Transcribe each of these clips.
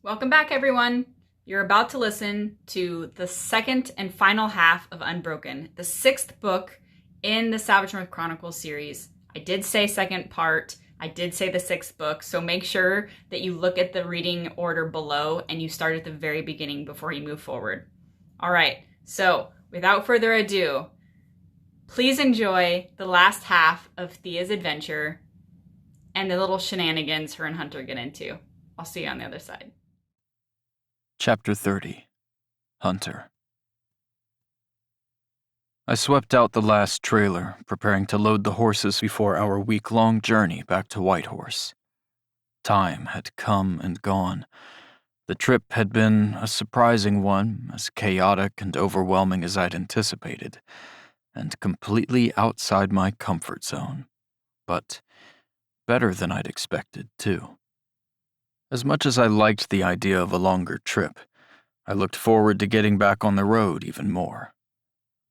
Welcome back, everyone. You're about to listen to the second and final half of Unbroken, the sixth book in the Savage North Chronicles series. I did say second part. I did say the sixth book, so make sure that you look at the reading order below and you start at the very beginning before you move forward. All right, so without further ado, please enjoy the last half of Thea's adventure and the little shenanigans her and Hunter get into. I'll see you on the other side. Chapter 30. Hunter. I swept out the last trailer, preparing to load the horses before our week-long journey back to Whitehorse. Time had come and gone. The trip had been a surprising one, as chaotic and overwhelming as I'd anticipated, and completely outside my comfort zone. But better than I'd expected, too. As much as I liked the idea of a longer trip, I looked forward to getting back on the road even more.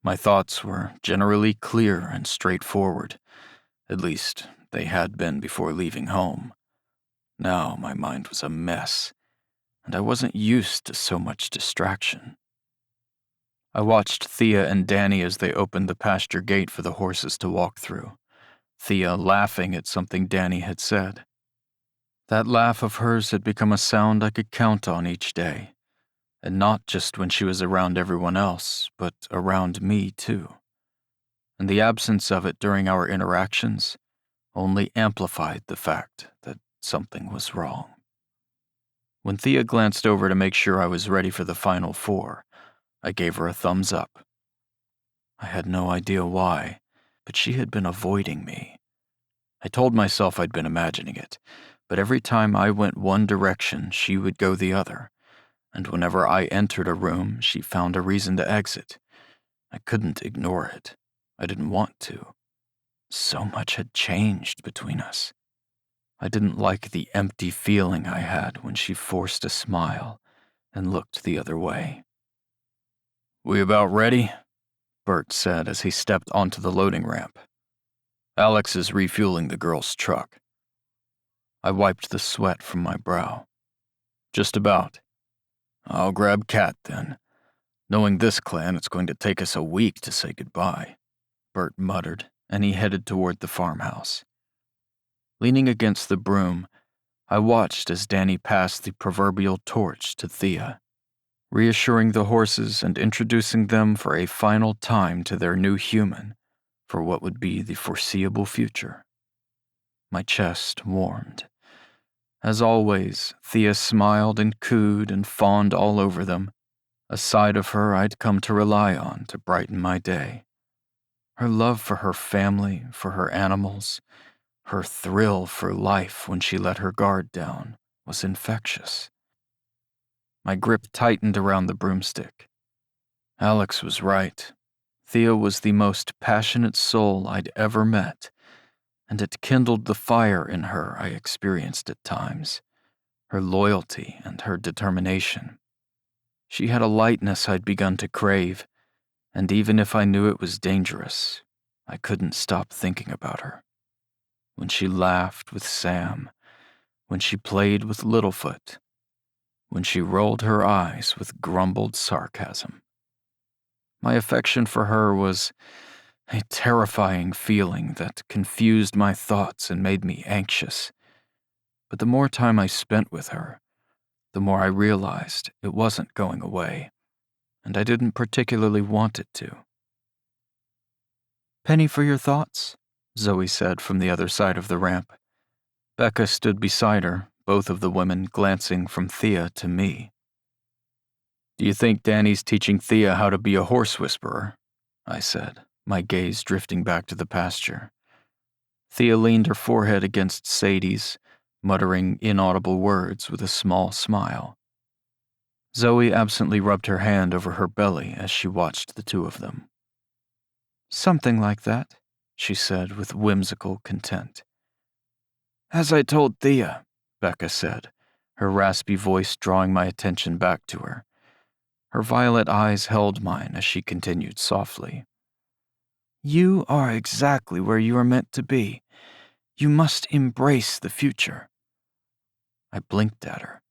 My thoughts were generally clear and straightforward. At least, they had been before leaving home. Now my mind was a mess, and I wasn't used to so much distraction. I watched Thea and Danny as they opened the pasture gate for the horses to walk through, Thea laughing at something Danny had said. That laugh of hers had become a sound I could count on each day. And not just when she was around everyone else, but around me too. And the absence of it during our interactions only amplified the fact that something was wrong. When Thea glanced over to make sure I was ready for the final four, I gave her a thumbs up. I had no idea why, but she had been avoiding me. I told myself I'd been imagining it, but every time I went one direction, she would go the other. And whenever I entered a room, she found a reason to exit. I couldn't ignore it. I didn't want to. So much had changed between us. I didn't like the empty feeling I had when she forced a smile and looked the other way. "We about ready?" Bert said as he stepped onto the loading ramp. "Alex is refueling the girl's truck." I wiped the sweat from my brow. "Just about. I'll grab Kat then. Knowing this clan, it's going to take us a week to say goodbye," Bert muttered, and he headed toward the farmhouse. Leaning against the broom, I watched as Danny passed the proverbial torch to Thea, reassuring the horses and introducing them for a final time to their new human for what would be the foreseeable future. My chest warmed. As always, Thea smiled and cooed and fawned all over them, a side of her I'd come to rely on to brighten my day. Her love for her family, for her animals, her thrill for life when she let her guard down was infectious. My grip tightened around the broomstick. Alex was right. Thea was the most passionate soul I'd ever met, and it kindled the fire in her I experienced at times, her loyalty and her determination. She had a lightness I'd begun to crave, and even if I knew it was dangerous, I couldn't stop thinking about her. When she laughed with Sam, when she played with Littlefoot, when she rolled her eyes with grumbled sarcasm. My affection for her was a terrifying feeling that confused my thoughts and made me anxious. But the more time I spent with her, the more I realized it wasn't going away, and I didn't particularly want it to. "Penny for your thoughts?" Zoe said from the other side of the ramp. Becca stood beside her, both of the women glancing from Thea to me. "Do you think Danny's teaching Thea how to be a horse whisperer?" I said, my gaze drifting back to the pasture. Thea leaned her forehead against Sadie's, muttering inaudible words with a small smile. Zoe absently rubbed her hand over her belly as she watched the two of them. "Something like that," she said with whimsical content. "As I told Thea," Becca said, her raspy voice drawing my attention back to her. Her violet eyes held mine as she continued softly. "You are exactly where you are meant to be. You must embrace the future." I blinked at her.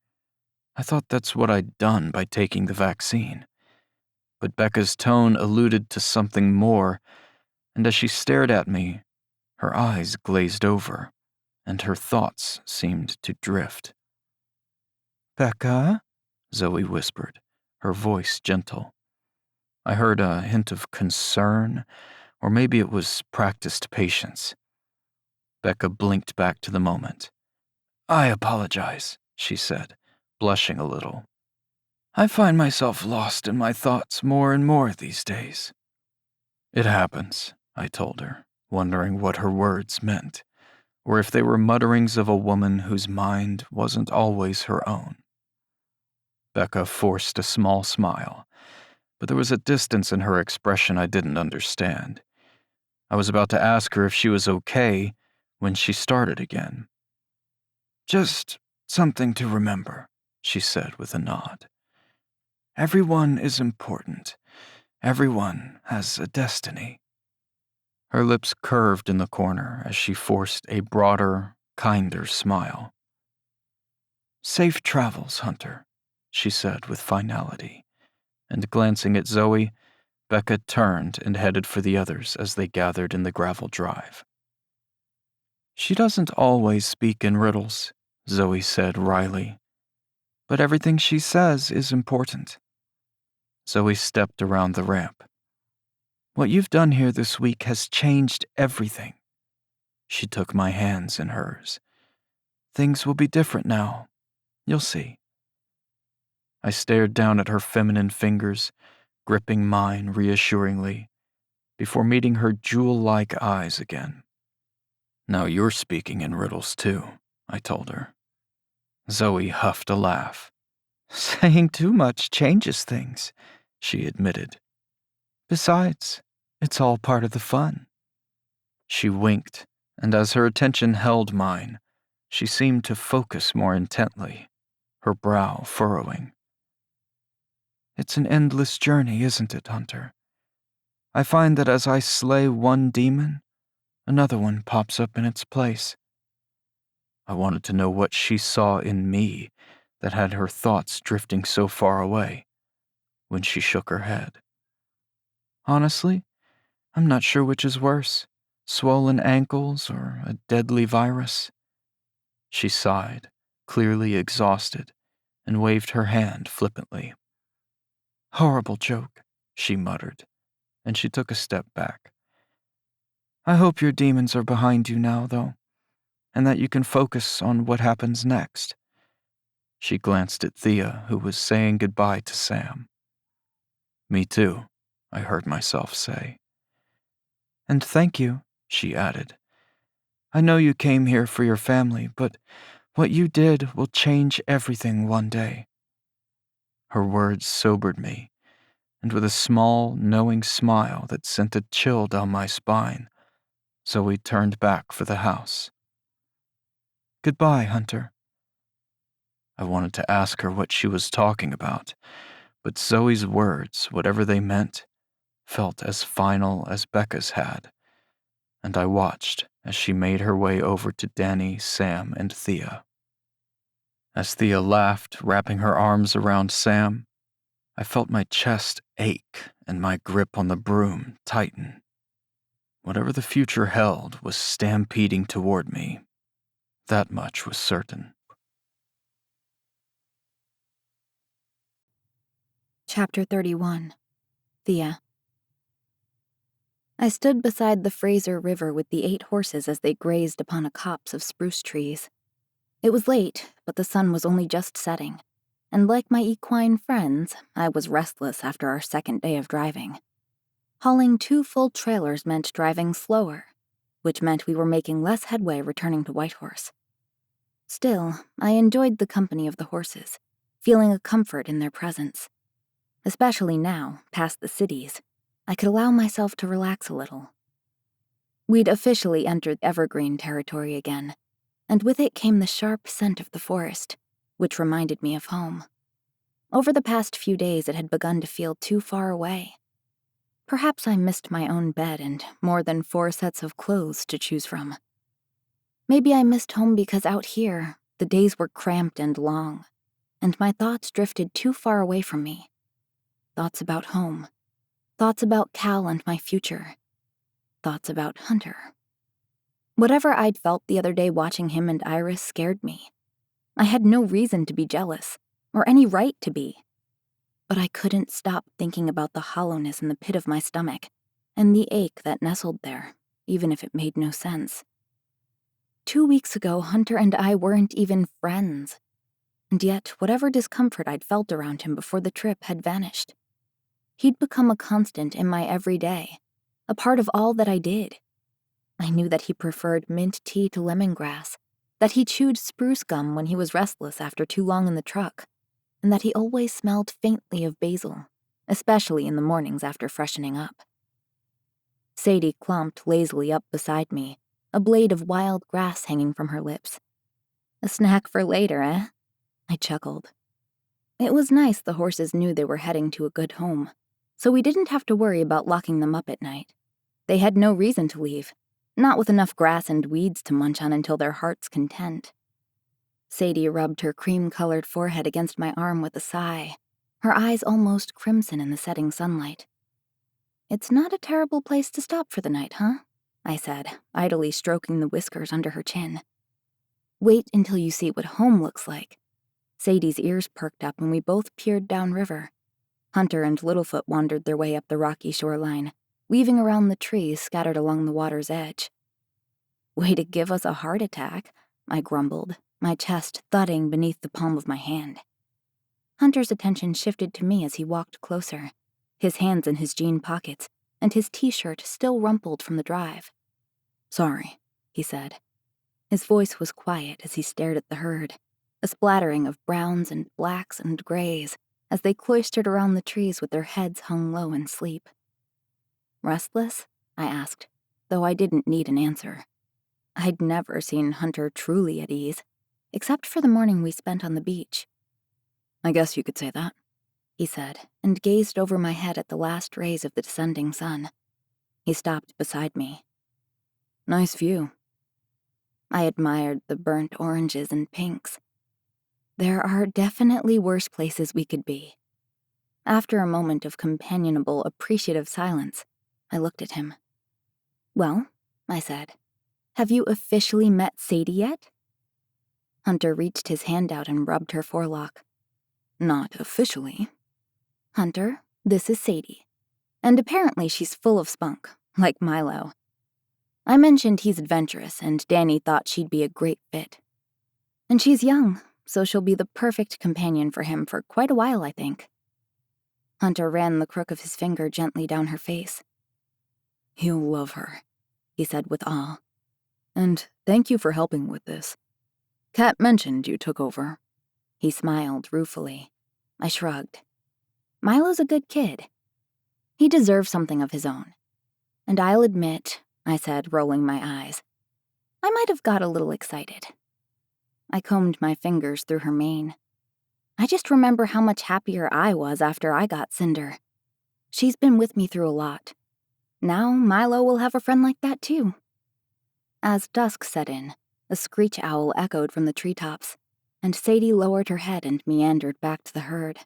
I thought that's what I'd done by taking the vaccine. But Becca's tone alluded to something more, and as she stared at me, her eyes glazed over, and her thoughts seemed to drift. "Becca?" Zoe whispered, her voice gentle. I heard a hint of concern, or maybe it was practiced patience. Becca blinked back to the moment. "I apologize," she said, blushing a little. "I find myself lost in my thoughts more and more these days." "It happens," I told her, wondering what her words meant, or if they were mutterings of a woman whose mind wasn't always her own. Becca forced a small smile, but there was a distance in her expression I didn't understand. I was about to ask her if she was okay when she started again. "Just something to remember," she said with a nod. "Everyone is important. Everyone has a destiny." Her lips curved in the corner as she forced a broader, kinder smile. "Safe travels, Hunter," she said with finality, and glancing at Zoe, Becca turned and headed for the others as they gathered in the gravel drive. "She doesn't always speak in riddles," Zoe said wryly, "but everything she says is important." Zoe stepped around the ramp. "What you've done here this week has changed everything." She took my hands in hers. "Things will be different now. You'll see." I stared down at her feminine fingers, gripping mine reassuringly, before meeting her jewel-like eyes again. "Now you're speaking in riddles too," I told her. Zoe huffed a laugh. "Saying too much changes things," she admitted. "Besides, it's all part of the fun." She winked, and as her attention held mine, she seemed to focus more intently, her brow furrowing. "It's an endless journey, isn't it, Hunter? I find that as I slay one demon, another one pops up in its place." I wanted to know what she saw in me that had her thoughts drifting so far away, when she shook her head. "Honestly, I'm not sure which is worse, swollen ankles or a deadly virus." She sighed, clearly exhausted, and waved her hand flippantly. "Horrible joke," she muttered, and she took a step back. "I hope your demons are behind you now, though, and that you can focus on what happens next." She glanced at Thea, who was saying goodbye to Sam. "Me too," I heard myself say. "And thank you," she added. "I know you came here for your family, but what you did will change everything one day." Her words sobered me, and with a small, knowing smile that sent a chill down my spine, Zoe turned back for the house. "Goodbye, Hunter." I wanted to ask her what she was talking about, but Zoe's words, whatever they meant, felt as final as Becca's had, and I watched as she made her way over to Danny, Sam, and Thea. As Thea laughed, wrapping her arms around Sam, I felt my chest ache and my grip on the broom tighten. Whatever the future held was stampeding toward me. That much was certain. Chapter 31. Thea. I stood beside the Fraser River with the 8 horses as they grazed upon a copse of spruce trees. It was late, but the sun was only just setting, and like my equine friends, I was restless after our second day of driving. Hauling 2 full trailers meant driving slower, which meant we were making less headway returning to Whitehorse. Still, I enjoyed the company of the horses, feeling a comfort in their presence. Especially now, past the cities, I could allow myself to relax a little. We'd officially entered evergreen territory again, and with it came the sharp scent of the forest, which reminded me of home. Over the past few days, it had begun to feel too far away. Perhaps I missed my own bed and more than 4 sets of clothes to choose from. Maybe I missed home because out here, the days were cramped and long. and my thoughts drifted too far away from me. Thoughts about home. Thoughts about Cal and my future. Thoughts about Hunter. Whatever I'd felt the other day watching him and Iris scared me. I had no reason to be jealous, or any right to be. But I couldn't stop thinking about the hollowness in the pit of my stomach, and the ache that nestled there, even if it made no sense. 2 weeks ago, Hunter and I weren't even friends. And yet, whatever discomfort I'd felt around him before the trip had vanished. He'd become a constant in my everyday, a part of all that I did. I knew that he preferred mint tea to lemongrass, that he chewed spruce gum when he was restless after too long in the truck, and that he always smelled faintly of basil, especially in the mornings after freshening up. Sadie clumped lazily up beside me, a blade of wild grass hanging from her lips. A snack for later, eh? I chuckled. It was nice the horses knew they were heading to a good home, so we didn't have to worry about locking them up at night. They had no reason to leave, not with enough grass and weeds to munch on until their heart's content. Sadie rubbed her cream-colored forehead against my arm with a sigh, her eyes almost crimson in the setting sunlight. "It's not a terrible place to stop for the night, huh?" I said, idly stroking the whiskers under her chin. "Wait until you see what home looks like." Sadie's ears perked up and we both peered downriver. Hunter and Littlefoot wandered their way up the rocky shoreline, weaving around the trees scattered along the water's edge. "Way to give us a heart attack," I grumbled, my chest thudding beneath the palm of my hand. Hunter's attention shifted to me as he walked closer, his hands in his jean pockets, and his t-shirt still rumpled from the drive. "Sorry," he said. His voice was quiet as he stared at the herd, a splattering of browns and blacks and grays as they cloistered around the trees with their heads hung low in sleep. "Restless?" I asked, though I didn't need an answer. I'd never seen Hunter truly at ease, except for the morning we spent on the beach. "I guess you could say that," he said, and gazed over my head at the last rays of the descending sun. He stopped beside me. "Nice view." I admired the burnt oranges and pinks. There are definitely worse places we could be. After a moment of companionable, appreciative silence, I looked at him. "Well," I said, "have you officially met Sadie yet?" Hunter reached his hand out and rubbed her forelock. "Not officially." "Hunter, this is Sadie. And apparently she's full of spunk, like Milo. I mentioned he's adventurous, and Danny thought she'd be a great fit. And she's young, so she'll be the perfect companion for him for quite a while, I think." Hunter ran the crook of his finger gently down her face. "He'll love her," he said with awe. "And thank you for helping with this. Kat mentioned you took over." He smiled ruefully. I shrugged. "Milo's a good kid. He deserves something of his own. And I'll admit," I said, rolling my eyes, "I might have got a little excited." I combed my fingers through her mane. I just remember how much happier I was after I got Cinder. She's been with me through a lot. Now Milo will have a friend like that too. As dusk set in, a screech owl echoed from the treetops, and Sadie lowered her head and meandered back to the herd.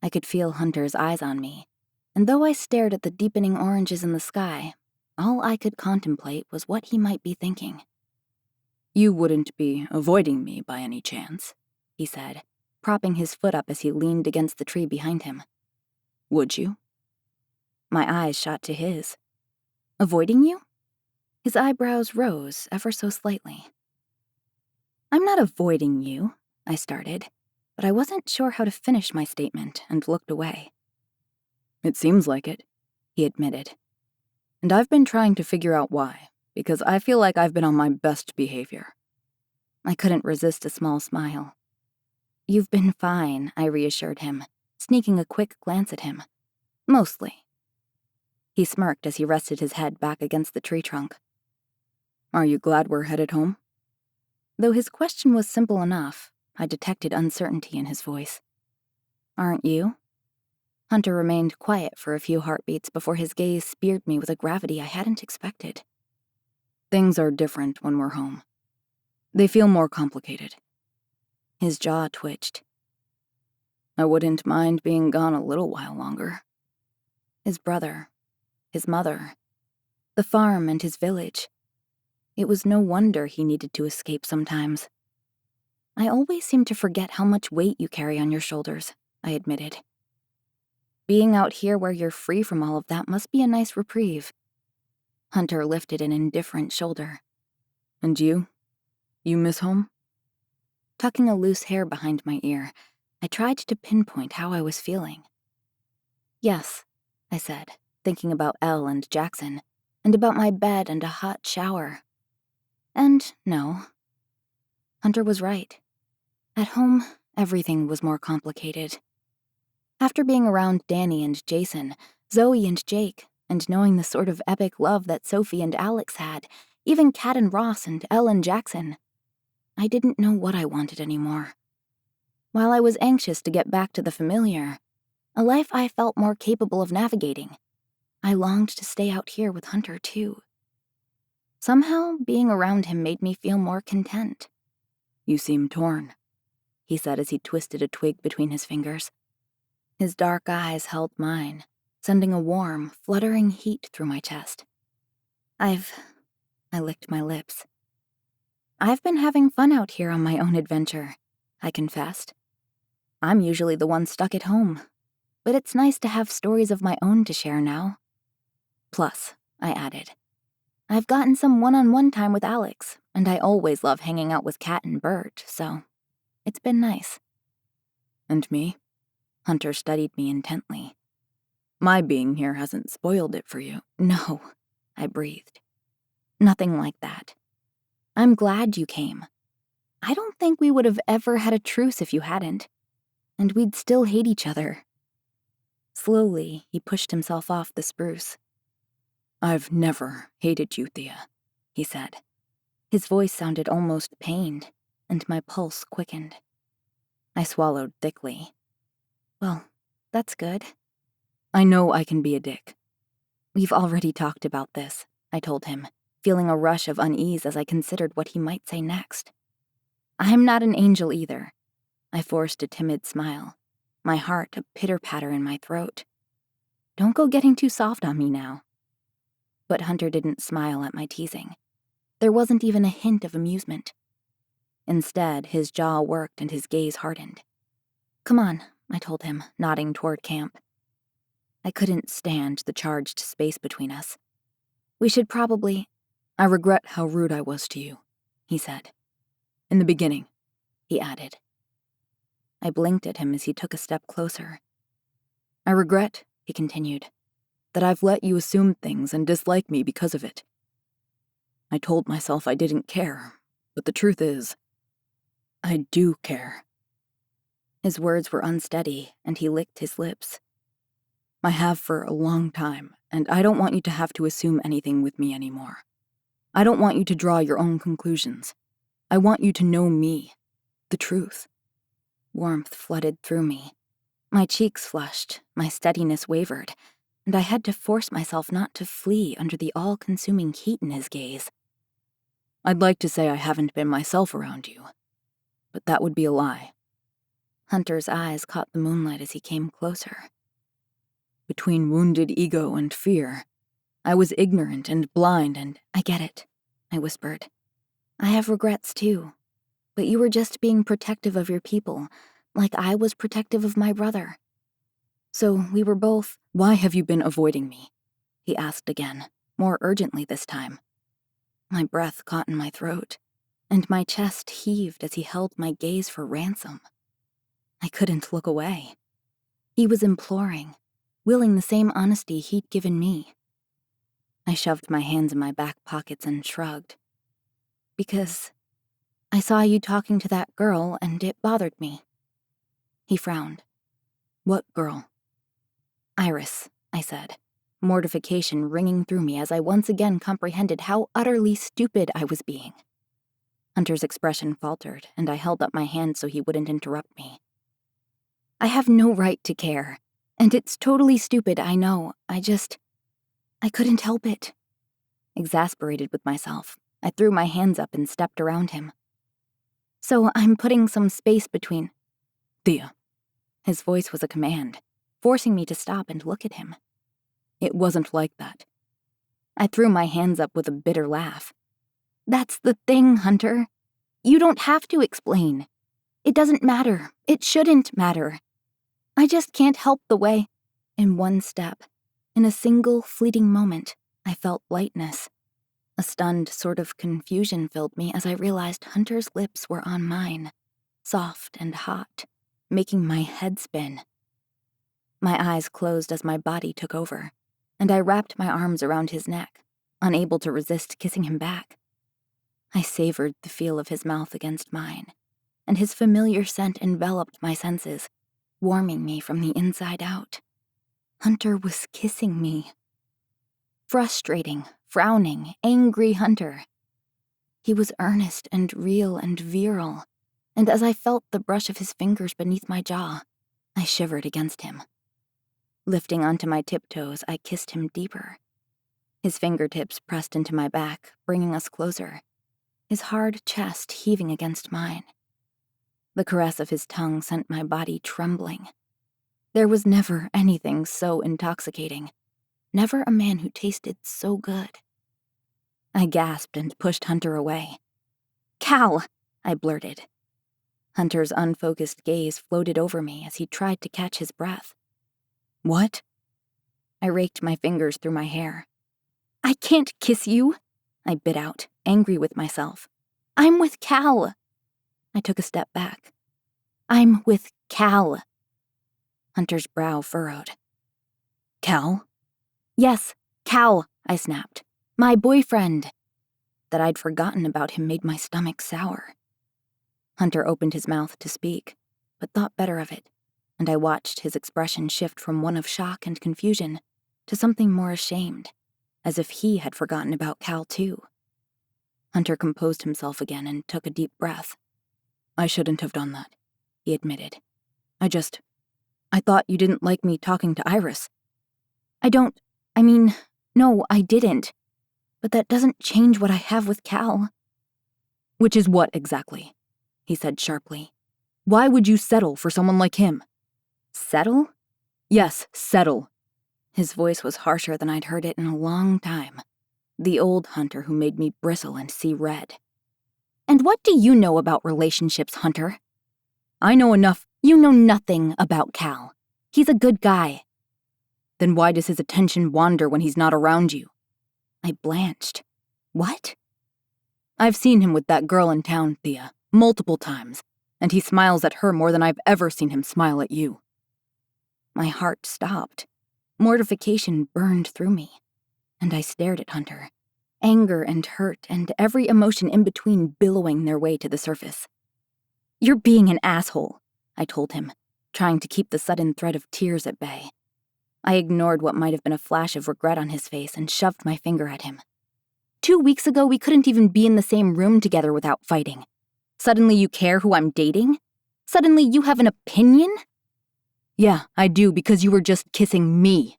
I could feel Hunter's eyes on me, and though I stared at the deepening oranges in the sky, all I could contemplate was what he might be thinking. "You wouldn't be avoiding me by any chance," he said, propping his foot up as he leaned against the tree behind him. "Would you?" My eyes shot to his. "Avoiding you?" His eyebrows rose ever so slightly. "I'm not avoiding you," I started, but I wasn't sure how to finish my statement and looked away. "It seems like it," he admitted. "And I've been trying to figure out why, because I feel like I've been on my best behavior." I couldn't resist a small smile. "You've been fine," I reassured him, sneaking a quick glance at him. "Mostly." He smirked as he rested his head back against the tree trunk. "Are you glad we're headed home?" Though his question was simple enough, I detected uncertainty in his voice. "Aren't you?" Hunter remained quiet for a few heartbeats before his gaze speared me with a gravity I hadn't expected. "Things are different when we're home. They feel more complicated." His jaw twitched. I wouldn't mind being gone a little while longer. His brother, his mother, the farm and his village. It was no wonder he needed to escape sometimes. I always seem to forget how much weight you carry on your shoulders, I admitted. Being out here where you're free from all of that must be a nice reprieve. Hunter lifted an indifferent shoulder. And you? You miss home? Tucking a loose hair behind my ear, I tried to pinpoint how I was feeling. Yes, I said, thinking about Elle and Jackson, and about my bed and a hot shower. And no. Hunter was right. At home, everything was more complicated. After being around Danny and Jason, Zoe and Jake, and knowing the sort of epic love that Sophie and Alex had, even Kat and Ross and Elle and Jackson, I didn't know what I wanted anymore. While I was anxious to get back to the familiar, a life I felt more capable of navigating, I longed to stay out here with Hunter too. Somehow, being around him made me feel more content. You seem torn, he said as he twisted a twig between his fingers. His dark eyes held mine, sending a warm, fluttering heat through my chest. I licked my lips. I've been having fun out here on my own adventure, I confessed. I'm usually the one stuck at home, but it's nice to have stories of my own to share now. Plus, I added, I've gotten some one-on-one time with Alex, and I always love hanging out with Kat and Bert, so it's been nice. And me? Hunter studied me intently. My being here hasn't spoiled it for you. No, I breathed. Nothing like that. I'm glad you came. I don't think we would have ever had a truce if you hadn't, and we'd still hate each other. Slowly, he pushed himself off the spruce. I've never hated you, Thea, he said. His voice sounded almost pained, and my pulse quickened. I swallowed thickly. Well, that's good. I know I can be a dick. We've already talked about this, I told him, feeling a rush of unease as I considered what he might say next. I'm not an angel either. I forced a timid smile, my heart a pitter-patter in my throat. Don't go getting too soft on me now. But Hunter didn't smile at my teasing. There wasn't even a hint of amusement. Instead, his jaw worked and his gaze hardened. Come on, I told him, nodding toward camp. I couldn't stand the charged space between us. We should probably... I regret how rude I was to you, he said. In the beginning, he added. I blinked at him as he took a step closer. I regret, he continued, that I've let you assume things and dislike me because of it. I told myself I didn't care, but the truth is, I do care. His words were unsteady, and he licked his lips. I have for a long time, and I don't want you to have to assume anything with me anymore. I don't want you to draw your own conclusions. I want you to know me, the truth. Warmth flooded through me. My cheeks flushed, my steadiness wavered, and I had to force myself not to flee under the all-consuming heat in his gaze. I'd like to say I haven't been myself around you, but that would be a lie. Hunter's eyes caught the moonlight as he came closer. Between wounded ego and fear, I was ignorant and blind and... I get it, I whispered. I have regrets too, but you were just being protective of your people, like I was protective of my brother. So we were both... Why have you been avoiding me? He asked again, more urgently this time. My breath caught in my throat, and my chest heaved as he held my gaze for ransom. I couldn't look away. He was imploring, willing the same honesty he'd given me. I shoved my hands in my back pockets and shrugged. Because I saw you talking to that girl and it bothered me. He frowned. What girl? Iris, I said, mortification ringing through me as I once again comprehended how utterly stupid I was being. Hunter's expression faltered, and I held up my hand so he wouldn't interrupt me. I have no right to care, and it's totally stupid, I know. I couldn't help it. Exasperated with myself, I threw my hands up and stepped around him. So I'm putting some space between... Thea, His voice was a command, forcing me to stop and look at him. It wasn't like that. I threw my hands up with a bitter laugh. That's the thing, Hunter. You don't have to explain. It doesn't matter. It shouldn't matter. I just can't help the way. In one step, in a single fleeting moment, I felt lightness. A stunned sort of confusion filled me as I realized Hunter's lips were on mine, soft and hot, making my head spin. My eyes closed as my body took over, and I wrapped my arms around his neck, unable to resist kissing him back. I savored the feel of his mouth against mine, and his familiar scent enveloped my senses, warming me from the inside out. Hunter was kissing me. Frustrating, frowning, angry Hunter. He was earnest and real and virile, and as I felt the brush of his fingers beneath my jaw, I shivered against him. Lifting onto my tiptoes, I kissed him deeper. His fingertips pressed into my back, bringing us closer, his hard chest heaving against mine. The caress of his tongue sent my body trembling. There was never anything so intoxicating, never a man who tasted so good. I gasped and pushed Hunter away. "Cal!" I blurted. Hunter's unfocused gaze floated over me as he tried to catch his breath. What? I raked my fingers through my hair. "I can't kiss you," I bit out, angry with myself. "I'm with Cal." I took a step back. "I'm with Cal." Hunter's brow furrowed. Cal? "Yes, Cal," I snapped. "My boyfriend." That I'd forgotten about him made my stomach sour. Hunter opened his mouth to speak, but thought better of it, and I watched his expression shift from one of shock and confusion to something more ashamed, as if he had forgotten about Cal too. Hunter composed himself again and took a deep breath. "I shouldn't have done that," he admitted. I thought you didn't like me talking to Iris." No, I didn't. But that doesn't change what I have with Cal." "Which is what exactly?" he said sharply. "Why would you settle for someone like him?" "Settle?" "Yes, settle." His voice was harsher than I'd heard it in a long time. The old Hunter who made me bristle and see red. "And what do you know about relationships, Hunter?" "I know enough." "You know nothing about Cal. He's a good guy." "Then why does his attention wander when he's not around you?" I blanched. "What?" "I've seen him with that girl in town, Thea, multiple times, and he smiles at her more than I've ever seen him smile at you." My heart stopped. Mortification burned through me, and I stared at Hunter, anger and hurt and every emotion in between billowing their way to the surface. "You're being an asshole," I told him, trying to keep the sudden threat of tears at bay. I ignored what might have been a flash of regret on his face and shoved my finger at him. 2 weeks ago, we couldn't even be in the same room together without fighting. Suddenly you care who I'm dating? Suddenly you have an opinion?" "Yeah, I do, because you were just kissing me."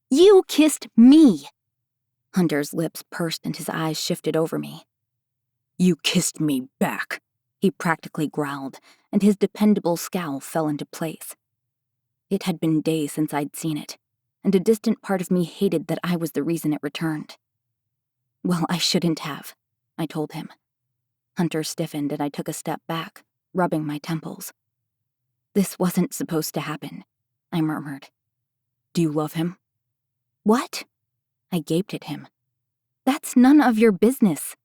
"You kissed me!" Hunter's lips pursed and his eyes shifted over me. "You kissed me back," he practically growled, and his dependable scowl fell into place. It had been days since I'd seen it, and a distant part of me hated that I was the reason it returned. "Well, I shouldn't have," I told him. Hunter stiffened and I took a step back, rubbing my temples. "This wasn't supposed to happen," I murmured. "Do you love him?" "What?" I gaped at him. "That's none of your business."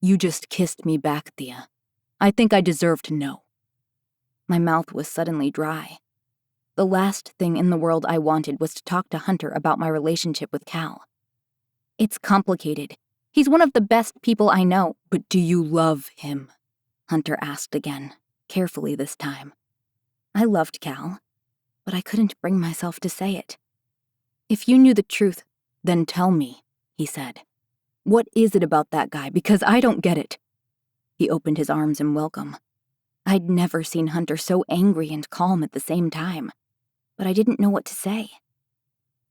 "You just kissed me back, Thea. I think I deserve to know." My mouth was suddenly dry. The last thing in the world I wanted was to talk to Hunter about my relationship with Cal. "It's complicated. He's one of the best people I know." "But do you love him?" Hunter asked again, carefully this time. I loved Cal, but I couldn't bring myself to say it. "If you knew the truth, then tell me," he said. "What is it about that guy? Because I don't get it." He opened his arms in welcome. I'd never seen Hunter so angry and calm at the same time, but I didn't know what to say.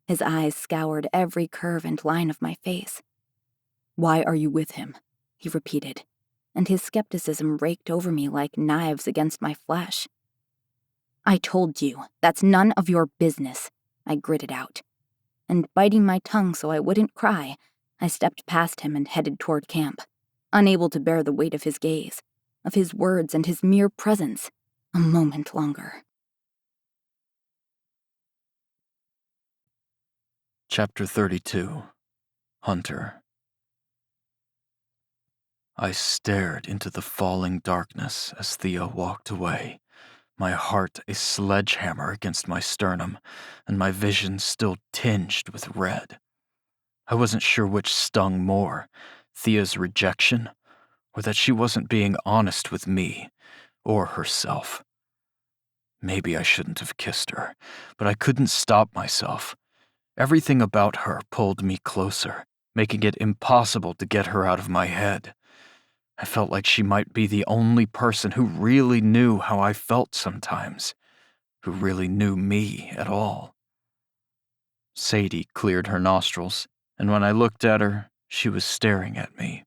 His eyes scoured every curve and line of my face. "Why are you with him?" he repeated, and his skepticism raked over me like knives against my flesh. I told you, that's none of your business, I gritted out. And biting my tongue so I wouldn't cry, I stepped past him and headed toward camp, unable to bear the weight of his gaze, of his words and his mere presence, a moment longer. Chapter 32. Hunter. I stared into the falling darkness as Thea walked away, my heart a sledgehammer against my sternum, and my vision still tinged with red. I wasn't sure which stung more, Thea's rejection, or that she wasn't being honest with me, or herself. Maybe I shouldn't have kissed her, but I couldn't stop myself. Everything about her pulled me closer, making it impossible to get her out of my head. I felt like she might be the only person who really knew how I felt sometimes, who really knew me at all. Sadie cleared her nostrils, and when I looked at her, she was staring at me.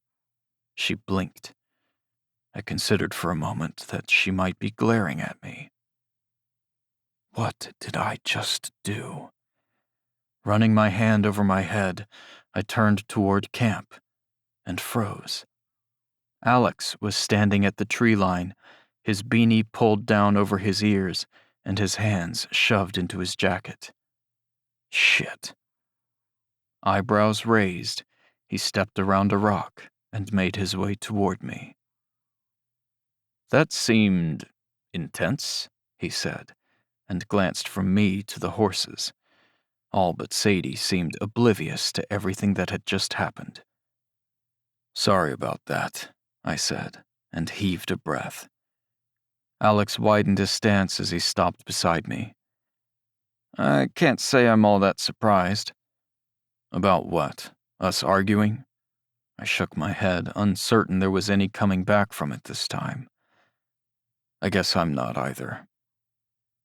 She blinked. I considered for a moment that she might be glaring at me. What did I just do? Running my hand over my head, I turned toward camp and froze. Alex was standing at the tree line, his beanie pulled down over his ears and his hands shoved into his jacket. Shit. Eyebrows raised, he stepped around a rock and made his way toward me. That seemed intense, he said, and glanced from me to the horses. All but Sadie seemed oblivious to everything that had just happened. Sorry about that, I said, and heaved a breath. Alex widened his stance as he stopped beside me. I can't say I'm all that surprised. About what? Us arguing? I shook my head, uncertain there was any coming back from it this time. I guess I'm not either.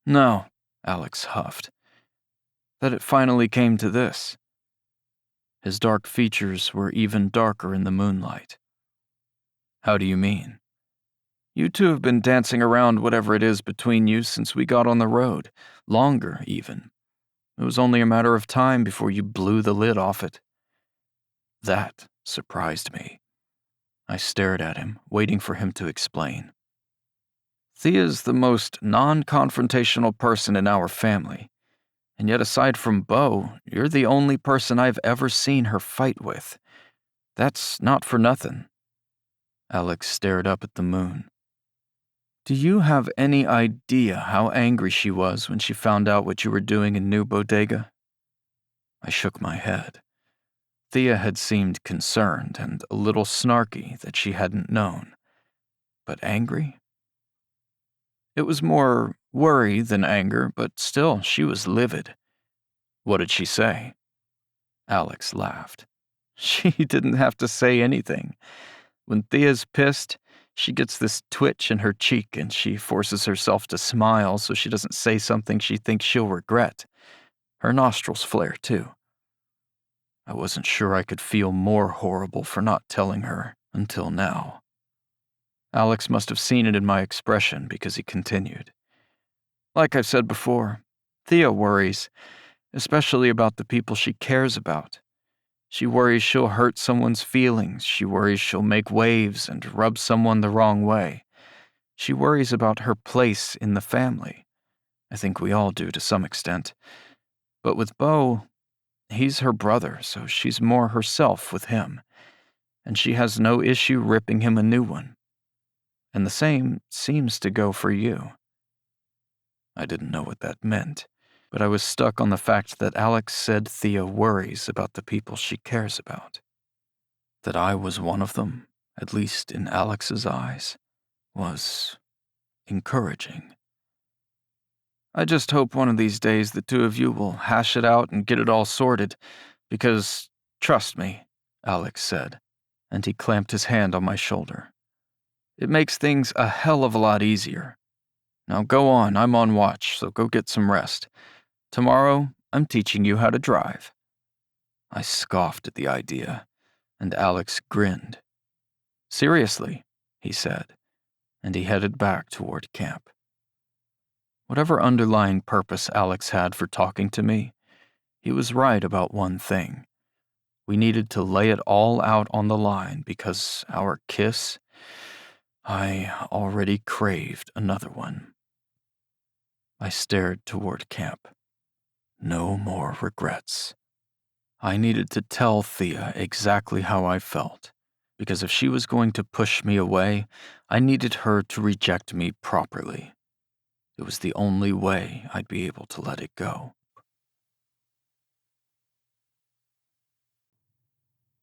No, Alex huffed. That it finally came to this. His dark features were even darker in the moonlight. How do you mean? You two have been dancing around whatever it is between you since we got on the road, longer even. It was only a matter of time before you blew the lid off it. That surprised me. I stared at him, waiting for him to explain. Thea's the most non-confrontational person in our family. And yet aside from Beau, you're the only person I've ever seen her fight with. That's not for nothing. Alex stared up at the moon. Do you have any idea how angry she was when she found out what you were doing in New Bodega? I shook my head. Thea had seemed concerned and a little snarky that she hadn't known. But angry? It was more worry than anger, but still, she was livid. What did she say? Alex laughed. She didn't have to say anything. When Thea's pissed, she gets this twitch in her cheek and she forces herself to smile so she doesn't say something she thinks she'll regret. Her nostrils flare too. I wasn't sure I could feel more horrible for not telling her until now. Alex must have seen it in my expression because he continued. Like I've said before, Thea worries, especially about the people she cares about. She worries she'll hurt someone's feelings. She worries she'll make waves and rub someone the wrong way. She worries about her place in the family. I think we all do to some extent. But with Beau, he's her brother, so she's more herself with him. And she has no issue ripping him a new one. And the same seems to go for you. I didn't know what that meant, but I was stuck on the fact that Alex said Thea worries about the people she cares about. That I was one of them, at least in Alex's eyes, was encouraging. I just hope one of these days the two of you will hash it out and get it all sorted, because, trust me, Alex said, and he clamped his hand on my shoulder. It makes things a hell of a lot easier. Now go on, I'm on watch, so go get some rest. Tomorrow, I'm teaching you how to drive. I scoffed at the idea, and Alex grinned. Seriously, he said, and he headed back toward camp. Whatever underlying purpose Alex had for talking to me, he was right about one thing. We needed to lay it all out on the line because our kiss, I already craved another one. I stared toward camp. No more regrets. I needed to tell Thea exactly how I felt, because if she was going to push me away, I needed her to reject me properly. It was the only way I'd be able to let it go.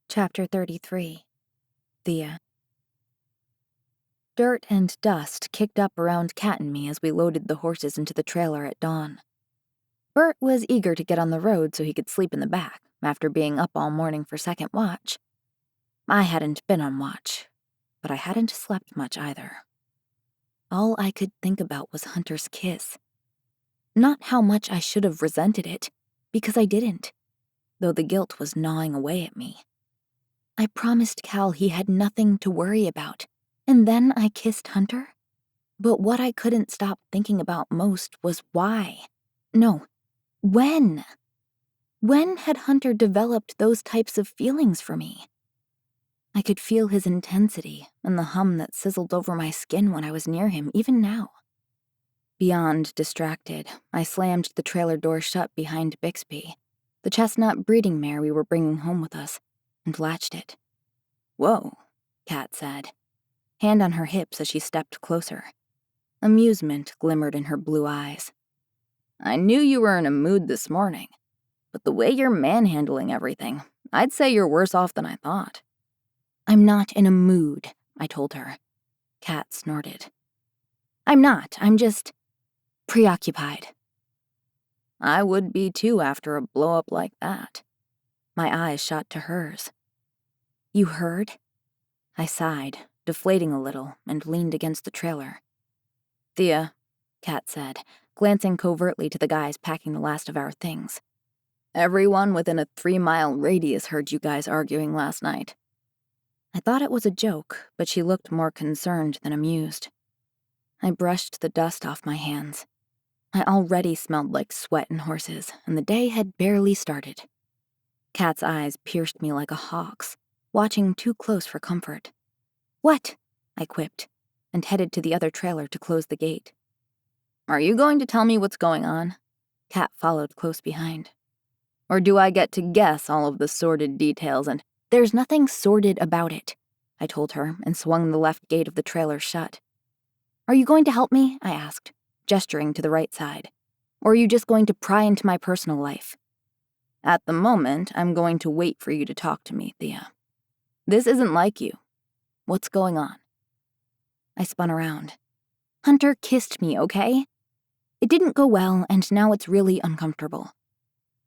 Chapter 33. Thea. Dirt and dust kicked up around Kat and me as we loaded the horses into the trailer at dawn. Bert was eager to get on the road so he could sleep in the back after being up all morning for second watch. I hadn't been on watch, but I hadn't slept much either. All I could think about was Hunter's kiss. Not how much I should have resented it, because I didn't, though the guilt was gnawing away at me. I promised Cal he had nothing to worry about, and then I kissed Hunter? But what I couldn't stop thinking about most was why. No, when? When had Hunter developed those types of feelings for me? I could feel his intensity and the hum that sizzled over my skin when I was near him, even now. Beyond distracted, I slammed the trailer door shut behind Bixby, the chestnut breeding mare we were bringing home with us, and latched it. "Whoa," Kat said, hand on her hips as she stepped closer. Amusement glimmered in her blue eyes. "I knew you were in a mood this morning, but the way you're manhandling everything, I'd say you're worse off than I thought." "I'm not in a mood," I told her. Kat snorted. "I'm not, I'm just preoccupied." I would be too after a blow-up like that. My eyes shot to hers. "You heard?" I sighed, deflating a little, and leaned against the trailer. "Thea," Kat said, glancing covertly to the guys packing the last of our things. "Everyone within a 3-mile radius heard you guys arguing last night." I thought it was a joke, but she looked more concerned than amused. I brushed the dust off my hands. I already smelled like sweat and horses, and the day had barely started. Kat's eyes pierced me like a hawk's, watching too close for comfort. "What?" I quipped, and headed to the other trailer to close the gate. "Are you going to tell me what's going on?" Kat followed close behind. "Or do I get to guess all of the sordid details and—" "There's nothing sordid about it," I told her and swung the left gate of the trailer shut. "Are you going to help me?" I asked, gesturing to the right side. "Or are you just going to pry into my personal life?" "At the moment, I'm going to wait for you to talk to me, Thea. This isn't like you. What's going on?" I spun around. "Hunter kissed me, okay? It didn't go well, and now it's really uncomfortable.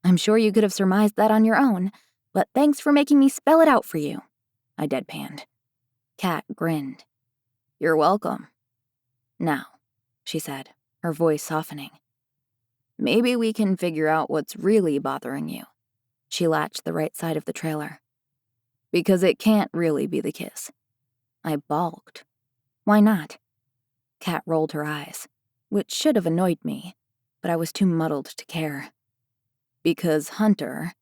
I'm sure you could have surmised that on your own, but thanks for making me spell it out for you," I deadpanned. Kat grinned. "You're welcome. Now," she said, her voice softening. "Maybe we can figure out what's really bothering you." She latched the right side of the trailer. "Because it can't really be the kiss." I balked. "Why not?" Kat rolled her eyes, which should have annoyed me, but I was too muddled to care. "Because Hunter,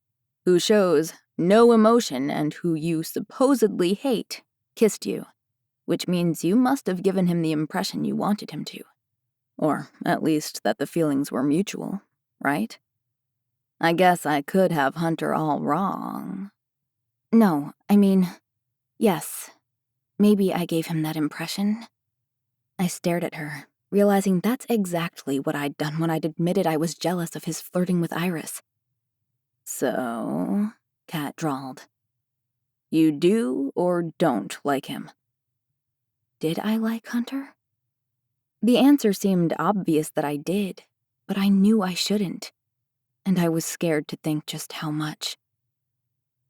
who shows no emotion and who you supposedly hate, kissed you, which means you must have given him the impression you wanted him to. Or at least that the feelings were mutual, right? I guess I could have Hunter all wrong." "No, I mean, yes. Maybe I gave him that impression." I stared at her, realizing that's exactly what I'd done when I'd admitted I was jealous of his flirting with Iris. "So," Kat drawled, "you do or don't like him?" Did I like Hunter? The answer seemed obvious that I did, but I knew I shouldn't, and I was scared to think just how much.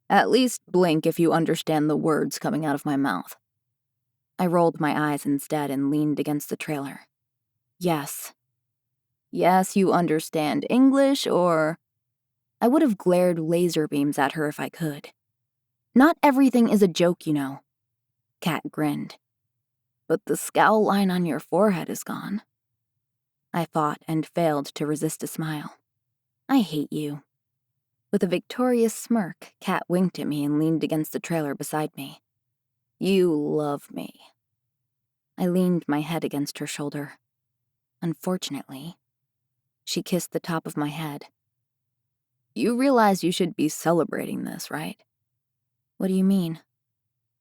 "At least blink if you understand the words coming out of my mouth." I rolled my eyes instead and leaned against the trailer. "Yes." "Yes, you understand English, or—" I would have glared laser beams at her if I could. "Not everything is a joke, you know." Kat grinned. "But the scowl line on your forehead is gone." I fought and failed to resist a smile. I hate you. With a victorious smirk, Kat winked at me and leaned against the trailer beside me. You love me. I leaned my head against her shoulder. Unfortunately, she kissed the top of my head. You realize you should be celebrating this, right? What do you mean?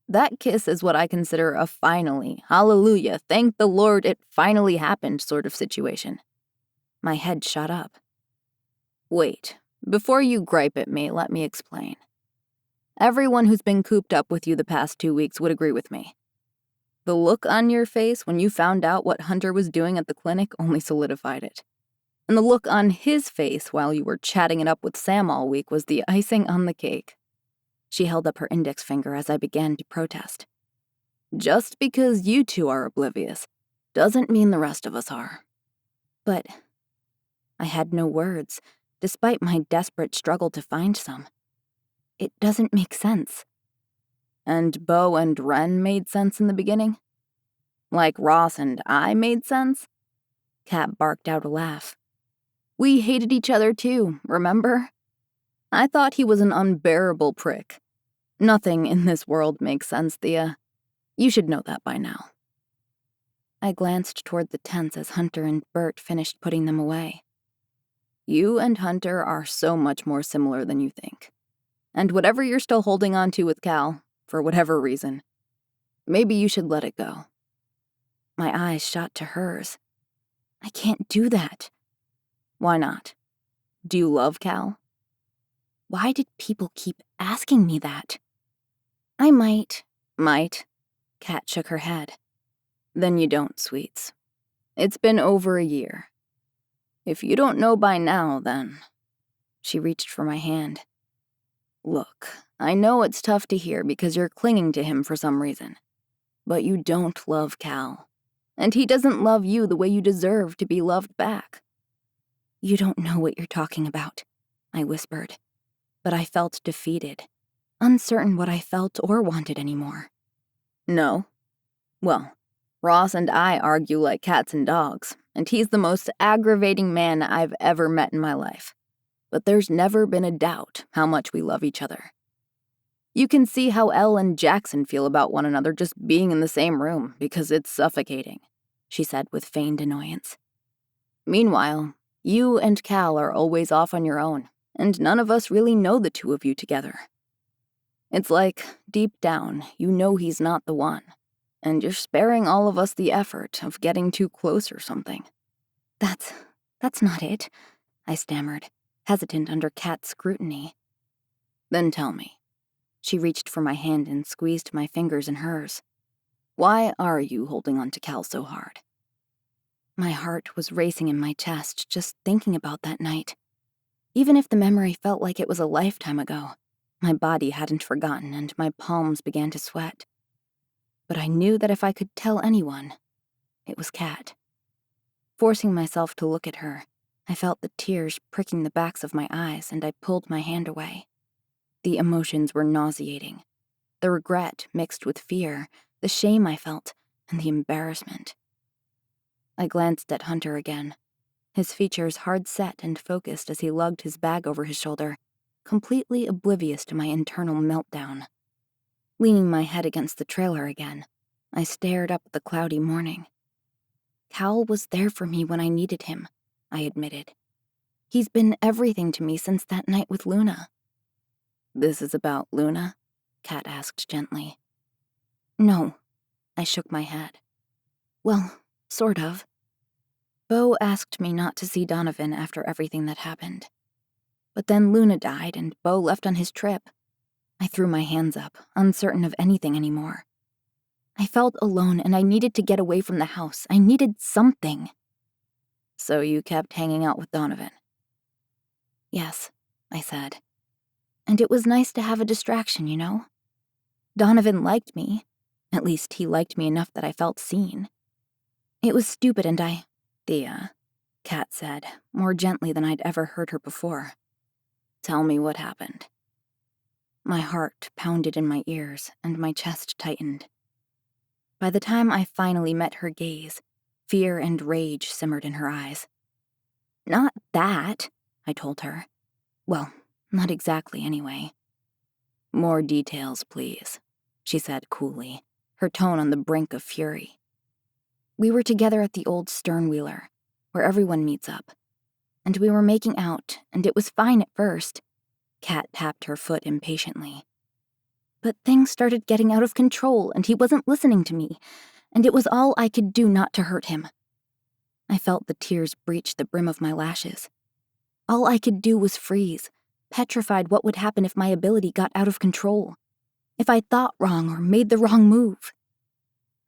That kiss is what I consider a finally, hallelujah, thank the Lord it finally happened sort of situation. My head shot up. Wait, before you gripe at me, let me explain. Everyone who's been cooped up with you the past 2 weeks would agree with me. The look on your face when you found out what Hunter was doing at the clinic only solidified it. And the look on his face while you were chatting it up with Sam all week was the icing on the cake. She held up her index finger as I began to protest. Just because you two are oblivious doesn't mean the rest of us are. But I had no words, despite my desperate struggle to find some. It doesn't make sense. And Bo and Ren made sense in the beginning? Like Ross and I made sense? Kat barked out a laugh. We hated each other too, remember? I thought he was an unbearable prick. Nothing in this world makes sense, Thea. You should know that by now. I glanced toward the tents as Hunter and Bert finished putting them away. You and Hunter are so much more similar than you think. And whatever you're still holding on to with Cal, for whatever reason, maybe you should let it go. My eyes shot to hers. I can't do that. Why not? Do you love Cal? Why did people keep asking me that? I might. Kat shook her head. Then you don't, sweets. It's been over a year. If you don't know by now, then... She reached for my hand. Look, I know it's tough to hear because you're clinging to him for some reason. But you don't love Cal. And he doesn't love you the way you deserve to be loved back. You don't know what you're talking about, I whispered. But I felt defeated, uncertain what I felt or wanted anymore. No? Well, Ross and I argue like cats and dogs, and he's the most aggravating man I've ever met in my life. But there's never been a doubt how much we love each other. You can see how Elle and Jackson feel about one another just being in the same room because it's suffocating, she said with feigned annoyance. Meanwhile, you and Cal are always off on your own, and none of us really know the two of you together. It's like, deep down, you know he's not the one, and you're sparing all of us the effort of getting too close or something. That's not it, I stammered, hesitant under Kat's scrutiny. Then tell me. She reached for my hand and squeezed my fingers in hers. Why are you holding on to Cal so hard? My heart was racing in my chest just thinking about that night. Even if the memory felt like it was a lifetime ago, my body hadn't forgotten and my palms began to sweat. But I knew that if I could tell anyone, it was Kat. Forcing myself to look at her, I felt the tears pricking the backs of my eyes and I pulled my hand away. The emotions were nauseating. The regret mixed with fear, the shame I felt, and the embarrassment. I glanced at Hunter again, his features hard set and focused as he lugged his bag over his shoulder, completely oblivious to my internal meltdown. Leaning my head against the trailer again, I stared up at the cloudy morning. Cal was there for me when I needed him, I admitted. He's been everything to me since that night with Luna. This is about Luna? Kat asked gently. No, I shook my head. Well, sort of. Bo asked me not to see Donovan after everything that happened. But then Luna died and Bo left on his trip. I threw my hands up, uncertain of anything anymore. I felt alone and I needed to get away from the house. I needed something. So you kept hanging out with Donovan? Yes, I said. And it was nice to have a distraction, you know? Donovan liked me. At least he liked me enough that I felt seen. It was stupid and Thea, Kat said, more gently than I'd ever heard her before. Tell me what happened. My heart pounded in my ears and my chest tightened. By the time I finally met her gaze, Fear and rage simmered in her eyes. "Not that," I told her. Well, not exactly anyway. "More details, please," she said coolly, her tone on the brink of fury. We were together at the old sternwheeler, where everyone meets up, and we were making out, and it was fine at first. Kat tapped her foot impatiently. But things started getting out of control, and he wasn't listening to me, and it was all I could do not to hurt him. I felt the tears breach the brim of my lashes. All I could do was freeze, petrified what would happen if my ability got out of control, if I thought wrong or made the wrong move.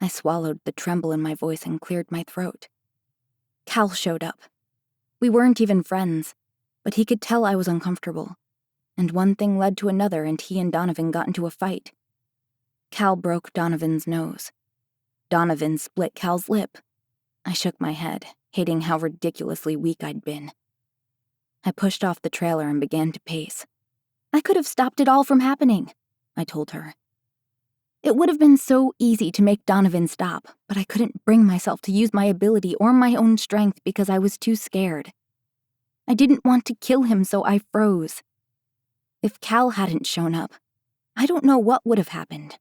I swallowed the tremble in my voice and cleared my throat. Cal showed up. We weren't even friends, but he could tell I was uncomfortable. And one thing led to another, and he and Donovan got into a fight. Cal broke Donovan's nose. Donovan split Cal's lip. I shook my head, hating how ridiculously weak I'd been. I pushed off the trailer and began to pace. I could have stopped it all from happening, I told her. It would have been so easy to make Donovan stop, but I couldn't bring myself to use my ability or my own strength because I was too scared. I didn't want to kill him, so I froze. If Cal hadn't shown up, I don't know what would have happened.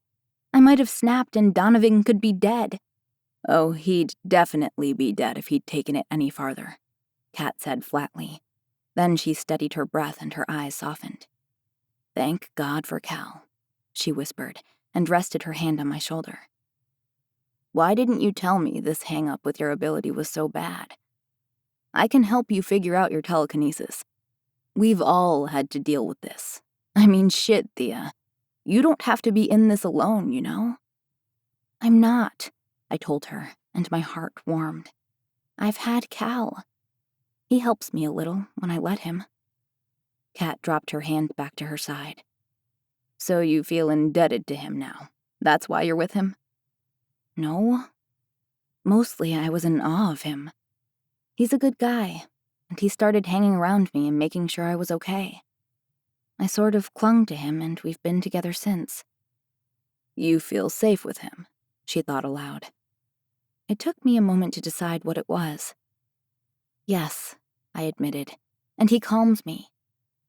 I might have snapped and Donovan could be dead. "Oh, he'd definitely be dead if he'd taken it any farther," Kat said flatly. Then she steadied her breath and her eyes softened. "Thank God for Cal," she whispered, and rested her hand on my shoulder. "Why didn't you tell me this hang-up with your ability was so bad? I can help you figure out your telekinesis. We've all had to deal with this. I mean, shit, Thea. You don't have to be in this alone, you know?" "I'm not," I told her, and my heart warmed. "I've had Cal. He helps me a little when I let him." Kat dropped her hand back to her side. "So you feel indebted to him now? That's why you're with him?" "No. Mostly I was in awe of him. He's a good guy, and he started hanging around me and making sure I was okay. I sort of clung to him, and we've been together since." "You feel safe with him," she thought aloud. It took me a moment to decide what it was. "Yes," I admitted, "and he calms me,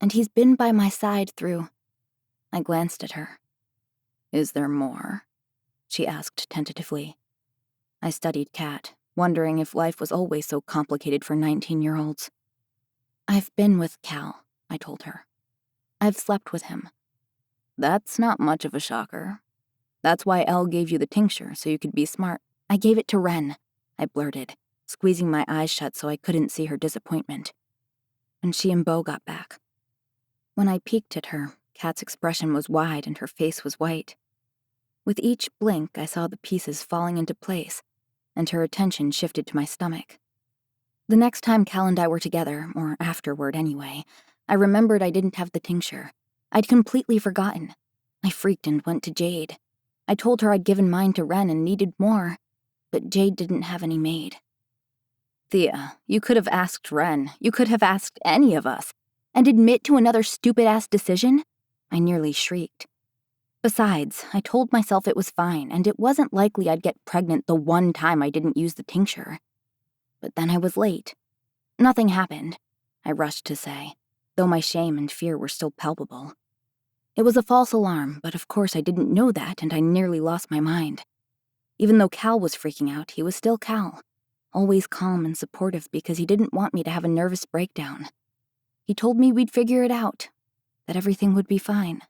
and he's been by my side through—" I glanced at her. "Is there more?" she asked tentatively. I studied Kat, wondering if life was always so complicated for 19-year-olds. "I've been with Cal," I told her. "I've slept with him." "That's not much of a shocker. That's why Elle gave you the tincture, so you could be smart." "I gave it to Ren," I blurted, squeezing my eyes shut so I couldn't see her disappointment. "When she and Bo got back." When I peeked at her, Kat's expression was wide and her face was white. With each blink, I saw the pieces falling into place, and her attention shifted to my stomach. The next time Cal and I were together, or afterward anyway, I remembered I didn't have the tincture. I'd completely forgotten. I freaked and went to Jade. I told her I'd given mine to Ren and needed more, but Jade didn't have any made. "Thea, you could have asked Ren. You could have asked any of us. And admit to another stupid-ass decision?" I nearly shrieked. Besides, I told myself it was fine, and it wasn't likely I'd get pregnant the one time I didn't use the tincture. But then I was late. Nothing happened, I rushed to say, though my shame and fear were still palpable. It was a false alarm, but of course I didn't know that, and I nearly lost my mind. Even though Cal was freaking out, he was still Cal, always calm and supportive because he didn't want me to have a nervous breakdown. He told me we'd figure it out, that everything would be fine.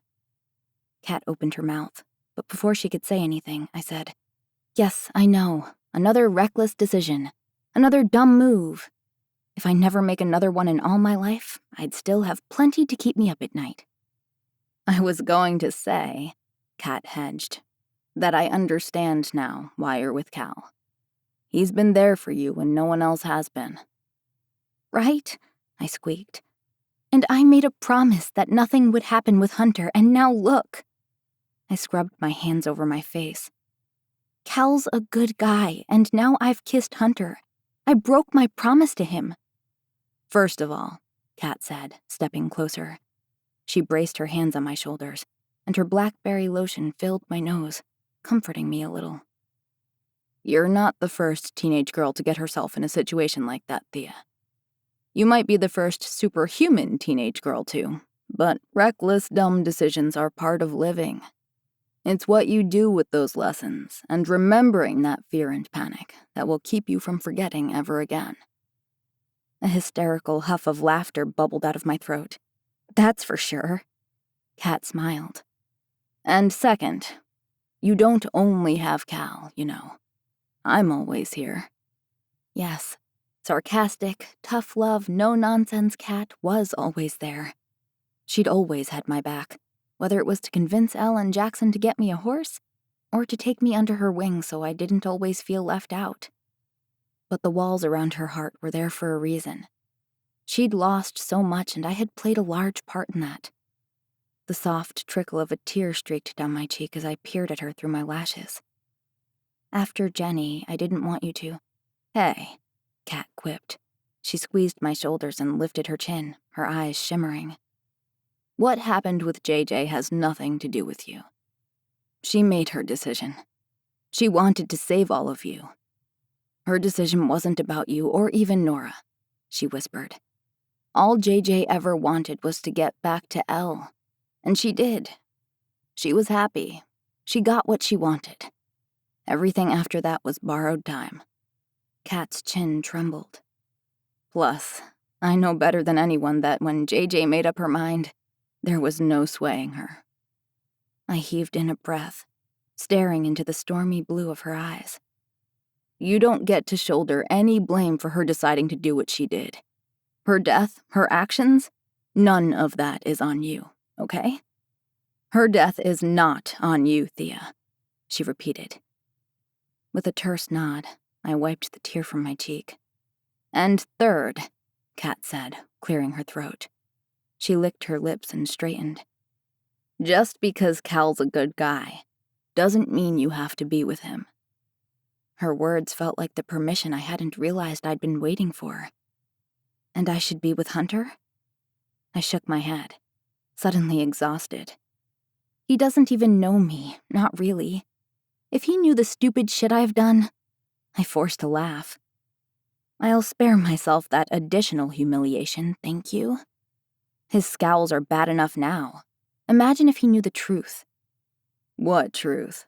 Kat opened her mouth, but before she could say anything, I said, "Yes, I know. Another reckless decision. Another dumb move. If I never make another one in all my life, I'd still have plenty to keep me up at night." "I was going to say," Kat hedged, "that I understand now why you're with Cal. He's been there for you when no one else has been." "Right?" I squeaked. "And I made a promise that nothing would happen with Hunter, and now look." I scrubbed my hands over my face. "Cal's a good guy, and now I've kissed Hunter. I broke my promise to him." "First of all," Kat said, stepping closer. She braced her hands on my shoulders, and her blackberry lotion filled my nose, comforting me a little. You're not the first teenage girl to get herself in a situation like that, Thea. You might be the first superhuman teenage girl, too, but reckless, dumb decisions are part of living. It's what you do with those lessons, and remembering that fear and panic, that will keep you from forgetting ever again. A hysterical huff of laughter bubbled out of my throat. That's for sure. Kat smiled. And second, you don't only have Cal, you know. I'm always here. Yes, sarcastic, tough love, no-nonsense Kat was always there. She'd always had my back, whether it was to convince Elle and Jackson to get me a horse, or to take me under her wing so I didn't always feel left out. But the walls around her heart were there for a reason. She'd lost so much, and I had played a large part in that. The soft trickle of a tear streaked down my cheek as I peered at her through my lashes. After Jenny, I didn't want you to. Hey, Kat quipped. She squeezed my shoulders and lifted her chin, her eyes shimmering. What happened with JJ has nothing to do with you. She made her decision. She wanted to save all of you. Her decision wasn't about you or even Nora, she whispered. All JJ ever wanted was to get back to Elle, and she did. She was happy. She got what she wanted. Everything after that was borrowed time. Kat's chin trembled. Plus, I know better than anyone that when JJ made up her mind, there was no swaying her. I heaved in a breath, staring into the stormy blue of her eyes. You don't get to shoulder any blame for her deciding to do what she did. Her death, her actions, none of that is on you, okay? Her death is not on you, Thea, she repeated. With a terse nod, I wiped the tear from my cheek. And third, Kat said, clearing her throat. She licked her lips and straightened. Just because Cal's a good guy doesn't mean you have to be with him. Her words felt like the permission I hadn't realized I'd been waiting for. And I should be with Hunter? I shook my head, suddenly exhausted. He doesn't even know me, not really. If he knew the stupid shit I've done, I forced a laugh. I'll spare myself that additional humiliation, thank you. His scowls are bad enough now. Imagine if he knew the truth. What truth?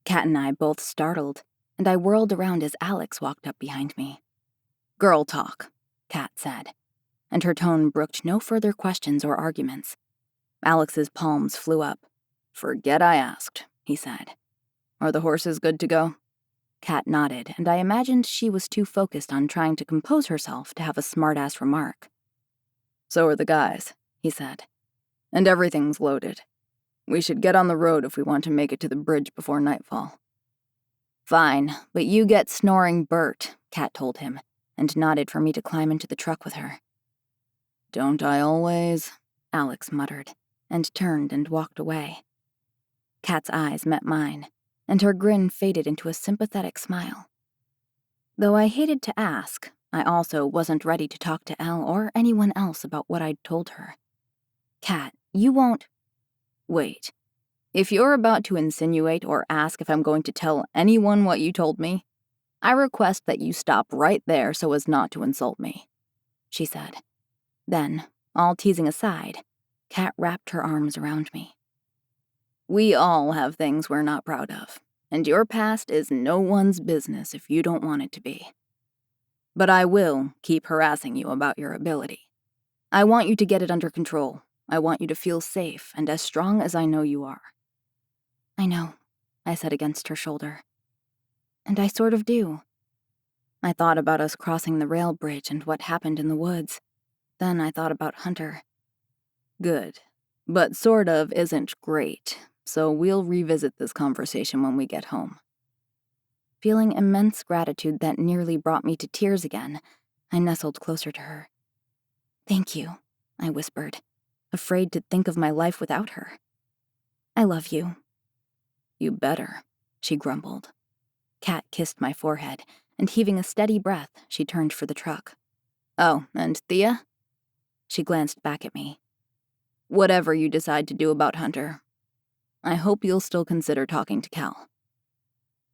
Kat and I both startled, and I whirled around as Alex walked up behind me. Girl talk, Kat said, and her tone brooked no further questions or arguments. Alex's palms flew up. Forget I asked, he said. Are the horses good to go? Kat nodded, and I imagined she was too focused on trying to compose herself to have a smart-ass remark. So are the guys, he said. And everything's loaded. We should get on the road if we want to make it to the bridge before nightfall. Fine, but you get snoring Bert, Kat told him, and nodded for me to climb into the truck with her. Don't I always? Alex muttered, and turned and walked away. Kat's eyes met mine, and her grin faded into a sympathetic smile. Though I hated to ask, I also wasn't ready to talk to Elle or anyone else about what I'd told her. Kat, you won't... Wait. If you're about to insinuate or ask if I'm going to tell anyone what you told me, I request that you stop right there so as not to insult me, she said. Then, all teasing aside, Kat wrapped her arms around me. We all have things we're not proud of, and your past is no one's business if you don't want it to be. But I will keep harassing you about your ability. I want you to get it under control. I want you to feel safe and as strong as I know you are. I know, I said against her shoulder. And I sort of do. I thought about us crossing the rail bridge and what happened in the woods. Then I thought about Hunter. Good. But sort of isn't great, so we'll revisit this conversation when we get home. Feeling immense gratitude that nearly brought me to tears again, I nestled closer to her. Thank you, I whispered, afraid to think of my life without her. I love you. You better, she grumbled. Kat kissed my forehead, and heaving a steady breath, she turned for the truck. Oh, and Thea? She glanced back at me. Whatever you decide to do about Hunter, I hope you'll still consider talking to Cal.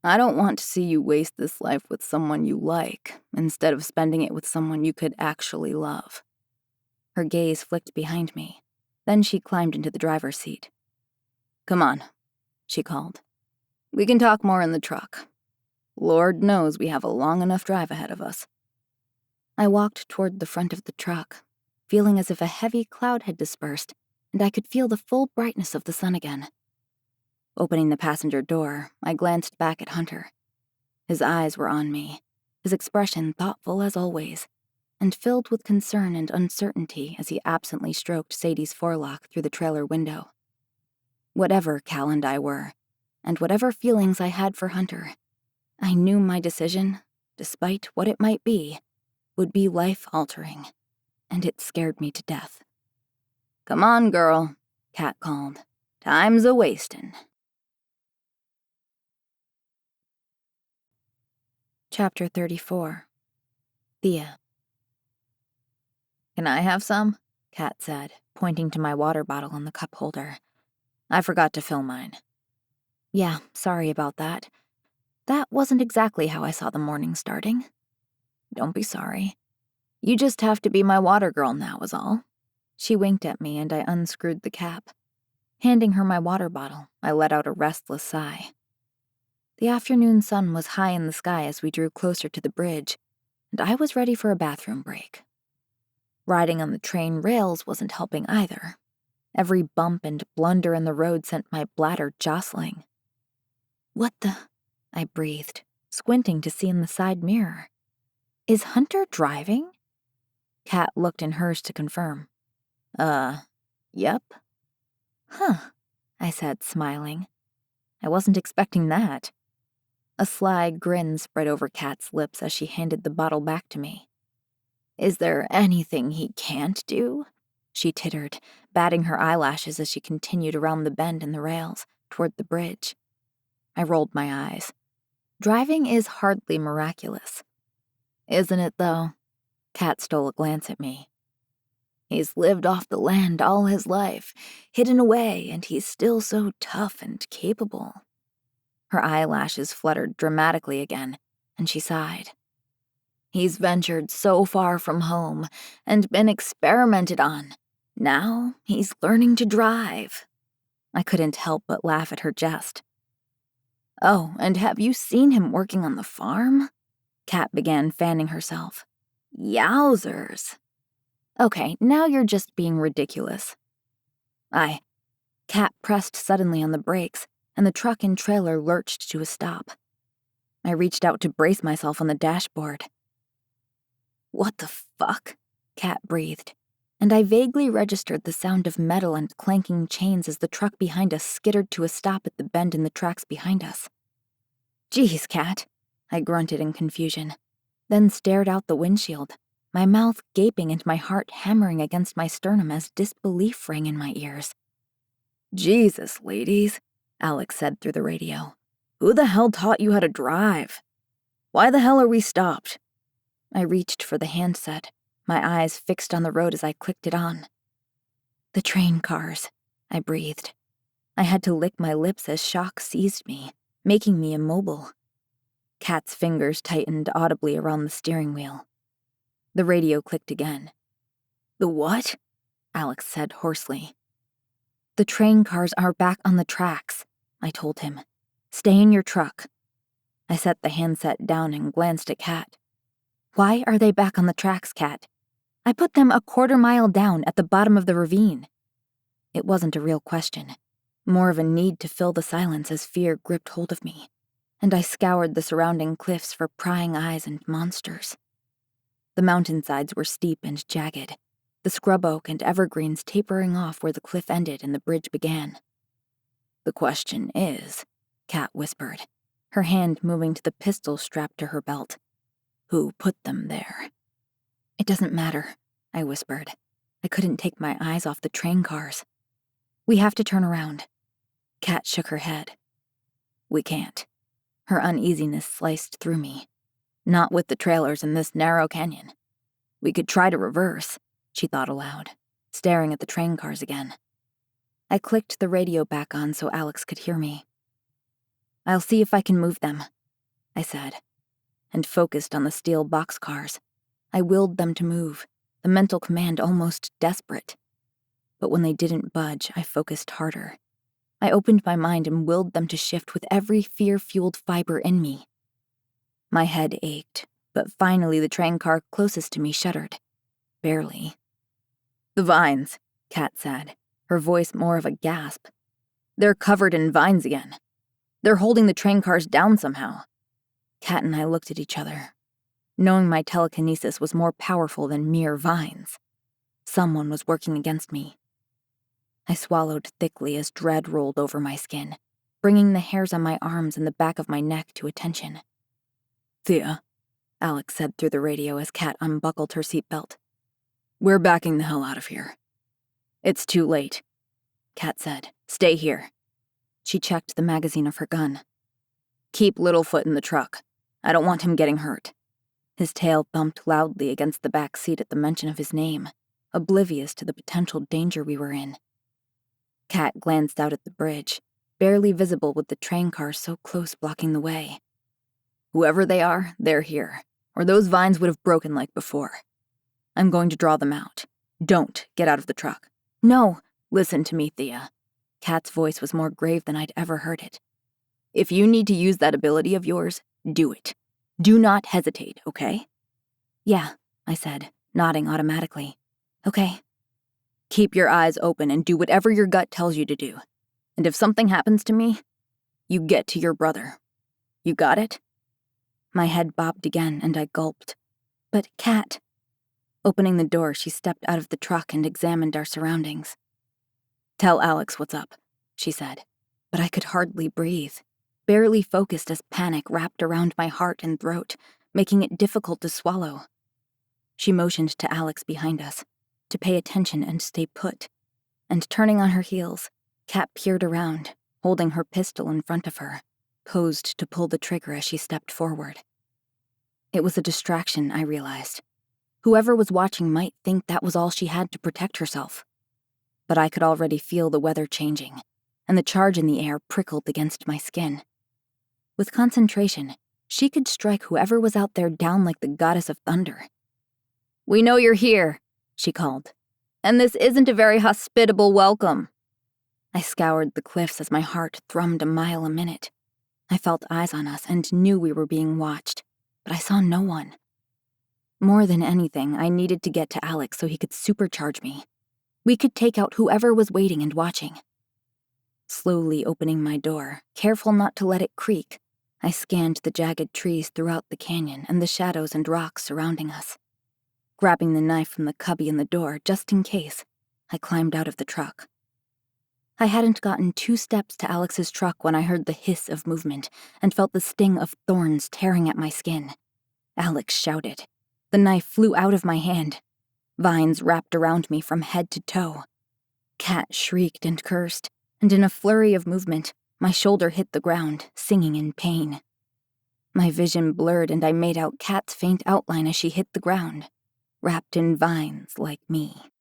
I don't want to see you waste this life with someone you like, instead of spending it with someone you could actually love. Her gaze flicked behind me. Then she climbed into the driver's seat. Come on, she called. We can talk more in the truck. Lord knows we have a long enough drive ahead of us. I walked toward the front of the truck, feeling as if a heavy cloud had dispersed, and I could feel the full brightness of the sun again. Opening the passenger door, I glanced back at Hunter. His eyes were on me, his expression thoughtful as always, and filled with concern and uncertainty as he absently stroked Sadie's forelock through the trailer window. Whatever Cal and I were, and whatever feelings I had for Hunter, I knew my decision, despite what it might be, would be life-altering, and it scared me to death. Come on, girl, Kat called. Time's a-wastin'. Chapter 34. Thea. Can I have some? Kat said, pointing to my water bottle on the cup holder. I forgot to fill mine. Yeah, sorry about that. That wasn't exactly how I saw the morning starting. Don't be sorry. You just have to be my water girl now, is all. She winked at me and I unscrewed the cap. Handing her my water bottle, I let out a restless sigh. The afternoon sun was high in the sky as we drew closer to the bridge, and I was ready for a bathroom break. Riding on the train rails wasn't helping either. Every bump and blunder in the road sent my bladder jostling. What the? I breathed, squinting to see in the side mirror. Is Hunter driving? Kat looked in hers to confirm. Yep. Huh, I said, smiling. I wasn't expecting that. A sly grin spread over Kat's lips as she handed the bottle back to me. Is there anything he can't do? She tittered, batting her eyelashes as she continued around the bend in the rails, toward the bridge. I rolled my eyes. Driving is hardly miraculous. Isn't it, though? Kat stole a glance at me. He's lived off the land all his life, hidden away, and he's still so tough and capable. Her eyelashes fluttered dramatically again, and she sighed. He's ventured so far from home and been experimented on. Now he's learning to drive. I couldn't help but laugh at her jest. Oh, and have you seen him working on the farm? Kat began fanning herself. Yowzers. Okay, now you're just being ridiculous. Kat pressed suddenly on the brakes, and the truck and trailer lurched to a stop. I reached out to brace myself on the dashboard. What the fuck? Kat breathed, and I vaguely registered the sound of metal and clanking chains as the truck behind us skittered to a stop at the bend in the tracks behind us. Geez, Kat, I grunted in confusion, then stared out the windshield, my mouth gaping and my heart hammering against my sternum as disbelief rang in my ears. Jesus, ladies, Alex said through the radio. Who the hell taught you how to drive? Why the hell are we stopped? I reached for the handset, my eyes fixed on the road as I clicked it on. The train cars, I breathed. I had to lick my lips as shock seized me, making me immobile. Kat's fingers tightened audibly around the steering wheel. The radio clicked again. The what? Alex said hoarsely. The train cars are back on the tracks, I told him. Stay in your truck. I set the handset down and glanced at Kat. Why are they back on the tracks, Kat? I put them a quarter-mile down at the bottom of the ravine. It wasn't a real question, more of a need to fill the silence as fear gripped hold of me, and I scoured the surrounding cliffs for prying eyes and monsters. The mountainsides were steep and jagged, the scrub oak and evergreens tapering off where the cliff ended and the bridge began. The question is, Kat whispered, her hand moving to the pistol strapped to her belt. Who put them there? It doesn't matter, I whispered. I couldn't take my eyes off the train cars. We have to turn around. Kat shook her head. We can't. Her uneasiness sliced through me. Not with the trailers in this narrow canyon. We could try to reverse, she thought aloud, staring at the train cars again. I clicked the radio back on so Alex could hear me. I'll see if I can move them, I said, and focused on the steel boxcars. I willed them to move, the mental command almost desperate. But when they didn't budge, I focused harder. I opened my mind and willed them to shift with every fear-fueled fiber in me. My head ached, but finally the train car closest to me shuddered. Barely. "The vines," Kat said, her voice more of a gasp. "They're covered in vines again. They're holding the train cars down somehow." Kat and I looked at each other, knowing my telekinesis was more powerful than mere vines. Someone was working against me. I swallowed thickly as dread rolled over my skin, bringing the hairs on my arms and the back of my neck to attention. "Thea," Alex said through the radio as Kat unbuckled her seatbelt. "We're backing the hell out of here." "It's too late," Kat said. "Stay here." She checked the magazine of her gun. "Keep Littlefoot in the truck. I don't want him getting hurt." His tail thumped loudly against the back seat at the mention of his name, oblivious to the potential danger we were in. Kat glanced out at the bridge, barely visible with the train cars so close blocking the way. "Whoever they are, they're here, or those vines would have broken like before. I'm going to draw them out. Don't get out of the truck." "No, listen to me, Thea." Kat's voice was more grave than I'd ever heard it. "If you need to use that ability of yours, do it. Do not hesitate, okay?" "Yeah," I said, nodding automatically. "Okay." "Keep your eyes open and do whatever your gut tells you to do. And if something happens to me, you get to your brother. You got it?" My head bobbed again and I gulped. "But Kat..." Opening the door, she stepped out of the truck and examined our surroundings. "Tell Alex what's up," she said, but I could hardly breathe, barely focused as panic wrapped around my heart and throat, making it difficult to swallow. She motioned to Alex behind us, to pay attention and stay put, and turning on her heels, Kat peered around, holding her pistol in front of her, posed to pull the trigger as she stepped forward. It was a distraction, I realized. Whoever was watching might think that was all she had to protect herself. But I could already feel the weather changing, and the charge in the air prickled against my skin. With concentration, she could strike whoever was out there down like the goddess of thunder. "We know you're here," she called, "and this isn't a very hospitable welcome." I scoured the cliffs as my heart thrummed a mile a minute. I felt eyes on us and knew we were being watched, but I saw no one. More than anything, I needed to get to Alex so he could supercharge me. We could take out whoever was waiting and watching. Slowly opening my door, careful not to let it creak, I scanned the jagged trees throughout the canyon and the shadows and rocks surrounding us. Grabbing the knife from the cubby in the door, just in case, I climbed out of the truck. I hadn't gotten 2 steps to Alex's truck when I heard the hiss of movement and felt the sting of thorns tearing at my skin. Alex shouted. The knife flew out of my hand. Vines wrapped around me from head to toe. Kat shrieked and cursed, and in a flurry of movement, my shoulder hit the ground, singing in pain. My vision blurred and I made out Kat's faint outline as she hit the ground, wrapped in vines like me.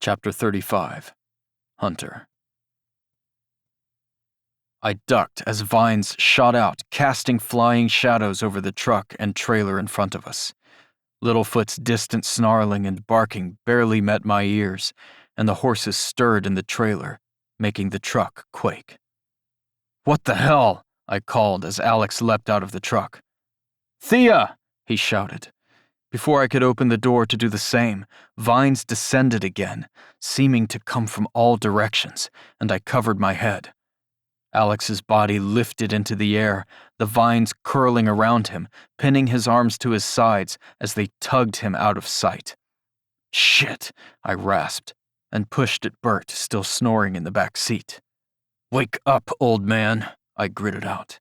Chapter 35. Hunter. I ducked as vines shot out, casting flying shadows over the truck and trailer in front of us. Littlefoot's distant snarling and barking barely met my ears, and the horses stirred in the trailer, making the truck quake. "What the hell?" I called as Alex leapt out of the truck. "Thea!" he shouted. Before I could open the door to do the same, vines descended again, seeming to come from all directions, and I covered my head. Alex's body lifted into the air, the vines curling around him, pinning his arms to his sides as they tugged him out of sight. "Shit," I rasped, and pushed at Bert, still snoring in the back seat. "Wake up, old man," I gritted out.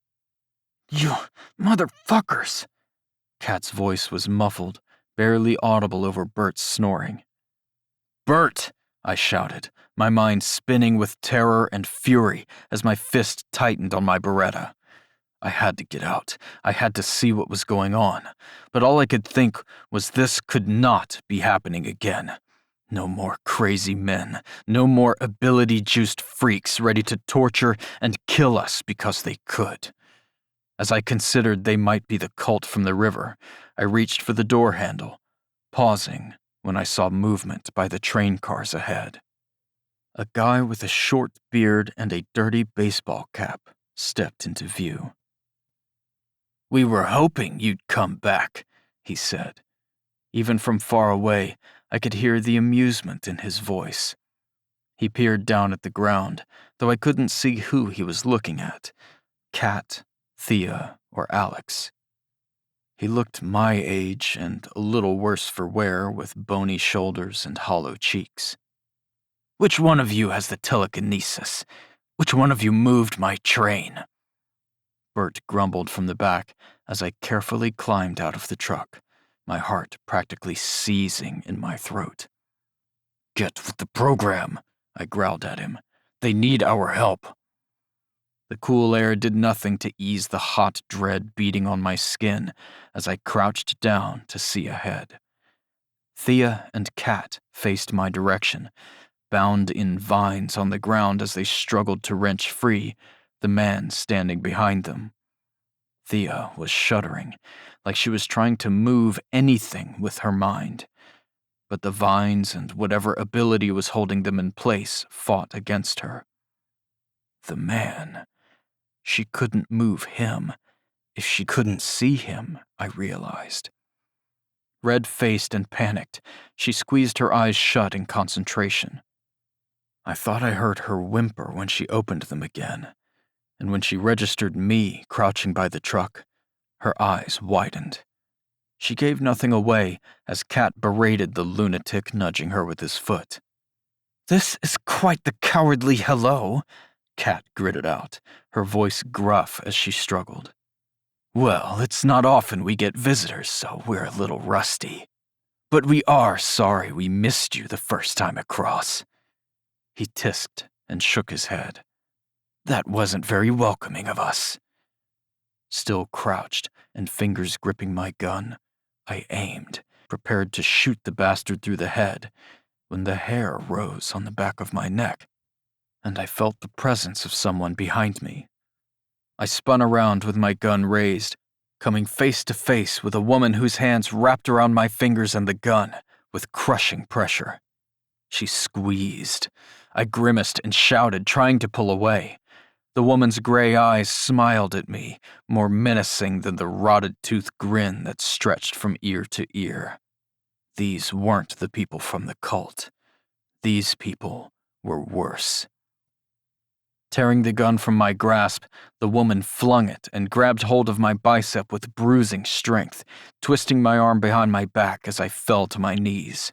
"You motherfuckers!" Kat's voice was muffled, barely audible over Bert's snoring. "Bert!" I shouted, my mind spinning with terror and fury as my fist tightened on my Beretta. I had to get out. I had to see what was going on. But all I could think was this could not be happening again. No more crazy men, no more ability-juiced freaks ready to torture and kill us because they could. As I considered they might be the cult from the river, I reached for the door handle, pausing when I saw movement by the train cars ahead. A guy with a short beard and a dirty baseball cap stepped into view. "We were hoping you'd come back," he said. Even from far away, I could hear the amusement in his voice. He peered down at the ground, though I couldn't see who he was looking at, Kat, Thea, or Alex. He looked my age and a little worse for wear, with bony shoulders and hollow cheeks. "Which one of you has the telekinesis? Which one of you moved my train?" Bert grumbled from the back as I carefully climbed out of the truck, my heart practically seizing in my throat. "Get with the program," I growled at him. "They need our help." The cool air did nothing to ease the hot dread beating on my skin as I crouched down to see ahead. Thea and Kat faced my direction, bound in vines on the ground as they struggled to wrench free the man standing behind them. Thea was shuddering, like she was trying to move anything with her mind. But the vines and whatever ability was holding them in place fought against her. The man. She couldn't move him. If she couldn't see him, I realized. Red-faced and panicked, she squeezed her eyes shut in concentration. I thought I heard her whimper when she opened them again, and when she registered me crouching by the truck, her eyes widened. She gave nothing away as Kat berated the lunatic, nudging her with his foot. "This is quite the cowardly hello," Kat gritted out, her voice gruff as she struggled. "Well, it's not often we get visitors, so we're a little rusty. But we are sorry we missed you the first time across." He tisked and shook his head. "That wasn't very welcoming of us." Still crouched and fingers gripping my gun, I aimed, prepared to shoot the bastard through the head, when the hair rose on the back of my neck, and I felt the presence of someone behind me. I spun around with my gun raised, coming face to face with a woman whose hands wrapped around my fingers and the gun with crushing pressure. She squeezed. I grimaced and shouted, trying to pull away. The woman's gray eyes smiled at me, more menacing than the rotted-tooth grin that stretched from ear to ear. These weren't the people from the cult. These people were worse. Tearing the gun from my grasp, the woman flung it and grabbed hold of my bicep with bruising strength, twisting my arm behind my back as I fell to my knees.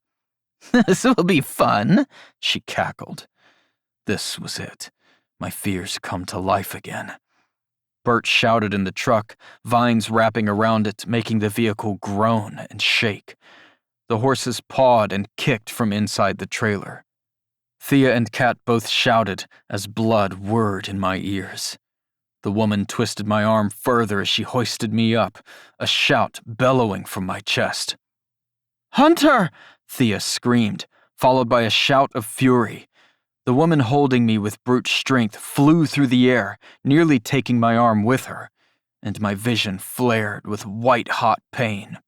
"This will be fun," she cackled. This was it. My fears come to life again. Bert shouted in the truck, vines wrapping around it, making the vehicle groan and shake. The horses pawed and kicked from inside the trailer. Thea and Kat both shouted as blood whirred in my ears. The woman twisted my arm further as she hoisted me up, a shout bellowing from my chest. "Hunter!" Thea screamed, followed by a shout of fury. The woman holding me with brute strength flew through the air, nearly taking my arm with her, and my vision flared with white-hot pain.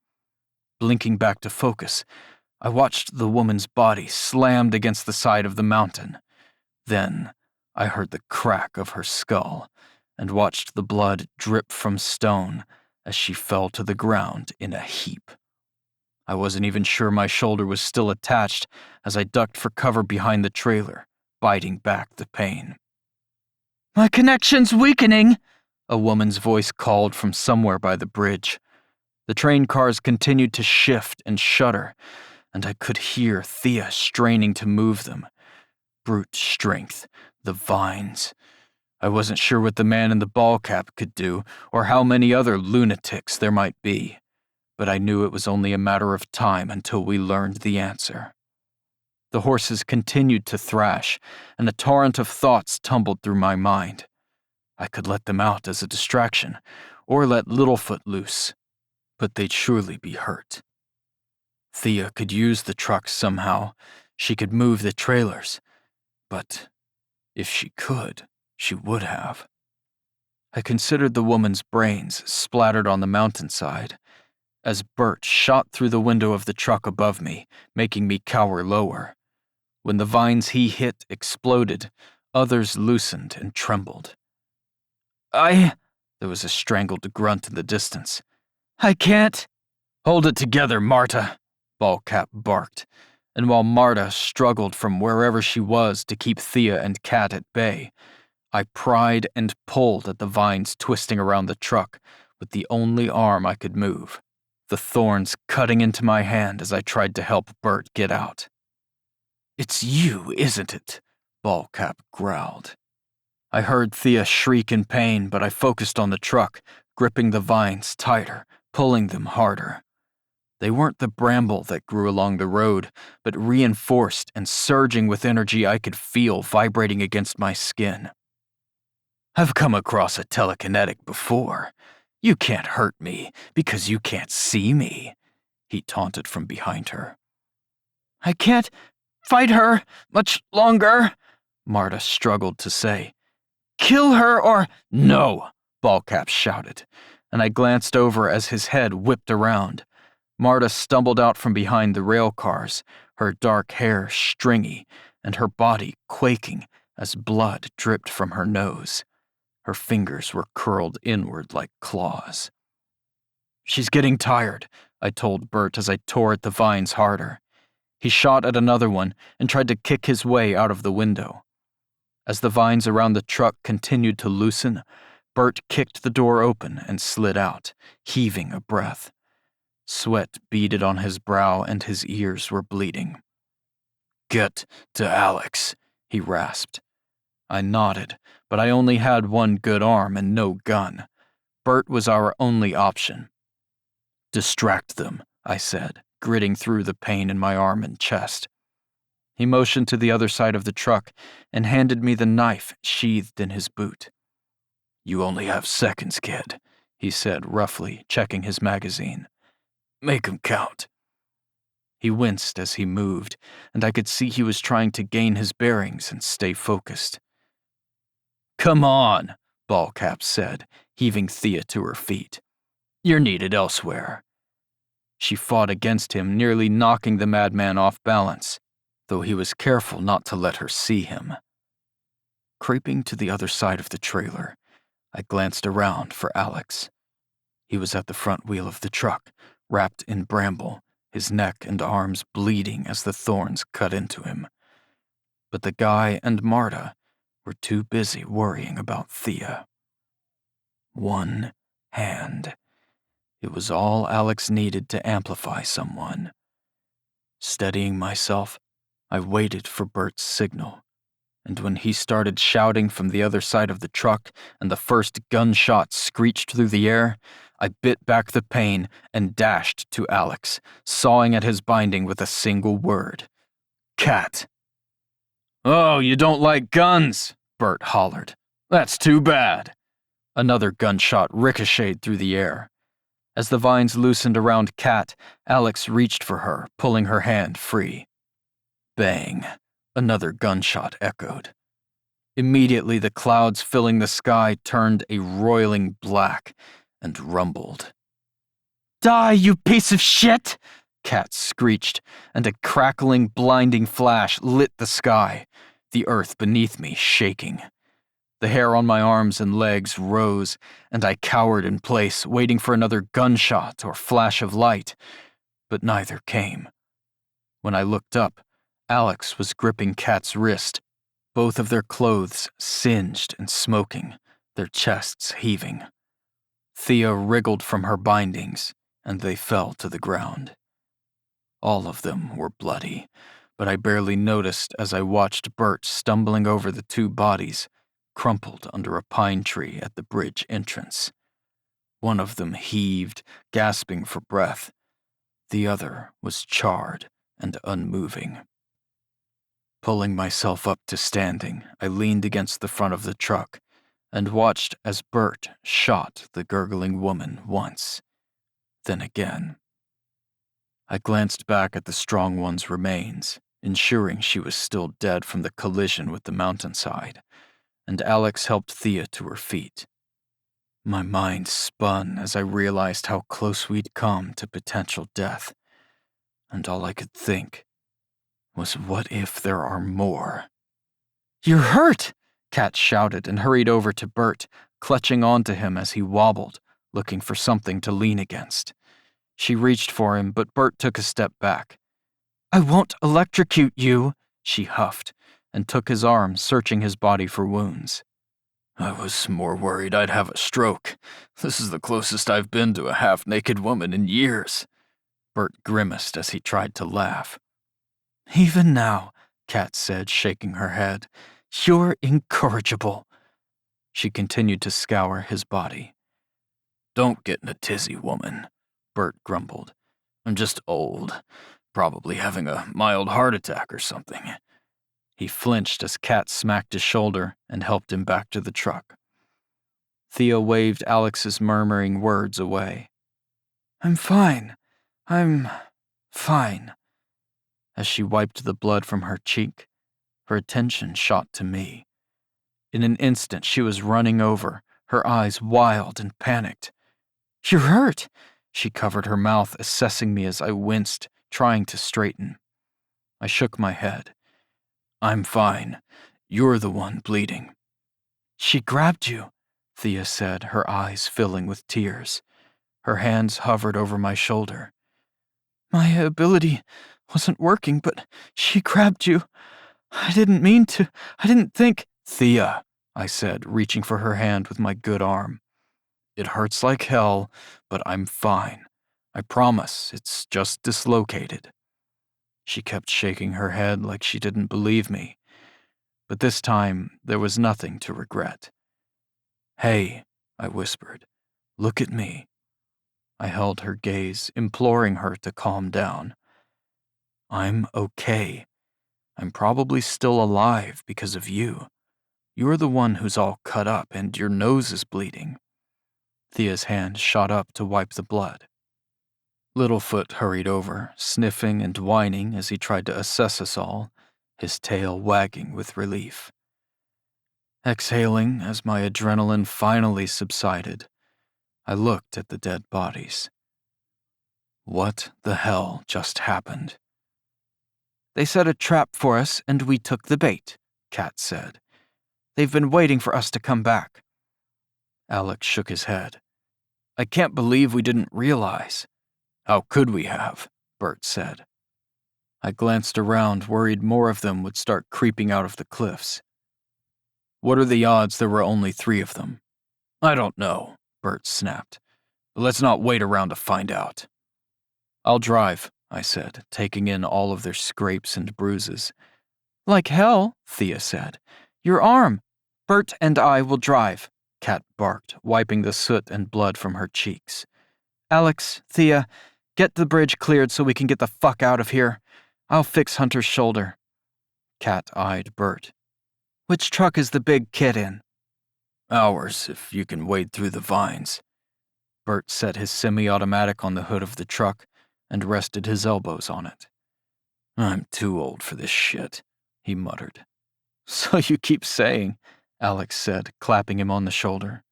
Blinking back to focus, I watched the woman's body slammed against the side of the mountain. Then I heard the crack of her skull and watched the blood drip from stone as she fell to the ground in a heap. I wasn't even sure my shoulder was still attached as I ducked for cover behind the trailer, biting back the pain. "My connection's weakening," a woman's voice called from somewhere by the bridge. The train cars continued to shift and shudder, and I could hear Thea straining to move them. Brute strength, the vines. I wasn't sure what the man in the ball cap could do, or how many other lunatics there might be, but I knew it was only a matter of time until we learned the answer. The horses continued to thrash, and a torrent of thoughts tumbled through my mind. I could let them out as a distraction, or let Littlefoot loose, but they'd surely be hurt. Thea could use the truck somehow. She could move the trailers, but if she could, she would have. I considered the woman's brains splattered on the mountainside as Bert shot through the window of the truck above me, making me cower lower. When the vines he hit exploded, others loosened and trembled. There was a strangled grunt in the distance. I can't. Hold it together, Marta, Ballcap barked, and while Marta struggled from wherever she was to keep Thea and Kat at bay, I pried and pulled at the vines twisting around the truck with the only arm I could move, the thorns cutting into my hand as I tried to help Bert get out. It's you, isn't it? Ballcap growled. I heard Thea shriek in pain, but I focused on the truck, gripping the vines tighter, pulling them harder. They weren't the bramble that grew along the road, but reinforced and surging with energy I could feel vibrating against my skin. I've come across a telekinetic before. You can't hurt me because you can't see me, he taunted from behind her. I can't fight her much longer, Marta struggled to say. Kill her or— No, Ballcap shouted, and I glanced over as his head whipped around. Marta stumbled out from behind the rail cars, her dark hair stringy and her body quaking as blood dripped from her nose. Her fingers were curled inward like claws. She's getting tired, I told Bert as I tore at the vines harder. He shot at another one and tried to kick his way out of the window. As the vines around the truck continued to loosen, Bert kicked the door open and slid out, heaving a breath. Sweat beaded on his brow and his ears were bleeding. Get to Alex, he rasped. I nodded, but I only had one good arm and no gun. Bert was our only option. Distract them, I said, gritting through the pain in my arm and chest. He motioned to the other side of the truck and handed me the knife sheathed in his boot. You only have seconds, kid, he said roughly, checking his magazine. Make 'em count. He winced as he moved, and I could see he was trying to gain his bearings and stay focused. Come on, Ballcap said, heaving Thea to her feet. You're needed elsewhere. She fought against him, nearly knocking the madman off balance, though he was careful not to let her see him. Creeping to the other side of the trailer, I glanced around for Alex. He was at the front wheel of the truck, wrapped in bramble, his neck and arms bleeding as the thorns cut into him. But the guy and Marta were too busy worrying about Thea. One hand. It was all Alex needed to amplify someone. Steadying myself, I waited for Bert's signal, and when he started shouting from the other side of the truck and the first gunshot screeched through the air, I bit back the pain and dashed to Alex, sawing at his binding with a single word. Cat. Oh, you don't like guns, Bert hollered. That's too bad. Another gunshot ricocheted through the air. As the vines loosened around Kat, Alex reached for her, pulling her hand free. Bang. Another gunshot echoed. Immediately, the clouds filling the sky turned a roiling black and rumbled. Die, you piece of shit! Kat screeched, and a crackling, blinding flash lit the sky, the earth beneath me shaking. The hair on my arms and legs rose, and I cowered in place, waiting for another gunshot or flash of light, but neither came. When I looked up, Alex was gripping Kat's wrist, both of their clothes singed and smoking, their chests heaving. Thea wriggled from her bindings, and they fell to the ground. All of them were bloody, but I barely noticed as I watched Bert stumbling over the two bodies, crumpled under a pine tree at the bridge entrance. One of them heaved, gasping for breath. The other was charred and unmoving. Pulling myself up to standing, I leaned against the front of the truck and watched as Bert shot the gurgling woman once, then again. I glanced back at the strong one's remains ensuring she was still dead from the collision with the mountainside, and Alex helped Thea to her feet. My mind spun as I realized how close we'd come to potential death, and all I could think was, what if there are more? "You're hurt!" Kat shouted and hurried over to Bert, clutching onto him as he wobbled, looking for something to lean against. She reached for him, but Bert took a step back. "I won't electrocute you," she huffed, and took his arm, searching his body for wounds. "I was more worried I'd have a stroke. This is the closest I've been to a half-naked woman in years." Bert grimaced as he tried to laugh. "Even now," Kat said, shaking her head, "you're incorrigible." She continued to scour his body. "Don't get in a tizzy, woman," Bert grumbled. "I'm just old, probably having a mild heart attack or something." He flinched as Kat smacked his shoulder and helped him back to the truck. Thea waved Alex's murmuring words away. I'm fine. As she wiped the blood from her cheek, her attention shot to me. In an instant, she was running over, her eyes wild and panicked. "You're hurt!" She covered her mouth, assessing me as I winced, trying to straighten. I shook my head. "I'm fine. You're the one bleeding." "She grabbed you," Thea said, her eyes filling with tears. Her hands hovered over my shoulder. "My ability wasn't working, but she grabbed you. I didn't mean to. I didn't think—" "Thea," I said, reaching for her hand with my good arm. "It hurts like hell, but I'm fine. I promise, it's just dislocated." She kept shaking her head like she didn't believe me. But this time, there was nothing to regret. "Hey," I whispered, "look at me." I held her gaze, imploring her to calm down. "I'm okay. I'm probably still alive because of you. You're the one who's all cut up and your nose is bleeding." Thea's hand shot up to wipe the blood. Littlefoot hurried over, sniffing and whining as he tried to assess us all, his tail wagging with relief. Exhaling as my adrenaline finally subsided, I looked at the dead bodies. What the hell just happened? "They set a trap for us and we took the bait," Kat said. "They've been waiting for us to come back." Alex shook his head. "I can't believe we didn't realize." "How could we have?" Bert said. I glanced around, worried more of them would start creeping out of the cliffs. "What are the odds there were only 3 of them?" "I don't know," Bert snapped. "But let's not wait around to find out." "I'll drive," I said, taking in all of their scrapes and bruises. "Like hell," Thea said. "Your arm." "Bert and I will drive," Kat barked, wiping the soot and blood from her cheeks. "Alex, Thea, get the bridge cleared so we can get the fuck out of here. I'll fix Hunter's shoulder." Kat eyed Bert. "Which truck is the big kid in?" "Ours, if you can wade through the vines." Bert set his semi-automatic on the hood of the truck and rested his elbows on it. "I'm too old for this shit," he muttered. "So you keep saying," Alex said, clapping him on the shoulder.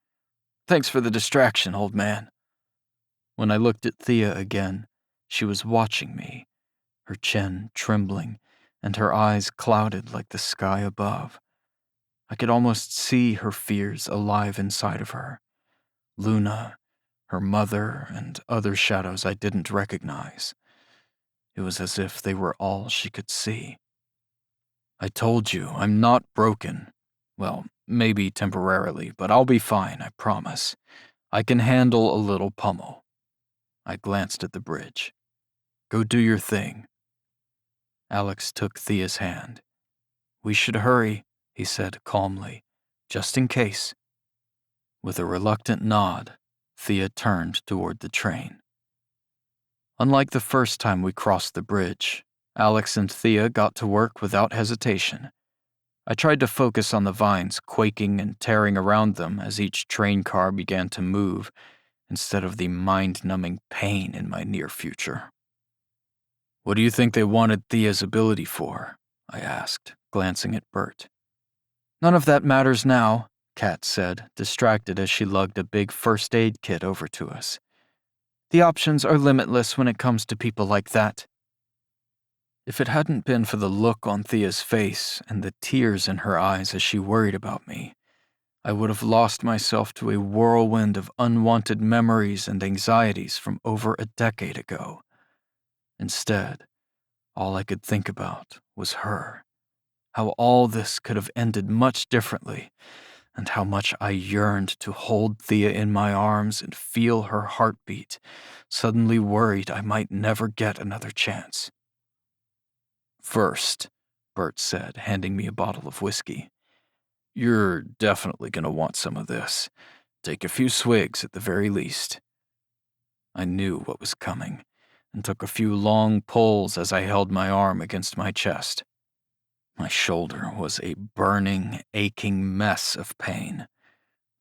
"Thanks for the distraction, old man." When I looked at Thea again, she was watching me, her chin trembling and her eyes clouded like the sky above. I could almost see her fears alive inside of her. Luna, her mother, and other shadows I didn't recognize. It was as if they were all she could see. "I told you, I'm not broken. Well, maybe temporarily, but I'll be fine, I promise. I can handle a little pummel." I glanced at the bridge. "Go do your thing." Alex took Thea's hand. "We should hurry," he said calmly, "just in case." With a reluctant nod, Thea turned toward the train. Unlike the first time we crossed the bridge, Alex and Thea got to work without hesitation. I tried to focus on the vines quaking and tearing around them as each train car began to move, instead of the mind-numbing pain in my near future. What do you think they wanted Thea's ability for? I asked, glancing at Bert. None of that matters now, Kat said, distracted as she lugged a big first aid kit over to us. The options are limitless when it comes to people like that. If it hadn't been for the look on Thea's face and the tears in her eyes as she worried about me, I would have lost myself to a whirlwind of unwanted memories and anxieties from over a decade ago. Instead, all I could think about was her, how all this could have ended much differently, and how much I yearned to hold Thea in my arms and feel her heartbeat, suddenly worried I might never get another chance. First, Bert said, handing me a bottle of whiskey. You're definitely going to want some of this. Take a few swigs at the very least. I knew what was coming, and took a few long pulls as I held my arm against my chest. My shoulder was a burning, aching mess of pain,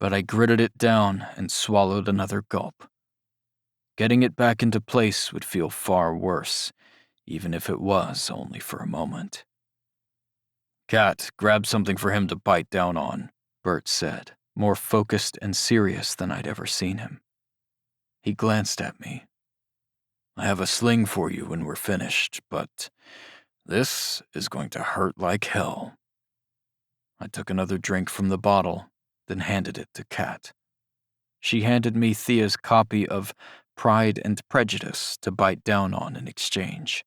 but I gritted it down and swallowed another gulp. Getting it back into place would feel far worse, even if it was only for a moment. Kat, grab something for him to bite down on, Bert said, more focused and serious than I'd ever seen him. He glanced at me. I have a sling for you when we're finished, but this is going to hurt like hell. I took another drink from the bottle, then handed it to Kat. She handed me Thea's copy of Pride and Prejudice to bite down on in exchange.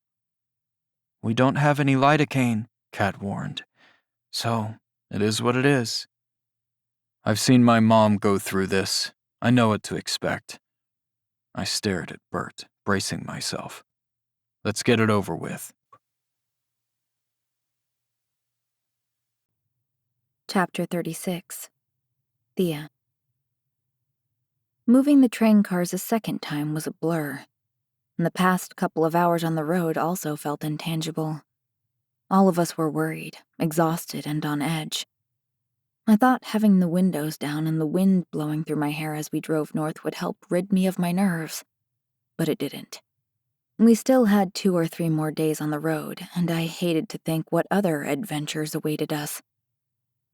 We don't have any lidocaine, Kat warned. So, it is what it is. I've seen my mom go through this. I know what to expect. I stared at Bert, bracing myself. Let's get it over with. Chapter 36. Thea. Moving the train cars a second time was a blur, and the past couple of hours on the road also felt intangible. All of us were worried, exhausted, and on edge. I thought having the windows down and the wind blowing through my hair as we drove north would help rid me of my nerves, but it didn't. We still had 2 or 3 more days on the road, and I hated to think what other adventures awaited us.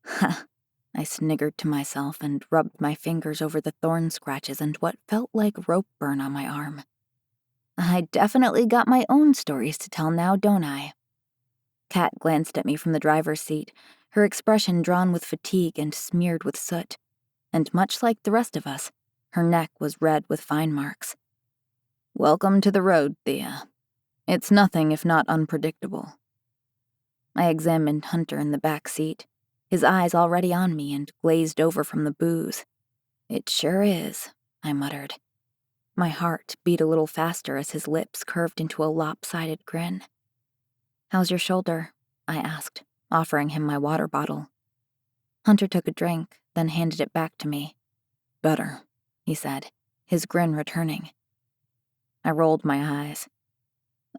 Ha! I sniggered to myself and rubbed my fingers over the thorn scratches and what felt like rope burn on my arm. I definitely got my own stories to tell now, don't I? Kat glanced at me from the driver's seat, her expression drawn with fatigue and smeared with soot, and much like the rest of us, her neck was red with fine marks. Welcome to the road, Thea. It's nothing if not unpredictable. I examined Hunter in the back seat, his eyes already on me and glazed over from the booze. It sure is, I muttered. My heart beat a little faster as his lips curved into a lopsided grin. How's your shoulder? I asked, offering him my water bottle. Hunter took a drink, then handed it back to me. Better, he said, his grin returning. I rolled my eyes.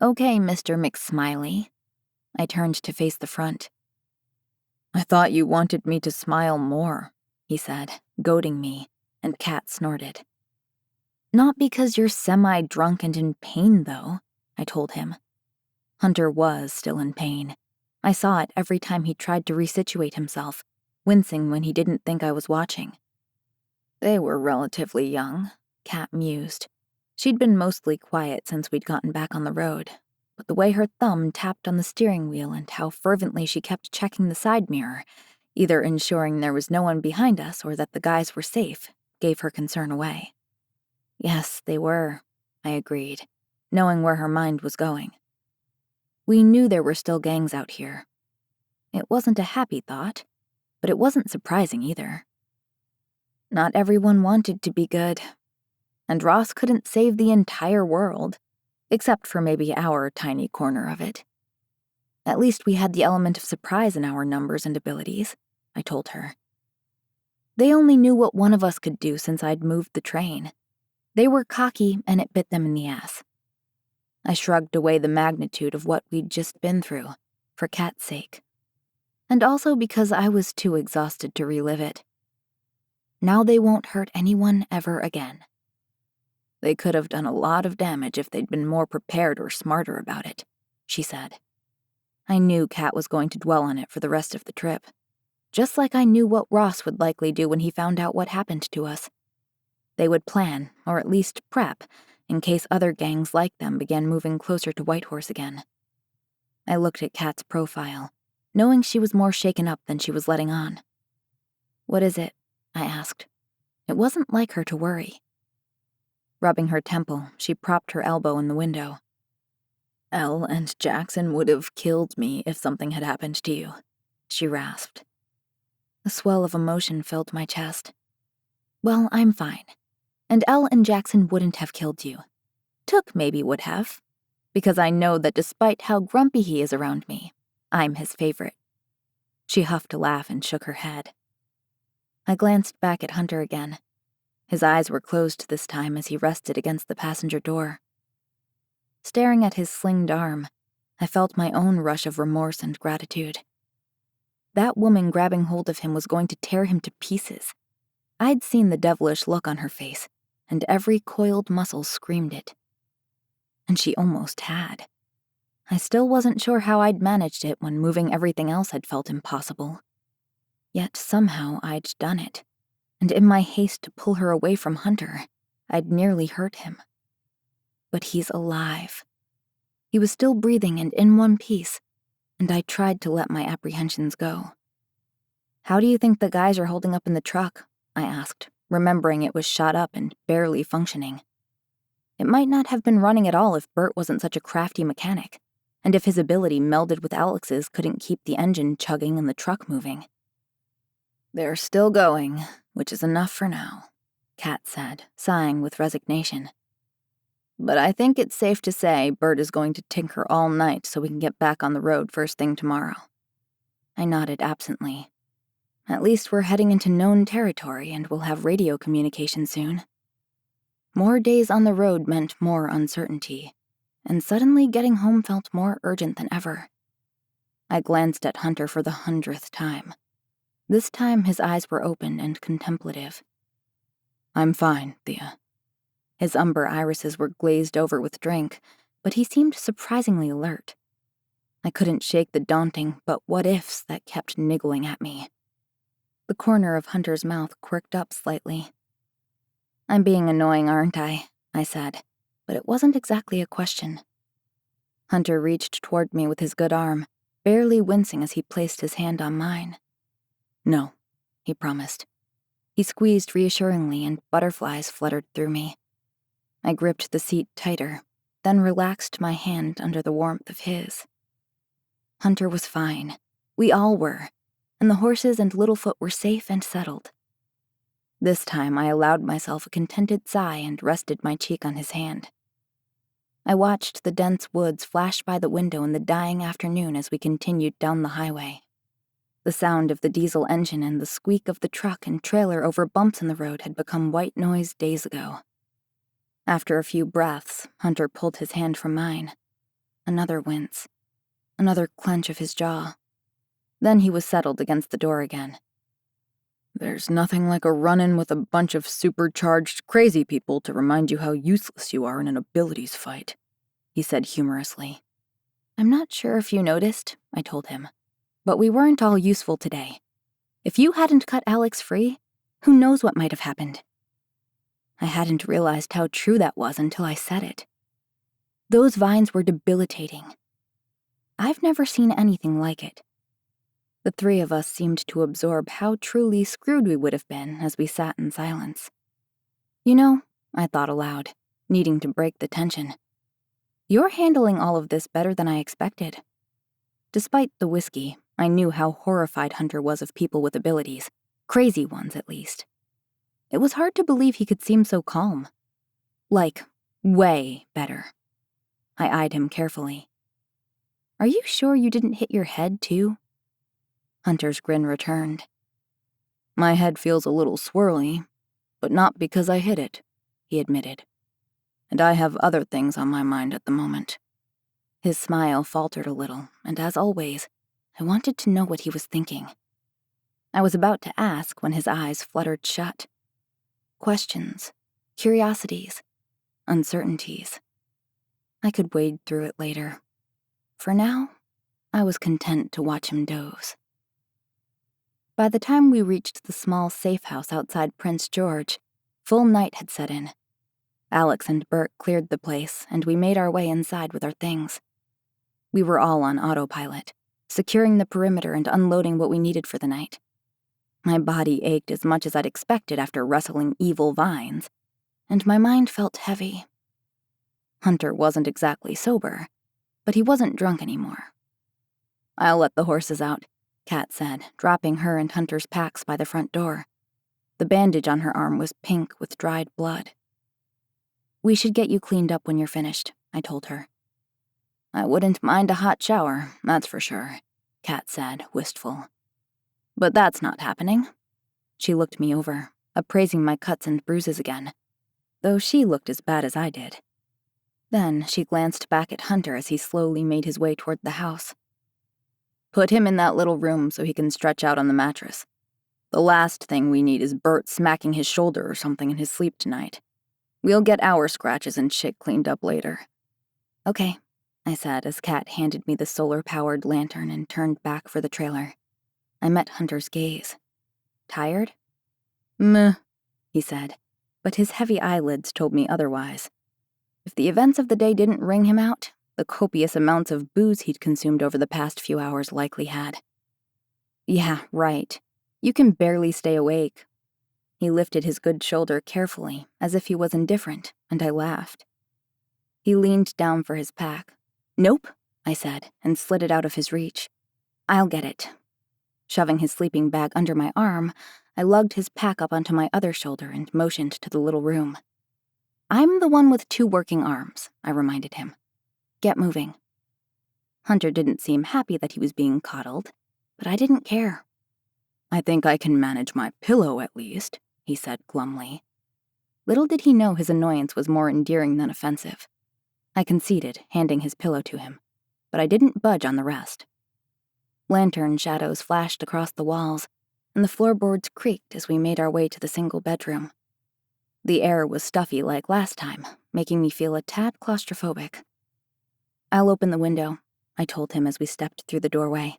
Okay, Mr. McSmiley. I turned to face the front. I thought you wanted me to smile more, he said, goading me, and Kat snorted. Not because you're semi-drunk and in pain, though, I told him. Hunter was still in pain. I saw it every time he tried to resituate himself, wincing when he didn't think I was watching. They were relatively young, Kat mused. She'd been mostly quiet since we'd gotten back on the road, but the way her thumb tapped on the steering wheel and how fervently she kept checking the side mirror, either ensuring there was no one behind us or that the guys were safe, gave her concern away. Yes, they were, I agreed, knowing where her mind was going. We knew there were still gangs out here. It wasn't a happy thought, but it wasn't surprising either. Not everyone wanted to be good, and Ross couldn't save the entire world, except for maybe our tiny corner of it. At least we had the element of surprise in our numbers and abilities, I told her. They only knew what one of us could do since I'd moved the train. They were cocky, and it bit them in the ass. I shrugged away the magnitude of what we'd just been through, for Kat's sake. And also because I was too exhausted to relive it. Now they won't hurt anyone ever again. They could have done a lot of damage if they'd been more prepared or smarter about it, she said. I knew Kat was going to dwell on it for the rest of the trip, just like I knew what Ross would likely do when he found out what happened to us. They would plan, or at least prep, in case other gangs like them began moving closer to Whitehorse again. I looked at Kat's profile, knowing she was more shaken up than she was letting on. "What is it?" I asked. It wasn't like her to worry. Rubbing her temple, she propped her elbow in the window. "Elle and Jackson would have killed me if something had happened to you," she rasped. A swell of emotion filled my chest. "Well, I'm fine. And Elle and Jackson wouldn't have killed you. Took maybe would have, because I know that despite how grumpy he is around me, I'm his favorite." She huffed a laugh and shook her head. I glanced back at Hunter again. His eyes were closed this time as he rested against the passenger door. Staring at his slinged arm, I felt my own rush of remorse and gratitude. That woman grabbing hold of him was going to tear him to pieces. I'd seen the devilish look on her face, and every coiled muscle screamed it. And she almost had. I still wasn't sure how I'd managed it when moving everything else had felt impossible. Yet somehow I'd done it, and in my haste to pull her away from Hunter, I'd nearly hurt him. But he's alive. He was still breathing and in one piece, and I tried to let my apprehensions go. "How do you think the guys are holding up in the truck?" I asked, remembering it was shot up and barely functioning. It might not have been running at all if Bert wasn't such a crafty mechanic, and if his ability melded with Alex's couldn't keep the engine chugging and the truck moving. "They're still going, which is enough for now," Kat said, sighing with resignation. "But I think it's safe to say Bert is going to tinker all night so we can get back on the road first thing tomorrow." I nodded absently. At least we're heading into known territory and we'll have radio communication soon. More days on the road meant more uncertainty, and suddenly getting home felt more urgent than ever. I glanced at Hunter for the 100th time. This time his eyes were open and contemplative. "I'm fine, Thea." His umber irises were glazed over with drink, but he seemed surprisingly alert. I couldn't shake the daunting but what-ifs that kept niggling at me. The corner of Hunter's mouth quirked up slightly. "I'm being annoying, aren't I?" I said, but it wasn't exactly a question. Hunter reached toward me with his good arm, barely wincing as he placed his hand on mine. "No," he promised. He squeezed reassuringly and butterflies fluttered through me. I gripped the seat tighter, then relaxed my hand under the warmth of his. Hunter was fine. We all were, and the horses and Littlefoot were safe and settled. This time I allowed myself a contented sigh and rested my cheek on his hand. I watched the dense woods flash by the window in the dying afternoon as we continued down the highway. The sound of the diesel engine and the squeak of the truck and trailer over bumps in the road had become white noise days ago. After a few breaths, Hunter pulled his hand from mine. Another wince. Another clench of his jaw. Then he was settled against the door again. "There's nothing like a run-in with a bunch of supercharged crazy people to remind you how useless you are in an abilities fight," he said humorously. "I'm not sure if you noticed," I told him, "but we weren't all useful today. If you hadn't cut Alex free, who knows what might have happened?" I hadn't realized how true that was until I said it. Those vines were debilitating. I've never seen anything like it. The three of us seemed to absorb how truly screwed we would have been as we sat in silence. "You know," I thought aloud, needing to break the tension, "you're handling all of this better than I expected." Despite the whiskey, I knew how horrified Hunter was of people with abilities, crazy ones at least. It was hard to believe he could seem so calm. Like, way better. I eyed him carefully. "Are you sure you didn't hit your head, too?" Hunter's grin returned. "My head feels a little swirly, but not because I hit it," he admitted. "And I have other things on my mind at the moment." His smile faltered a little, and as always, I wanted to know what he was thinking. I was about to ask when his eyes fluttered shut. Questions, curiosities, uncertainties. I could wade through it later. For now, I was content to watch him doze. By the time we reached the small safe house outside Prince George, full night had set in. Alex and Bert cleared the place, and we made our way inside with our things. We were all on autopilot, securing the perimeter and unloading what we needed for the night. My body ached as much as I'd expected after wrestling evil vines, and my mind felt heavy. Hunter wasn't exactly sober, but he wasn't drunk anymore. "I'll let the horses out," Kat said, dropping her and Hunter's packs by the front door. The bandage on her arm was pink with dried blood. "We should get you cleaned up when you're finished," I told her. "I wouldn't mind a hot shower, that's for sure," Kat said, wistful. "But that's not happening." She looked me over, appraising my cuts and bruises again, though she looked as bad as I did. Then she glanced back at Hunter as he slowly made his way toward the house. "Put him in that little room so he can stretch out on the mattress. The last thing we need is Bert smacking his shoulder or something in his sleep tonight. We'll get our scratches and shit cleaned up later." "Okay," I said as Kat handed me the solar-powered lantern and turned back for the trailer. I met Hunter's gaze. "Tired?" "Meh," he said, but his heavy eyelids told me otherwise. If the events of the day didn't wring him out, the copious amounts of booze he'd consumed over the past few hours likely had. "Yeah, right. You can barely stay awake." He lifted his good shoulder carefully, as if he was indifferent, and I laughed. He leaned down for his pack. "Nope," I said, and slid it out of his reach. "I'll get it." Shoving his sleeping bag under my arm, I lugged his pack up onto my other shoulder and motioned to the little room. "I'm the one with 2 working arms," I reminded him. "Get moving." Hunter didn't seem happy that he was being coddled, but I didn't care. "I think I can manage my pillow at least," he said glumly. Little did he know his annoyance was more endearing than offensive. I conceded, handing his pillow to him, but I didn't budge on the rest. Lantern shadows flashed across the walls, and the floorboards creaked as we made our way to the single bedroom. The air was stuffy like last time, making me feel a tad claustrophobic. "I'll open the window," I told him as we stepped through the doorway.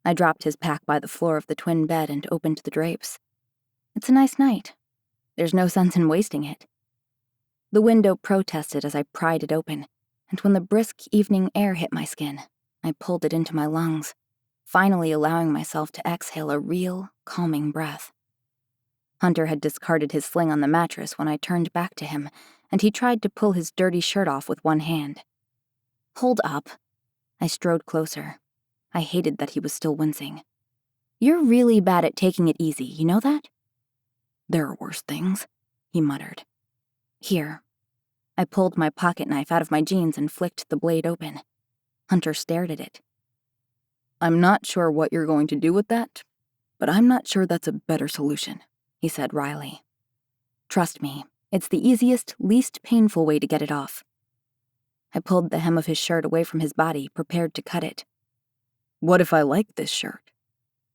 I dropped his pack by the floor of the twin bed and opened the drapes. "It's a nice night. There's no sense in wasting it." The window protested as I pried it open, and when the brisk evening air hit my skin, I pulled it into my lungs, finally allowing myself to exhale a real, calming breath. Hunter had discarded his sling on the mattress when I turned back to him, and he tried to pull his dirty shirt off with one hand. "Hold up." I strode closer. I hated that he was still wincing. "You're really bad at taking it easy, you know that?" "There are worse things," he muttered. "Here." I pulled my pocket knife out of my jeans and flicked the blade open. Hunter stared at it. "I'm not sure what you're going to do with that, but I'm not sure that's a better solution," he said wryly. "Trust me, it's the easiest, least painful way to get it off." I pulled the hem of his shirt away from his body, prepared to cut it. "What if I like this shirt?"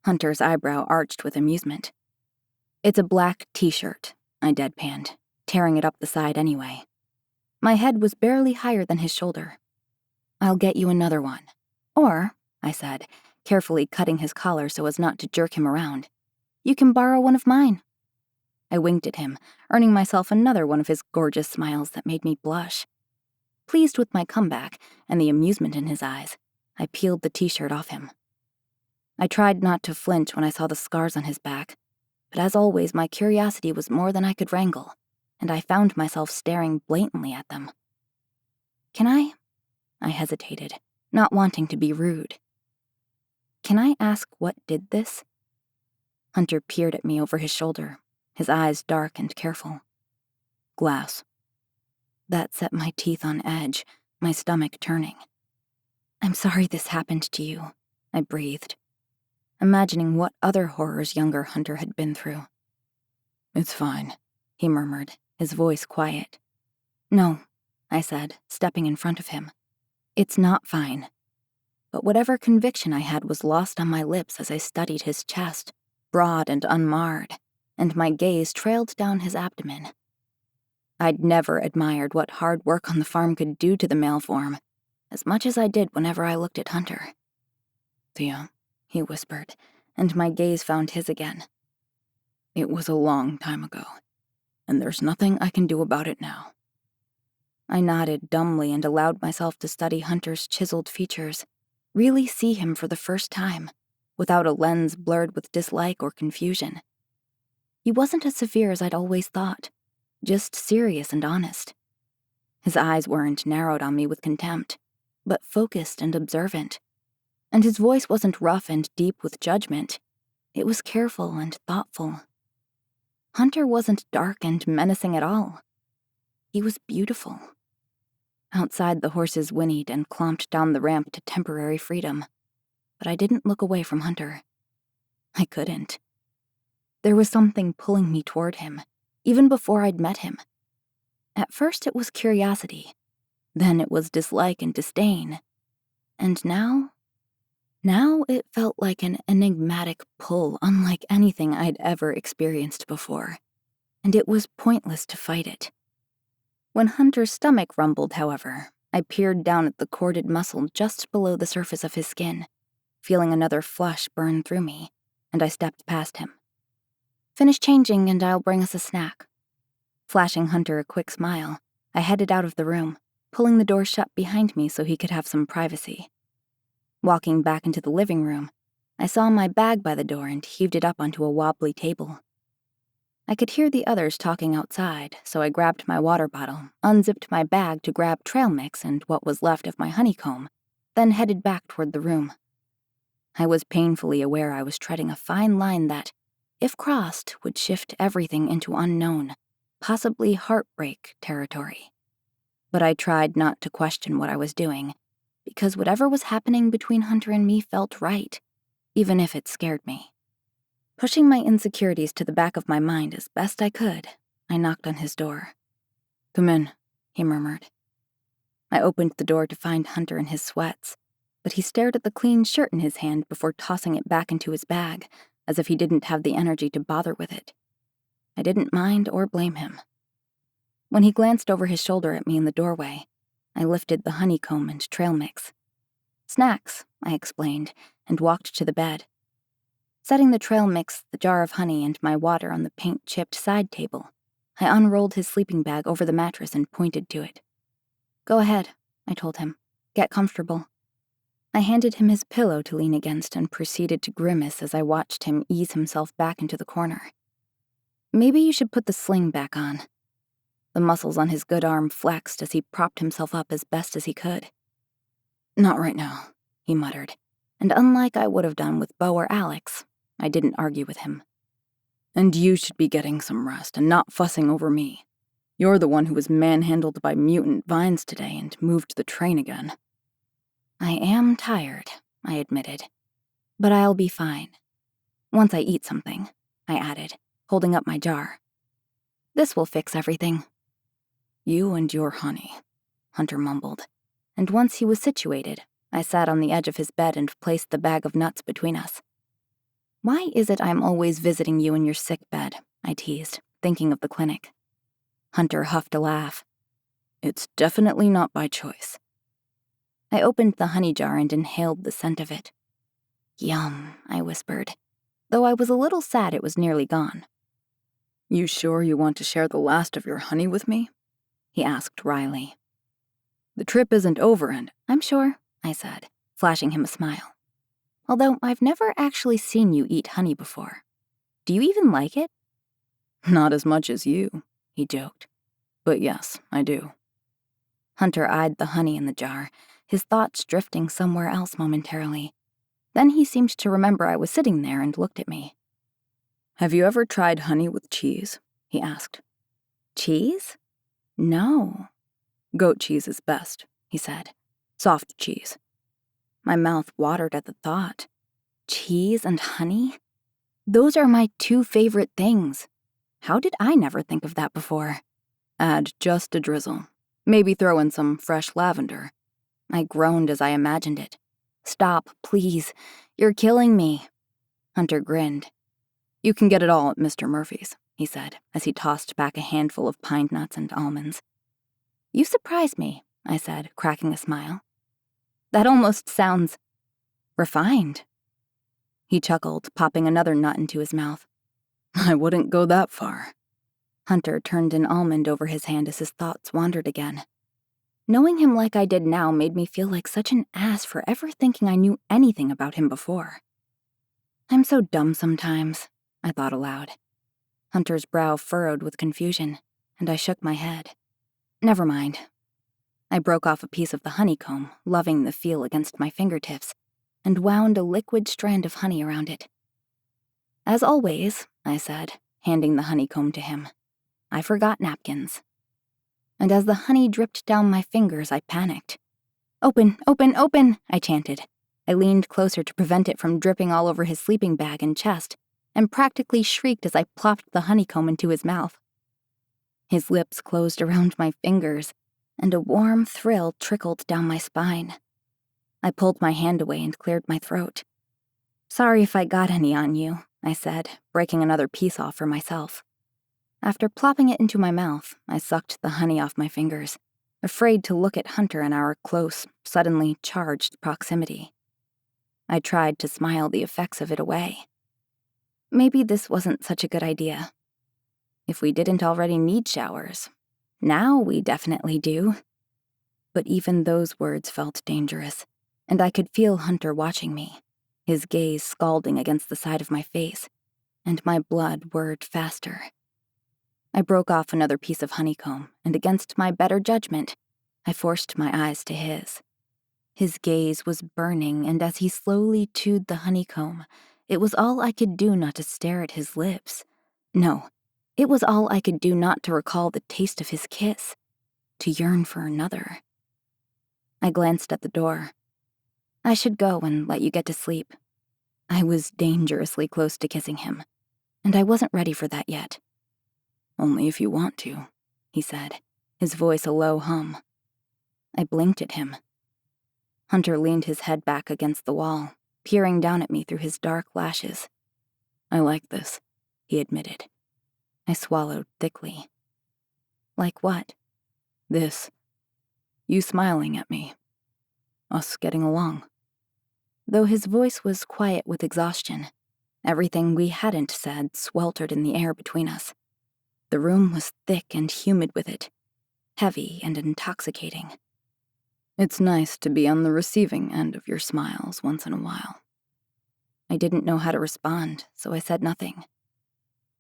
Hunter's eyebrow arched with amusement. "It's a black t-shirt," I deadpanned, tearing it up the side anyway. My head was barely higher than his shoulder. "I'll get you another one. Or," I said, carefully cutting his collar so as not to jerk him around, "you can borrow one of mine." I winked at him, earning myself another one of his gorgeous smiles that made me blush. Pleased with my comeback and the amusement in his eyes, I peeled the t-shirt off him. I tried not to flinch when I saw the scars on his back, but as always my curiosity was more than I could wrangle, and I found myself staring blatantly at them. "Can I?" I hesitated, not wanting to be rude. "Can I ask what did this?" Hunter peered at me over his shoulder, his eyes dark and careful. "Glass." That set my teeth on edge, my stomach turning. "I'm sorry this happened to you," I breathed, imagining what other horrors younger Hunter had been through. "It's fine," he murmured, his voice quiet. "No," I said, stepping in front of him. "It's not fine." But whatever conviction I had was lost on my lips as I studied his chest, broad and unmarred, and my gaze trailed down his abdomen. I'd never admired what hard work on the farm could do to the male form, as much as I did whenever I looked at Hunter. Thea, he whispered, and my gaze found his again. It was a long time ago, and there's nothing I can do about it now. I nodded dumbly and allowed myself to study Hunter's chiseled features, really see him for the first time, without a lens blurred with dislike or confusion. He wasn't as severe as I'd always thought, just serious and honest. His eyes weren't narrowed on me with contempt, but focused and observant. And his voice wasn't rough and deep with judgment. It was careful and thoughtful. Hunter wasn't dark and menacing at all. He was beautiful. Outside, the horses whinnied and clomped down the ramp to temporary freedom, but I didn't look away from Hunter. I couldn't. There was something pulling me toward him, even before I'd met him. At first it was curiosity, then it was dislike and disdain, and now it felt like an enigmatic pull unlike anything I'd ever experienced before, and it was pointless to fight it. When Hunter's stomach rumbled, however, I peered down at the corded muscle just below the surface of his skin, feeling another flush burn through me, and I stepped past him. "Finish changing and I'll bring us a snack." Flashing Hunter a quick smile, I headed out of the room, pulling the door shut behind me so he could have some privacy. Walking back into the living room, I saw my bag by the door and heaved it up onto a wobbly table. I could hear the others talking outside, so I grabbed my water bottle, unzipped my bag to grab trail mix and what was left of my honeycomb, then headed back toward the room. I was painfully aware I was treading a fine line that, if crossed, would shift everything into unknown, possibly heartbreak territory. But I tried not to question what I was doing, because whatever was happening between Hunter and me felt right, even if it scared me. Pushing my insecurities to the back of my mind as best I could, I knocked on his door. "Come in," he murmured. I opened the door to find Hunter in his sweats, but he stared at the clean shirt in his hand before tossing it back into his bag, as if he didn't have the energy to bother with it. I didn't mind or blame him. When he glanced over his shoulder at me in the doorway, I lifted the honeycomb and trail mix. "Snacks," I explained, and walked to the bed. Setting the trail mix, the jar of honey, and my water on the paint-chipped side table, I unrolled his sleeping bag over the mattress and pointed to it. "Go ahead," I told him. "Get comfortable." I handed him his pillow to lean against and proceeded to grimace as I watched him ease himself back into the corner. "Maybe you should put the sling back on." The muscles on his good arm flexed as he propped himself up as best as he could. "Not right now," he muttered, and unlike I would have done with Bo or Alex, I didn't argue with him. "And you should be getting some rest and not fussing over me. You're the one who was manhandled by mutant vines today and moved the train again." "I am tired," I admitted, "but I'll be fine. Once I eat something," I added, holding up my jar. "This will fix everything." "You and your honey," Hunter mumbled, and once he was situated, I sat on the edge of his bed and placed the bag of nuts between us. "Why is it I'm always visiting you in your sick bed?" I teased, thinking of the clinic. Hunter huffed a laugh. "It's definitely not by choice." I opened the honey jar and inhaled the scent of it. "Yum," I whispered, though I was a little sad it was nearly gone. "You sure you want to share the last of your honey with me?" he asked wryly. "The trip isn't over and—" "I'm sure," I said, flashing him a smile. "Although I've never actually seen you eat honey before. Do you even like it?" "Not as much as you," he joked. "But yes, I do." Hunter eyed the honey in the jar, his thoughts drifting somewhere else momentarily. Then he seemed to remember I was sitting there and looked at me. "Have you ever tried honey with cheese?" he asked. "Cheese? No." "Goat cheese is best," he said. "Soft cheese." My mouth watered at the thought. Cheese and honey? Those are my two favorite things. How did I never think of that before? "Add just a drizzle. Maybe throw in some fresh lavender." I groaned as I imagined it. "Stop, please. You're killing me." Hunter grinned. "You can get it all at Mr. Murphy's," he said, as he tossed back a handful of pine nuts and almonds. "You surprise me," I said, cracking a smile. That almost sounds refined. He chuckled, popping another nut into his mouth. I wouldn't go that far. Hunter turned an almond over his hand as his thoughts wandered again. Knowing him like I did now made me feel like such an ass for ever thinking I knew anything about him before. I'm so dumb sometimes, I thought aloud. Hunter's brow furrowed with confusion, and I shook my head. Never mind. I broke off a piece of the honeycomb, loving the feel against my fingertips, and wound a liquid strand of honey around it. As always, I said, handing the honeycomb to him, I forgot napkins. And as the honey dripped down my fingers, I panicked. Open, open, open, I chanted. I leaned closer to prevent it from dripping all over his sleeping bag and chest, and practically shrieked as I plopped the honeycomb into his mouth. His lips closed around my fingers, and a warm thrill trickled down my spine. I pulled my hand away and cleared my throat. Sorry if I got any on you, I said, breaking another piece off for myself. After plopping it into my mouth, I sucked the honey off my fingers, afraid to look at Hunter in our close, suddenly charged proximity. I tried to smile the effects of it away. Maybe this wasn't such a good idea. If we didn't already need showers, now we definitely do. But even those words felt dangerous, and I could feel Hunter watching me, his gaze scalding against the side of my face, and my blood whirred faster. I broke off another piece of honeycomb, and against my better judgment, I forced my eyes to his. His gaze was burning, and as he slowly chewed the honeycomb, it was all I could do not to stare at his lips. No, it was all I could do not to recall the taste of his kiss, to yearn for another. I glanced at the door. I should go and let you get to sleep. I was dangerously close to kissing him, and I wasn't ready for that yet. Only if you want to, he said, his voice a low hum. I blinked at him. Hunter leaned his head back against the wall, peering down at me through his dark lashes. I like this, he admitted. I swallowed thickly. Like what? This. You smiling at me. Us getting along. Though his voice was quiet with exhaustion, everything we hadn't said sweltered in the air between us. The room was thick and humid with it, heavy and intoxicating. It's nice to be on the receiving end of your smiles once in a while. I didn't know how to respond, so I said nothing.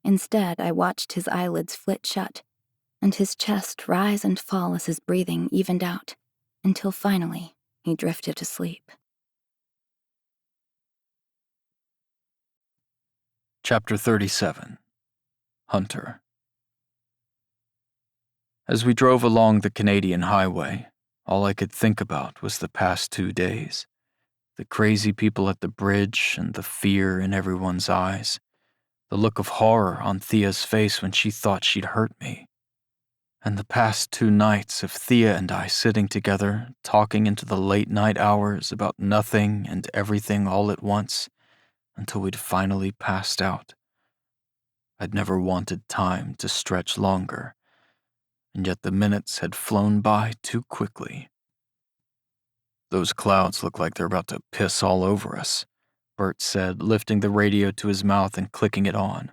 Instead, I watched his eyelids flit shut, and his chest rise and fall as his breathing evened out, until finally he drifted to sleep. Chapter 37. Hunter. As we drove along the Canadian highway, all I could think about was the past 2 days. The crazy people at the bridge and the fear in everyone's eyes. The look of horror on Thea's face when she thought she'd hurt me. And the past 2 nights of Thea and I sitting together, talking into the late night hours about nothing and everything all at once, until we'd finally passed out. I'd never wanted time to stretch longer, and yet the minutes had flown by too quickly. Those clouds look like they're about to piss all over us, Bert said, lifting the radio to his mouth and clicking it on.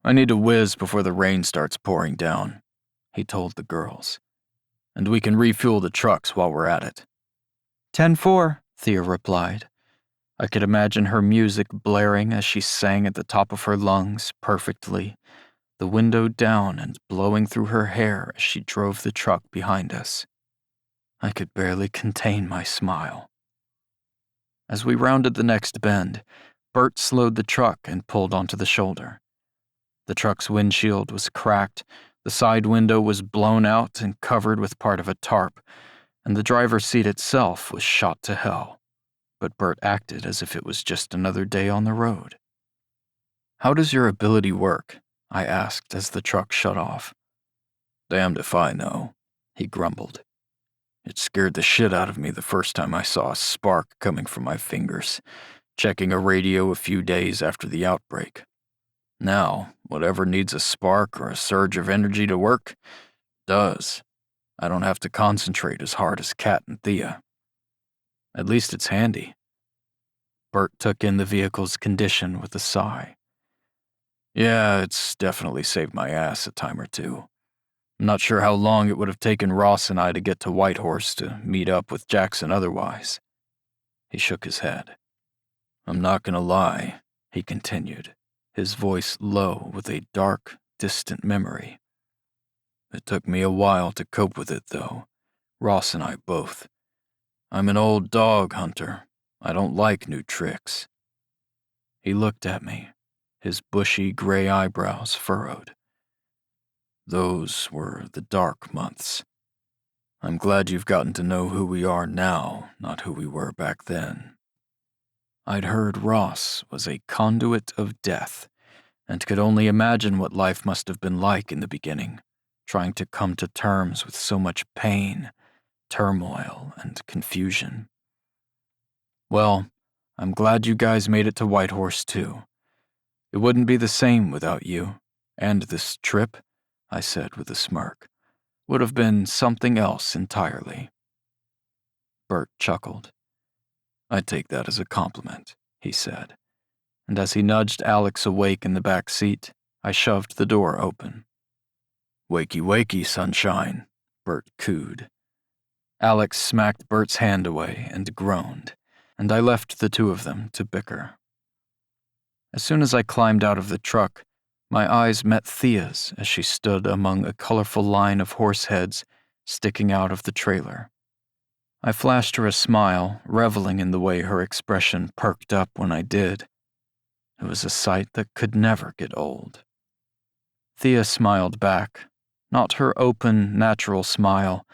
I need to whiz before the rain starts pouring down, he told the girls. And we can refuel the trucks while we're at it. 10-4, Thea replied. I could imagine her music blaring as she sang at the top of her lungs perfectly, the window down and blowing through her hair as she drove the truck behind us. I could barely contain my smile. As we rounded the next bend, Bert slowed the truck and pulled onto the shoulder. The truck's windshield was cracked, the side window was blown out and covered with part of a tarp, and the driver's seat itself was shot to hell. But Bert acted as if it was just another day on the road. How does your ability work? I asked as the truck shut off. Damned if I know, he grumbled. It scared the shit out of me the first time I saw a spark coming from my fingers, checking a radio a few days after the outbreak. Now, whatever needs a spark or a surge of energy to work, does. I don't have to concentrate as hard as Kat and Thea. At least it's handy. Bert took in the vehicle's condition with a sigh. Yeah, it's definitely saved my ass a time or two. I'm not sure how long it would have taken Ross and I to get to Whitehorse to meet up with Jackson otherwise. He shook his head. I'm not gonna lie, he continued, his voice low with a dark, distant memory. It took me a while to cope with it, though. Ross and I both. I'm an old dog hunter. I don't like new tricks. He looked at me, his bushy gray eyebrows furrowed. Those were the dark months. I'm glad you've gotten to know who we are now, not who we were back then. I'd heard Ross was a conduit of death, and could only imagine what life must have been like in the beginning, trying to come to terms with so much pain, turmoil, and confusion. Well, I'm glad you guys made it to Whitehorse, too. It wouldn't be the same without you, and this trip, I said with a smirk, would have been something else entirely. Bert chuckled. I take that as a compliment, he said, and as he nudged Alex awake in the back seat, I shoved the door open. Wakey, wakey, sunshine, Bert cooed. Alex smacked Bert's hand away and groaned, and I left the two of them to bicker. As soon as I climbed out of the truck, my eyes met Thea's as she stood among a colorful line of horse heads sticking out of the trailer. I flashed her a smile, reveling in the way her expression perked up when I did. It was a sight that could never get old. Thea smiled back, not her open, natural smile,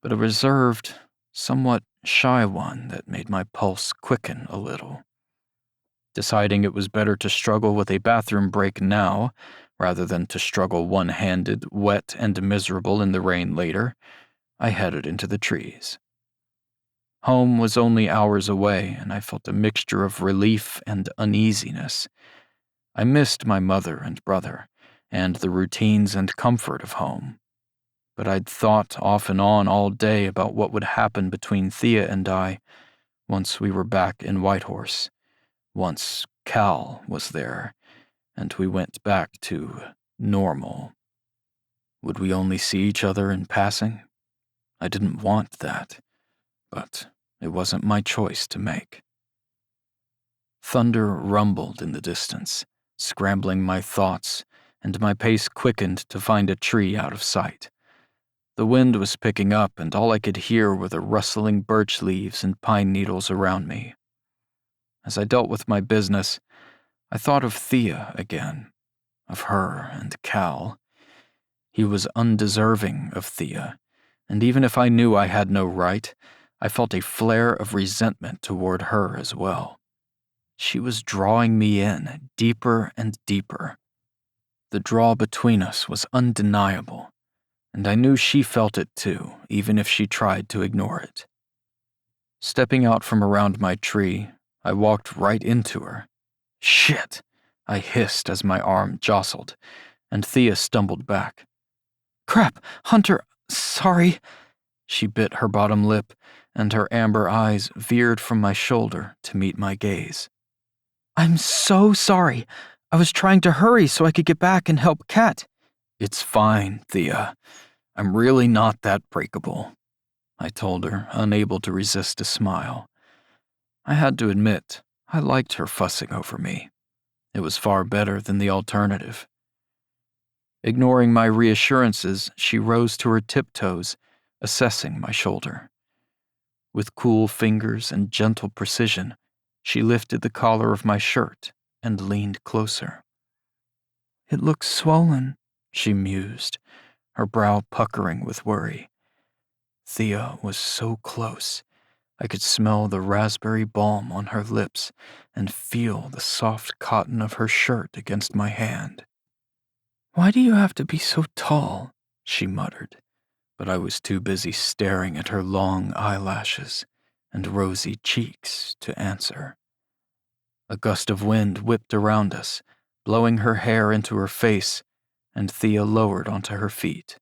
but a reserved, somewhat shy one that made my pulse quicken a little. Deciding it was better to struggle with a bathroom break now, rather than to struggle one-handed, wet and miserable in the rain later, I headed into the trees. Home was only hours away, and I felt a mixture of relief and uneasiness. I missed my mother and brother, and the routines and comfort of home. But I'd thought off and on all day about what would happen between Thea and I once we were back in Whitehorse, once Cal was there, and we went back to normal. Would we only see each other in passing? I didn't want that, but it wasn't my choice to make. Thunder rumbled in the distance, scrambling my thoughts, and my pace quickened to find a tree out of sight. The wind was picking up, and all I could hear were the rustling birch leaves and pine needles around me. As I dealt with my business, I thought of Thea again, of her and Cal. He was undeserving of Thea, and even if I knew I had no right, I felt a flare of resentment toward her as well. She was drawing me in deeper and deeper. The draw between us was undeniable, and I knew she felt it too, even if she tried to ignore it. Stepping out from around my tree, I walked right into her. Shit! I hissed as my arm jostled, and Thea stumbled back. Crap! Hunter! Sorry! She bit her bottom lip, and her amber eyes veered from my shoulder to meet my gaze. I'm so sorry. I was trying to hurry so I could get back and help Kat. It's fine, Thea. I'm really not that breakable, I told her, unable to resist a smile. I had to admit, I liked her fussing over me. It was far better than the alternative. Ignoring my reassurances, she rose to her tiptoes, assessing my shoulder. With cool fingers and gentle precision, she lifted the collar of my shirt and leaned closer. It looks swollen, she mused, her brow puckering with worry. Thea was so close. I could smell the raspberry balm on her lips and feel the soft cotton of her shirt against my hand. Why do you have to be so tall? She muttered, but I was too busy staring at her long eyelashes and rosy cheeks to answer. A gust of wind whipped around us, blowing her hair into her face, and Thea lowered onto her feet.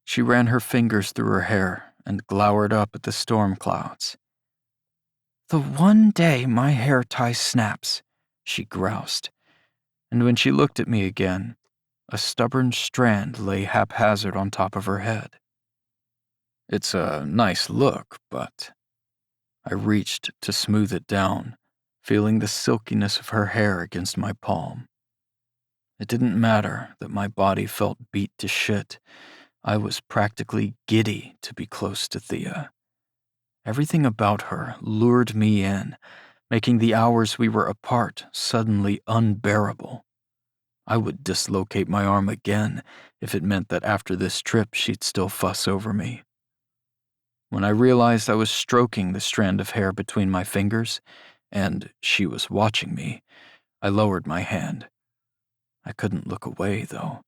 She ran her fingers through her hair and glowered up at the storm clouds. "The one day my hair tie snaps," she groused, and when she looked at me again, a stubborn strand lay haphazard on top of her head. "It's a nice look, but—" I reached to smooth it down, feeling the silkiness of her hair against my palm. It didn't matter that my body felt beat to shit. I was practically giddy to be close to Thea. Everything about her lured me in, making the hours we were apart suddenly unbearable. I would dislocate my arm again if it meant that after this trip she'd still fuss over me. When I realized I was stroking the strand of hair between my fingers, and she was watching me, I lowered my hand. I couldn't look away, though.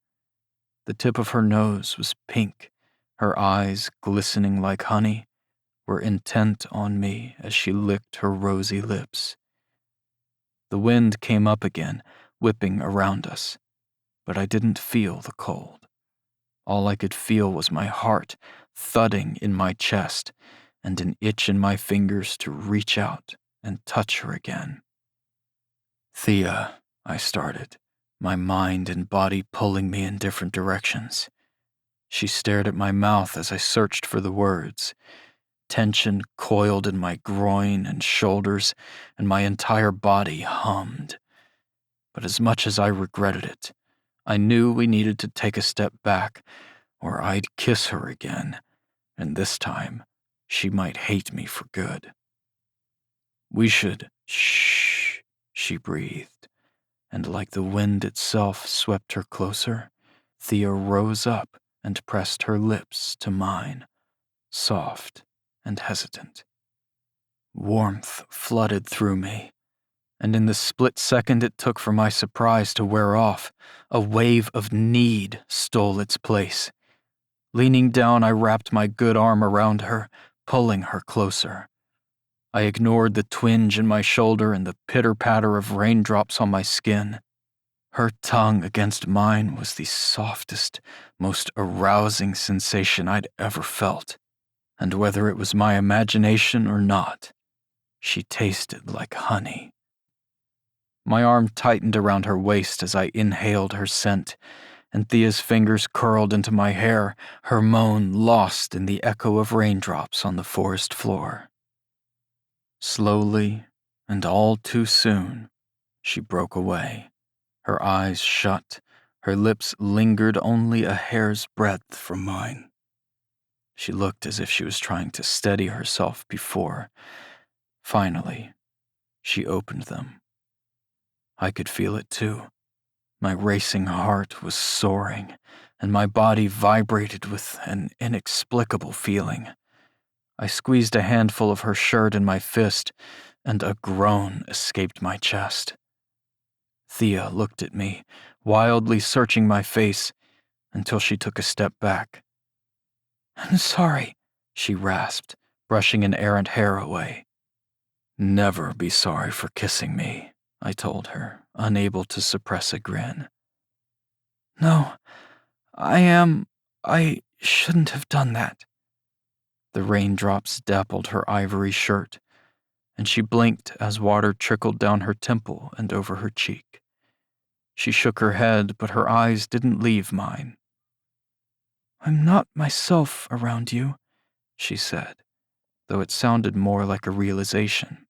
The tip of her nose was pink, her eyes, glistening like honey, were intent on me as she licked her rosy lips. The wind came up again, whipping around us, but I didn't feel the cold. All I could feel was my heart thudding in my chest and an itch in my fingers to reach out and touch her again. "Thea," I started, my mind and body pulling me in different directions. She stared at my mouth as I searched for the words. Tension coiled in my groin and shoulders, and my entire body hummed. But as much as I regretted it, I knew we needed to take a step back, or I'd kiss her again, and this time, she might hate me for good. "We should—" "Shh," she breathed, and like the wind itself swept her closer, Thea rose up and pressed her lips to mine, soft and hesitant. Warmth flooded through me, and in the split second it took for my surprise to wear off, a wave of need stole its place. Leaning down, I wrapped my good arm around her, pulling her closer. I ignored the twinge in my shoulder and the pitter-patter of raindrops on my skin. Her tongue against mine was the softest, most arousing sensation I'd ever felt, and whether it was my imagination or not, she tasted like honey. My arm tightened around her waist as I inhaled her scent, and Thea's fingers curled into my hair, her moan lost in the echo of raindrops on the forest floor. Slowly, and all too soon, she broke away, her eyes shut, her lips lingered only a hair's breadth from mine. She looked as if she was trying to steady herself before. Finally, she opened them. I could feel it too. My racing heart was soaring, and my body vibrated with an inexplicable feeling. I squeezed a handful of her shirt in my fist, and a groan escaped my chest. Thea looked at me, wildly searching my face, until she took a step back. "I'm sorry," she rasped, brushing an errant hair away. "Never be sorry for kissing me," I told her, unable to suppress a grin. "No, I shouldn't have done that." The raindrops dappled her ivory shirt, and she blinked as water trickled down her temple and over her cheek. She shook her head, but her eyes didn't leave mine. "I'm not myself around you," she said, though it sounded more like a realization.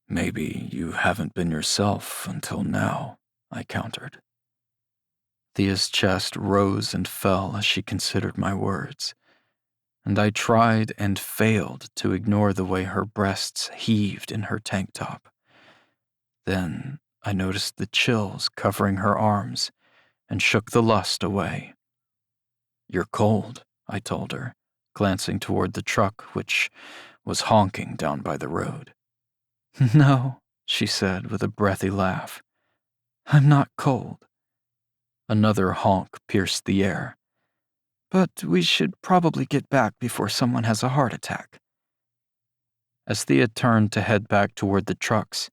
"Maybe you haven't been yourself until now," I countered. Thea's chest rose and fell as she considered my words, and I tried and failed to ignore the way her breasts heaved in her tank top. Then I noticed the chills covering her arms and shook the lust away. "You're cold," I told her, glancing toward the truck, which was honking down by the road. "No," she said with a breathy laugh. "I'm not cold." Another honk pierced the air. "But we should probably get back before someone has a heart attack." As Thea turned to head back toward the trucks,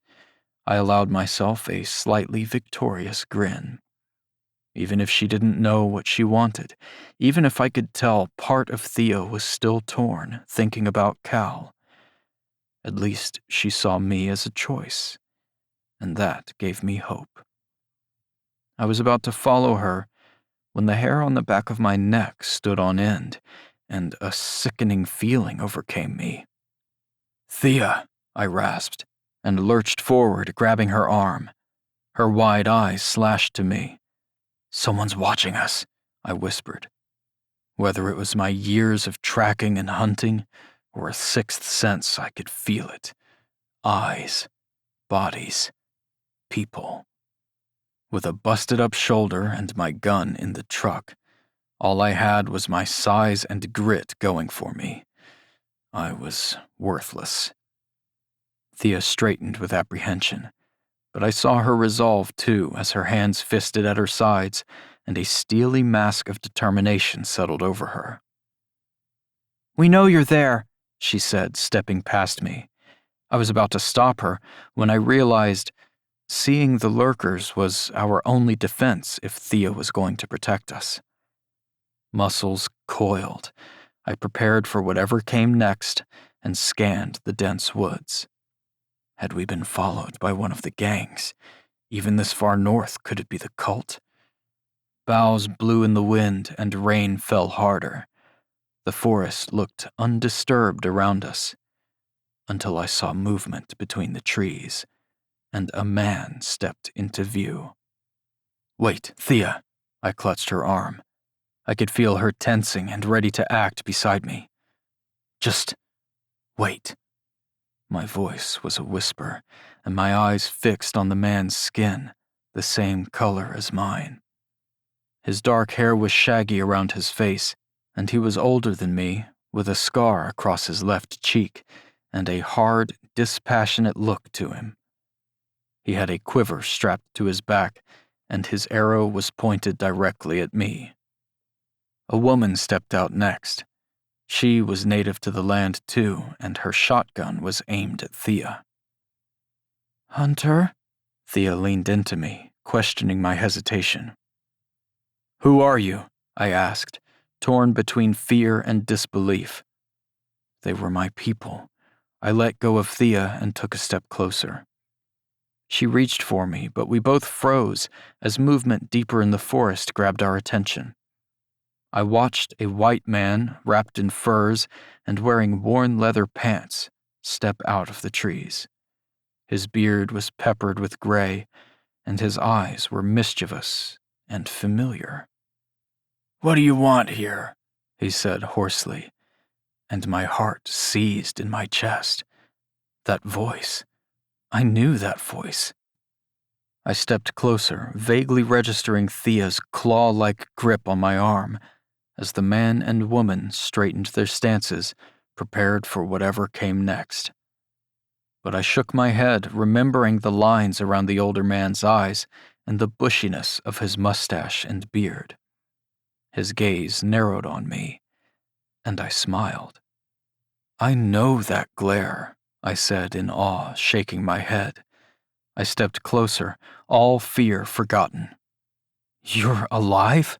I allowed myself a slightly victorious grin. Even if she didn't know what she wanted, even if I could tell part of Thea was still torn, thinking about Cal, At least she saw me as a choice, and that gave me hope. I was about to follow her when the hair on the back of my neck stood on end, and a sickening feeling overcame me. "Thea," I rasped, and lurched forward, grabbing her arm. Her wide eyes slashed to me. "Someone's watching us," I whispered. Whether it was my years of tracking and hunting, or a sixth sense, I could feel it. Eyes, bodies, people. With a busted-up shoulder and my gun in the truck, all I had was my size and grit going for me. I was worthless. Thea straightened with apprehension, but I saw her resolve too as her hands fisted at her sides and a steely mask of determination settled over her. "We know you're there," she said, stepping past me. I was about to stop her when I realized seeing the lurkers was our only defense if Thea was going to protect us. Muscles coiled. I prepared for whatever came next and scanned the dense woods. Had we been followed by one of the gangs? Even this far north, could it be the cult? Boughs blew in the wind and rain fell harder. The forest looked undisturbed around us, until I saw movement between the trees, and a man stepped into view. "Wait, Thea," I clutched her arm. I could feel her tensing and ready to act beside me. "Just wait." My voice was a whisper, and my eyes fixed on the man's skin, the same color as mine. His dark hair was shaggy around his face, and he was older than me, with a scar across his left cheek and a hard, dispassionate look to him. He had a quiver strapped to his back, and his arrow was pointed directly at me. A woman stepped out next. She was native to the land too, and her shotgun was aimed at Thea. "Hunter?" Thea leaned into me, questioning my hesitation. "Who are you?" I asked, torn between fear and disbelief. They were my people. I let go of Thea and took a step closer. She reached for me, but we both froze as movement deeper in the forest grabbed our attention. I watched a white man, wrapped in furs and wearing worn leather pants, step out of the trees. His beard was peppered with gray, and his eyes were mischievous and familiar. "What do you want here?" he said hoarsely, and my heart seized in my chest. That voice. I knew that voice. I stepped closer, vaguely registering Thea's claw-like grip on my arm, as the man and woman straightened their stances, prepared for whatever came next. But I shook my head, remembering the lines around the older man's eyes and the bushiness of his mustache and beard. His gaze narrowed on me, and I smiled. "I know that glare," I said in awe, shaking my head. I stepped closer, all fear forgotten. "You're alive?"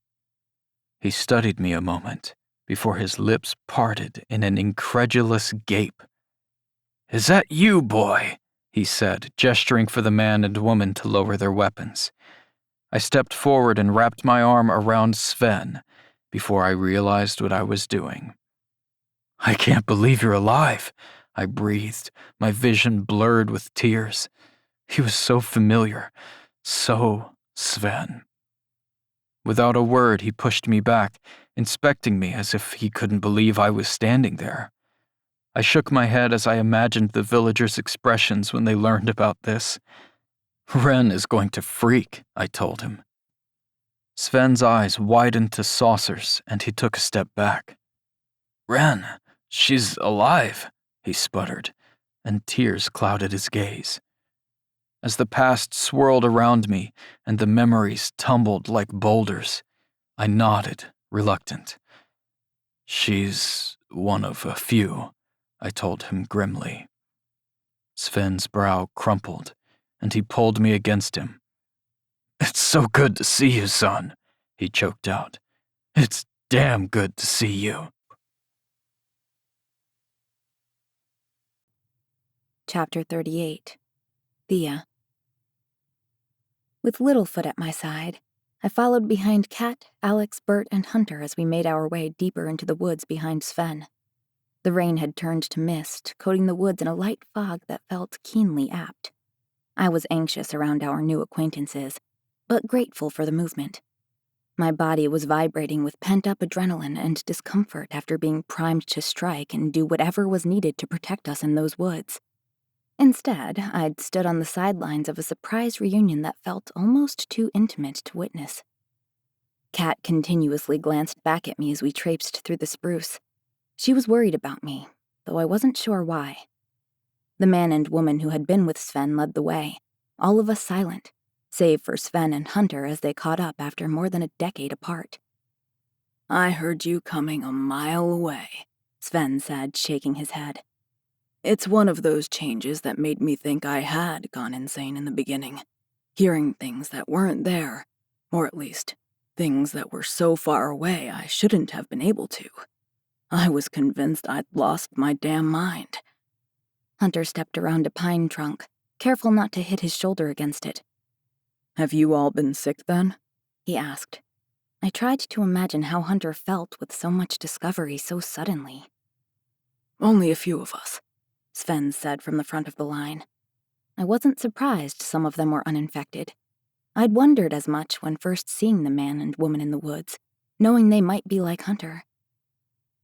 He studied me a moment, before his lips parted in an incredulous gape. "Is that you, boy?" he said, gesturing for the man and woman to lower their weapons. I stepped forward and wrapped my arm around Sven before I realized what I was doing. "I can't believe you're alive," I breathed, my vision blurred with tears. He was so familiar, so Sven. Without a word, he pushed me back, inspecting me as if he couldn't believe I was standing there. I shook my head as I imagined the villagers' expressions when they learned about this. "Ren is going to freak," I told him. Sven's eyes widened to saucers, and he took a step back. "Ren, she's alive," he sputtered, and tears clouded his gaze. As the past swirled around me and the memories tumbled like boulders, I nodded, reluctant. "She's one of a few," I told him grimly. Sven's brow crumpled, and he pulled me against him. "It's so good to see you, son," he choked out. "It's damn good to see you." Chapter 38. Thea. With Littlefoot at my side, I followed behind Kat, Alex, Bert, and Hunter as we made our way deeper into the woods behind Sven. The rain had turned to mist, coating the woods in a light fog that felt keenly apt. I was anxious around our new acquaintances, but grateful for the movement. My body was vibrating with pent-up adrenaline and discomfort after being primed to strike and do whatever was needed to protect us in those woods. Instead, I'd stood on the sidelines of a surprise reunion that felt almost too intimate to witness. Kat continuously glanced back at me as we traipsed through the spruce. She was worried about me, though I wasn't sure why. The man and woman who had been with Sven led the way, all of us silent, save for Sven and Hunter as they caught up after more than a decade apart. "I heard you coming a mile away," Sven said, shaking his head. "It's one of those changes that made me think I had gone insane in the beginning, hearing things that weren't there, or at least, things that were so far away I shouldn't have been able to. I was convinced I'd lost my damn mind." Hunter stepped around a pine trunk, careful not to hit his shoulder against it. "Have you all been sick then?" he asked. I tried to imagine how Hunter felt with so much discovery so suddenly. "Only a few of us," Sven said from the front of the line. I wasn't surprised some of them were uninfected. I'd wondered as much when first seeing the man and woman in the woods, knowing they might be like Hunter.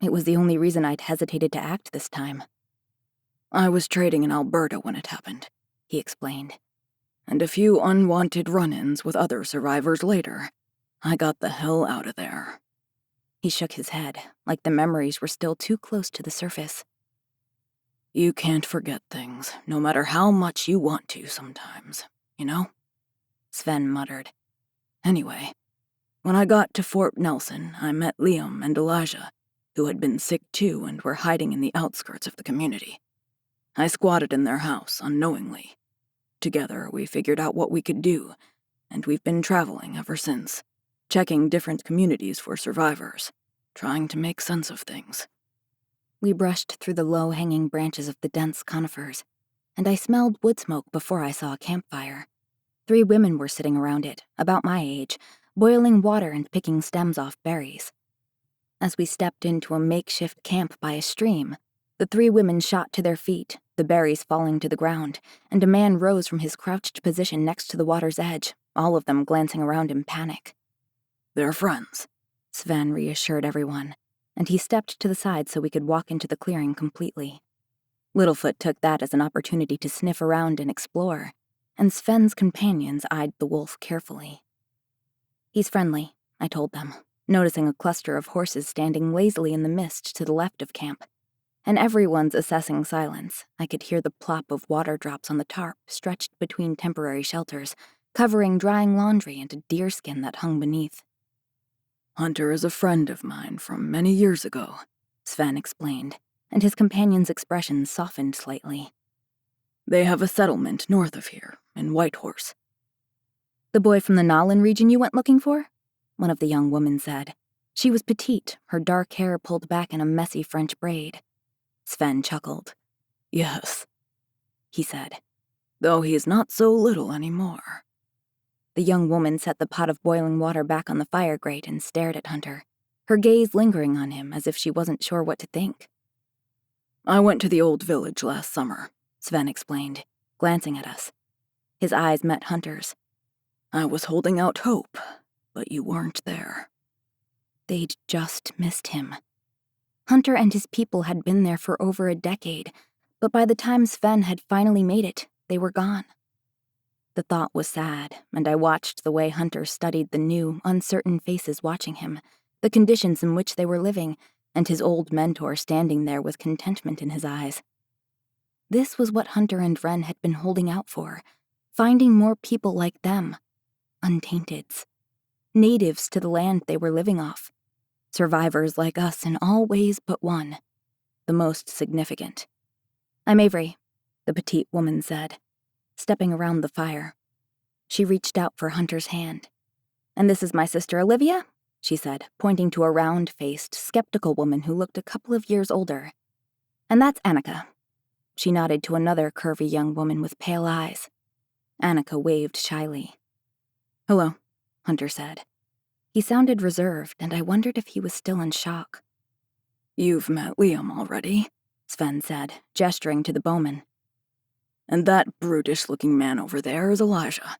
It was the only reason I'd hesitated to act this time. "I was trading in Alberta when it happened," he explained. "And a few unwanted run-ins with other survivors later. I got the hell out of there." He shook his head, like the memories were still too close to the surface. "You can't forget things, no matter how much you want to sometimes, you know?" Sven muttered. "Anyway, when I got to Fort Nelson, I met Liam and Elijah, who had been sick too and were hiding in the outskirts of the community. I squatted in their house unknowingly. Together, we figured out what we could do, and we've been traveling ever since, checking different communities for survivors, trying to make sense of things." We brushed through the low-hanging branches of the dense conifers, and I smelled wood smoke before I saw a campfire. 3 women were sitting around it, about my age, boiling water and picking stems off berries. As we stepped into a makeshift camp by a stream, the 3 women shot to their feet, the berries falling to the ground, and a man rose from his crouched position next to the water's edge, all of them glancing around in panic. "They're friends," Sven reassured everyone, and he stepped to the side so we could walk into the clearing completely. Littlefoot took that as an opportunity to sniff around and explore, and Sven's companions eyed the wolf carefully. "He's friendly," I told them, noticing a cluster of horses standing lazily in the mist to the left of camp. In everyone's assessing silence, I could hear the plop of water drops on the tarp stretched between temporary shelters, covering drying laundry and a deerskin that hung beneath. "Hunter is a friend of mine from many years ago," Sven explained, and his companion's expression softened slightly. "They have a settlement north of here, in Whitehorse." "The boy from the Nolan region you went looking for?" one of the young women said. She was petite, her dark hair pulled back in a messy French braid. Sven chuckled. "Yes," he said. "Though he is not so little anymore." The young woman set the pot of boiling water back on the fire grate and stared at Hunter, her gaze lingering on him as if she wasn't sure what to think. "I went to the old village last summer," Sven explained, glancing at us. His eyes met Hunter's. "I was holding out hope, but you weren't there." They'd just missed him. Hunter and his people had been there for over a decade, but by the time Sven had finally made it, they were gone. The thought was sad, and I watched the way Hunter studied the new, uncertain faces watching him, the conditions in which they were living, and his old mentor standing there with contentment in his eyes. This was what Hunter and Wren had been holding out for, finding more people like them, untainteds, natives to the land they were living off, survivors like us in all ways but one, the most significant. "I'm Avery," the petite woman said, stepping around the fire. She reached out for Hunter's hand. "And this is my sister Olivia," she said, pointing to a round-faced, skeptical woman who looked a couple of years older. "And that's Annika." She nodded to another curvy young woman with pale eyes. Annika waved shyly. "Hello," Hunter said. He sounded reserved, and I wondered if he was still in shock. "You've met Liam already," Sven said, gesturing to the bowman. "And that brutish-looking man over there is Elijah."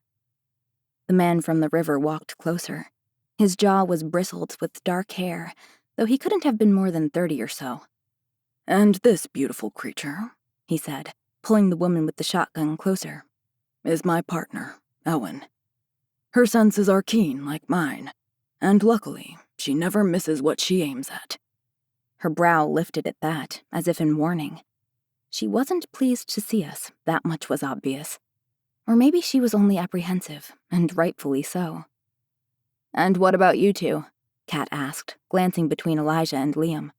The man from the river walked closer. His jaw was bristled with dark hair, though he couldn't have been more than 30 or so. "And this beautiful creature," he said, pulling the woman with the shotgun closer, "is my partner, Ellen. Her senses are keen like mine, and luckily, she never misses what she aims at." Her brow lifted at that, as if in warning. She wasn't pleased to see us, that much was obvious. Or maybe she was only apprehensive, and rightfully so. "And what about you two?" Kat asked, glancing between Elijah and Liam.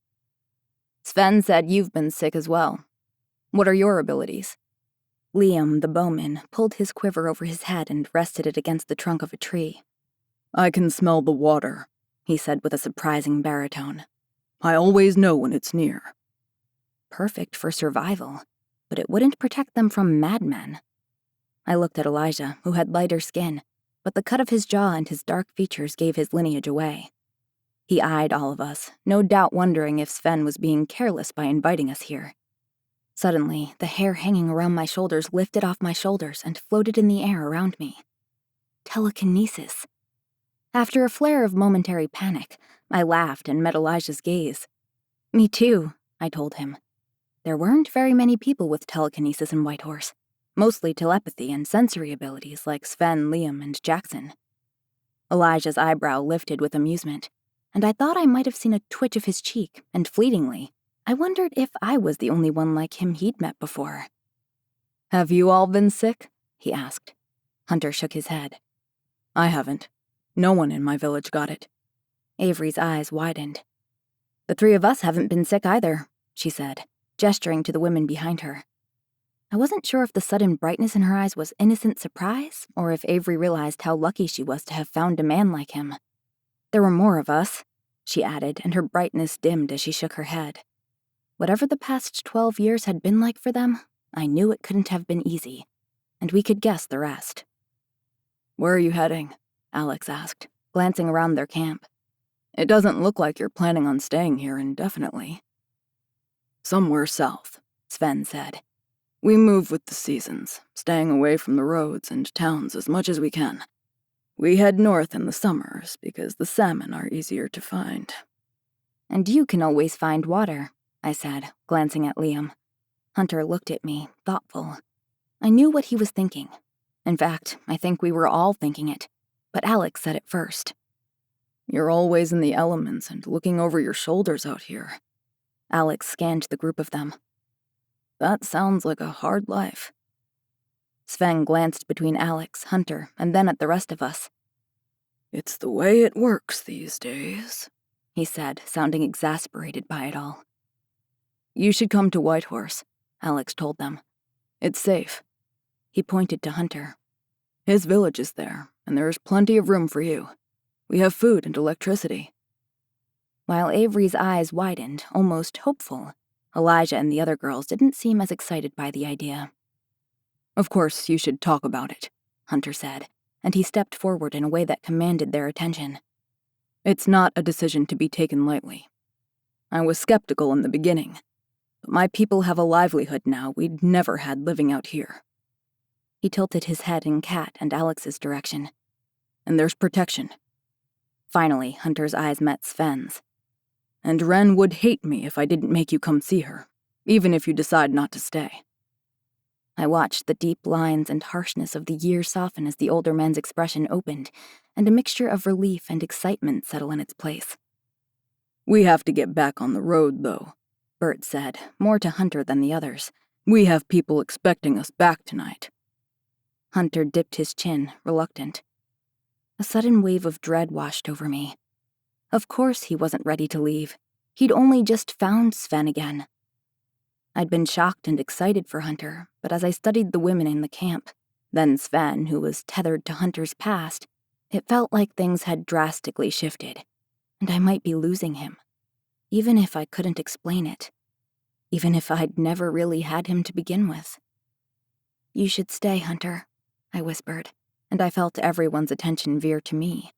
"Sven said you've been sick as well. What are your abilities?" Liam, the bowman, pulled his quiver over his head and rested it against the trunk of a tree. "I can smell the water," he said with a surprising baritone. "I always know when it's near." Perfect for survival, but it wouldn't protect them from madmen. I looked at Elijah, who had lighter skin, but the cut of his jaw and his dark features gave his lineage away. He eyed all of us, no doubt wondering if Sven was being careless by inviting us here. Suddenly, the hair hanging around my shoulders lifted off my shoulders and floated in the air around me. Telekinesis. After a flare of momentary panic, I laughed and met Elijah's gaze. "Me too," I told him. There weren't very many people with telekinesis in Whitehorse, mostly telepathy and sensory abilities like Sven, Liam, and Jackson. Elijah's eyebrow lifted with amusement, and I thought I might have seen a twitch of his cheek, and fleetingly, I wondered if I was the only one like him he'd met before. "Have you all been sick?" he asked. Hunter shook his head. "I haven't. No one in my village got it." Avery's eyes widened. "The three of us haven't been sick either," she said, gesturing to the women behind her. I wasn't sure if the sudden brightness in her eyes was innocent surprise, or if Avery realized how lucky she was to have found a man like him. "There were more of us," she added, and her brightness dimmed as she shook her head. Whatever the past 12 years had been like for them, I knew it couldn't have been easy, and we could guess the rest. "Where are you heading?" Alex asked, glancing around their camp. "It doesn't look like you're planning on staying here indefinitely." "Somewhere south," Sven said. "We move with the seasons, staying away from the roads and towns as much as we can. We head north in the summers because the salmon are easier to find." "And you can always find water," I said, glancing at Liam. Hunter looked at me, thoughtful. I knew what he was thinking. In fact, I think we were all thinking it, but Alex said it first. "You're always in the elements and looking over your shoulders out here." Alex scanned the group of them. "That sounds like a hard life." Sven glanced between Alex, Hunter, and then at the rest of us. "It's the way it works these days," he said, sounding exasperated by it all. "You should come to Whitehorse," Alex told them. "It's safe." He pointed to Hunter. "His village is there, and there is plenty of room for you. We have food and electricity." While Avery's eyes widened, almost hopeful, Elijah and the other girls didn't seem as excited by the idea. "Of course, you should talk about it," Hunter said, and he stepped forward in a way that commanded their attention. "It's not a decision to be taken lightly. I was skeptical in the beginning, but my people have a livelihood now we'd never had living out here." He tilted his head in Kat and Alex's direction. "And there's protection." Finally, Hunter's eyes met Sven's. "And Ren would hate me if I didn't make you come see her, even if you decide not to stay." I watched the deep lines and harshness of the year soften as the older man's expression opened, and a mixture of relief and excitement settle in its place. "We have to get back on the road, though," Bert said, more to Hunter than the others. "We have people expecting us back tonight." Hunter dipped his chin, reluctant. A sudden wave of dread washed over me. Of course he wasn't ready to leave. He'd only just found Sven again. I'd been shocked and excited for Hunter, but as I studied the women in the camp, then Sven, who was tethered to Hunter's past, it felt like things had drastically shifted, and I might be losing him, even if I couldn't explain it. even if I'd never really had him to begin with. "You should stay, Hunter," I whispered, and I felt everyone's attention veer to me.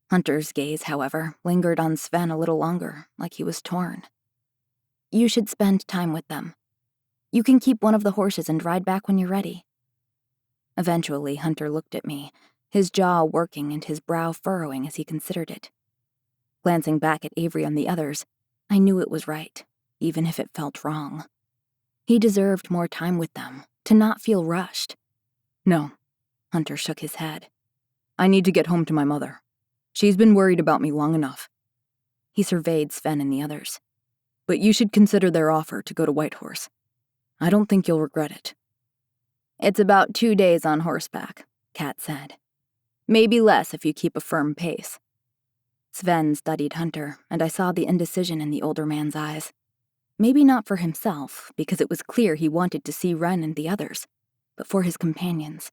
Hunter's gaze, however, lingered on Sven a little longer, like he was torn. "You should spend time with them. You can keep one of the horses and ride back when you're ready." Eventually, Hunter looked at me, his jaw working and his brow furrowing as he considered it. Glancing back at Avery and the others, I knew it was right, even if it felt wrong. He deserved more time with them, to not feel rushed. "No," Hunter shook his head. "I need to get home to my mother. She's been worried about me long enough." He surveyed Sven and the others. "But you should consider their offer to go to Whitehorse. I don't think you'll regret it." "It's about 2 days on horseback," Kat said. "Maybe less if you keep a firm pace." Sven studied Hunter, and I saw the indecision in the older man's eyes. Maybe not for himself, because it was clear he wanted to see Ren and the others, but for his companions.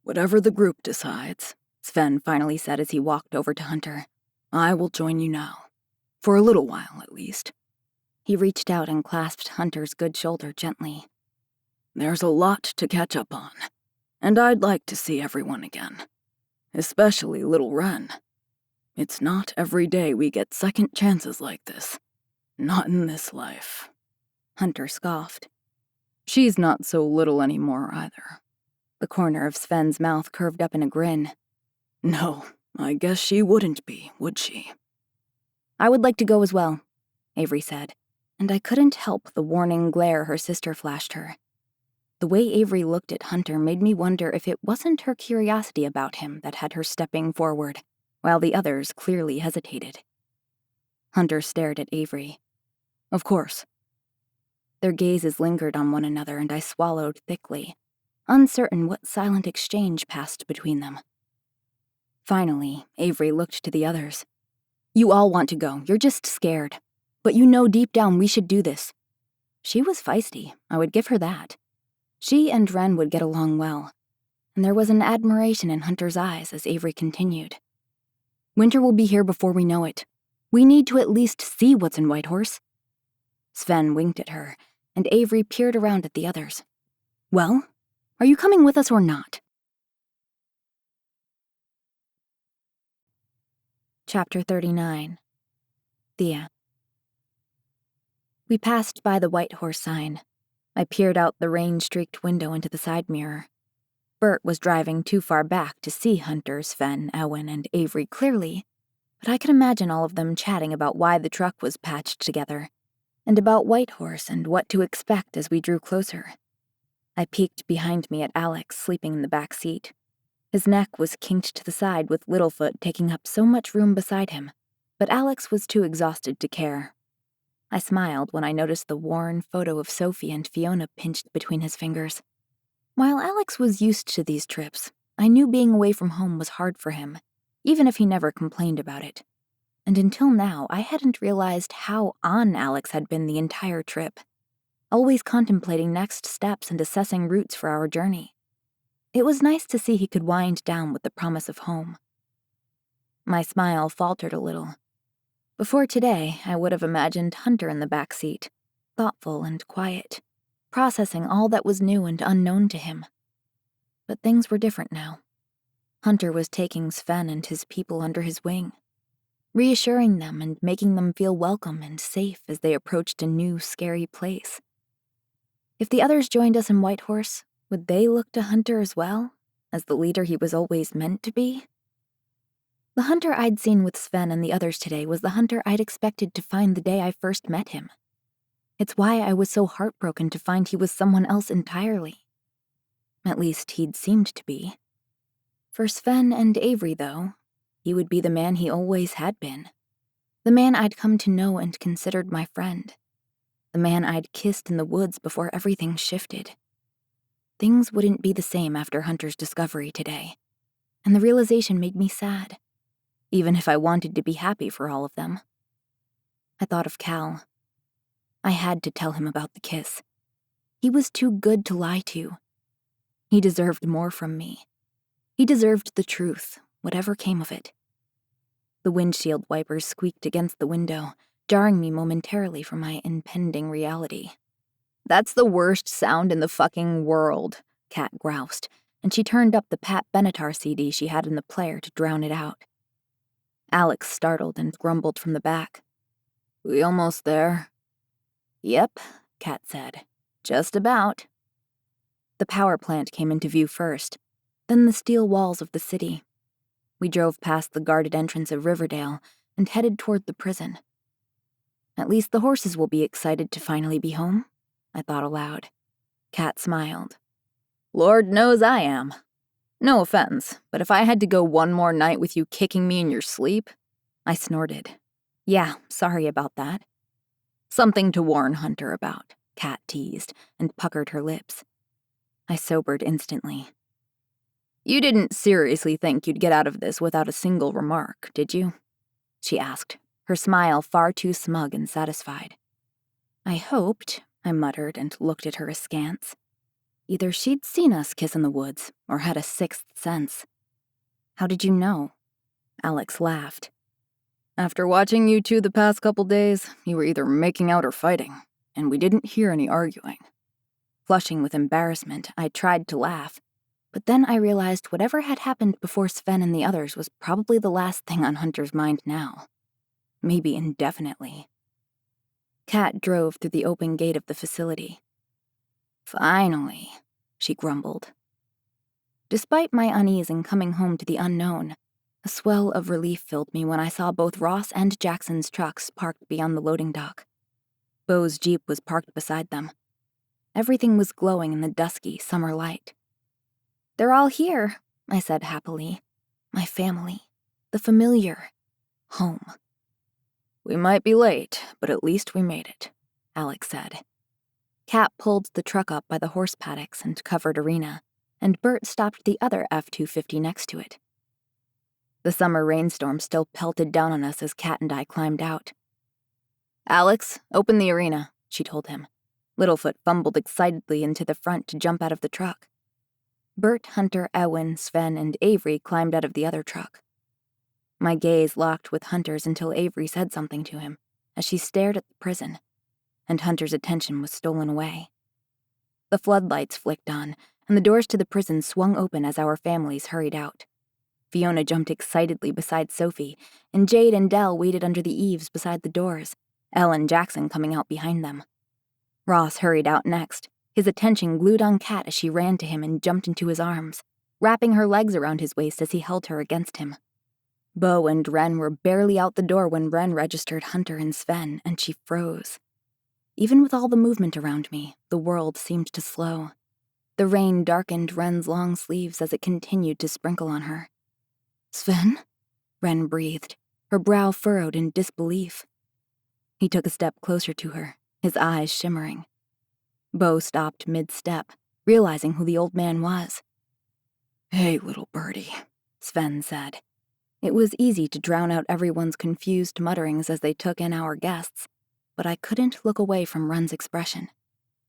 "Whatever the group decides," Sven finally said as he walked over to Hunter, "I will join you now. For a little while, at least." He reached out and clasped Hunter's good shoulder gently. "There's a lot to catch up on, and I'd like to see everyone again. Especially little Ren. It's not every day we get second chances like this. Not in this life." Hunter scoffed. "She's not so little anymore, either." The corner of Sven's mouth curved up in a grin. "No, I guess she wouldn't be, would she?" "I would like to go as well," Avery said, and I couldn't help the warning glare her sister flashed her. The way Avery looked at Hunter made me wonder if it wasn't her curiosity about him that had her stepping forward, while the others clearly hesitated. Hunter stared at Avery. "Of course." Their gazes lingered on one another, and I swallowed thickly, uncertain what silent exchange passed between them. Finally, Avery looked to the others. "You all want to go, you're just scared. But you know deep down we should do this." She was feisty, I would give her that. She and Ren would get along well, and there was an admiration in Hunter's eyes as Avery continued. "Winter will be here before we know it. We need to at least see what's in Whitehorse." Sven winked at her, and Avery peered around at the others. "Well, are you coming with us or not?" Chapter 39. Thea. We passed by the Whitehorse sign. I peered out the rain-streaked window into the side mirror. Bert was driving too far back to see Hunter, Sven, Owen, and Avery clearly, but I could imagine all of them chatting about why the truck was patched together, and about Whitehorse and what to expect as we drew closer. I peeked behind me at Alex sleeping in the back seat. His neck was kinked to the side with Littlefoot taking up so much room beside him, but Alex was too exhausted to care. I smiled when I noticed the worn photo of Sophie and Fiona pinched between his fingers. While Alex was used to these trips, I knew being away from home was hard for him, even if he never complained about it. And until now, I hadn't realized how on Alex had been the entire trip, always contemplating next steps and assessing routes for our journey. It was nice to see he could wind down with the promise of home. My smile faltered a little. Before today, I would have imagined Hunter in the back seat, thoughtful and quiet, processing all that was new and unknown to him. But things were different now. Hunter was taking Sven and his people under his wing, reassuring them and making them feel welcome and safe as they approached a new, scary place. If the others joined us in Whitehorse, would they look to Hunter as well, as the leader he was always meant to be? The Hunter I'd seen with Sven and the others today was the Hunter I'd expected to find the day I first met him. It's why I was so heartbroken to find he was someone else entirely. At least he'd seemed to be. For Sven and Avery, though, he would be the man he always had been. The man I'd come to know and considered my friend. The man I'd kissed in the woods before everything shifted. Things wouldn't be the same after Hunter's discovery today, and the realization made me sad, even if I wanted to be happy for all of them. I thought of Cal. I had to tell him about the kiss. He was too good to lie to. He deserved more from me. He deserved the truth, whatever came of it. The windshield wipers squeaked against the window, jarring me momentarily from my impending reality. "That's the worst sound in the fucking world," Kat groused, and she turned up the Pat Benatar CD she had in the player to drown it out. Alex startled and grumbled from the back. "We almost there?" "Yep," Kat said. "Just about." The power plant came into view first, then the steel walls of the city. We drove past the guarded entrance of Riverdale and headed toward the prison. "At least the horses will be excited to finally be home," I thought aloud. Kat smiled. "Lord knows I am. No offense, but if I had to go one more night with you kicking me in your sleep..." I snorted. "Yeah, sorry about that." "Something to warn Hunter about," Kat teased, and puckered her lips. I sobered instantly. "You didn't seriously think you'd get out of this without a single remark, did you?" she asked, her smile far too smug and satisfied. "I hoped," I muttered and looked at her askance. Either she'd seen us kiss in the woods or had a sixth sense. "How did you know?" Alex laughed. "After watching you two the past couple days, you were either making out or fighting, and we didn't hear any arguing." Flushing with embarrassment, I tried to laugh, but then I realized whatever had happened before Sven and the others was probably the last thing on Hunter's mind now. Maybe indefinitely. Kat drove through the open gate of the facility. "Finally," she grumbled. Despite my unease in coming home to the unknown, a swell of relief filled me when I saw both Ross and Jackson's trucks parked beyond the loading dock. Beau's Jeep was parked beside them. Everything was glowing in the dusky summer light. "They're all here," I said happily. "My family. The familiar. Home." "We might be late, but at least we made it," Alex said. Kat pulled the truck up by the horse paddocks and covered arena, and Bert stopped the other F-250 next to it. The summer rainstorm still pelted down on us as Kat and I climbed out. "Alex, open the arena," she told him. Littlefoot fumbled excitedly into the front to jump out of the truck. Bert, Hunter, Ewan, Sven, and Avery climbed out of the other truck. My gaze locked with Hunter's until Avery said something to him, as she stared at the prison, and Hunter's attention was stolen away. The floodlights flicked on, and the doors to the prison swung open as our families hurried out. Fiona jumped excitedly beside Sophie, and Jade and Dell waited under the eaves beside the doors, Elle and Jackson coming out behind them. Ross hurried out next, his attention glued on Kat as she ran to him and jumped into his arms, wrapping her legs around his waist as he held her against him. Beau and Ren were barely out the door when Ren registered Hunter and Sven, and she froze. Even with all the movement around me, the world seemed to slow. The rain darkened Ren's long sleeves as it continued to sprinkle on her. "Sven?" Ren breathed, her brow furrowed in disbelief. He took a step closer to her, his eyes shimmering. Beau stopped mid-step, realizing who the old man was. "Hey, little birdie," Sven said. It was easy to drown out everyone's confused mutterings as they took in our guests, but I couldn't look away from Ren's expression.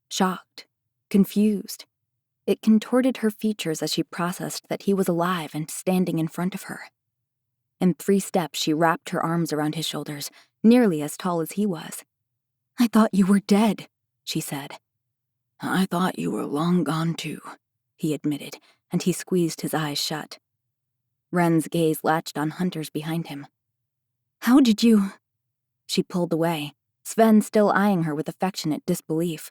Shocked, confused. It contorted her features as she processed that he was alive and standing in front of her. In 3 steps, she wrapped her arms around his shoulders, nearly as tall as he was. "I thought you were dead," she said. "I thought you were long gone too," he admitted, and he squeezed his eyes shut. Ren's gaze latched on Hunter's behind him. "How did you—" She pulled away, Sven still eyeing her with affectionate disbelief.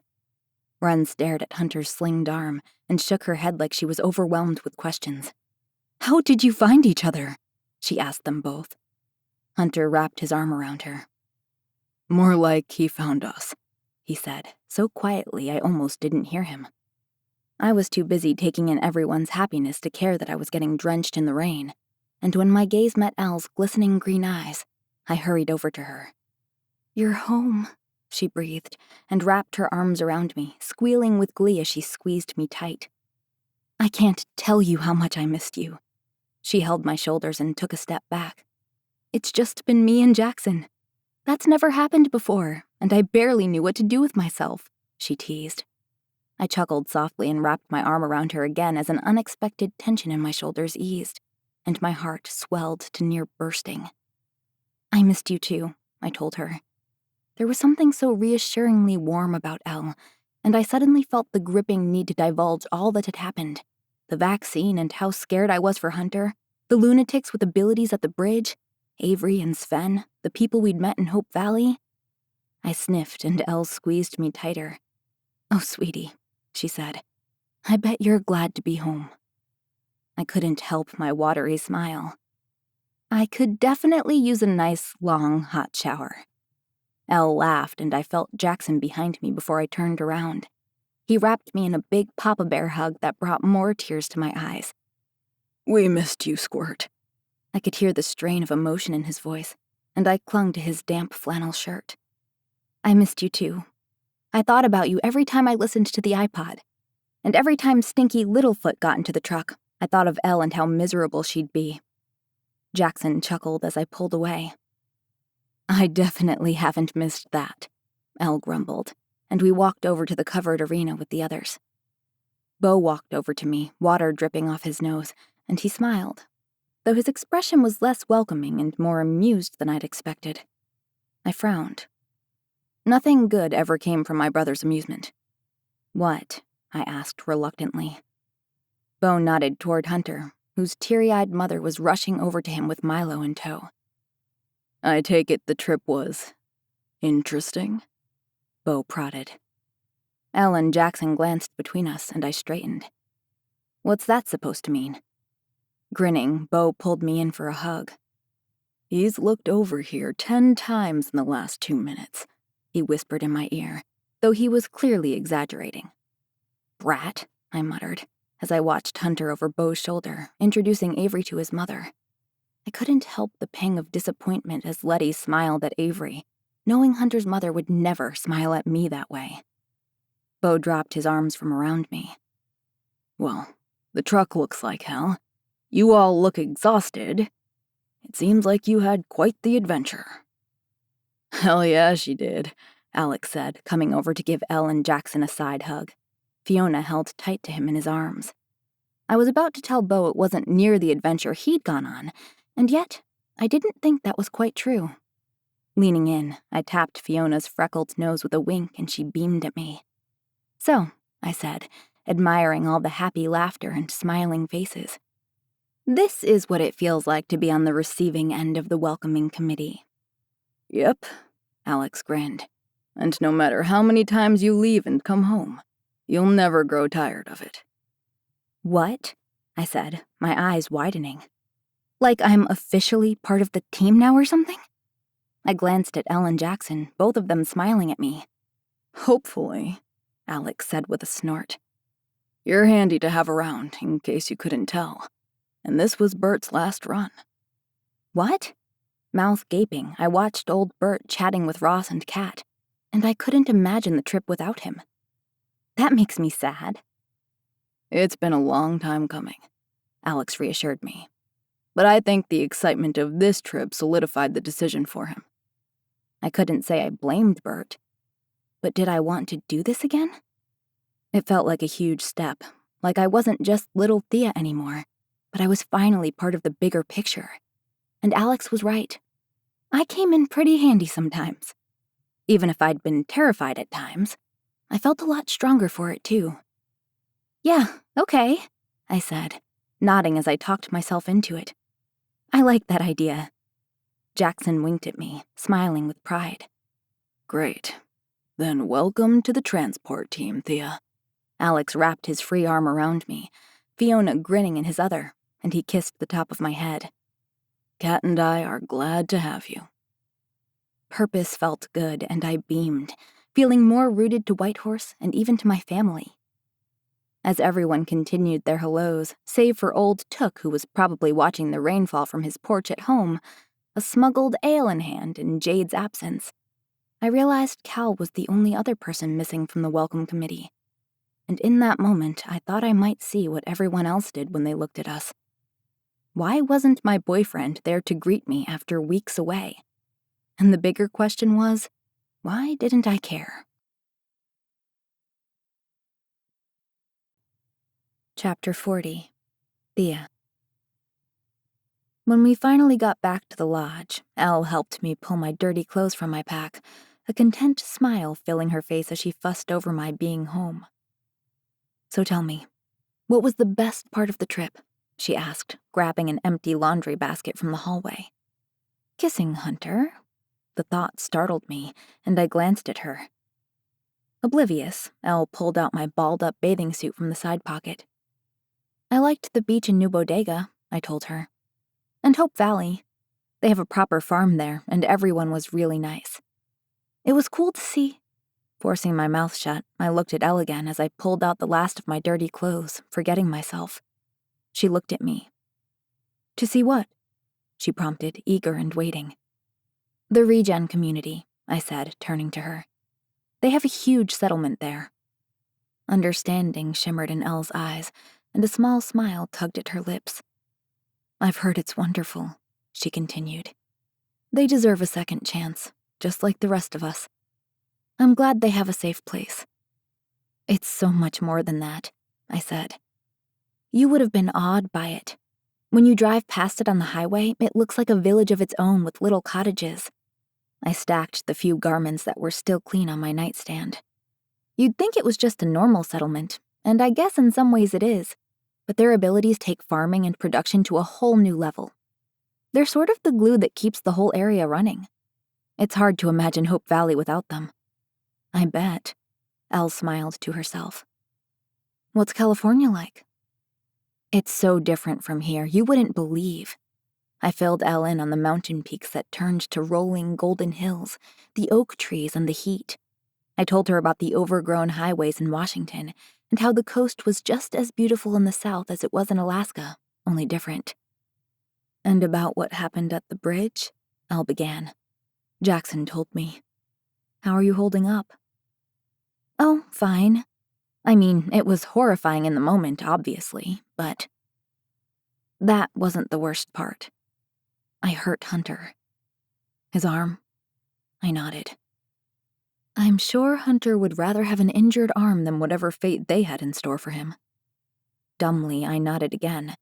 Ren stared at Hunter's slinged arm and shook her head like she was overwhelmed with questions. "How did you find each other?" she asked them both. Hunter wrapped his arm around her. "More like he found us," he said, so quietly I almost didn't hear him. I was too busy taking in everyone's happiness to care that I was getting drenched in the rain, and when my gaze met Elle's glistening green eyes, I hurried over to her. "You're home," she breathed, and wrapped her arms around me, squealing with glee as she squeezed me tight. "I can't tell you how much I missed you." She held my shoulders and took a step back. "It's just been me and Jackson. That's never happened before, and I barely knew what to do with myself," she teased. I chuckled softly and wrapped my arm around her again as an unexpected tension in my shoulders eased, and my heart swelled to near bursting. "I missed you too," I told her. There was something so reassuringly warm about Elle, and I suddenly felt the gripping need to divulge all that had happened. The vaccine and how scared I was for Hunter, the lunatics with abilities at the bridge, Avery and Sven, the people we'd met in Hope Valley. I sniffed and Elle squeezed me tighter. "Oh, sweetie," she said. "I bet you're glad to be home." I couldn't help my watery smile. I could definitely use a nice, long, hot shower. Elle laughed, and I felt Jackson behind me before I turned around. He wrapped me in a big Papa Bear hug that brought more tears to my eyes. "We missed you, Squirt." I could hear the strain of emotion in his voice, and I clung to his damp flannel shirt. "I missed you too. I thought about you every time I listened to the iPod. And every time Stinky Littlefoot got into the truck, I thought of Elle and how miserable she'd be." Jackson chuckled as I pulled away. "I definitely haven't missed that," Elle grumbled, and we walked over to the covered arena with the others. Bo walked over to me, water dripping off his nose, and he smiled, though his expression was less welcoming and more amused than I'd expected. I frowned. Nothing good ever came from my brother's amusement. "What?" I asked reluctantly. Bo nodded toward Hunter, whose teary-eyed mother was rushing over to him with Milo in tow. "I take it the trip was interesting?" Bo prodded. Elle and Jackson glanced between us, and I straightened. "What's that supposed to mean?" Grinning, Bo pulled me in for a hug. "He's looked over here 10 times in the last 2 minutes," he whispered in my ear, though he was clearly exaggerating. "Brat," I muttered, as I watched Hunter over Bo's shoulder, introducing Avery to his mother. I couldn't help the pang of disappointment as Letty smiled at Avery, knowing Hunter's mother would never smile at me that way. Bo dropped his arms from around me. "Well, the truck looks like hell. You all look exhausted. It seems like you had quite the adventure." "Hell yeah, she did," Alex said, coming over to give Elle and Jackson a side hug. Fiona held tight to him in his arms. I was about to tell Bo it wasn't near the adventure he'd gone on, and yet I didn't think that was quite true. Leaning in, I tapped Fiona's freckled nose with a wink, and she beamed at me. "So," I said, admiring all the happy laughter and smiling faces, "this is what it feels like to be on the receiving end of the welcoming committee." "Yep," Alex grinned. "And no matter how many times you leave and come home, you'll never grow tired of it." "What?" I said, my eyes widening. "Like I'm officially part of the team now or something?" I glanced at Elle and Jackson, both of them smiling at me. "Hopefully," Alex said with a snort. "You're handy to have around, in case you couldn't tell. And this was Bert's last run." "What?" Mouth gaping, I watched old Bert chatting with Ross and Kat, and I couldn't imagine the trip without him. That makes me sad. "It's been a long time coming," Alex reassured me. "But I think the excitement of this trip solidified the decision for him." I couldn't say I blamed Bert. But did I want to do this again? It felt like a huge step, like I wasn't just little Thea anymore, but I was finally part of the bigger picture. And Alex was right. I came in pretty handy sometimes. Even if I'd been terrified at times, I felt a lot stronger for it too. "Yeah, okay," I said, nodding as I talked myself into it. "I like that idea." Jackson winked at me, smiling with pride. "Great. Then welcome to the transport team, Thea." Alex wrapped his free arm around me, Fiona grinning in his other, and he kissed the top of my head. "Kat and I are glad to have you." Purpose felt good, and I beamed, feeling more rooted to Whitehorse and even to my family. As everyone continued their hellos, save for old Took, who was probably watching the rainfall from his porch at home, a smuggled ale in hand in Jade's absence, I realized Cal was the only other person missing from the welcome committee. And in that moment, I thought I might see what everyone else did when they looked at us. Why wasn't my boyfriend there to greet me after weeks away? And the bigger question was, why didn't I care? Chapter 40. Thea. When we finally got back to the lodge, Elle helped me pull my dirty clothes from my pack, a content smile filling her face as she fussed over my being home. "So tell me, what was the best part of the trip?" she asked, grabbing an empty laundry basket from the hallway. "Kissing Hunter?" The thought startled me, and I glanced at her. Oblivious, Elle pulled out my balled-up bathing suit from the side pocket. "I liked the beach in New Bodega," I told her. "And Hope Valley. They have a proper farm there, and everyone was really nice. It was cool to see." Forcing my mouth shut, I looked at Elle again as I pulled out the last of my dirty clothes, forgetting myself. She looked at me. "To see what?" she prompted, eager and waiting. "The regen community," I said, turning to her. "They have a huge settlement there." Understanding shimmered in Elle's eyes, and a small smile tugged at her lips. "I've heard it's wonderful," she continued. "They deserve a second chance, just like the rest of us. I'm glad they have a safe place." "It's so much more than that," I said. "You would have been awed by it. When you drive past it on the highway, it looks like a village of its own with little cottages." I stacked the few garments that were still clean on my nightstand. "You'd think it was just a normal settlement, and I guess in some ways it is, but their abilities take farming and production to a whole new level. They're sort of the glue that keeps the whole area running. It's hard to imagine Hope Valley without them." "I bet," Elle smiled to herself. "What's California like?" "It's so different from here, you wouldn't believe." I filled Elle in on the mountain peaks that turned to rolling golden hills, the oak trees and the heat. I told her about the overgrown highways in Washington and how the coast was just as beautiful in the south as it was in Alaska, only different. "And about what happened at the bridge?" Elle began. "Jackson told me. How are you holding up?" "Oh, fine. I mean, it was horrifying in the moment, obviously, but that wasn't the worst part. I hurt Hunter." "His arm?" I nodded. I'm sure Hunter would rather have an injured arm than whatever fate they had in store for him. Dumbly, I nodded again,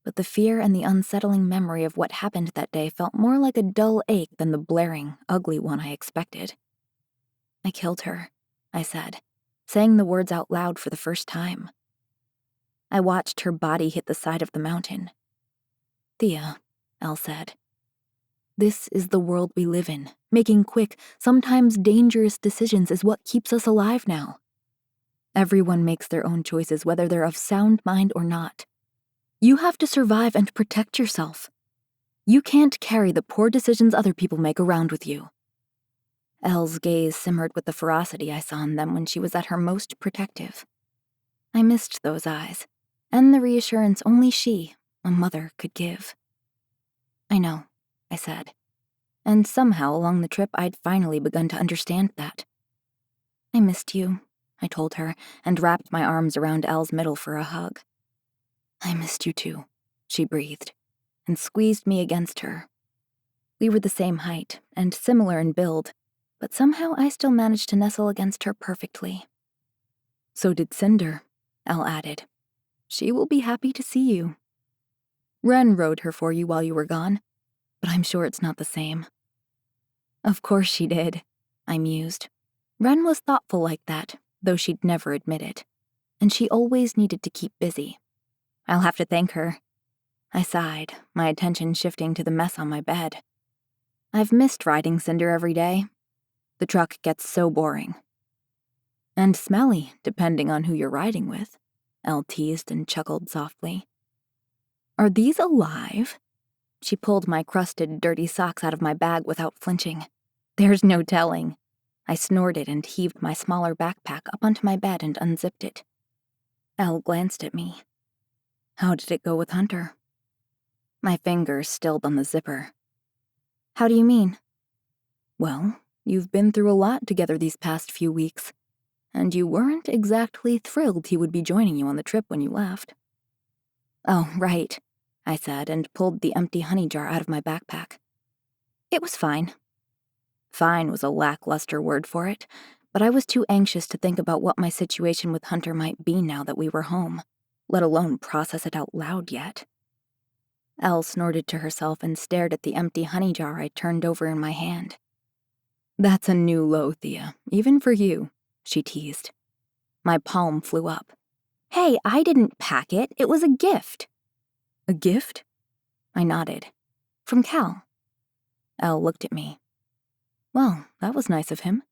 but the fear and the unsettling memory of what happened that day felt more like a dull ache than the blaring, ugly one I expected. "I killed her," I said, saying the words out loud for the first time. I watched her body hit the side of the mountain. "Thea," Elle said, "this is the world we live in. Making quick, sometimes dangerous decisions is what keeps us alive now. Everyone makes their own choices, whether they're of sound mind or not. You have to survive and protect yourself. You can't carry the poor decisions other people make around with you." Elle's gaze simmered with the ferocity I saw in them when she was at her most protective. I missed those eyes, and the reassurance only she, a mother, could give. "I know," I said, and somehow along the trip I'd finally begun to understand that. "I missed you," I told her, and wrapped my arms around Elle's middle for a hug. "I missed you too," she breathed, and squeezed me against her. We were the same height, and similar in build, but somehow I still managed to nestle against her perfectly. "So did Cinder," Elle added. "She will be happy to see you. Wren rode her for you while you were gone, but I'm sure it's not the same." "Of course she did," I mused. Wren was thoughtful like that, though she'd never admit it, and she always needed to keep busy. I'll have to thank her. I sighed, my attention shifting to the mess on my bed. I've missed riding Cinder every day. The truck gets so boring. And smelly, depending on who you're riding with, Elle teased and chuckled softly. "Are these alive?" She pulled my crusted, dirty socks out of my bag without flinching. "There's no telling." I snorted and heaved my smaller backpack up onto my bed and unzipped it. Elle glanced at me. "How did it go with Hunter?" My fingers stilled on the zipper. "How do you mean?" "Well, you've been through a lot together these past few weeks, and you weren't exactly thrilled he would be joining you on the trip when you left." "Oh, right," I said, and pulled the empty honey jar out of my backpack. "It was fine." Fine was a lackluster word for it, but I was too anxious to think about what my situation with Hunter might be now that we were home, let alone process it out loud yet. Elle snorted to herself and stared at the empty honey jar I turned over in my hand. That's a new low, Thea, even for you, she teased. My palm flew up. Hey, I didn't pack it. It was a gift. A gift? I nodded. From Cal. Elle looked at me. Well, that was nice of him.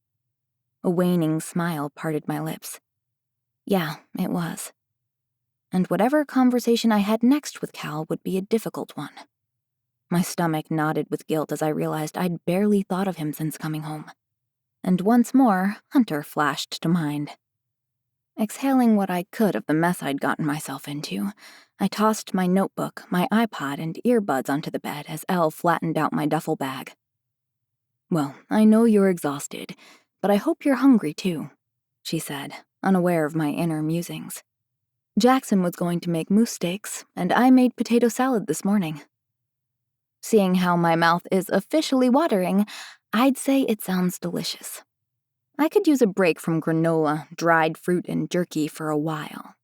A waning smile parted my lips. Yeah, it was. And whatever conversation I had next with Cal would be a difficult one. My stomach knotted with guilt as I realized I'd barely thought of him since coming home. And once more, Hunter flashed to mind. Exhaling what I could of the mess I'd gotten myself into, I tossed my notebook, my iPod, and earbuds onto the bed as Elle flattened out my duffel bag. Well, I know you're exhausted, but I hope you're hungry too, she said, unaware of my inner musings. Jackson was going to make moose steaks, and I made potato salad this morning. Seeing how my mouth is officially watering, I'd say it sounds delicious. I could use a break from granola, dried fruit, and jerky for a while.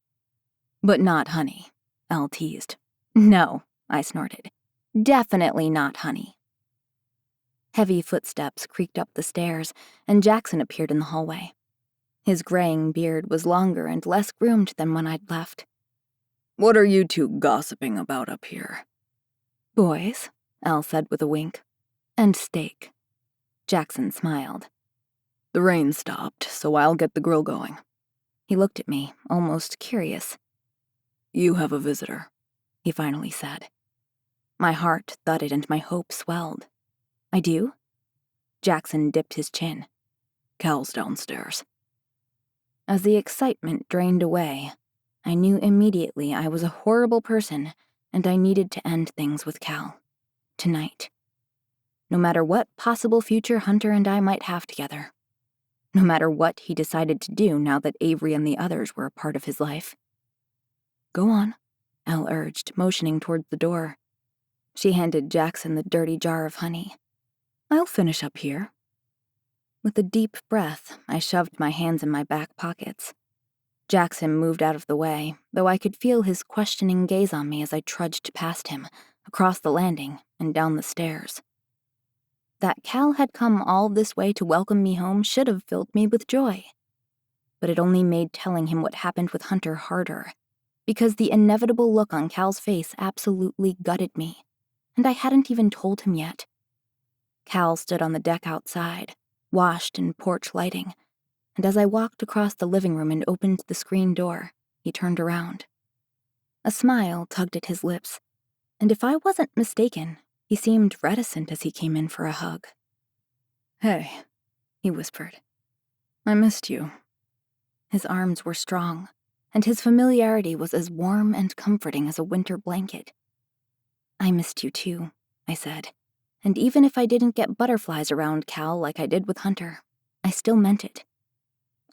But not honey, Elle teased. No, I snorted. Definitely not honey. Heavy footsteps creaked up the stairs, and Jackson appeared in the hallway. His graying beard was longer and less groomed than when I'd left. What are you two gossiping about up here? Boys, Elle said with a wink. And steak. Jackson smiled. The rain stopped, so I'll get the grill going. He looked at me, almost curious. You have a visitor, he finally said. My heart thudded and my hope swelled. I do? Jackson dipped his chin. Cal's downstairs. As the excitement drained away, I knew immediately I was a horrible person and I needed to end things with Cal. Tonight. No matter what possible future Hunter and I might have together. No matter what he decided to do now that Avery and the others were a part of his life. Go on, Elle urged, motioning toward the door. She handed Jackson the dirty jar of honey. I'll finish up here. With a deep breath, I shoved my hands in my back pockets. Jackson moved out of the way, though I could feel his questioning gaze on me as I trudged past him, across the landing, and down the stairs. That Cal had come all this way to welcome me home should have filled me with joy. But it only made telling him what happened with Hunter harder, because the inevitable look on Cal's face absolutely gutted me, and I hadn't even told him yet. Cal stood on the deck outside, washed in porch lighting, and as I walked across the living room and opened the screen door, he turned around. A smile tugged at his lips, and if I wasn't mistaken, he seemed reticent as he came in for a hug. Hey, he whispered. I missed you. His arms were strong, and his familiarity was as warm and comforting as a winter blanket. I missed you too, I said, and even if I didn't get butterflies around Cal like I did with Hunter, I still meant it.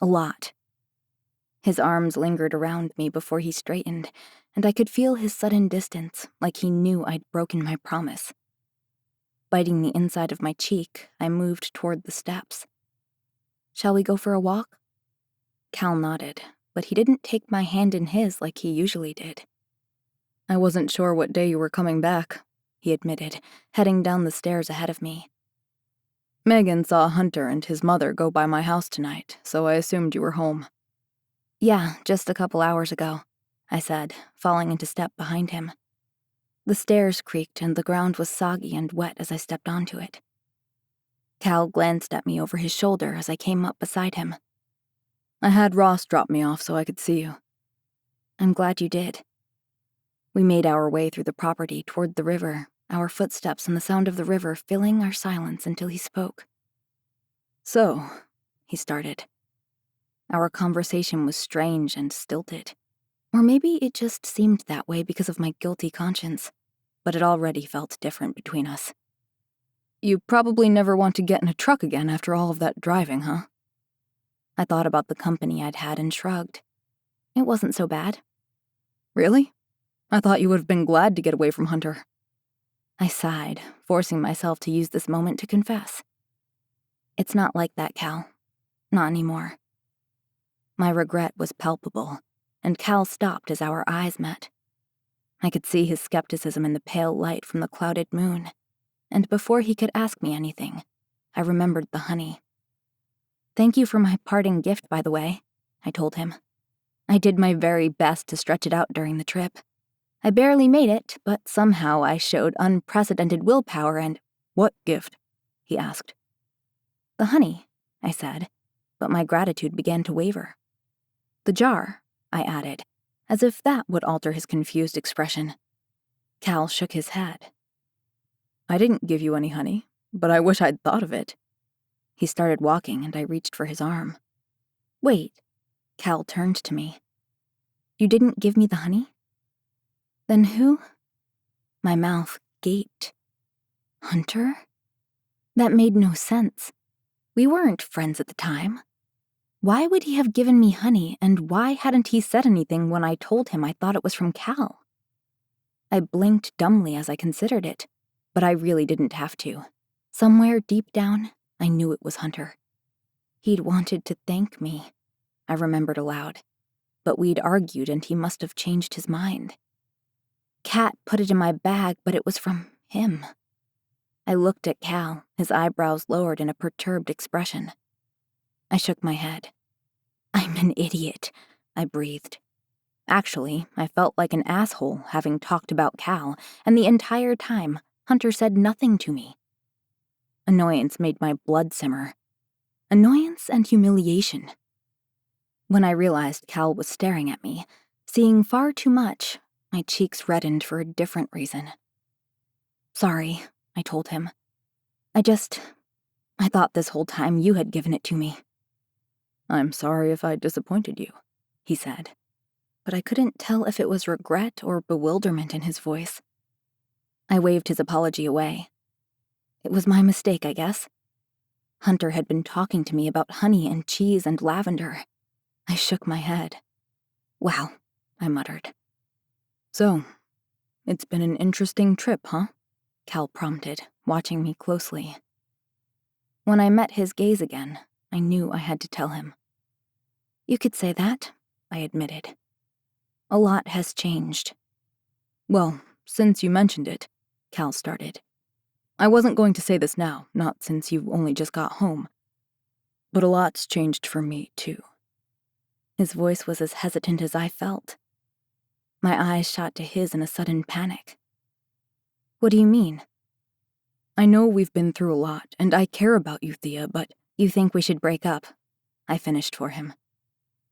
A lot. His arms lingered around me before he straightened, and I could feel his sudden distance, like he knew I'd broken my promise. Biting the inside of my cheek, I moved toward the steps. Shall we go for a walk? Cal nodded, but he didn't take my hand in his like he usually did. I wasn't sure what day you were coming back, he admitted, heading down the stairs ahead of me. Megan saw Hunter and his mother go by my house tonight, so I assumed you were home. Yeah, just a couple hours ago, I said, falling into step behind him. The stairs creaked and the ground was soggy and wet as I stepped onto it. Cal glanced at me over his shoulder as I came up beside him. I had Ross drop me off so I could see you. I'm glad you did. We made our way through the property toward the river, our footsteps and the sound of the river filling our silence until he spoke. So, he started. Our conversation was strange and stilted. Or maybe it just seemed that way because of my guilty conscience, but it already felt different between us. You probably never want to get in a truck again after all of that driving, huh? I thought about the company I'd had and shrugged. It wasn't so bad. Really? I thought you would have been glad to get away from Hunter. I sighed, forcing myself to use this moment to confess. It's not like that, Cal. Not anymore. My regret was palpable, and Cal stopped as our eyes met. I could see his skepticism in the pale light from the clouded moon, and before he could ask me anything, I remembered the honey Thank you for my parting gift, by the way, I told him. I did my very best to stretch it out during the trip. I barely made it, but somehow I showed unprecedented willpower and— What gift? He asked. The honey, I said, but my gratitude began to waver. The jar, I added, as if that would alter his confused expression. Cal shook his head. I didn't give you any honey, but I wish I'd thought of it. He started walking, and I reached for his arm. Wait, Cal turned to me. You didn't give me the honey? Then who? My mouth gaped. Hunter? That made no sense. We weren't friends at the time. Why would he have given me honey, and why hadn't he said anything when I told him I thought it was from Cal? I blinked dumbly as I considered it, but I really didn't have to. Somewhere deep down, I knew it was Hunter. He'd wanted to thank me, I remembered aloud, but we'd argued and he must have changed his mind. Kat put it in my bag, but it was from him. I looked at Cal, his eyebrows lowered in a perturbed expression. I shook my head. I'm an idiot, I breathed. Actually, I felt like an asshole having talked about Cal, and the entire time, Hunter said nothing to me. Annoyance made my blood simmer. Annoyance and humiliation. When I realized Cal was staring at me, seeing far too much, my cheeks reddened for a different reason. Sorry, I told him. I thought this whole time you had given it to me. I'm sorry if I disappointed you, he said, but I couldn't tell if it was regret or bewilderment in his voice. I waved his apology away. It was my mistake, I guess. Hunter had been talking to me about honey and cheese and lavender. I shook my head. Wow, I muttered. So, it's been an interesting trip, huh? Cal prompted, watching me closely. When I met his gaze again, I knew I had to tell him. You could say that, I admitted. A lot has changed. Well, since you mentioned it, Cal started. I wasn't going to say this now, not since you only just got home. But a lot's changed for me, too. His voice was as hesitant as I felt. My eyes shot to his in a sudden panic. What do you mean? I know we've been through a lot, and I care about you, Thea, but you think we should break up, I finished for him.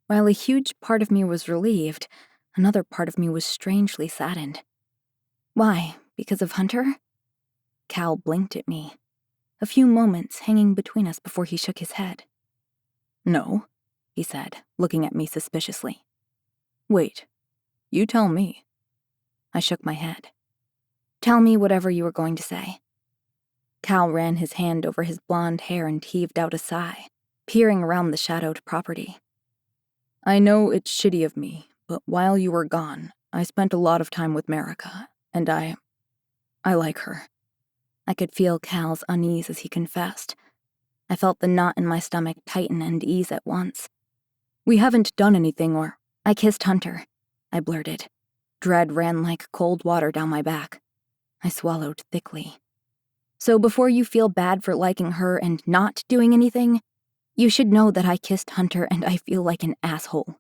While a huge part of me was relieved, another part of me was strangely saddened. Why? Because of Hunter? Cal blinked at me, a few moments hanging between us before he shook his head. No, he said, looking at me suspiciously. Wait, you tell me. I shook my head. Tell me whatever you were going to say. Cal ran his hand over his blonde hair and heaved out a sigh, peering around the shadowed property. I know it's shitty of me, but while you were gone, I spent a lot of time with Rebekah, and I like her. I could feel Cal's unease as he confessed. I felt the knot in my stomach tighten and ease at once. We haven't done anything or— I kissed Hunter, I blurted. Dread ran like cold water down my back. I swallowed thickly. So before you feel bad for liking her and not doing anything, you should know that I kissed Hunter and I feel like an asshole.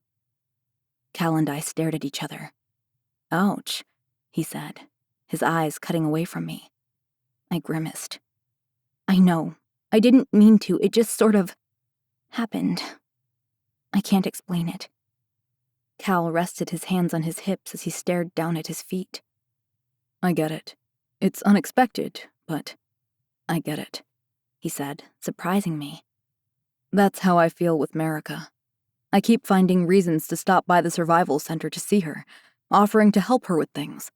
Cal and I stared at each other. Ouch, he said, his eyes cutting away from me. I grimaced. I know. I didn't mean to. It just sort of happened. I can't explain it. Cal rested his hands on his hips as he stared down at his feet. I get it. It's unexpected, but I get it, he said, surprising me. That's how I feel with Rebekah. I keep finding reasons to stop by the survival center to see her, offering to help her with things.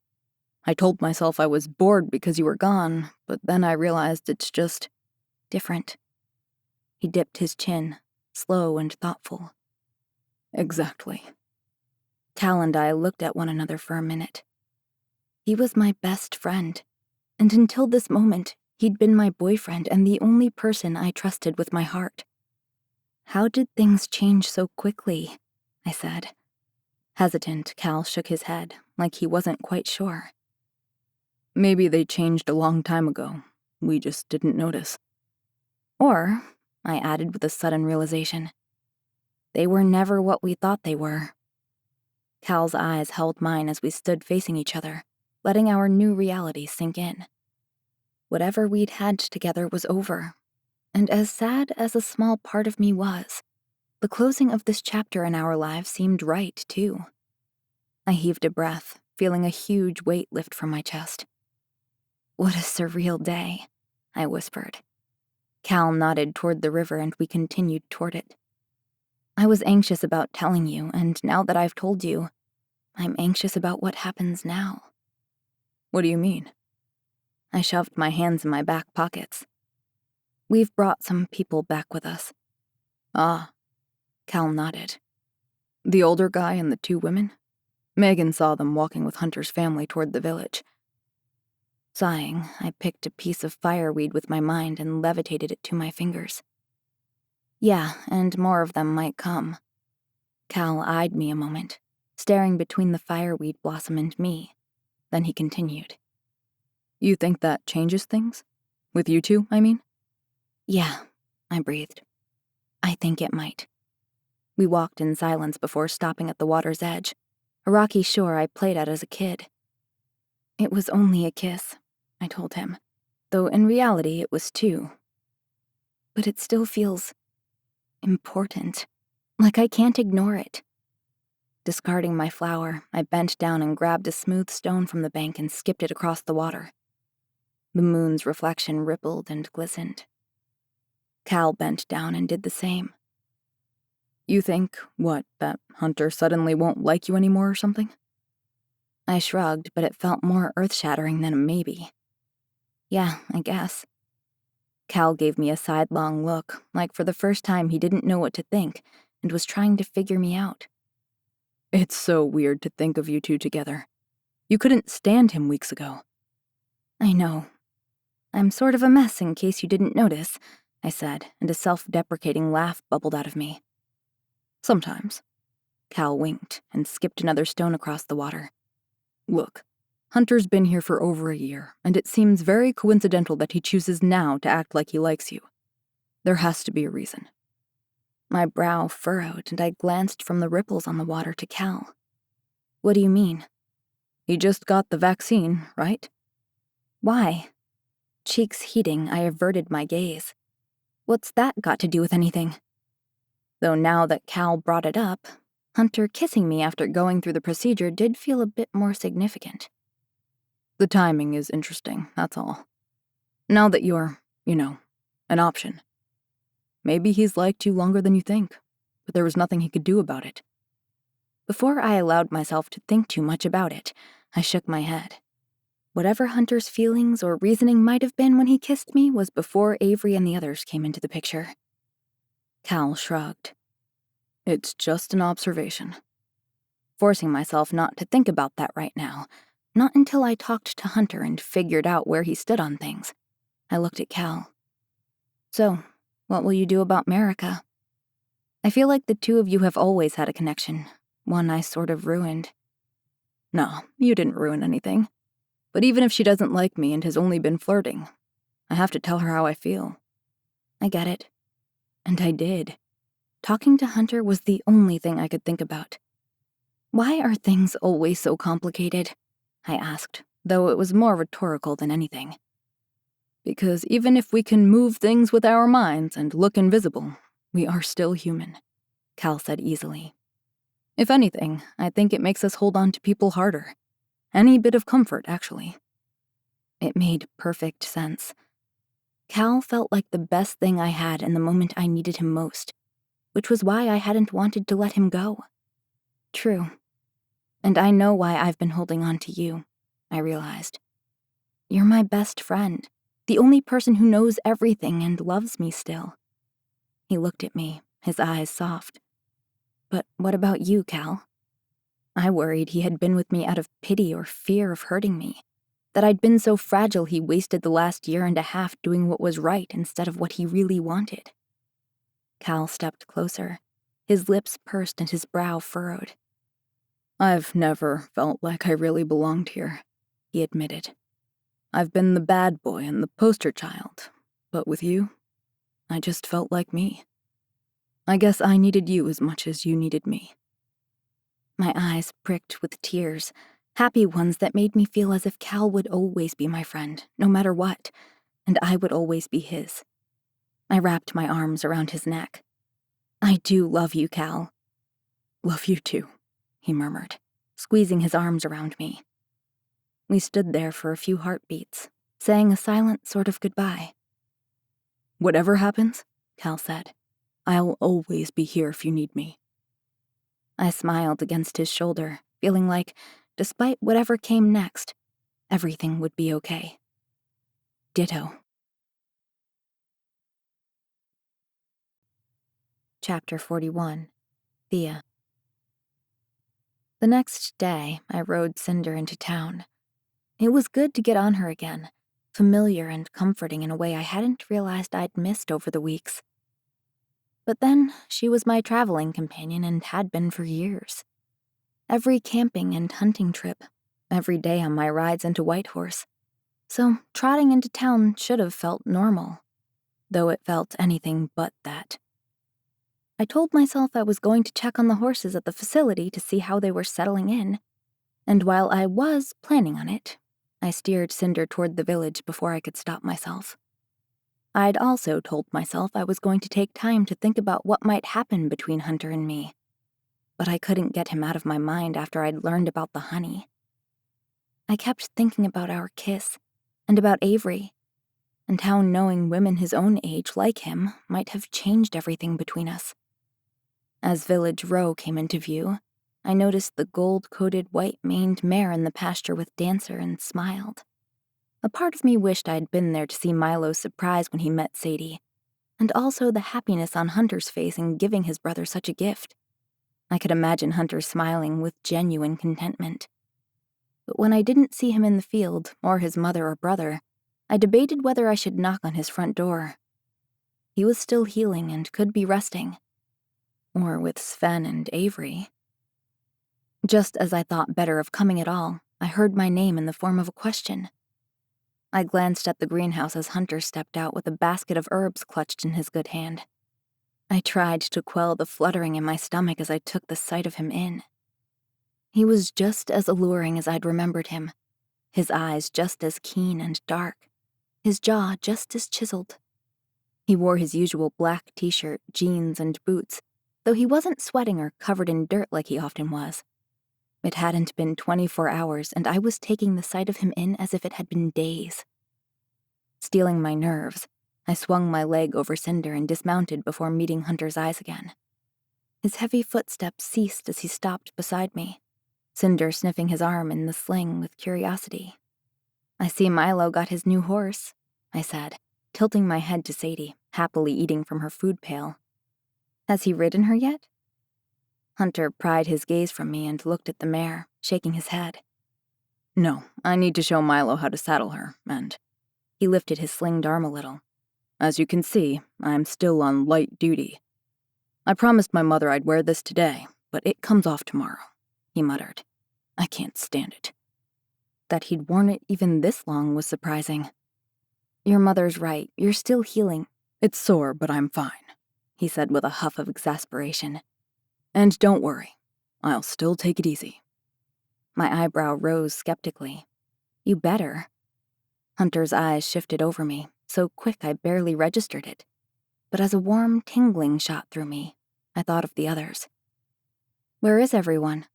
I told myself I was bored because you were gone, but then I realized it's just different. He dipped his chin, slow and thoughtful. Exactly. Cal and I looked at one another for a minute. He was my best friend, and until this moment, he'd been my boyfriend and the only person I trusted with my heart. How did things change so quickly? I said. Hesitant, Cal shook his head, like he wasn't quite sure. Maybe they changed a long time ago. We just didn't notice. Or, I added with a sudden realization. They were never what we thought they were. Cal's eyes held mine as we stood facing each other, letting our new reality sink in. Whatever we'd had together was over, and as sad as a small part of me was, the closing of this chapter in our lives seemed right, too. I heaved a breath, feeling a huge weight lift from my chest. What a surreal day, I whispered. Cal nodded toward the river and we continued toward it. I was anxious about telling you, and now that I've told you, I'm anxious about what happens now. What do you mean? I shoved my hands in my back pockets. We've brought some people back with us. Ah, Cal nodded. the older guy and the 2 women? Megan saw them walking with Hunter's family toward the village. Sighing, I picked a piece of fireweed with my mind and levitated it to my fingers. Yeah, and more of them might come. Cal eyed me a moment, staring between the fireweed blossom and me. Then he continued. You think that changes things? With you 2, I mean? Yeah, I breathed. I think it might. We walked in silence before stopping at the water's edge, a rocky shore I played at as a kid. It was only a kiss, I told him, though in reality it was 2. But it still feels important, like I can't ignore it. Discarding my flower, I bent down and grabbed a smooth stone from the bank and skipped it across the water. The moon's reflection rippled and glistened. Cal bent down and did the same. You think, that Hunter suddenly won't like you anymore or something? I shrugged, but it felt more earth-shattering than a maybe. Yeah, I guess. Cal gave me a sidelong look, like for the first time he didn't know what to think and was trying to figure me out. It's so weird to think of you 2 together. You couldn't stand him weeks ago. I know. I'm sort of a mess in case you didn't notice, I said, and a self-deprecating laugh bubbled out of me. Sometimes. Cal winked and skipped another stone across the water. Look, Hunter's been here for over a year, and it seems very coincidental that he chooses now to act like he likes you. There has to be a reason. My brow furrowed, and I glanced from the ripples on the water to Cal. What do you mean? He just got the vaccine, right? Why? Cheeks heating, I averted my gaze. What's that got to do with anything? Though now that Cal brought it up, Hunter kissing me after going through the procedure did feel a bit more significant. The timing is interesting, that's all. Now that you're, an option. Maybe he's liked you longer than you think, but there was nothing he could do about it. Before I allowed myself to think too much about it, I shook my head. Whatever Hunter's feelings or reasoning might have been when he kissed me was before Avery and the others came into the picture. Cal shrugged. It's just an observation. Forcing myself not to think about that right now, not until I talked to Hunter and figured out where he stood on things. I looked at Cal. So, what will you do about Marika? I feel like the 2 of you have always had a connection, one I sort of ruined. No, you didn't ruin anything. But even if she doesn't like me and has only been flirting, I have to tell her how I feel. I get it. And I did. Talking to Hunter was the only thing I could think about. Why are things always so complicated? I asked, though it was more rhetorical than anything. Because even if we can move things with our minds and look invisible, we are still human, Cal said easily. If anything, I think it makes us hold on to people harder. Any bit of comfort, actually. It made perfect sense. Cal felt like the best thing I had in the moment I needed him most, which was why I hadn't wanted to let him go. True. And I know why I've been holding on to you, I realized. You're my best friend, the only person who knows everything and loves me still. He looked at me, his eyes soft. But what about you, Cal? I worried he had been with me out of pity or fear of hurting me, that I'd been so fragile he wasted the last 1.5 years doing what was right instead of what he really wanted. Cal stepped closer, his lips pursed and his brow furrowed. I've never felt like I really belonged here, he admitted. I've been the bad boy and the poster child, but with you, I just felt like me. I guess I needed you as much as you needed me." My eyes pricked with tears, happy ones that made me feel as if Cal would always be my friend, no matter what, and I would always be his. I wrapped my arms around his neck. "I do love you, Cal." "Love you too," he murmured, squeezing his arms around me. We stood there for a few heartbeats, saying a silent sort of goodbye. "Whatever happens," Cal said, "I'll always be here if you need me." I smiled against his shoulder, feeling like, despite whatever came next, everything would be okay. Ditto. Chapter 41. Thea. The next day, I rode Cinder into town. It was good to get on her again, familiar and comforting in a way I hadn't realized I'd missed over the weeks. But then, she was my traveling companion and had been for years. Every camping and hunting trip, every day on my rides into Whitehorse. So, trotting into town should have felt normal, though it felt anything but that. I told myself I was going to check on the horses at the facility to see how they were settling in, and while I was planning on it, I steered Cinder toward the village before I could stop myself. I'd also told myself I was going to take time to think about what might happen between Hunter and me, but I couldn't get him out of my mind after I'd learned about the honey. I kept thinking about our kiss, and about Avery, and how knowing women his own age like him might have changed everything between us. As Village Row came into view, I noticed the gold-coated white-maned mare in the pasture with Dancer and smiled. A part of me wished I'd been there to see Milo's surprise when he met Sadie, and also the happiness on Hunter's face in giving his brother such a gift. I could imagine Hunter smiling with genuine contentment. But when I didn't see him in the field, or his mother or brother, I debated whether I should knock on his front door. He was still healing and could be resting. Or with Sven and Avery. Just as I thought better of coming at all, I heard my name in the form of a question. I glanced at the greenhouse as Hunter stepped out with a basket of herbs clutched in his good hand. I tried to quell the fluttering in my stomach as I took the sight of him in. He was just as alluring as I'd remembered him, his eyes just as keen and dark, his jaw just as chiseled. He wore his usual black t-shirt, jeans, and boots, though he wasn't sweating or covered in dirt like he often was. It hadn't been 24 hours, and I was taking the sight of him in as if it had been days. Stealing my nerves, I swung my leg over Cinder and dismounted before meeting Hunter's eyes again. His heavy footsteps ceased as he stopped beside me, Cinder sniffing his arm in the sling with curiosity. "I see Milo got his new horse," I said, tilting my head to Sadie, happily eating from her food pail. "Has he ridden her yet?" Hunter pried his gaze from me and looked at the mare, shaking his head. "No, I need to show Milo how to saddle her, and..." He lifted his slinged arm a little. "As you can see, I'm still on light duty. I promised my mother I'd wear this today, but it comes off tomorrow," he muttered. "I can't stand it." That he'd worn it even this long was surprising. "Your mother's right, you're still healing." "It's sore, but I'm fine," he said with a huff of exasperation. "And don't worry, I'll still take it easy." My eyebrow rose skeptically. "You better." Hunter's eyes shifted over me, so quick I barely registered it. But as a warm tingling shot through me, I thought of the others. "Where is everyone?"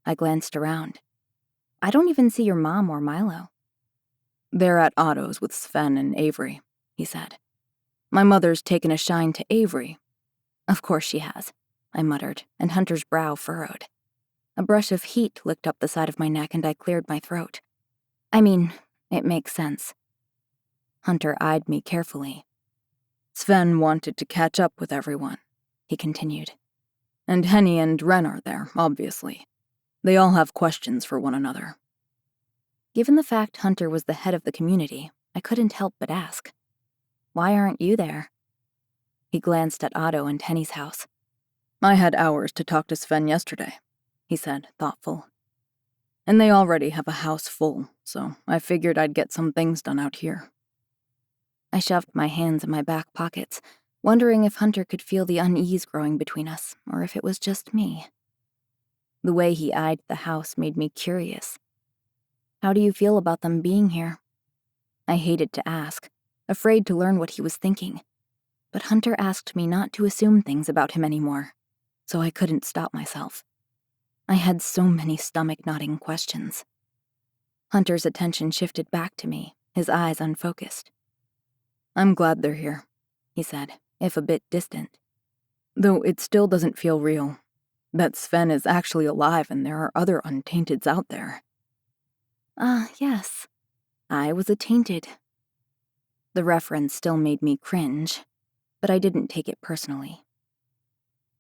I glanced around. "I don't even see your mom or Milo." "They're at Otto's with Sven and Avery," he said. "My mother's taken a shine to Avery." "Of course she has," I muttered, and Hunter's brow furrowed. A brush of heat licked up the side of my neck and I cleared my throat. "I mean, it makes sense." Hunter eyed me carefully. "Sven wanted to catch up with everyone," he continued. "And Henny and Ren are there, obviously. They all have questions for one another." Given the fact Hunter was the head of the community, I couldn't help but ask, "Why aren't you there?" He glanced at Otto and Henny's house. "I had hours to talk to Sven yesterday," he said, thoughtful. "And they already have a house full, so I figured I'd get some things done out here." I shoved my hands in my back pockets, wondering if Hunter could feel the unease growing between us, or if it was just me. The way he eyed the house made me curious. How do you feel about them being here? I hated to ask, afraid to learn what he was thinking. But Hunter asked me not to assume things about him anymore, so I couldn't stop myself. I had so many stomach-knotting questions. Hunter's attention shifted back to me, his eyes unfocused. "I'm glad they're here," he said, if a bit distant. "Though it still doesn't feel real. That Sven is actually alive and there are other untainteds out there." Yes. I was a tainted. The reference still made me cringe, but I didn't take it personally.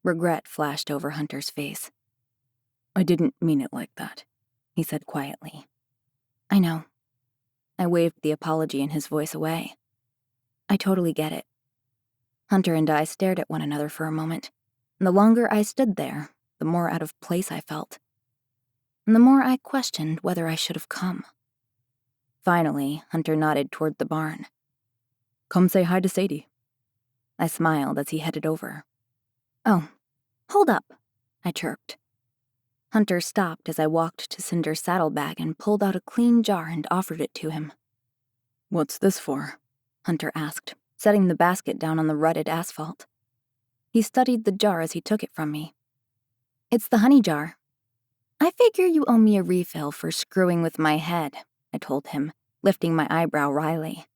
Regret flashed over Hunter's face. "I didn't mean it like that," he said quietly. "I know." I waved the apology in his voice away. "I totally get it." Hunter and I stared at one another for a moment, and the longer I stood there, the more out of place I felt, and the more I questioned whether I should have come. Finally, Hunter nodded toward the barn. "Come say hi to Sadie." I smiled as he headed over. "Oh, hold up," I chirped. Hunter stopped as I walked to Cinder's saddlebag and pulled out a clean jar and offered it to him. "What's this for?" Hunter asked, setting the basket down on the rutted asphalt. He studied the jar as he took it from me. "It's the honey jar." "I figure you owe me a refill for screwing with my head," I told him, lifting my eyebrow wryly.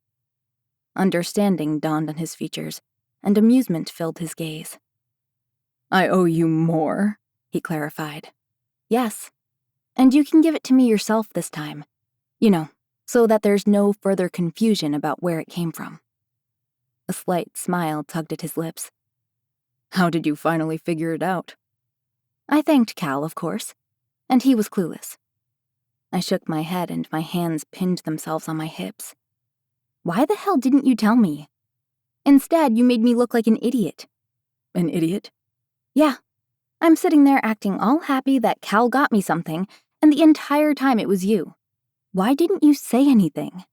Understanding dawned on his features, and amusement filled his gaze. "I owe you more," he clarified. "Yes, and you can give it to me yourself this time. You know, so that there's no further confusion about where it came from." A slight smile tugged at his lips. "How did you finally figure it out?" "I thanked Cal, of course, and he was clueless." I shook my head and my hands pinned themselves on my hips. "Why the hell didn't you tell me? Instead, you made me look like an idiot." "An idiot?" "Yeah. I'm sitting there acting all happy that Cal got me something, and the entire time it was you. Why didn't you say anything?"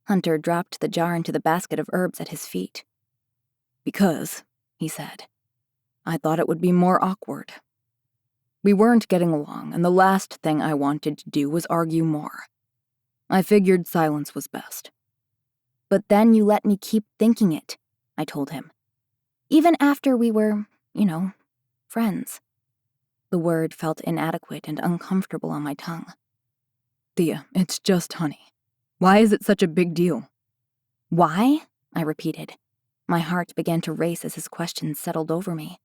Hunter dropped the jar into the basket of herbs at his feet. "Because," he said, "I thought it would be more awkward. We weren't getting along, and the last thing I wanted to do was argue more. I figured silence was best." "But then you let me keep thinking it," I told him. "Even after we were, friends." The word felt inadequate and uncomfortable on my tongue. "Thea, it's just honey. Why is it such a big deal?" "Why?" I repeated. My heart began to race as his questions settled over me.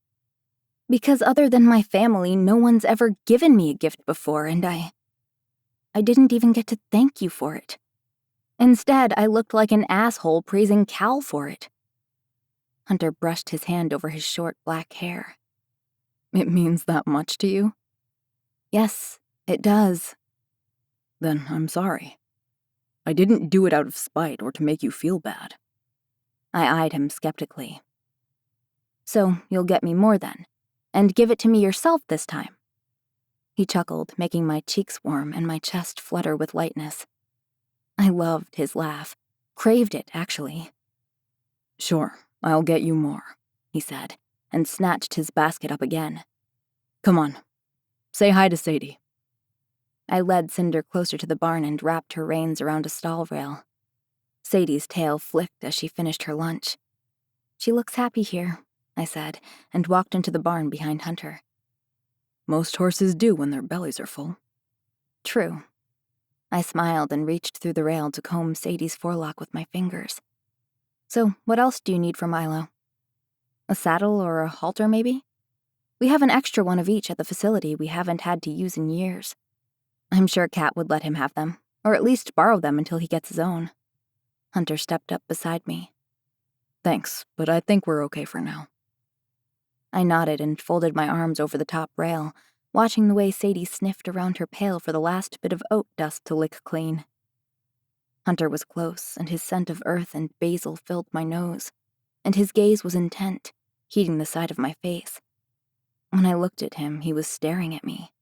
"Because other than my family, no one's ever given me a gift before, and I didn't even get to thank you for it. Instead, I looked like an asshole praising Cal for it." Hunter brushed his hand over his short black hair. "It means that much to you?" "Yes, it does." "Then I'm sorry. I didn't do it out of spite or to make you feel bad." I eyed him skeptically. "So you'll get me more then, and give it to me yourself this time?" He chuckled, making my cheeks warm and my chest flutter with lightness. I loved his laugh, craved it, actually. "Sure, I'll get you more," he said, and snatched his basket up again. "Come on, say hi to Sadie." I led Cinder closer to the barn and wrapped her reins around a stall rail. Sadie's tail flicked as she finished her lunch. "She looks happy here," I said, and walked into the barn behind Hunter. "Most horses do when their bellies are full." "True." I smiled and reached through the rail to comb Sadie's forelock with my fingers. "So, what else do you need for Milo? A saddle or a halter, maybe? We have an extra one of each at the facility we haven't had to use in years. I'm sure Kat would let him have them, or at least borrow them until he gets his own." Hunter stepped up beside me. "Thanks, but I think we're okay for now." I nodded and folded my arms over the top rail, watching the way Sadie sniffed around her pail for the last bit of oat dust to lick clean. Hunter was close, and his scent of earth and basil filled my nose, and his gaze was intent, heating the side of my face. When I looked at him, he was staring at me.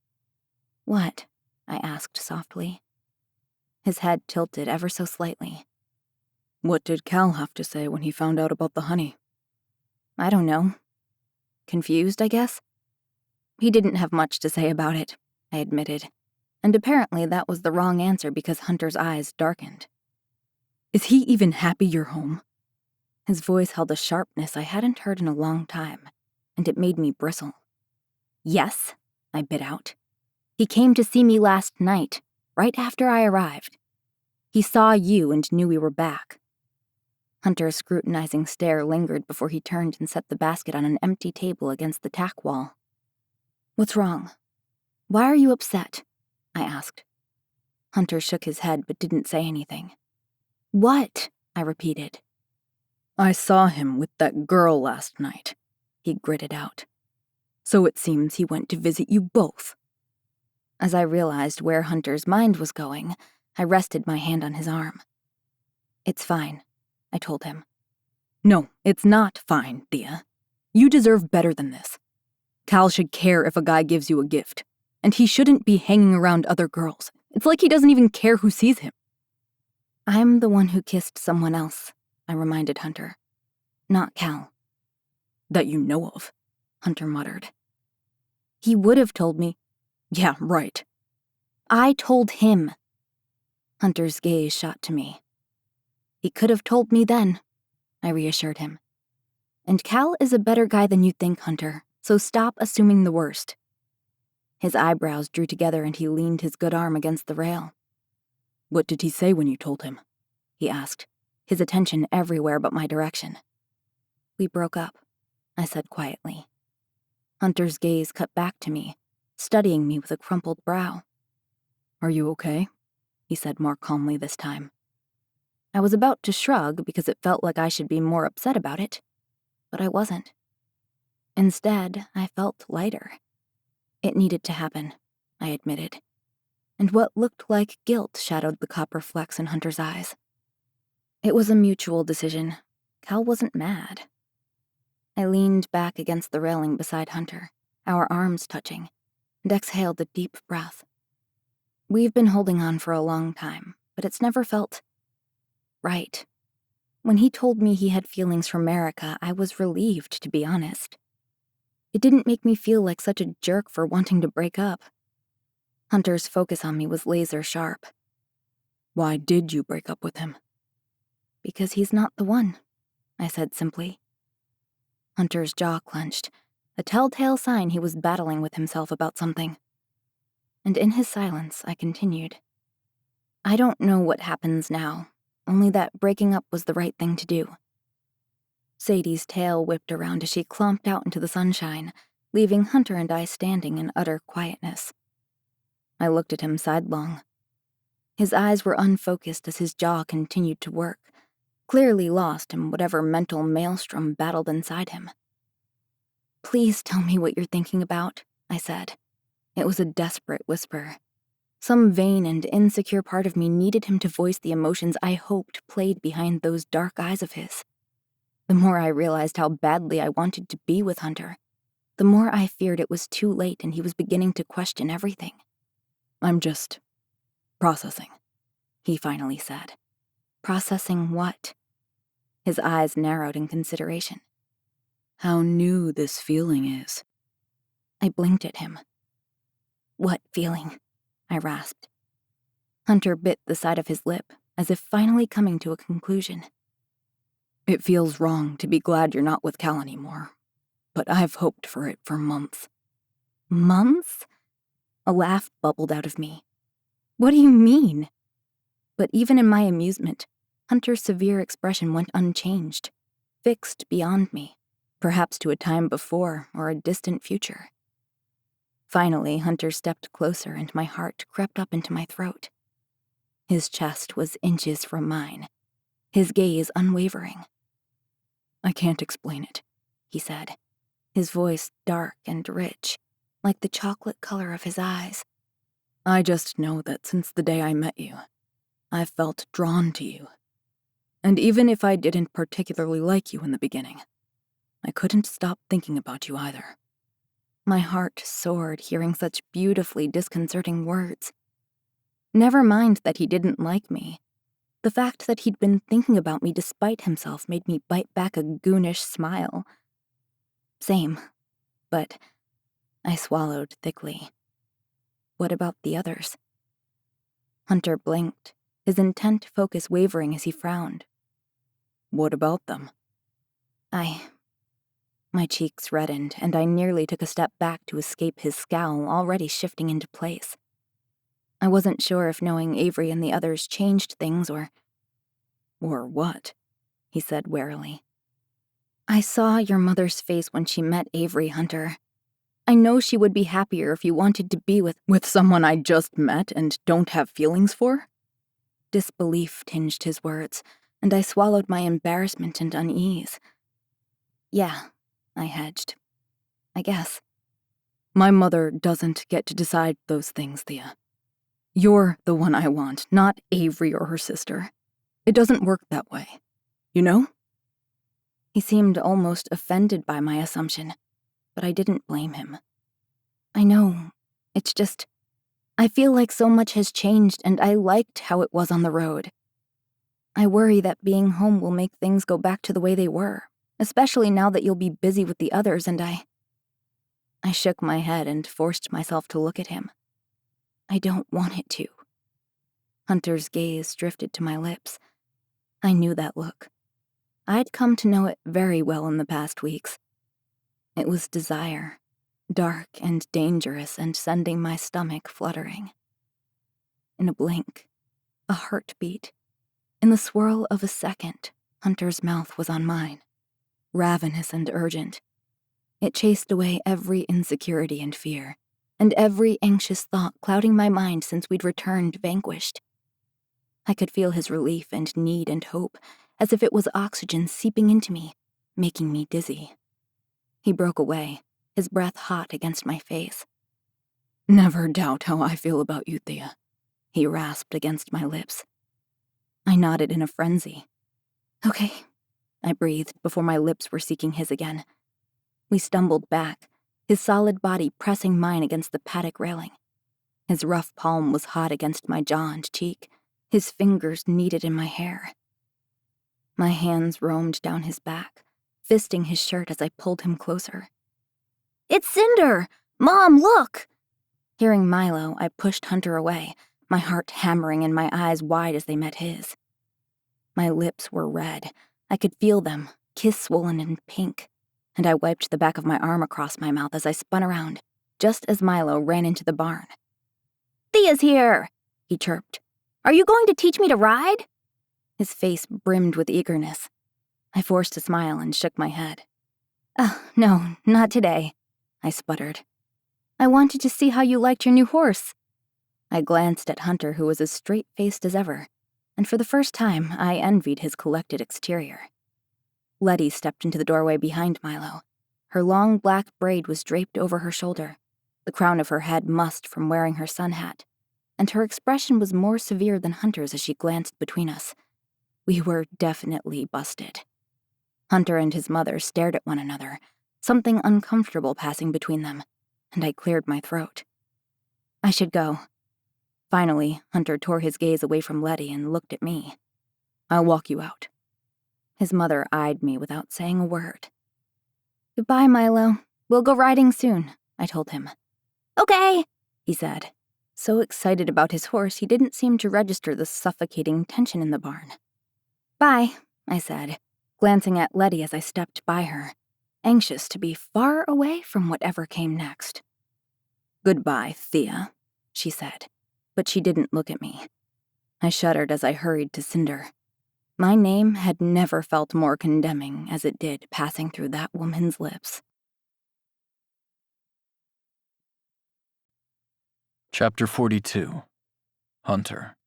"What?" I asked softly. His head tilted ever so slightly. "What did Cal have to say when he found out about the honey?" I don't know. Confused, I guess? He didn't have much to say about it, I admitted. And apparently that was the wrong answer because Hunter's eyes darkened. Is he even happy you're home? His voice held a sharpness I hadn't heard in a long time, and it made me bristle. Yes, I bit out. He came to see me last night, right after I arrived. He saw you and knew we were back. Hunter's scrutinizing stare lingered before he turned and set the basket on an empty table against the tack wall. What's wrong? Why are you upset? I asked. Hunter shook his head but didn't say anything. What? I repeated. I saw him with that girl last night, he gritted out. So it seems he went to visit you both. As I realized where Hunter's mind was going, I rested my hand on his arm. It's fine, I told him. No, it's not fine, Thea. You deserve better than this. Cal should care if a guy gives you a gift, and he shouldn't be hanging around other girls. It's like he doesn't even care who sees him. I'm the one who kissed someone else, I reminded Hunter. Not Cal. That you know of, Hunter muttered. He would have told me. Yeah, right. I told him. Hunter's gaze shot to me. He could have told me then, I reassured him. And Cal is a better guy than you think, Hunter, so stop assuming the worst. His eyebrows drew together and he leaned his good arm against the rail. What did he say when you told him? He asked, his attention everywhere but my direction. We broke up, I said quietly. Hunter's gaze cut back to me, studying me with a crumpled brow. Are you okay? He said more calmly this time. I was about to shrug because it felt like I should be more upset about it, but I wasn't. Instead, I felt lighter. It needed to happen, I admitted, and what looked like guilt shadowed the copper flecks in Hunter's eyes. It was a mutual decision. Cal wasn't mad. I leaned back against the railing beside Hunter, our arms touching, and exhaled a deep breath. We've been holding on for a long time, but it's never felt right. When he told me he had feelings for Marika, I was relieved, to be honest. It didn't make me feel like such a jerk for wanting to break up. Hunter's focus on me was laser sharp. Why did you break up with him? Because he's not the one, I said simply. Hunter's jaw clenched, a telltale sign he was battling with himself about something. And in his silence, I continued. I don't know what happens now, only that breaking up was the right thing to do. Sadie's tail whipped around as she clomped out into the sunshine, leaving Hunter and I standing in utter quietness. I looked at him sidelong. His eyes were unfocused as his jaw continued to work, clearly lost in whatever mental maelstrom battled inside him. Please tell me what you're thinking about, I said. It was a desperate whisper. Some vain and insecure part of me needed him to voice the emotions I hoped played behind those dark eyes of his. The more I realized how badly I wanted to be with Hunter, the more I feared it was too late and he was beginning to question everything. I'm just processing, he finally said. Processing what? His eyes narrowed in consideration. How new this feeling is. I blinked at him. What feeling? I rasped. Hunter bit the side of his lip, as if finally coming to a conclusion. It feels wrong to be glad you're not with Cal anymore, but I've hoped for it for months. Months? A laugh bubbled out of me. What do you mean? But even in my amusement, Hunter's severe expression went unchanged, fixed beyond me, perhaps to a time before or a distant future. Finally, Hunter stepped closer and my heart crept up into my throat. His chest was inches from mine, his gaze unwavering. I can't explain it, he said, his voice dark and rich, like the chocolate color of his eyes. I just know that since the day I met you, I've felt drawn to you. And even if I didn't particularly like you in the beginning, I couldn't stop thinking about you either. My heart soared hearing such beautifully disconcerting words. Never mind that he didn't like me. The fact that he'd been thinking about me despite himself made me bite back a goonish smile. Same. But I swallowed thickly. What about the others? Hunter blinked, his intent focus wavering as he frowned. What about them? My cheeks reddened, and I nearly took a step back to escape his scowl already shifting into place. I wasn't sure if knowing Avery and the others changed things or what? He said warily. I saw your mother's face when she met Avery, Hunter. I know she would be happier if you wanted to be with someone I just met and don't have feelings for? Disbelief tinged his words, and I swallowed my embarrassment and unease. Yeah, I hedged. I guess. My mother doesn't get to decide those things, Thea. You're the one I want, not Avery or her sister. It doesn't work that way. You know? He seemed almost offended by my assumption, but I didn't blame him. I know. It's just, I feel like so much has changed and I liked how it was on the road. I worry that being home will make things go back to the way they were, especially now that you'll be busy with the others and I shook my head and forced myself to look at him. I don't want it to. Hunter's gaze drifted to my lips. I knew that look. I'd come to know it very well in the past weeks. It was desire, dark and dangerous and sending my stomach fluttering. In a blink, a heartbeat, in the swirl of a second, Hunter's mouth was on mine, ravenous and urgent. It chased away every insecurity and fear, and every anxious thought clouding my mind since we'd returned vanquished. I could feel his relief and need and hope, as if it was oxygen seeping into me, making me dizzy. He broke away, his breath hot against my face. Never doubt how I feel about you, Thea, he rasped against my lips. I nodded in a frenzy. Okay, I breathed before my lips were seeking his again. We stumbled back, his solid body pressing mine against the paddock railing. His rough palm was hot against my jaw and cheek, his fingers kneaded in my hair. My hands roamed down his back, fisting his shirt as I pulled him closer. It's Cinder! Mom, look! Hearing Milo, I pushed Hunter away, my heart hammering and my eyes wide as they met his. My lips were red. I could feel them, kiss-swollen and pink, and I wiped the back of my arm across my mouth as I spun around, just as Milo ran into the barn. Thea's here, he chirped. Are you going to teach me to ride? His face brimmed with eagerness. I forced a smile and shook my head. Oh, no, not today, I sputtered. I wanted to see how you liked your new horse. I glanced at Hunter, who was as straight-faced as ever, and for the first time, I envied his collected exterior. Letty stepped into the doorway behind Milo. Her long black braid was draped over her shoulder, the crown of her head mussed from wearing her sun hat, and her expression was more severe than Hunter's as she glanced between us. We were definitely busted. Hunter and his mother stared at one another, something uncomfortable passing between them, and I cleared my throat. I should go. Finally, Hunter tore his gaze away from Letty and looked at me. I'll walk you out. His mother eyed me without saying a word. Goodbye, Milo. We'll go riding soon, I told him. Okay, he said. So excited about his horse, he didn't seem to register the suffocating tension in the barn. Bye, I said, glancing at Letty as I stepped by her, anxious to be far away from whatever came next. Goodbye, Thea, she said, but she didn't look at me. I shuddered as I hurried to Cinder. My name had never felt more condemning as it did passing through that woman's lips. Chapter 42. Hunter.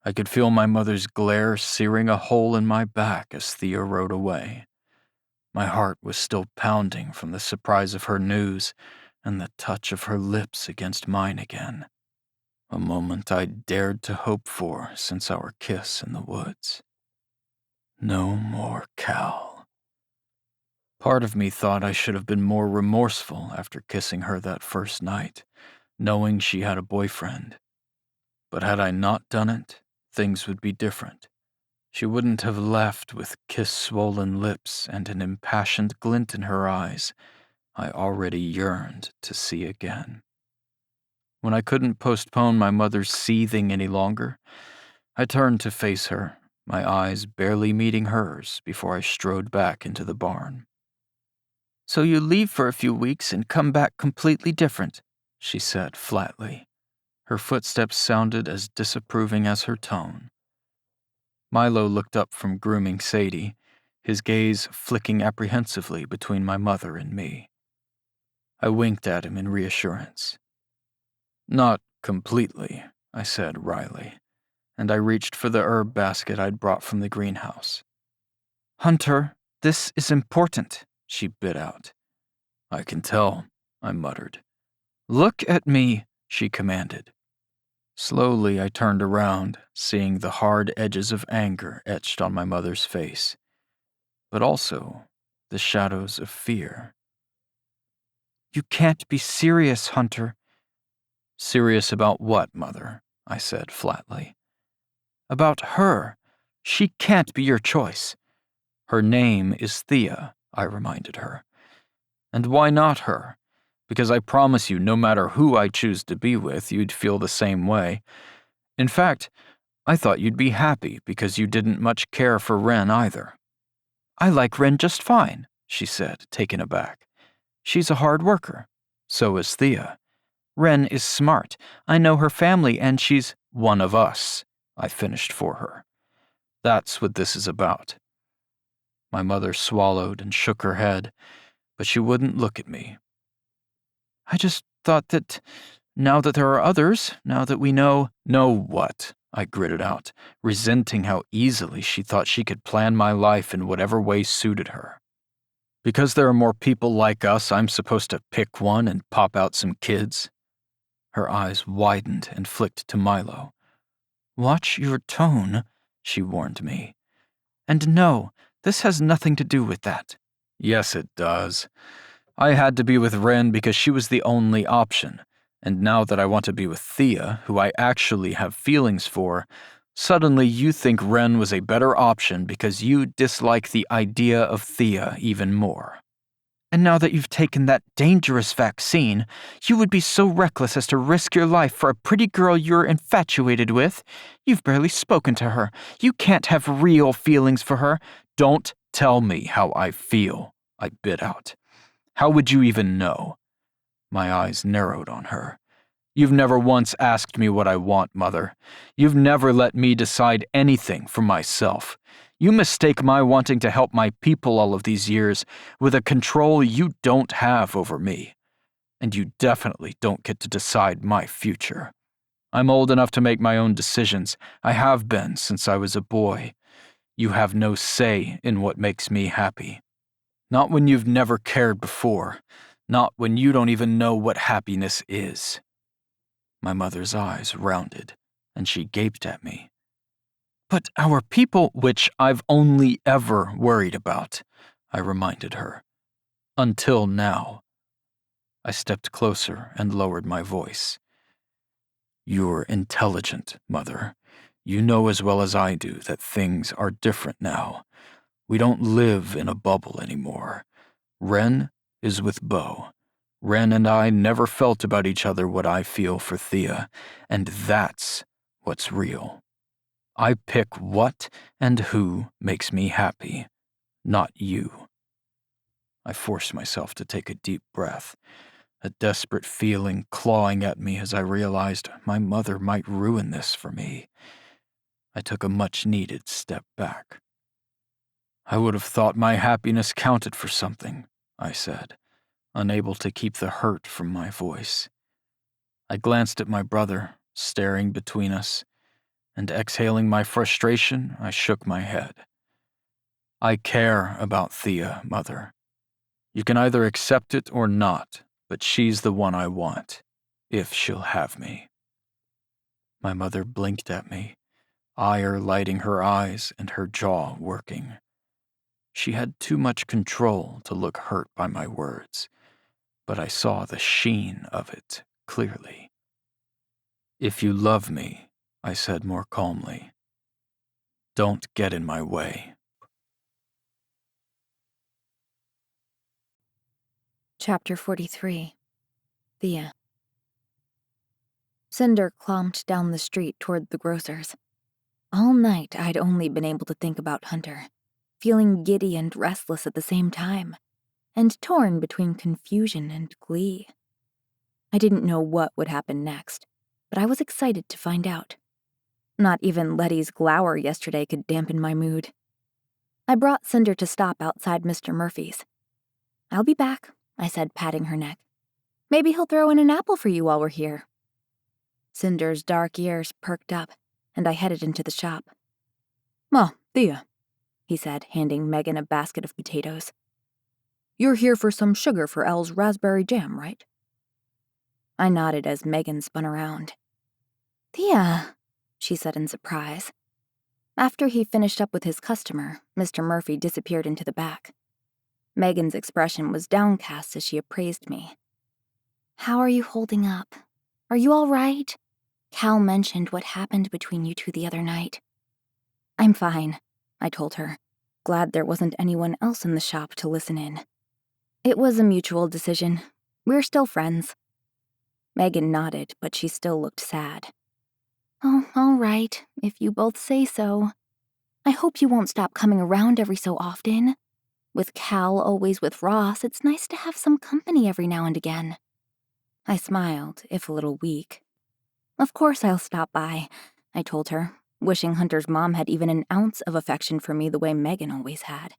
I could feel my mother's glare searing a hole in my back as Thea rode away. My heart was still pounding from the surprise of her news and the touch of her lips against mine again. A moment I dared to hope for since our kiss in the woods. No more Cal. Part of me thought I should have been more remorseful after kissing her that first night, knowing she had a boyfriend. But had I not done it, things would be different. She wouldn't have left with kiss-swollen lips and an impassioned glint in her eyes I already yearned to see again. When I couldn't postpone my mother's seething any longer, I turned to face her, my eyes barely meeting hers before I strode back into the barn. "So you leave for a few weeks and come back completely different," she said flatly. Her footsteps sounded as disapproving as her tone. Milo looked up from grooming Sadie, his gaze flicking apprehensively between my mother and me. I winked at him in reassurance. "Not completely," I said wryly, and I reached for the herb basket I'd brought from the greenhouse. "Hunter, this is important," she bit out. "I can tell," I muttered. "Look at me," she commanded. Slowly, I turned around, seeing the hard edges of anger etched on my mother's face, but also the shadows of fear. "You can't be serious, Hunter." "Serious about what, Mother?" I said flatly. "About her. She can't be your choice." "Her name is Thea," I reminded her. "And why not her? Because I promise you, no matter who I choose to be with, you'd feel the same way. In fact, I thought you'd be happy because you didn't much care for Wren either." "I like Wren just fine," she said, taken aback. "She's a hard worker. So is Thea. Wren is smart. I know her family and she's one of us," I finished for her. "That's what this is about." My mother swallowed and shook her head, but she wouldn't look at me. "I just thought that now that there are others, now that we know—" "Know what?" I gritted out, resenting how easily she thought she could plan my life in whatever way suited her. "Because there are more people like us, I'm supposed to pick one and pop out some kids?" Her eyes widened and flicked to Milo. "Watch your tone," she warned me. "And no, this has nothing to do with that." "Yes, it does. I had to be with Wren because she was the only option, and now that I want to be with Thea, who I actually have feelings for, suddenly you think Wren was a better option because you dislike the idea of Thea even more. And now that you've taken that dangerous vaccine, you would be so reckless as to risk your life for a pretty girl you're infatuated with. You've barely spoken to her. You can't have real feelings for her." "Don't tell me how I feel," I bit out. "How would you even know?" My eyes narrowed on her. "You've never once asked me what I want, Mother. You've never let me decide anything for myself. You mistake my wanting to help my people all of these years with a control you don't have over me. And you definitely don't get to decide my future. I'm old enough to make my own decisions. I have been since I was a boy. You have no say in what makes me happy. Not when you've never cared before. Not when you don't even know what happiness is." My mother's eyes rounded, and she gaped at me. "But our people," "Which I've only ever worried about," I reminded her. "Until now." I stepped closer and lowered my voice. "You're intelligent, Mother. You know as well as I do that things are different now. We don't live in a bubble anymore. Wren is with Beau. Wren and I never felt about each other what I feel for Thea, and that's what's real. I pick what and who makes me happy, not you." I forced myself to take a deep breath, a desperate feeling clawing at me as I realized my mother might ruin this for me. I took a much-needed step back. "I would have thought my happiness counted for something," I said, unable to keep the hurt from my voice. I glanced at my brother, staring between us, and exhaling my frustration, I shook my head. "I care about Thea, Mother. You can either accept it or not, but she's the one I want, if she'll have me." My mother blinked at me, ire lighting her eyes and her jaw working. She had too much control to look hurt by my words, but I saw the sheen of it clearly. "If you love me," I said more calmly, Don't get in my way. Chapter 43. Thea. Cinder clomped down the street toward the grocer's. All night I'd only been able to think about Hunter, feeling giddy and restless at the same time, and torn between confusion and glee. I didn't know what would happen next, but I was excited to find out. Not even Letty's glower yesterday could dampen my mood. I brought Cinder to stop outside Mr. Murphy's. "I'll be back," I said, patting her neck. "Maybe he'll throw in an apple for you while we're here." Cinder's dark ears perked up, and I headed into the shop. "Ma, Thea," he said, handing Megan a basket of potatoes. "You're here for some sugar for Elle's raspberry jam, right?" I nodded as Megan spun around. "Thea," she said in surprise. After he finished up with his customer, Mr. Murphy disappeared into the back. Megan's expression was downcast as she appraised me. "How are you holding up? Are you all right? Cal mentioned what happened between you two the other night." "I'm fine," I told her, glad there wasn't anyone else in the shop to listen in. "It was a mutual decision. We're still friends." Megan nodded, but she still looked sad. "Oh, all right, if you both say so. I hope you won't stop coming around every so often. With Cal always with Ross, it's nice to have some company every now and again." I smiled, if a little weak. "Of course I'll stop by," I told her, wishing Hunter's mom had even an ounce of affection for me the way Megan always had.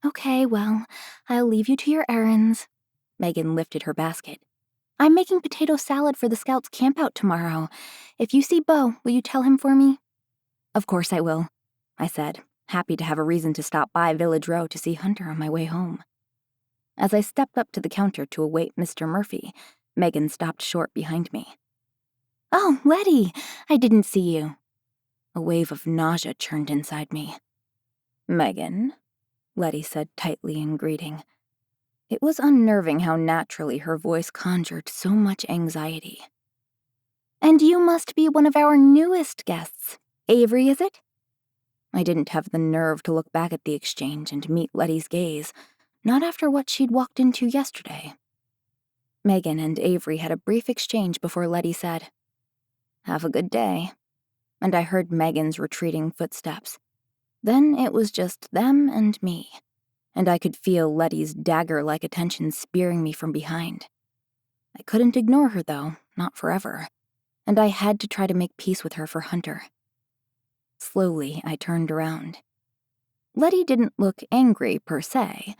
"Okay, well, I'll leave you to your errands." Megan lifted her basket. "I'm making potato salad for the Scouts campout tomorrow. If you see Beau, will you tell him for me?" "Of course I will," I said, happy to have a reason to stop by Village Row to see Hunter on my way home. As I stepped up to the counter to await Mr. Murphy, Megan stopped short behind me. "Oh, Letty, I didn't see you." A wave of nausea churned inside me. "Megan," Letty said tightly in greeting. It was unnerving how naturally her voice conjured so much anxiety. "And you must be one of our newest guests. Avery, is it?" I didn't have the nerve to look back at the exchange and meet Letty's gaze, not after what she'd walked into yesterday. Megan and Avery had a brief exchange before Letty said, "Have a good day," and I heard Megan's retreating footsteps. Then it was just them and me, and I could feel Letty's dagger-like attention spearing me from behind. I couldn't ignore her, though, not forever, and I had to try to make peace with her for Hunter. Slowly, I turned around. Letty didn't look angry, per se,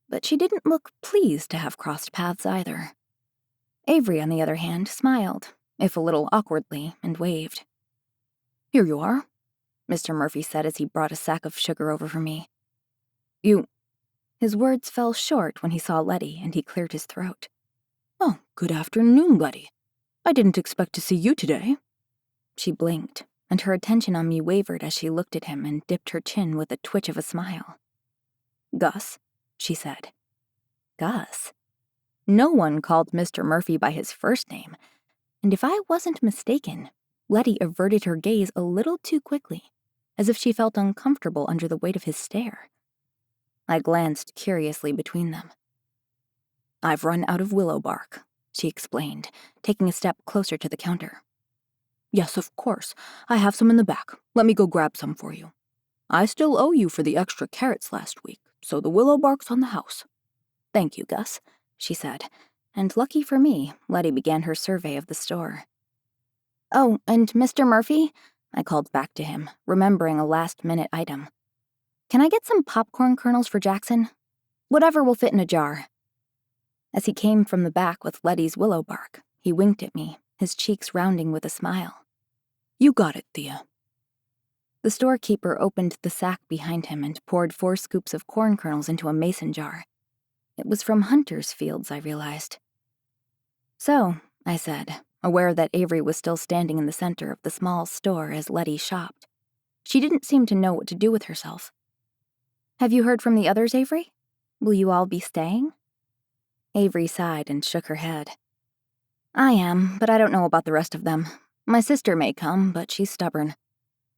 but she didn't look pleased to have crossed paths either. Avery, on the other hand, smiled, if a little awkwardly, and waved. "Here you are," Mr. Murphy said as he brought a sack of sugar over for me. "You—" His words fell short when he saw Letty, and he cleared his throat. "Oh, good afternoon, Letty. I didn't expect to see you today." She blinked, and her attention on me wavered as she looked at him and dipped her chin with a twitch of a smile. "Gus," she said. Gus? No one called Mr. Murphy by his first name, and if I wasn't mistaken, Letty averted her gaze a little too quickly, as if she felt uncomfortable under the weight of his stare. I glanced curiously between them. "I've run out of willow bark," she explained, taking a step closer to the counter. "Yes, of course. I have some in the back. Let me go grab some for you. I still owe you for the extra carrots last week, so the willow bark's on the house." "Thank you, Gus," she said, and lucky for me, Letty began her survey of the store. "Oh, and Mr. Murphy," I called back to him, remembering a last-minute item. "Can I get some popcorn kernels for Jackson? Whatever will fit in a jar." As he came from the back with Letty's willow bark, he winked at me, his cheeks rounding with a smile. "You got it, Thea." The storekeeper opened the sack behind him and poured 4 scoops of corn kernels into a mason jar. It was from Hunter's fields, I realized. "So," I said, aware that Avery was still standing in the center of the small store as Letty shopped. She didn't seem to know what to do with herself. "Have you heard from the others, Avery? Will you all be staying?" Avery sighed and shook her head. "I am, but I don't know about the rest of them. My sister may come, but she's stubborn."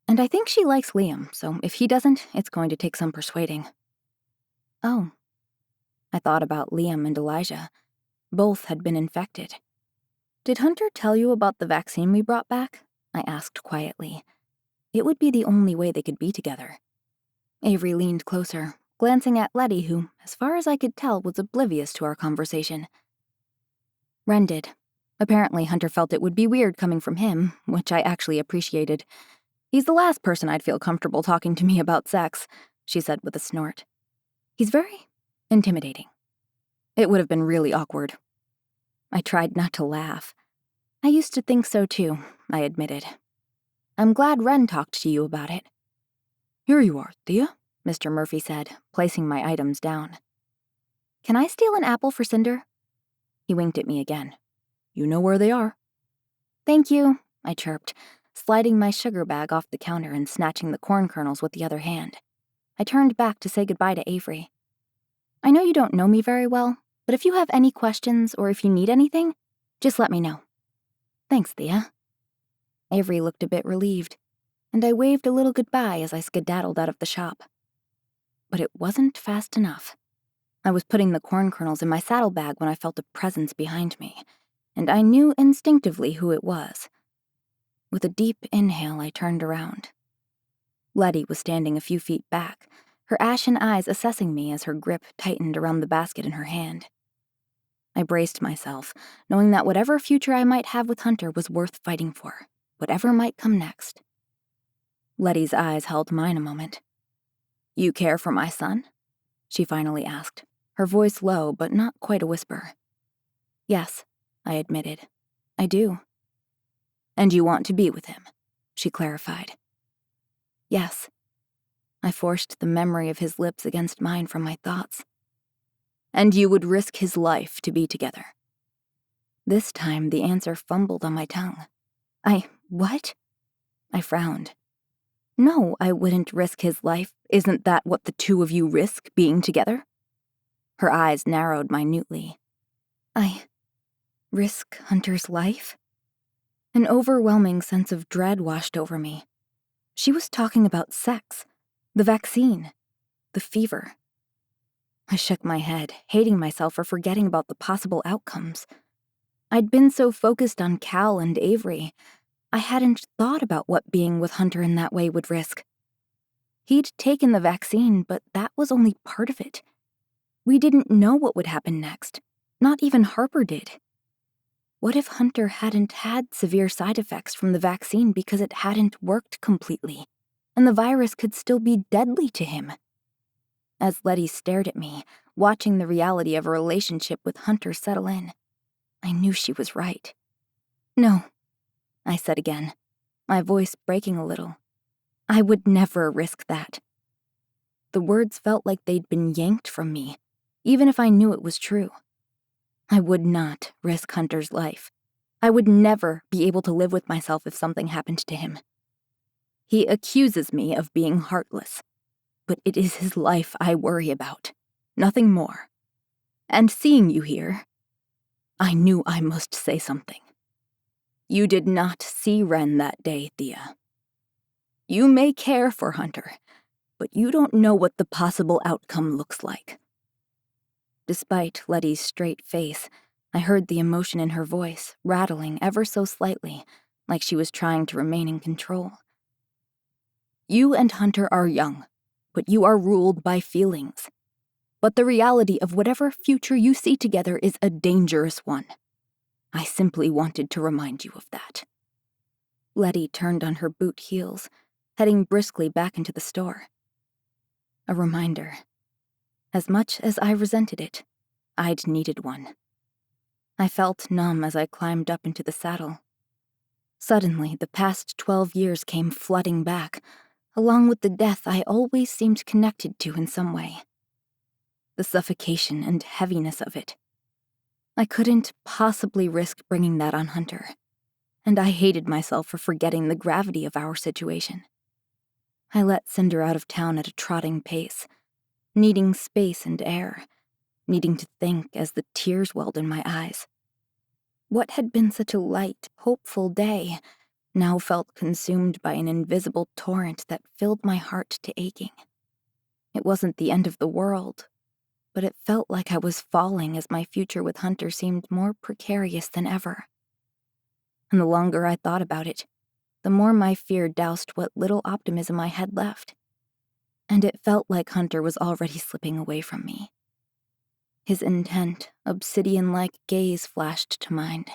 And I think she likes Liam, so if he doesn't, it's going to take some persuading. Oh. I thought about Liam and Elijah. Both had been infected. Did Hunter tell you about the vaccine we brought back? I asked quietly. It would be the only way they could be together. Avery leaned closer, glancing at Letty, who, as far as I could tell, was oblivious to our conversation. Wren did. Apparently, Hunter felt it would be weird coming from him, which I actually appreciated. He's the last person I'd feel comfortable talking to me about sex, she said with a snort. He's very intimidating. It would have been really awkward. I tried not to laugh. I used to think so too, I admitted. I'm glad Wren talked to you about it. Here you are, Thea, Mr. Murphy said, placing my items down. Can I steal an apple for Cinder? He winked at me again. You know where they are. Thank you, I chirped, sliding my sugar bag off the counter and snatching the corn kernels with the other hand. I turned back to say goodbye to Avery. I know you don't know me very well, but if you have any questions or if you need anything, just let me know. Thanks, Thea. Avery looked a bit relieved, and I waved a little goodbye as I skedaddled out of the shop. But it wasn't fast enough. I was putting the corn kernels in my saddlebag when I felt a presence behind me, and I knew instinctively who it was. With a deep inhale, I turned around. Letty was standing a few feet back, her ashen eyes assessing me as her grip tightened around the basket in her hand. I braced myself, knowing that whatever future I might have with Hunter was worth fighting for, whatever might come next. Letty's eyes held mine a moment. You care for my son? She finally asked, her voice low but not quite a whisper. Yes, I admitted. I do. And you want to be with him, she clarified. Yes. I forced the memory of his lips against mine from my thoughts. And you would risk his life to be together. This time the answer fumbled on my tongue. What? I frowned. No, I wouldn't risk his life. Isn't that what the two of you risk, being together? Her eyes narrowed minutely. I risk Hunter's life? An overwhelming sense of dread washed over me. She was talking about sex, the vaccine, the fever. I shook my head, hating myself for forgetting about the possible outcomes. I'd been so focused on Cal and Avery, I hadn't thought about what being with Hunter in that way would risk. He'd taken the vaccine, but that was only part of it. We didn't know what would happen next. Not even Harper did. What if Hunter hadn't had severe side effects from the vaccine because it hadn't worked completely, and the virus could still be deadly to him? As Letty stared at me, watching the reality of a relationship with Hunter settle in, I knew she was right. No, I said again, my voice breaking a little. I would never risk that. The words felt like they'd been yanked from me, even if I knew it was true. I would not risk Hunter's life. I would never be able to live with myself if something happened to him. He accuses me of being heartless, but it is his life I worry about, nothing more. And seeing you here, I knew I must say something. You did not see Wren that day, Thea. You may care for Hunter, but you don't know what the possible outcome looks like. Despite Letty's straight face, I heard the emotion in her voice, rattling ever so slightly, like she was trying to remain in control. You and Hunter are young, but you are ruled by feelings. But the reality of whatever future you see together is a dangerous one. I simply wanted to remind you of that. Letty turned on her boot heels, heading briskly back into the store. A reminder. As much as I resented it, I'd needed one. I felt numb as I climbed up into the saddle. Suddenly, the past 12 years came flooding back, along with the death I always seemed connected to in some way. The suffocation and heaviness of it. I couldn't possibly risk bringing that on Hunter, and I hated myself for forgetting the gravity of our situation. I let Cinder out of town at a trotting pace, needing space and air, needing to think as the tears welled in my eyes. What had been such a light, hopeful day now felt consumed by an invisible torrent that filled my heart to aching. It wasn't the end of the world, but it felt like I was falling as my future with Hunter seemed more precarious than ever. And the longer I thought about it, the more my fear doused what little optimism I had left. And it felt like Hunter was already slipping away from me. His intent, obsidian-like gaze flashed to mind,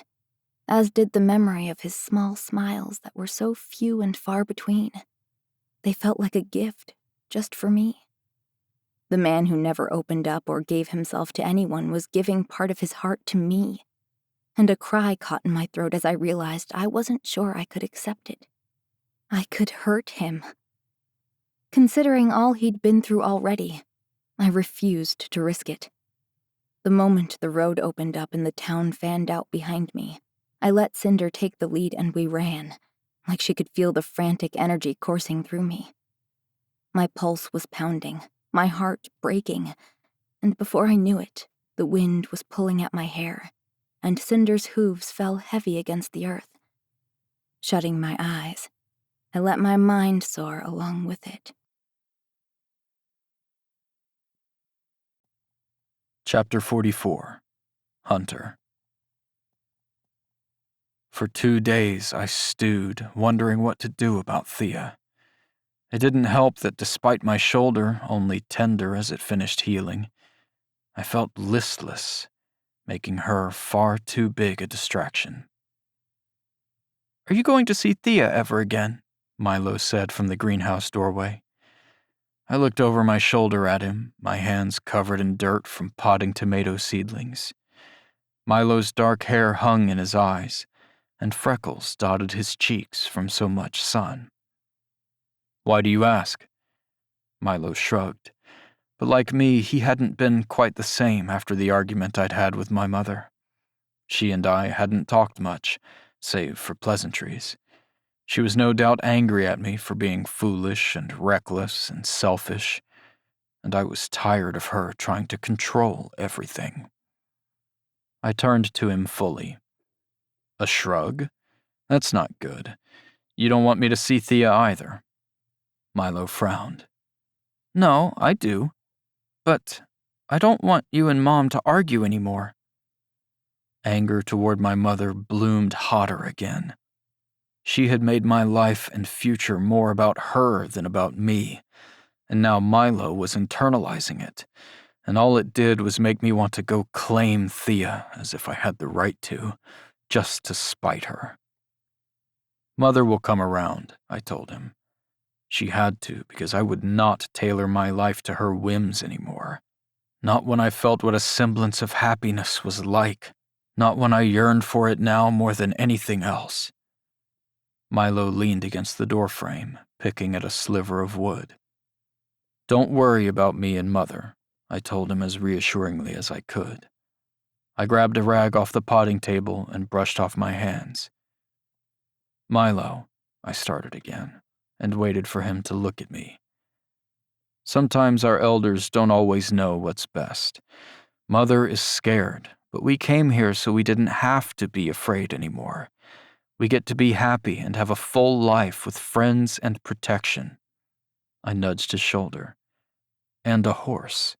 as did the memory of his small smiles that were so few and far between. They felt like a gift, just for me. The man who never opened up or gave himself to anyone was giving part of his heart to me, and a cry caught in my throat as I realized I wasn't sure I could accept it. I could hurt him. Considering all he'd been through already, I refused to risk it. The moment the road opened up and the town fanned out behind me, I let Cinder take the lead and we ran, like she could feel the frantic energy coursing through me. My pulse was pounding, my heart breaking, and before I knew it, the wind was pulling at my hair, and Cinder's hooves fell heavy against the earth. Shutting my eyes, I let my mind soar along with it. Chapter 44. Hunter. For 2 days I stewed, wondering what to do about Thea. It didn't help that despite my shoulder, only tender as it finished healing, I felt listless, making her far too big a distraction. "Are you going to see Thea ever again?" Milo said from the greenhouse doorway. I looked over my shoulder at him, my hands covered in dirt from potting tomato seedlings. Milo's dark hair hung in his eyes, and freckles dotted his cheeks from so much sun. "Why do you ask?" Milo shrugged, but like me, he hadn't been quite the same after the argument I'd had with my mother. She and I hadn't talked much, save for pleasantries. She was no doubt angry at me for being foolish and reckless and selfish, and I was tired of her trying to control everything. I turned to him fully. "A shrug? That's not good. You don't want me to see Thea either." Milo frowned. "No, I do. But I don't want you and Mom to argue anymore." Anger toward my mother bloomed hotter again. She had made my life and future more about her than about me, and now Milo was internalizing it, and all it did was make me want to go claim Thea as if I had the right to, just to spite her. "Mother will come around," I told him. She had to, because I would not tailor my life to her whims anymore. Not when I felt what a semblance of happiness was like. Not when I yearned for it now more than anything else. Milo leaned against the doorframe, picking at a sliver of wood. "Don't worry about me and Mother," I told him as reassuringly as I could. I grabbed a rag off the potting table and brushed off my hands. "Milo," I started again, and waited for him to look at me. "Sometimes our elders don't always know what's best. Mother is scared, but we came here so we didn't have to be afraid anymore. We get to be happy and have a full life with friends and protection." I nudged his shoulder. "And a horse."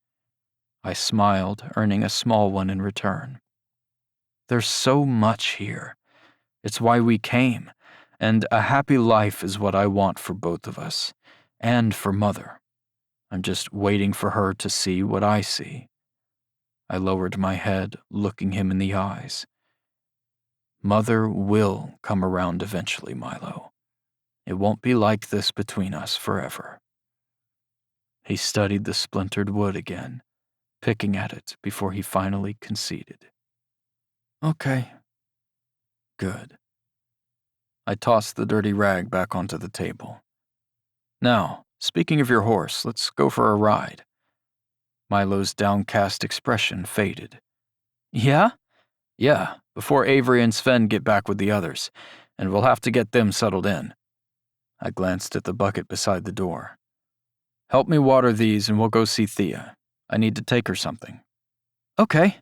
I smiled, earning a small one in return. "There's so much here. It's why we came, and a happy life is what I want for both of us, and for Mother. I'm just waiting for her to see what I see." I lowered my head, looking him in the eyes. "Mother will come around eventually, Milo. It won't be like this between us forever." He studied the splintered wood again, picking at it before he finally conceded. "Okay. Good." I tossed the dirty rag back onto the table. "Now, speaking of your horse, let's go for a ride." Milo's downcast expression faded. "Yeah? Yeah, before Avery and Sven get back with the others, and we'll have to get them settled in." I glanced at the bucket beside the door. "Help me water these and we'll go see Thea. I need to take her something." "Okay."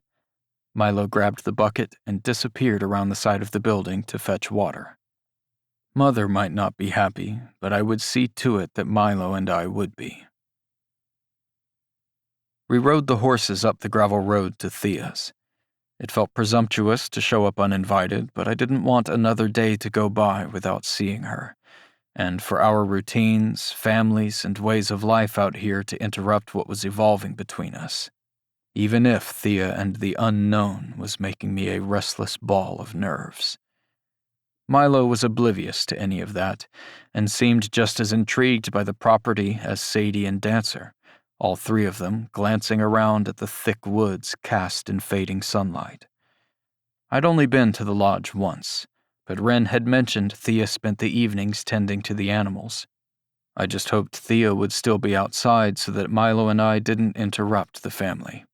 Milo grabbed the bucket and disappeared around the side of the building to fetch water. Mother might not be happy, but I would see to it that Milo and I would be. We rode the horses up the gravel road to Thea's. It felt presumptuous to show up uninvited, but I didn't want another day to go by without seeing her, and for our routines, families, and ways of life out here to interrupt what was evolving between us, even if Thea and the unknown was making me a restless ball of nerves. Milo was oblivious to any of that, and seemed just as intrigued by the property as Sadie and Dancer, all three of them glancing around at the thick woods cast in fading sunlight. I'd only been to the lodge once, but Wren had mentioned Thea spent the evenings tending to the animals. I just hoped Thea would still be outside so that Milo and I didn't interrupt the family.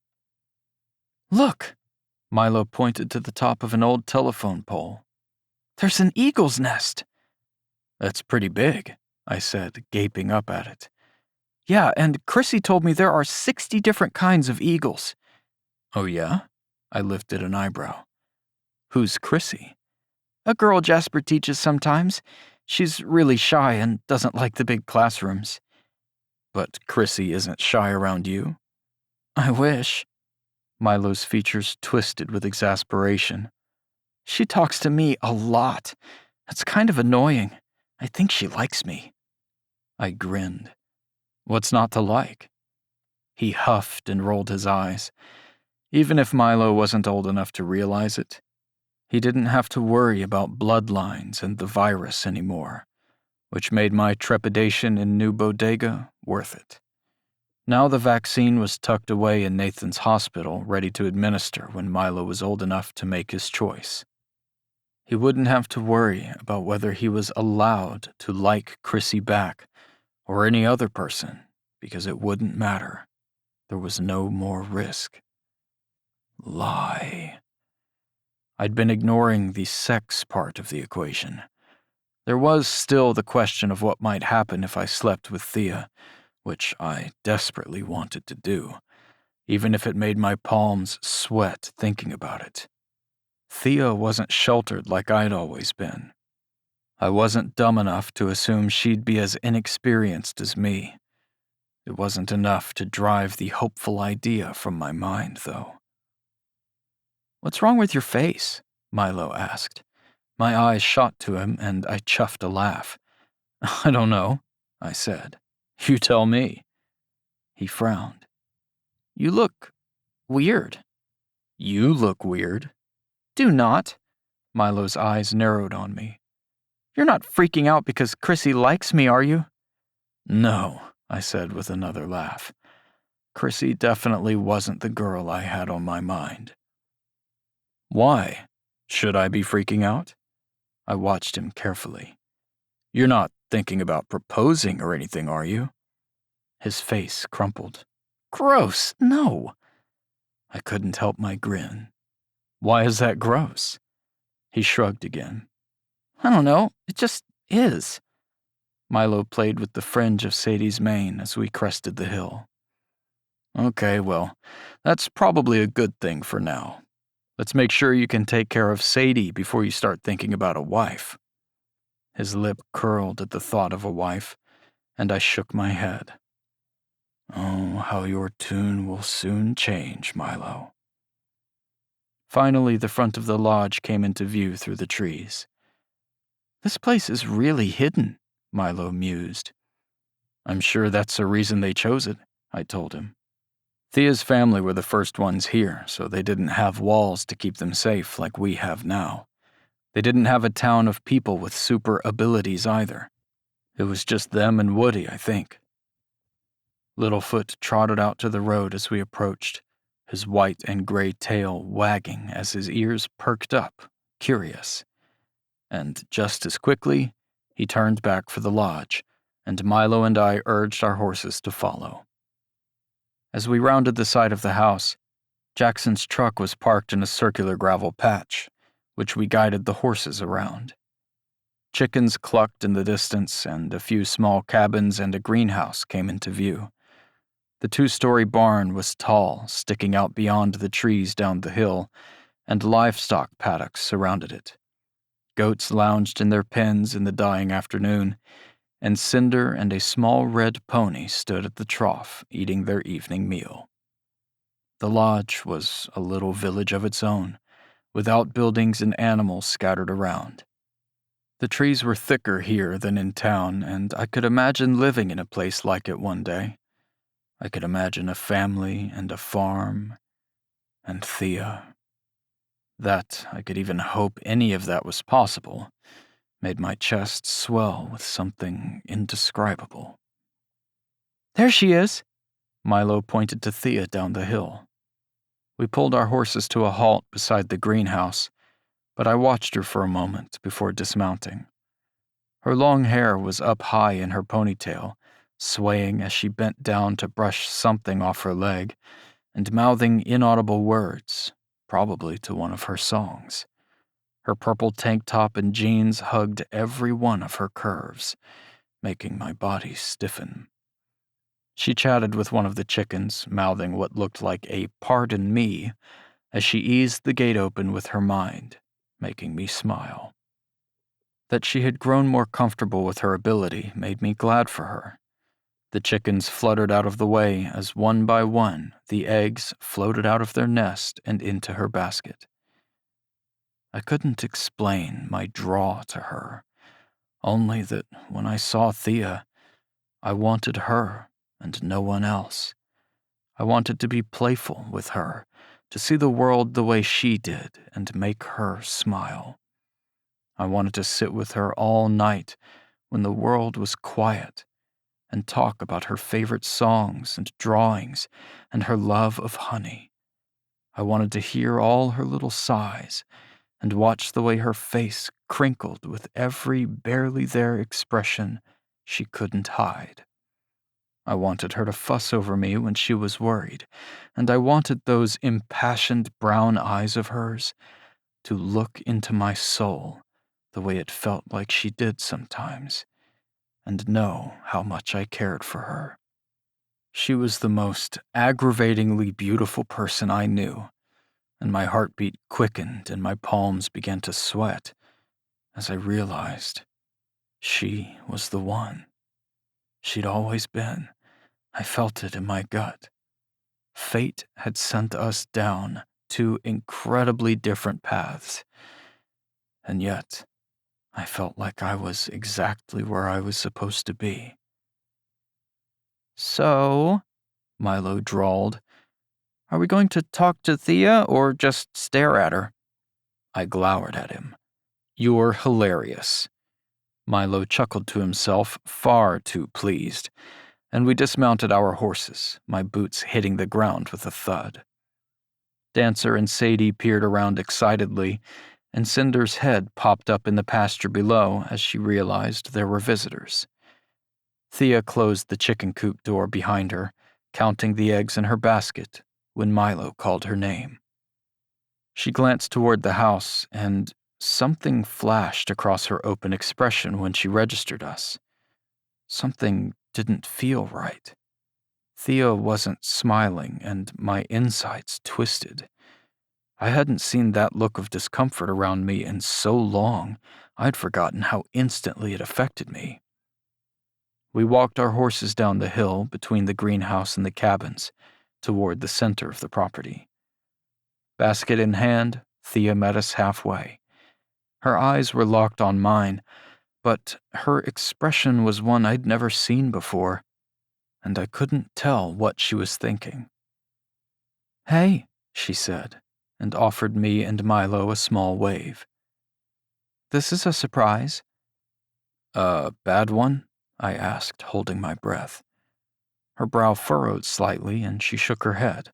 "Look!" Milo pointed to the top of an old telephone pole. "There's an eagle's nest." "That's pretty big," I said, gaping up at it. "Yeah, and Chrissy told me there are 60 different kinds of eagles." "Oh yeah?" I lifted an eyebrow. "Who's Chrissy?" "A girl Jasper teaches sometimes. She's really shy and doesn't like the big classrooms." "But Chrissy isn't shy around you?" "I wish." Milo's features twisted with exasperation. "She talks to me a lot. It's kind of annoying. I think she likes me." I grinned. "What's not to like?" He huffed and rolled his eyes. Even if Milo wasn't old enough to realize it, he didn't have to worry about bloodlines and the virus anymore, which made my trepidation in New Bodega worth it. Now the vaccine was tucked away in Nathan's hospital, ready to administer when Milo was old enough to make his choice. He wouldn't have to worry about whether he was allowed to like Chrissy back or any other person, because it wouldn't matter. There was no more risk. Lie. I'd been ignoring the sex part of the equation. There was still the question of what might happen if I slept with Thea, which I desperately wanted to do, even if it made my palms sweat thinking about it. Thea wasn't sheltered like I'd always been. I wasn't dumb enough to assume she'd be as inexperienced as me. It wasn't enough to drive the hopeful idea from my mind, though. "What's wrong with your face?" Milo asked. My eyes shot to him, and I chuffed a laugh. "I don't know," I said. "You tell me." He frowned. "You look weird." "You look weird." "Do not." Milo's eyes narrowed on me. "You're not freaking out because Chrissy likes me, are you?" "No," I said with another laugh. Chrissy definitely wasn't the girl I had on my mind. "Why? Should I be freaking out?" I watched him carefully. "You're not thinking about proposing or anything, are you?" His face crumpled. "Gross, no." I couldn't help my grin. "Why is that gross?" He shrugged again. "I don't know, it just is." Milo played with the fringe of Sadie's mane as we crested the hill. "Okay, well, that's probably a good thing for now. Let's make sure you can take care of Sadie before you start thinking about a wife." His lip curled at the thought of a wife, and I shook my head. "Oh, how your tune will soon change, Milo." Finally, the front of the lodge came into view through the trees. "This place is really hidden," Milo mused. "I'm sure that's the reason they chose it," I told him. Thea's family were the first ones here, so they didn't have walls to keep them safe like we have now. They didn't have a town of people with super abilities either. It was just them and Woody, I think. Littlefoot trotted out to the road as we approached, his white and gray tail wagging as his ears perked up, curious. And just as quickly, he turned back for the lodge, and Milo and I urged our horses to follow. As we rounded the side of the house, Jackson's truck was parked in a circular gravel patch, which we guided the horses around. Chickens clucked in the distance, and a few small cabins and a greenhouse came into view. The 2-story barn was tall, sticking out beyond the trees down the hill, and livestock paddocks surrounded it. Goats lounged in their pens in the dying afternoon, and Cinder and a small red pony stood at the trough eating their evening meal. The lodge was a little village of its own, with outbuildings and animals scattered around. The trees were thicker here than in town, and I could imagine living in a place like it one day. I could imagine a family and a farm, and Thea. That I could even hope any of that was possible made my chest swell with something indescribable. There she is. Milo pointed to Thea down the hill. We pulled our horses to a halt beside the greenhouse, but I watched her for a moment before dismounting. Her long hair was up high in her ponytail, swaying as she bent down to brush something off her leg, and mouthing inaudible words, probably to one of her songs. Her purple tank top and jeans hugged every one of her curves, making my body stiffen. She chatted with one of the chickens, mouthing what looked like a "pardon me," as she eased the gate open with her mind, making me smile. That she had grown more comfortable with her ability made me glad for her. The chickens fluttered out of the way as one by one the eggs floated out of their nest and into her basket. I couldn't explain my draw to her, only that when I saw Thea, I wanted her and no one else. I wanted to be playful with her, to see the world the way she did and make her smile. I wanted to sit with her all night when the world was quiet and talk about her favorite songs and drawings and her love of honey. I wanted to hear all her little sighs and watch the way her face crinkled with every barely there expression she couldn't hide. I wanted her to fuss over me when she was worried, and I wanted those impassioned brown eyes of hers to look into my soul the way it felt like she did sometimes, and know how much I cared for her. She was the most aggravatingly beautiful person I knew, and my heartbeat quickened and my palms began to sweat as I realized she was the one. She'd always been. I felt it in my gut. Fate had sent us down two incredibly different paths, and yet I felt like I was exactly where I was supposed to be. So, Milo drawled. are we going to talk to Thea or just stare at her? I glowered at him. You're hilarious. Milo chuckled to himself, far too pleased, and we dismounted our horses, my boots hitting the ground with a thud. Dancer and Sadie peered around excitedly, and Cinder's head popped up in the pasture below as she realized there were visitors. Thea closed the chicken coop door behind her, counting the eggs in her basket, when Milo called her name. She glanced toward the house, and something flashed across her open expression when she registered us. Something didn't feel right. Thea wasn't smiling, and my insides twisted. I hadn't seen that look of discomfort around me in so long, I'd forgotten how instantly it affected me. We walked our horses down the hill between the greenhouse and the cabins, toward the center of the property. Basket in hand, Thea met us halfway. Her eyes were locked on mine, but her expression was one I'd never seen before, and I couldn't tell what she was thinking. "Hey," she said, and offered me and Milo a small wave. This is a surprise. "A bad one?" I asked, holding my breath. Her brow furrowed slightly, and she shook her head.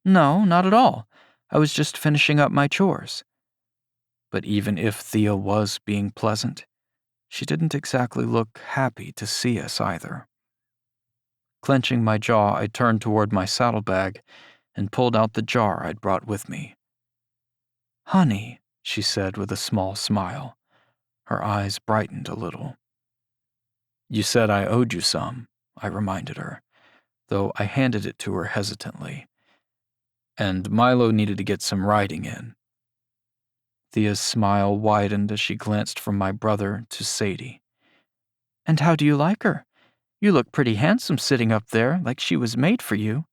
No, not at all. I was just finishing up my chores. But even if Thea was being pleasant, she didn't exactly look happy to see us either. Clenching my jaw, I turned toward my saddlebag and pulled out the jar I'd brought with me. Honey, she said with a small smile. Her eyes brightened a little. You said I owed you some, I reminded her, though I handed it to her hesitantly. And Milo needed to get some riding in. Thea's smile widened as she glanced from my brother to Sadie. "And how do you like her? You look pretty handsome sitting up there, like she was made for you."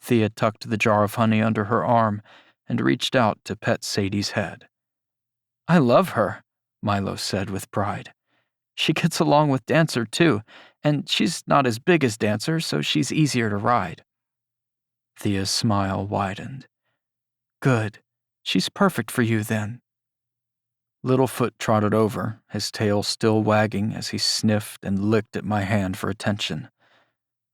Thea tucked the jar of honey under her arm and reached out to pet Sadie's head. "I love her," Milo said with pride. "She gets along with Dancer, too, and she's not as big as Dancer, so she's easier to ride." Thea's smile widened. "Good. She's perfect for you, then." Littlefoot trotted over, his tail still wagging as he sniffed and licked at my hand for attention.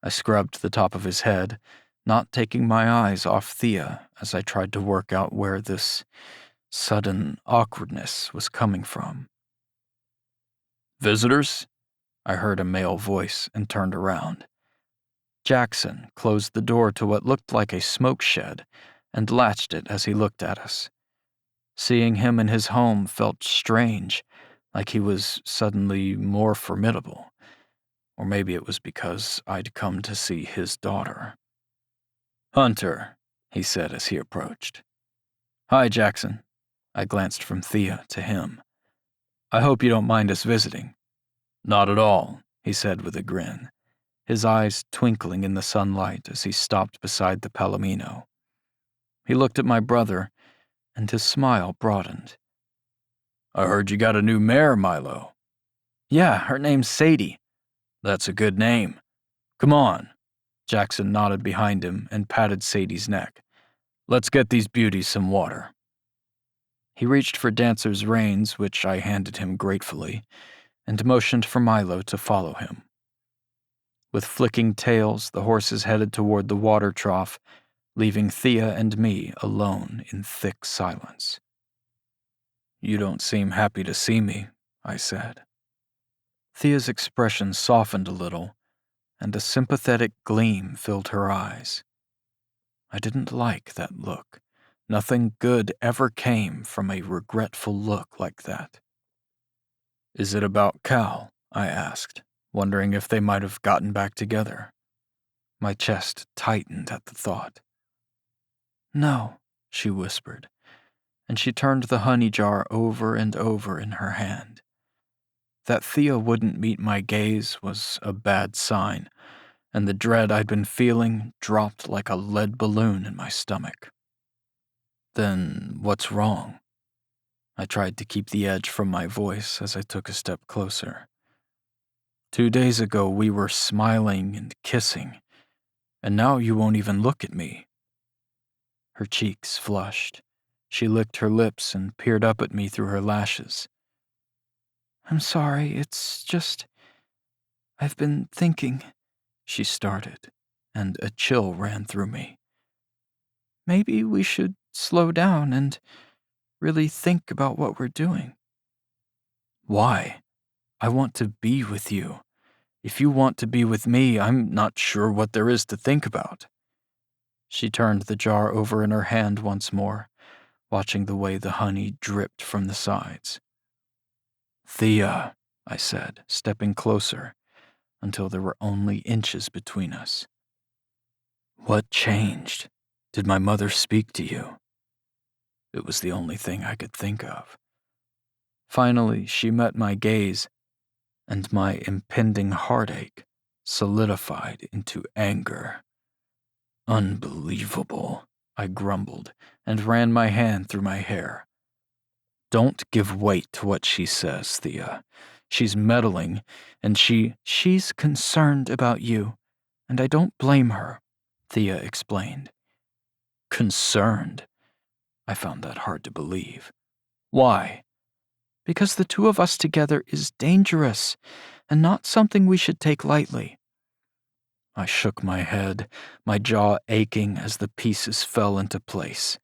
I scrubbed the top of his head, not taking my eyes off Thea as I tried to work out where this sudden awkwardness was coming from. "Visitors?" I heard a male voice and turned around. Jackson closed the door to what looked like a smoke shed and latched it as he looked at us. Seeing him in his home felt strange, like he was suddenly more formidable. Or maybe it was because I'd come to see his daughter. "Hunter," he said as he approached. "Hi, Jackson." I glanced from Thea to him. "I hope you don't mind us visiting." "Not at all," he said with a grin, his eyes twinkling in the sunlight as he stopped beside the Palomino. He looked at my brother, and his smile broadened. "I heard you got a new mare, Milo." "Yeah, her name's Sadie." "That's a good name. Come on." Jackson nodded behind him and patted Sadie's neck. "Let's get these beauties some water." He reached for Dancer's reins, which I handed him gratefully, and motioned for Milo to follow him. With flicking tails, the horses headed toward the water trough, leaving Thea and me alone in thick silence. "You don't seem happy to see me," I said. Thea's expression softened a little, and a sympathetic gleam filled her eyes. I didn't like that look. Nothing good ever came from a regretful look like that. "Is it about Cal?" I asked, wondering if they might have gotten back together. My chest tightened at the thought. "No," she whispered, and she turned the honey jar over and over in her hand. That Thea wouldn't meet my gaze was a bad sign, and the dread I'd been feeling dropped like a lead balloon in my stomach. "Then what's wrong?" I tried to keep the edge from my voice as I took a step closer. 2 days ago we were smiling and kissing, and now you won't even look at me. Her cheeks flushed. She licked her lips and peered up at me through her lashes. "I'm sorry, it's just... I've been thinking," she started, and a chill ran through me. "Maybe we should slow down and really think about what we're doing." "Why? I want to be with you. If you want to be with me, I'm not sure what there is to think about." She turned the jar over in her hand once more, watching the way the honey dripped from the sides. "Thea," I said, stepping closer until there were only inches between us. "What changed? Did my mother speak to you?" It was the only thing I could think of. Finally, she met my gaze, and my impending heartache solidified into anger. "Unbelievable," I grumbled and ran my hand through my hair. "Don't give weight to what she says, Thea. She's meddling, and she's concerned about you, and I don't blame her," Thea explained. "Concerned?" I found that hard to believe. "Why?" "Because the two of us together is dangerous, and not something we should take lightly." I shook my head, my jaw aching as the pieces fell into place.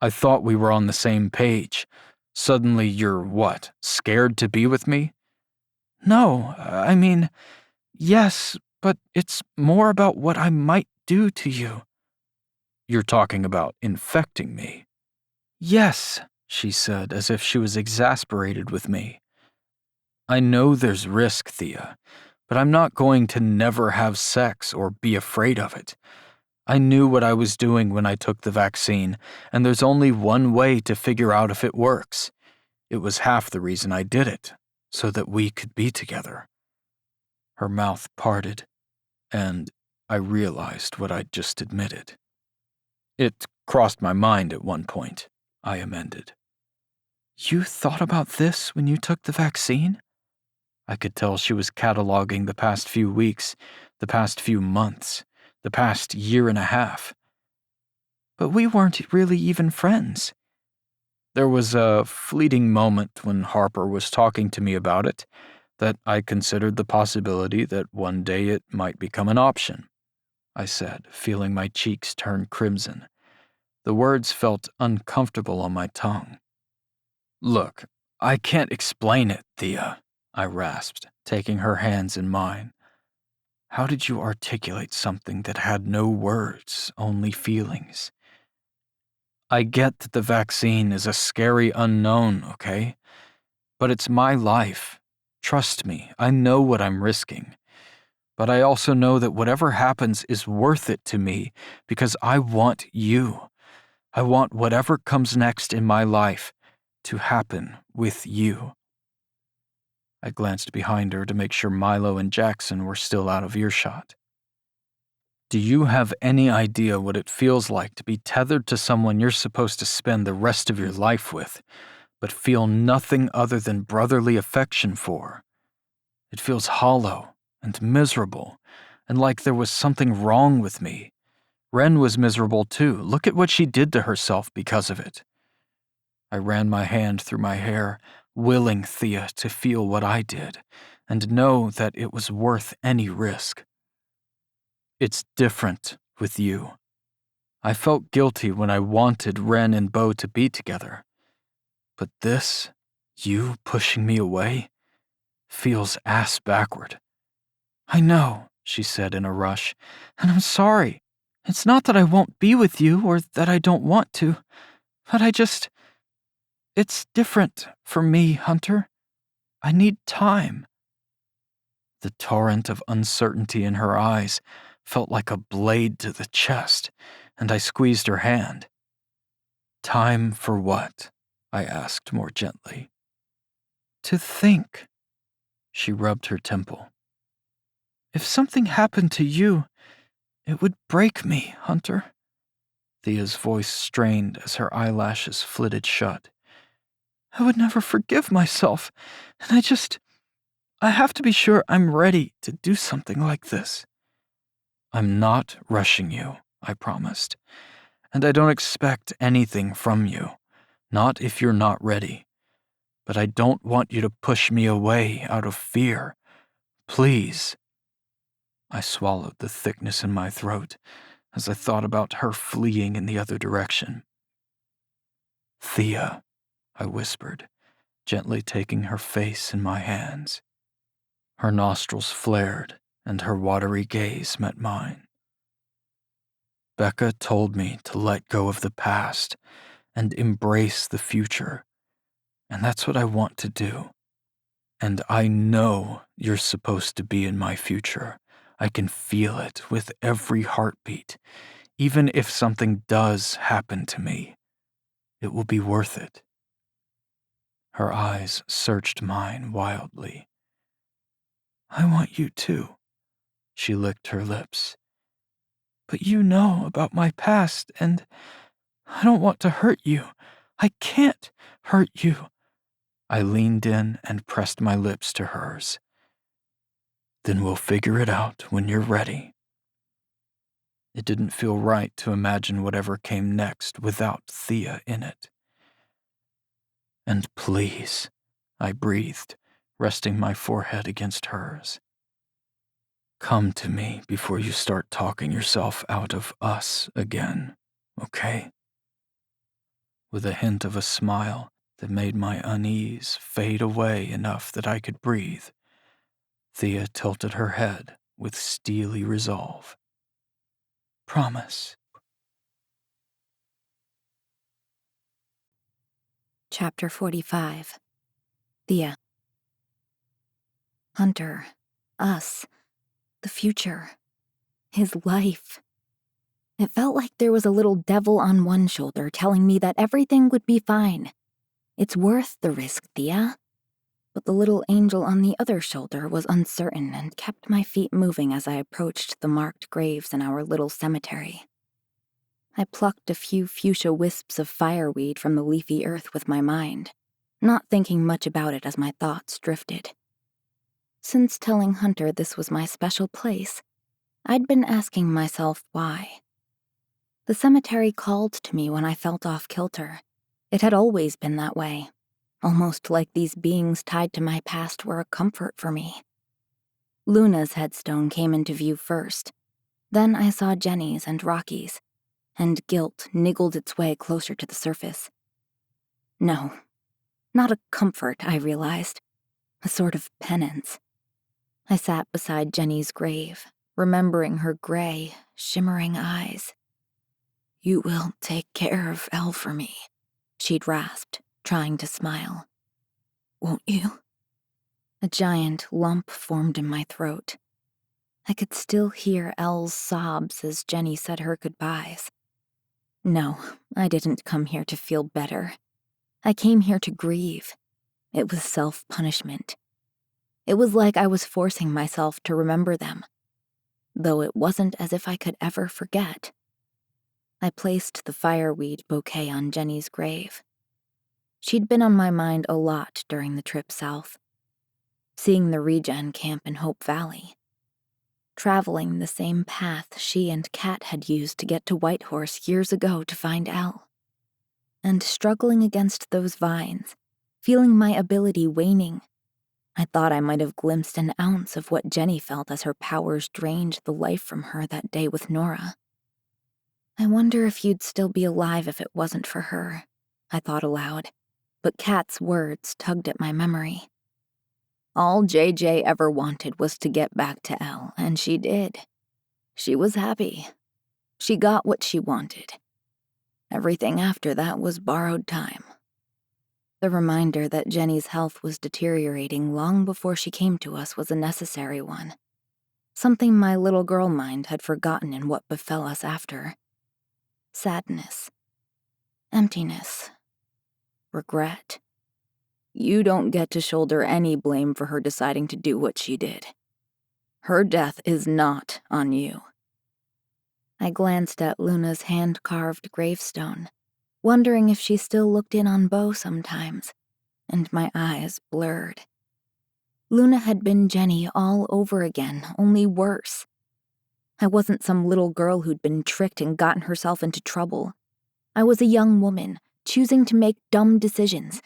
"I thought we were on the same page. Suddenly you're what, scared to be with me?" "No, I mean, yes, but it's more about what I might do to you." "You're talking about infecting me?" "Yes," she said, as if she was exasperated with me. "I know there's risk, Thea, but I'm not going to never have sex or be afraid of it. I knew what I was doing when I took the vaccine, and there's only one way to figure out if it works. It was half the reason I did it, so that we could be together." Her mouth parted, and I realized what I'd just admitted. "It crossed my mind at one point," I amended. "You thought about this when you took the vaccine?" I could tell she was cataloging the past few weeks, the past few months, the past year and a half. "But we weren't really even friends." There was a fleeting moment when Harper was talking to me about it that I considered the possibility that one day it might become an option, I said, feeling my cheeks turn crimson. The words felt uncomfortable on my tongue. "Look, I can't explain it, Thea," I rasped, taking her hands in mine. "How did you articulate something that had no words, only feelings? I get that the vaccine is a scary unknown, okay? But it's my life. Trust me, I know what I'm risking. But I also know that whatever happens is worth it to me because I want you. I want whatever comes next in my life to happen with you." I glanced behind her to make sure Milo and Jackson were still out of earshot. "Do you have any idea what it feels like to be tethered to someone you're supposed to spend the rest of your life with, but feel nothing other than brotherly affection for? It feels hollow and miserable, and like there was something wrong with me. Ren was miserable too. Look at what she did to herself because of it." I ran my hand through my hair, willing Thea to feel what I did, and know that it was worth any risk. "It's different with you. I felt guilty when I wanted Ren and Bo to be together. But this, you pushing me away, feels ass backward." "I know," she said in a rush, "and I'm sorry. It's not that I won't be with you or that I don't want to, but it's different for me, Hunter. I need time." The torrent of uncertainty in her eyes felt like a blade to the chest, and I squeezed her hand. "Time for what?" I asked more gently. "To think." She rubbed her temple. "If something happened to you, it would break me, Hunter." Thea's voice strained as her eyelashes flitted shut. "I would never forgive myself, and I have to be sure I'm ready to do something like this." "I'm not rushing you," I promised, "and I don't expect anything from you, not if you're not ready. But I don't want you to push me away out of fear. Please." I swallowed the thickness in my throat as I thought about her fleeing in the other direction. "Thea," I whispered, gently taking her face in my hands. Her nostrils flared, and her watery gaze met mine. "Becca told me to let go of the past and embrace the future, and that's what I want to do. And I know you're supposed to be in my future. I can feel it with every heartbeat. Even if something does happen to me, it will be worth it." Her eyes searched mine wildly. "I want you too." She licked her lips. "But you know about my past, and I don't want to hurt you. I can't hurt you." I leaned in and pressed my lips to hers. "Then we'll figure it out when you're ready." It didn't feel right to imagine whatever came next without Thea in it. "And please," I breathed, resting my forehead against hers. "Come to me before you start talking yourself out of us again, okay?" With a hint of a smile that made my unease fade away enough that I could breathe, Thea tilted her head with steely resolve. "Promise." Chapter 45. Thea. Hunter. Us. The future. His life. It felt like there was a little devil on one shoulder telling me that everything would be fine. It's worth the risk, Thea. But the little angel on the other shoulder was uncertain and kept my feet moving as I approached the marked graves in our little cemetery. I plucked a few fuchsia wisps of fireweed from the leafy earth with my mind, not thinking much about it as my thoughts drifted. Since telling Hunter this was my special place, I'd been asking myself why. The cemetery called to me when I felt off kilter. It had always been that way, almost like these beings tied to my past were a comfort for me. Luna's headstone came into view first. Then I saw Jenny's and Rocky's, and guilt niggled its way closer to the surface. No, not a comfort, I realized. A sort of penance. I sat beside Jenny's grave, remembering her gray, shimmering eyes. "You will take care of Elle for me," she'd rasped, trying to smile. "Won't you?" A giant lump formed in my throat. I could still hear Elle's sobs as Jenny said her goodbyes. No, I didn't come here to feel better. I came here to grieve. It was self-punishment. It was like I was forcing myself to remember them, though it wasn't as if I could ever forget. I placed the fireweed bouquet on Jenny's grave. She'd been on my mind a lot during the trip south. Seeing the regen camp in Hope Valley. Traveling the same path she and Kat had used to get to Whitehorse years ago to find Elle. And struggling against those vines, feeling my ability waning. I thought I might have glimpsed an ounce of what Jenny felt as her powers drained the life from her that day with Nora. I wonder if you'd still be alive if it wasn't for her, I thought aloud, but Kat's words tugged at my memory. All JJ ever wanted was to get back to Elle, and she did. She was happy. She got what she wanted. Everything after that was borrowed time. The reminder that Jenny's health was deteriorating long before she came to us was a necessary one. Something my little girl mind had forgotten in what befell us after. Sadness. Emptiness. Regret. You don't get to shoulder any blame for her deciding to do what she did. Her death is not on you. I glanced at Luna's hand-carved gravestone, wondering if she still looked in on Beau sometimes, and my eyes blurred. Luna had been Jenny all over again, only worse. I wasn't some little girl who'd been tricked and gotten herself into trouble. I was a young woman, choosing to make dumb decisions,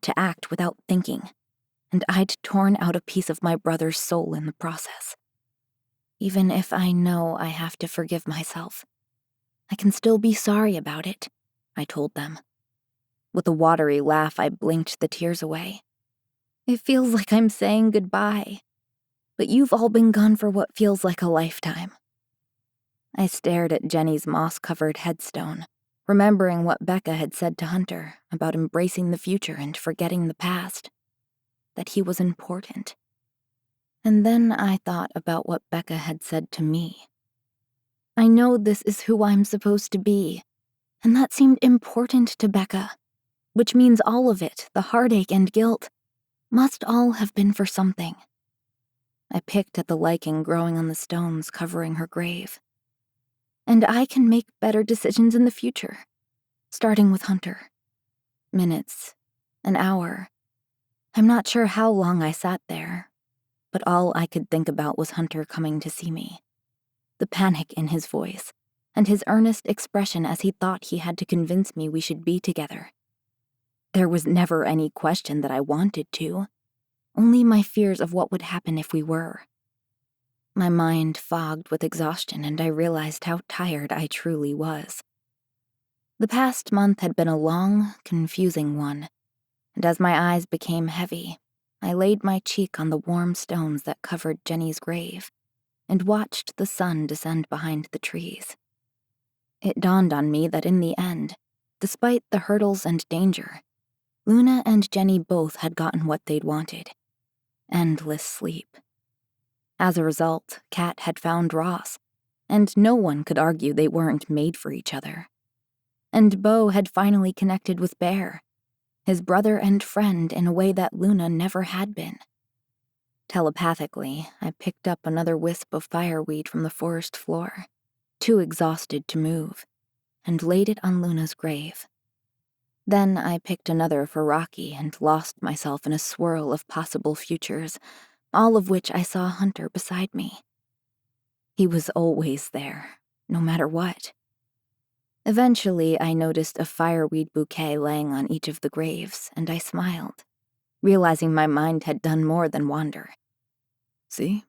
to act without thinking, and I'd torn out a piece of my brother's soul in the process. Even if I know I have to forgive myself, I can still be sorry about it, I told them. With a watery laugh, I blinked the tears away. It feels like I'm saying goodbye, but you've all been gone for what feels like a lifetime. I stared at Jenny's moss-covered headstone, remembering what Rebekah had said to Hunter about embracing the future and forgetting the past, that he was important. And then I thought about what Rebekah had said to me. I know this is who I'm supposed to be, and that seemed important to Rebekah, which means all of it, the heartache and guilt, must all have been for something. I picked at the lichen growing on the stones covering her grave. And I can make better decisions in the future, starting with Hunter. Minutes, an hour. I'm not sure how long I sat there, but all I could think about was Hunter coming to see me. The panic in his voice, and his earnest expression as he thought he had to convince me we should be together. There was never any question that I wanted to, only my fears of what would happen if we were. My mind fogged with exhaustion, and I realized how tired I truly was. The past month had been a long, confusing one, and as my eyes became heavy, I laid my cheek on the warm stones that covered Jenny's grave and watched the sun descend behind the trees. It dawned on me that in the end, despite the hurdles and danger, Luna and Jenny both had gotten what they'd wanted. Endless sleep. As a result, Kat had found Ross, and no one could argue they weren't made for each other. And Beau had finally connected with Bear, his brother and friend, in a way that Luna never had been. Telepathically, I picked up another wisp of fireweed from the forest floor, too exhausted to move, and laid it on Luna's grave. Then I picked another for Rocky and lost myself in a swirl of possible futures, all of which I saw Hunter beside me. He was always there, no matter what. Eventually, I noticed a fireweed bouquet laying on each of the graves, and I smiled, realizing my mind had done more than wander. See?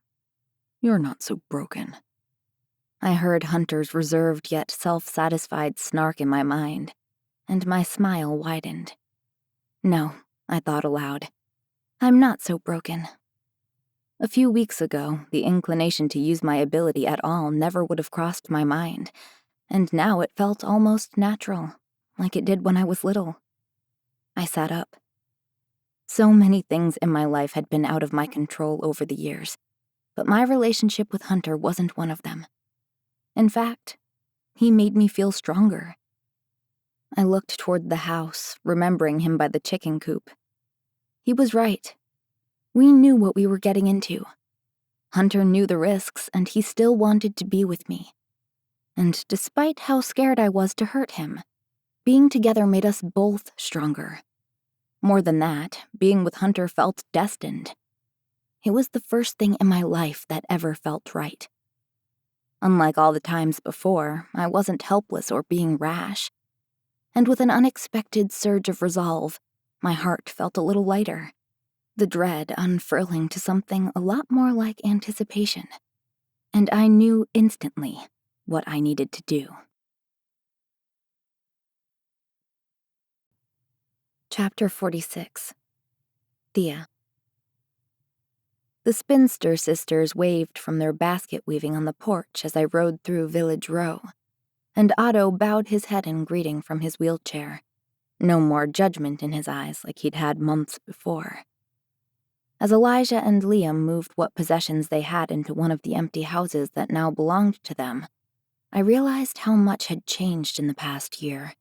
You're not so broken. I heard Hunter's reserved yet self-satisfied snark in my mind, and my smile widened. No, I thought aloud. I'm not so broken. A few weeks ago, the inclination to use my ability at all never would have crossed my mind, and now it felt almost natural, like it did when I was little. I sat up. So many things in my life had been out of my control over the years, but my relationship with Hunter wasn't one of them. In fact, he made me feel stronger. I looked toward the house, remembering him by the chicken coop. He was right. We knew what we were getting into. Hunter knew the risks, and he still wanted to be with me. And despite how scared I was to hurt him, being together made us both stronger. More than that, being with Hunter felt destined. It was the first thing in my life that ever felt right. Unlike all the times before, I wasn't helpless or being rash. And with an unexpected surge of resolve, my heart felt a little lighter, the dread unfurling to something a lot more like anticipation. And I knew instantly what I needed to do. Chapter 46. Thea. The spinster sisters waved from their basket weaving on the porch as I rode through Village Row, and Otto bowed his head in greeting from his wheelchair, no more judgment in his eyes like he'd had months before. As Elijah and Liam moved what possessions they had into one of the empty houses that now belonged to them, I realized how much had changed in the past year,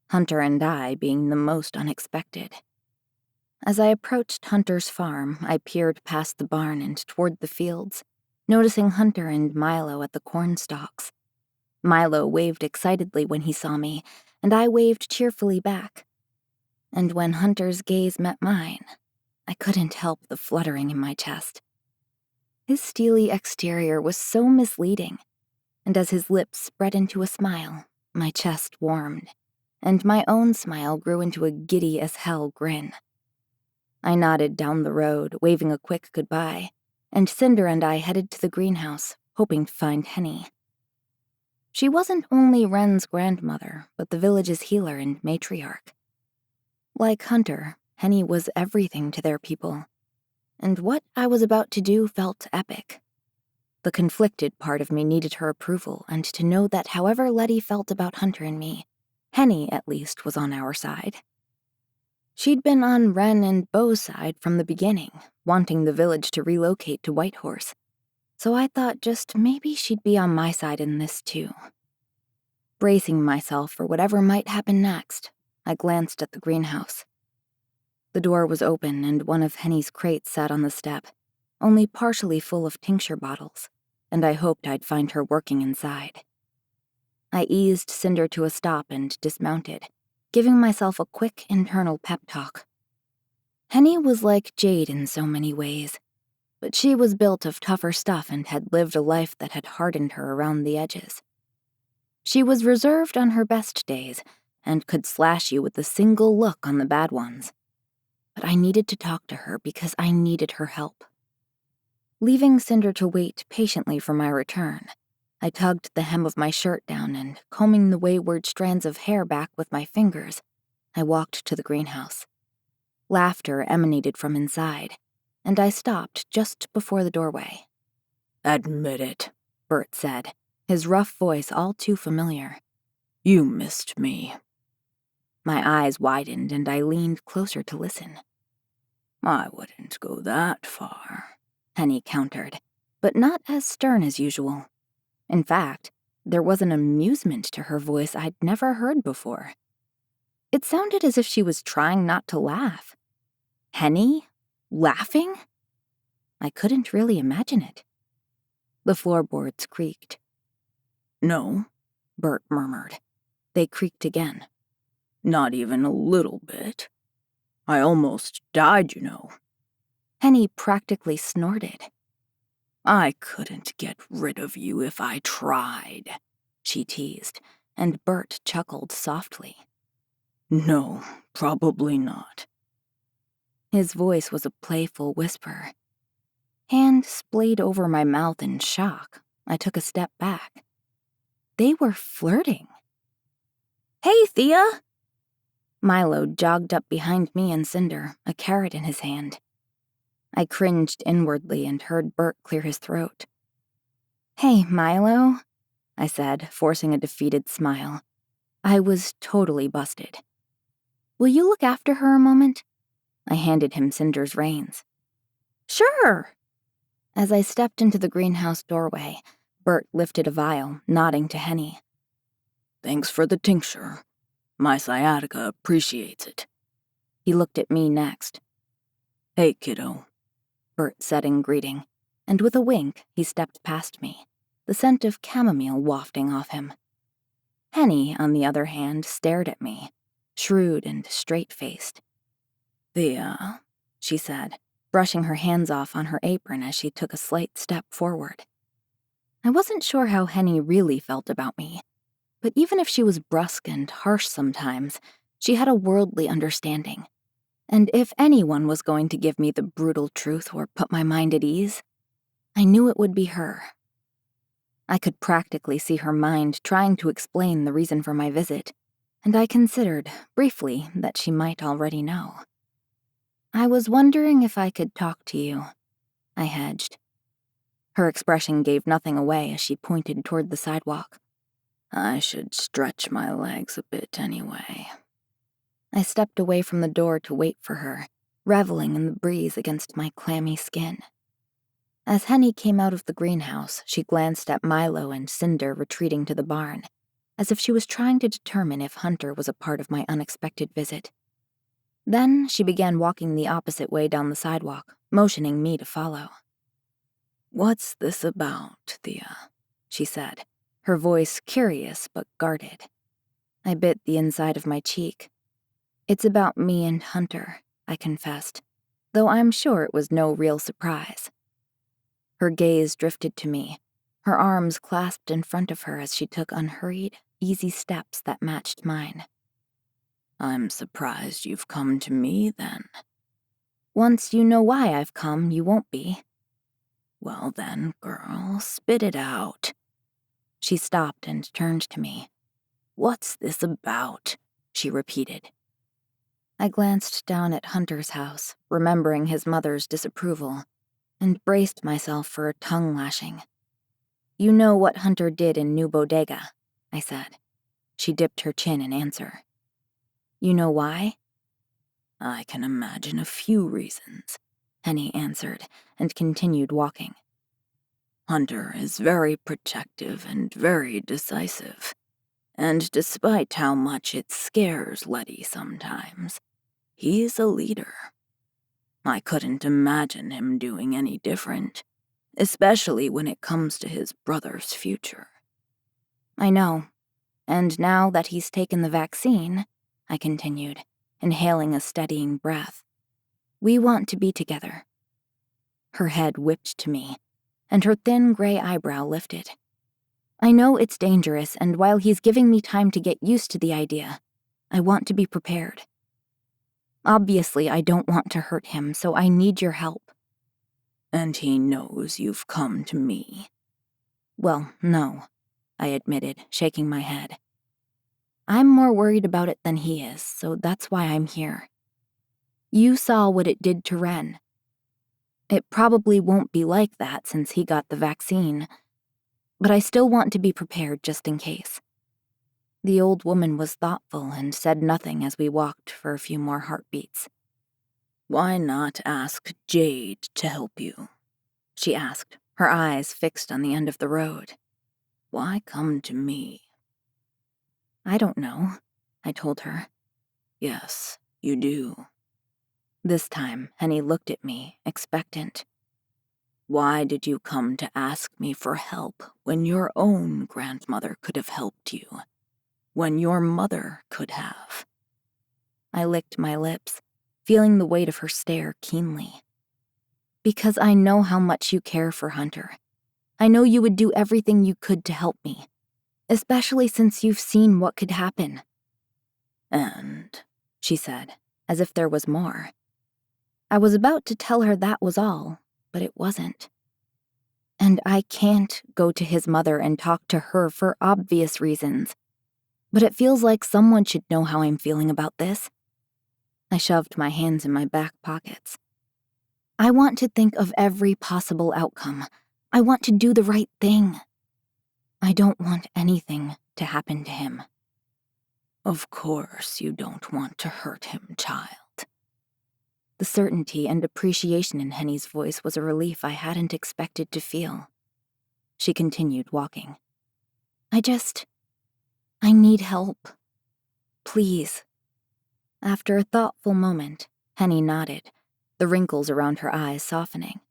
Hunter and I being the most unexpected. As I approached Hunter's farm, I peered past the barn and toward the fields, noticing Hunter and Milo at the corn stalks. Milo waved excitedly when he saw me, and I waved cheerfully back. And when Hunter's gaze met mine, I couldn't help the fluttering in my chest. His steely exterior was so misleading, and as his lips spread into a smile, my chest warmed, and my own smile grew into a giddy-as-hell grin. I nodded down the road, waving a quick goodbye, and Cinder and I headed to the greenhouse, hoping to find Henny. She wasn't only Wren's grandmother, but the village's healer and matriarch. Like Hunter, Henny was everything to their people, and what I was about to do felt epic. The conflicted part of me needed her approval, and to know that however Letty felt about Hunter and me, Henny, at least, was on our side. She'd been on Wren and Beau's side from the beginning, wanting the village to relocate to Whitehorse, so I thought just maybe she'd be on my side in this too. Bracing myself for whatever might happen next, I glanced at the greenhouse. The door was open and one of Henny's crates sat on the step, only partially full of tincture bottles, and I hoped I'd find her working inside. I eased Cinder to a stop and dismounted, giving myself a quick internal pep talk. Henny was like Jade in so many ways, but she was built of tougher stuff and had lived a life that had hardened her around the edges. She was reserved on her best days and could slash you with a single look on the bad ones. But I needed to talk to her because I needed her help. Leaving Cinder to wait patiently for my return, I tugged the hem of my shirt down and, combing the wayward strands of hair back with my fingers, I walked to the greenhouse. Laughter emanated from inside, and I stopped just before the doorway. Admit it, Bert said, his rough voice all too familiar. You missed me. My eyes widened and I leaned closer to listen. I wouldn't go that far, Henny countered, but not as stern as usual. In fact, there was an amusement to her voice I'd never heard before. It sounded as if she was trying not to laugh. Henny? Laughing? I couldn't really imagine it. The floorboards creaked. "No," Bert murmured. They creaked again. "Not even a little bit. I almost died, you know." Henny practically snorted. "I couldn't get rid of you if I tried," she teased, and Bert chuckled softly. "No, probably not." His voice was a playful whisper. Hand splayed over my mouth in shock. I took a step back. They were flirting. "Hey, Thea!" Milo jogged up behind me and Cinder, a carrot in his hand. I cringed inwardly and heard Bert clear his throat. "Hey, Milo," I said, forcing a defeated smile. I was totally busted. "Will you look after her a moment?" I handed him Cinder's reins. "Sure!" As I stepped into the greenhouse doorway, Bert lifted a vial, nodding to Henny. "Thanks for the tincture. My sciatica appreciates it." He looked at me next. "Hey, kiddo," Bert said in greeting, and with a wink, he stepped past me, the scent of chamomile wafting off him. Henny, on the other hand, stared at me, shrewd and straight-faced. "Thea," she said, brushing her hands off on her apron as she took a slight step forward. I wasn't sure how Henny really felt about me, but even if she was brusque and harsh sometimes, she had a worldly understanding. And if anyone was going to give me the brutal truth or put my mind at ease, I knew it would be her. I could practically see her mind trying to explain the reason for my visit, and I considered, briefly, that she might already know. "I was wondering if I could talk to you," I hedged. Her expression gave nothing away as she pointed toward the sidewalk. "I should stretch my legs a bit anyway." I stepped away from the door to wait for her, reveling in the breeze against my clammy skin. As Henny came out of the greenhouse, she glanced at Milo and Cinder retreating to the barn, as if she was trying to determine if Hunter was a part of my unexpected visit. Then she began walking the opposite way down the sidewalk, motioning me to follow. "What's this about, Thea?" she said, her voice curious but guarded. I bit the inside of my cheek. "It's about me and Hunter," I confessed, though I'm sure it was no real surprise. Her gaze drifted to me, her arms clasped in front of her as she took unhurried, easy steps that matched mine. "I'm surprised you've come to me, then." "Once you know why I've come, you won't be." "Well then, girl, spit it out." She stopped and turned to me. "What's this about?" she repeated. I glanced down at Hunter's house, remembering his mother's disapproval, and braced myself for a tongue lashing. "You know what Hunter did in New Bodega," I said. She dipped her chin in answer. "You know why?" "I can imagine a few reasons," Henny answered, and continued walking. "Hunter is very protective and very decisive, and despite how much it scares Letty sometimes, he's a leader. I couldn't imagine him doing any different, especially when it comes to his brother's future." "I know. And now that he's taken the vaccine," I continued, inhaling a steadying breath, "we want to be together." Her head whipped to me, and her thin gray eyebrow lifted. "I know it's dangerous, and while he's giving me time to get used to the idea, I want to be prepared. Obviously, I don't want to hurt him, so I need your help." "And he knows you've come to me?" "Well, no," I admitted, shaking my head. "I'm more worried about it than he is, so that's why I'm here. You saw what it did to Ren. It probably won't be like that since he got the vaccine, but I still want to be prepared just in case." The old woman was thoughtful and said nothing as we walked for a few more heartbeats. "Why not ask Jade to help you?" she asked, her eyes fixed on the end of the road. Why come to me? I don't know, I told her. Yes, you do. This time, Henny looked at me, expectant. Why did you come to ask me for help when your own grandmother could have helped you? When your mother could have? I licked my lips, feeling the weight of her stare keenly. Because I know how much you care for Hunter. I know you would do everything you could to help me, especially since you've seen what could happen. And, she said, as if there was more. I was about to tell her that was all, but it wasn't. And I can't go to his mother and talk to her for obvious reasons. But it feels like someone should know how I'm feeling about this. I shoved my hands in my back pockets. I want to think of every possible outcome. I want to do the right thing. I don't want anything to happen to him. Of course you don't want to hurt him, child. The certainty and appreciation in Henny's voice was a relief I hadn't expected to feel. She continued walking. I need help. Please. After a thoughtful moment, Henny nodded, the wrinkles around her eyes softening.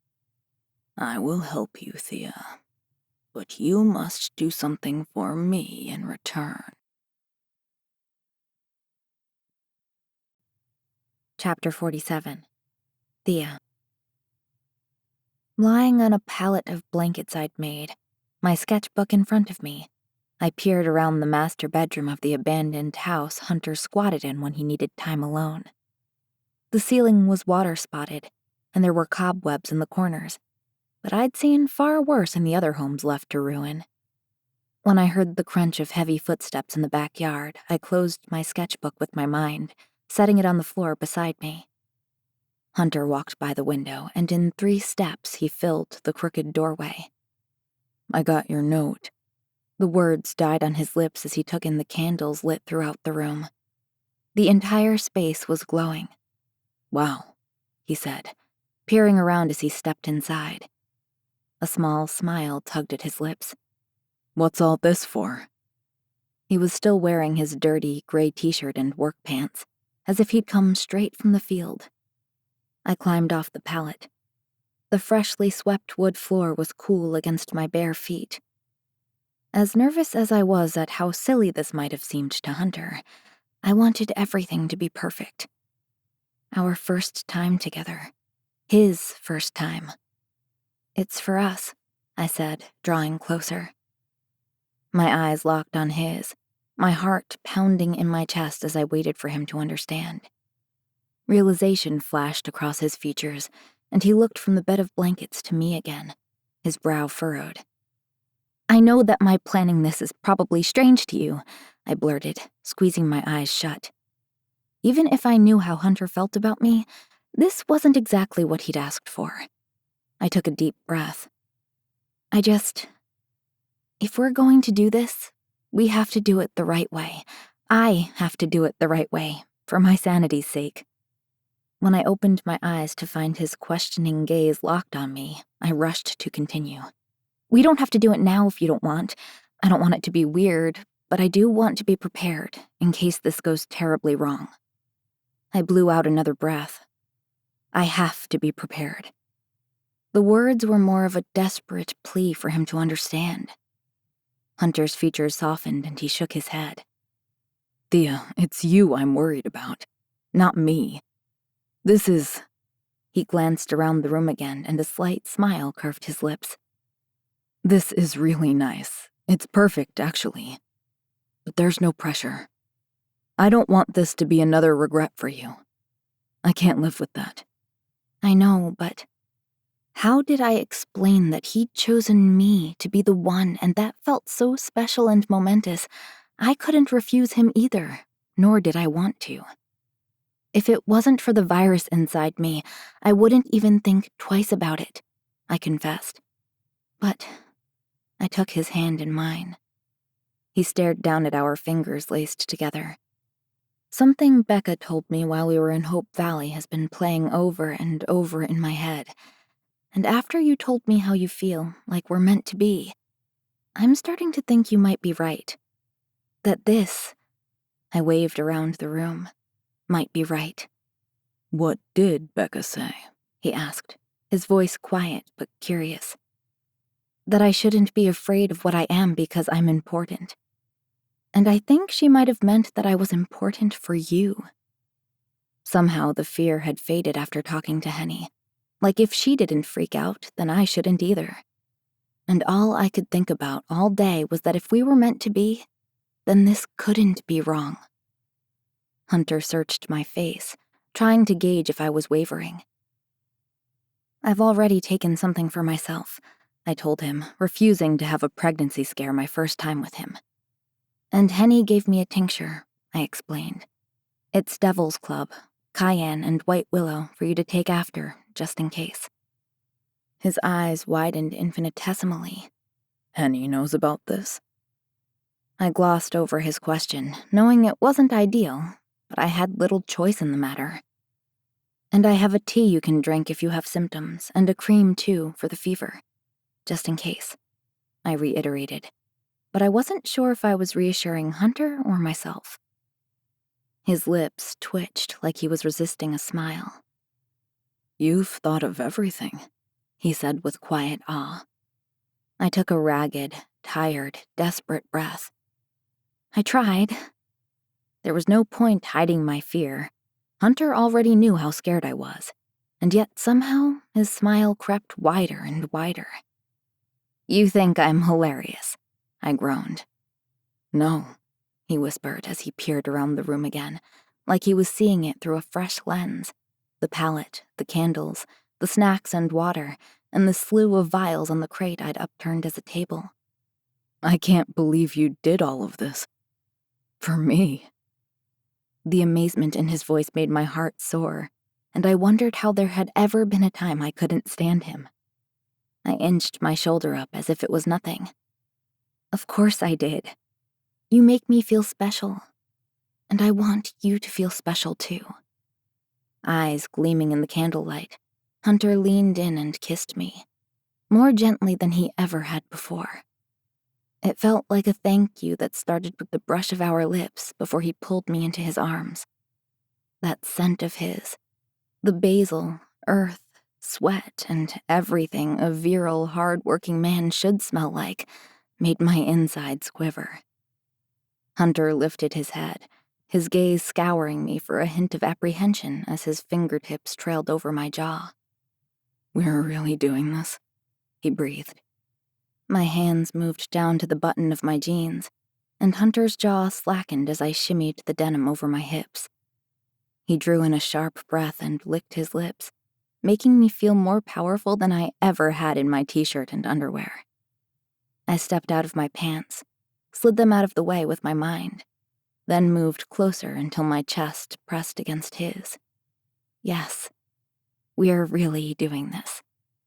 I will help you, Thea, but you must do something for me in return. Chapter 47. Thea. Lying on a pallet of blankets I'd made, my sketchbook in front of me, I peered around the master bedroom of the abandoned house Hunter squatted in when he needed time alone. The ceiling was water-spotted, and there were cobwebs in the corners, but I'd seen far worse in the other homes left to ruin. When I heard the crunch of heavy footsteps in the backyard, I closed my sketchbook with my mind, setting it on the floor beside me. Hunter walked by the window, and in 3 steps he filled the crooked doorway. I got your note. The words died on his lips as he took in the candles lit throughout the room. The entire space was glowing. Wow, he said, peering around as he stepped inside. A small smile tugged at his lips. What's all this for? He was still wearing his dirty, gray t-shirt and work pants, as if he'd come straight from the field. I climbed off the pallet. The freshly swept wood floor was cool against my bare feet. As nervous as I was at how silly this might have seemed to Hunter, I wanted everything to be perfect. Our first time together. His first time. It's for us, I said, drawing closer. My eyes locked on his, my heart pounding in my chest as I waited for him to understand. Realization flashed across his features, and he looked from the bed of blankets to me again, his brow furrowed. I know that my planning this is probably strange to you, I blurted, squeezing my eyes shut. Even if I knew how Hunter felt about me, this wasn't exactly what he'd asked for. I took a deep breath. If we're going to do this, we have to do it the right way. I have to do it the right way, for my sanity's sake. When I opened my eyes to find his questioning gaze locked on me, I rushed to continue. We don't have to do it now if you don't want. I don't want it to be weird, but I do want to be prepared in case this goes terribly wrong. I blew out another breath. I have to be prepared. The words were more of a desperate plea for him to understand. Hunter's features softened and he shook his head. Thea, it's you I'm worried about, not me. He glanced around the room again and a slight smile curved his lips. This is really nice. It's perfect, actually. But there's no pressure. I don't want this to be another regret for you. I can't live with that. I know, but how did I explain that he'd chosen me to be the one, and that felt so special and momentous, I couldn't refuse him either, nor did I want to. If it wasn't for the virus inside me, I wouldn't even think twice about it, I confessed. But I took his hand in mine. He stared down at our fingers laced together. Something Becca told me while we were in Hope Valley has been playing over and over in my head. And after you told me how you feel, like we're meant to be, I'm starting to think you might be right. That this, I waved around the room, might be right. What did Becca say? He asked, his voice quiet but curious. That I shouldn't be afraid of what I am because I'm important. And I think she might have meant that I was important for you. Somehow the fear had faded after talking to Henny. Like if she didn't freak out, then I shouldn't either. And all I could think about all day was that if we were meant to be, then this couldn't be wrong. Hunter searched my face, trying to gauge if I was wavering. I've already taken something for myself, I told him, refusing to have a pregnancy scare my first time with him. And Henny gave me a tincture, I explained. It's Devil's Club, cayenne and white willow for you to take after, just in case. His eyes widened infinitesimally. Henny knows about this? I glossed over his question, knowing it wasn't ideal, but I had little choice in the matter. And I have a tea you can drink if you have symptoms, and a cream too for the fever. Just in case, I reiterated. But I wasn't sure if I was reassuring Hunter or myself. His lips twitched like he was resisting a smile. You've thought of everything, he said with quiet awe. I took a ragged, tired, desperate breath. I tried. There was no point hiding my fear. Hunter already knew how scared I was, and yet somehow his smile crept wider and wider. You think I'm hilarious, I groaned. No, he whispered as he peered around the room again, like he was seeing it through a fresh lens. The palette, the candles, the snacks and water, and the slew of vials on the crate I'd upturned as a table. I can't believe you did all of this. For me. The amazement in his voice made my heart soar, and I wondered how there had ever been a time I couldn't stand him. I inched my shoulder up as if it was nothing. Of course I did. You make me feel special, and I want you to feel special too. Eyes gleaming in the candlelight, Hunter leaned in and kissed me, more gently than he ever had before. It felt like a thank you that started with the brush of our lips before he pulled me into his arms. That scent of his, the basil, earth, sweat, and everything a virile, hard-working man should smell like, made my insides quiver. Hunter lifted his head, his gaze scouring me for a hint of apprehension as his fingertips trailed over my jaw. We're really doing this, he breathed. My hands moved down to the button of my jeans, and Hunter's jaw slackened as I shimmied the denim over my hips. He drew in a sharp breath and licked his lips, making me feel more powerful than I ever had in my t-shirt and underwear. I stepped out of my pants, slid them out of the way with my mind, then moved closer until my chest pressed against his. Yes, we're really doing this,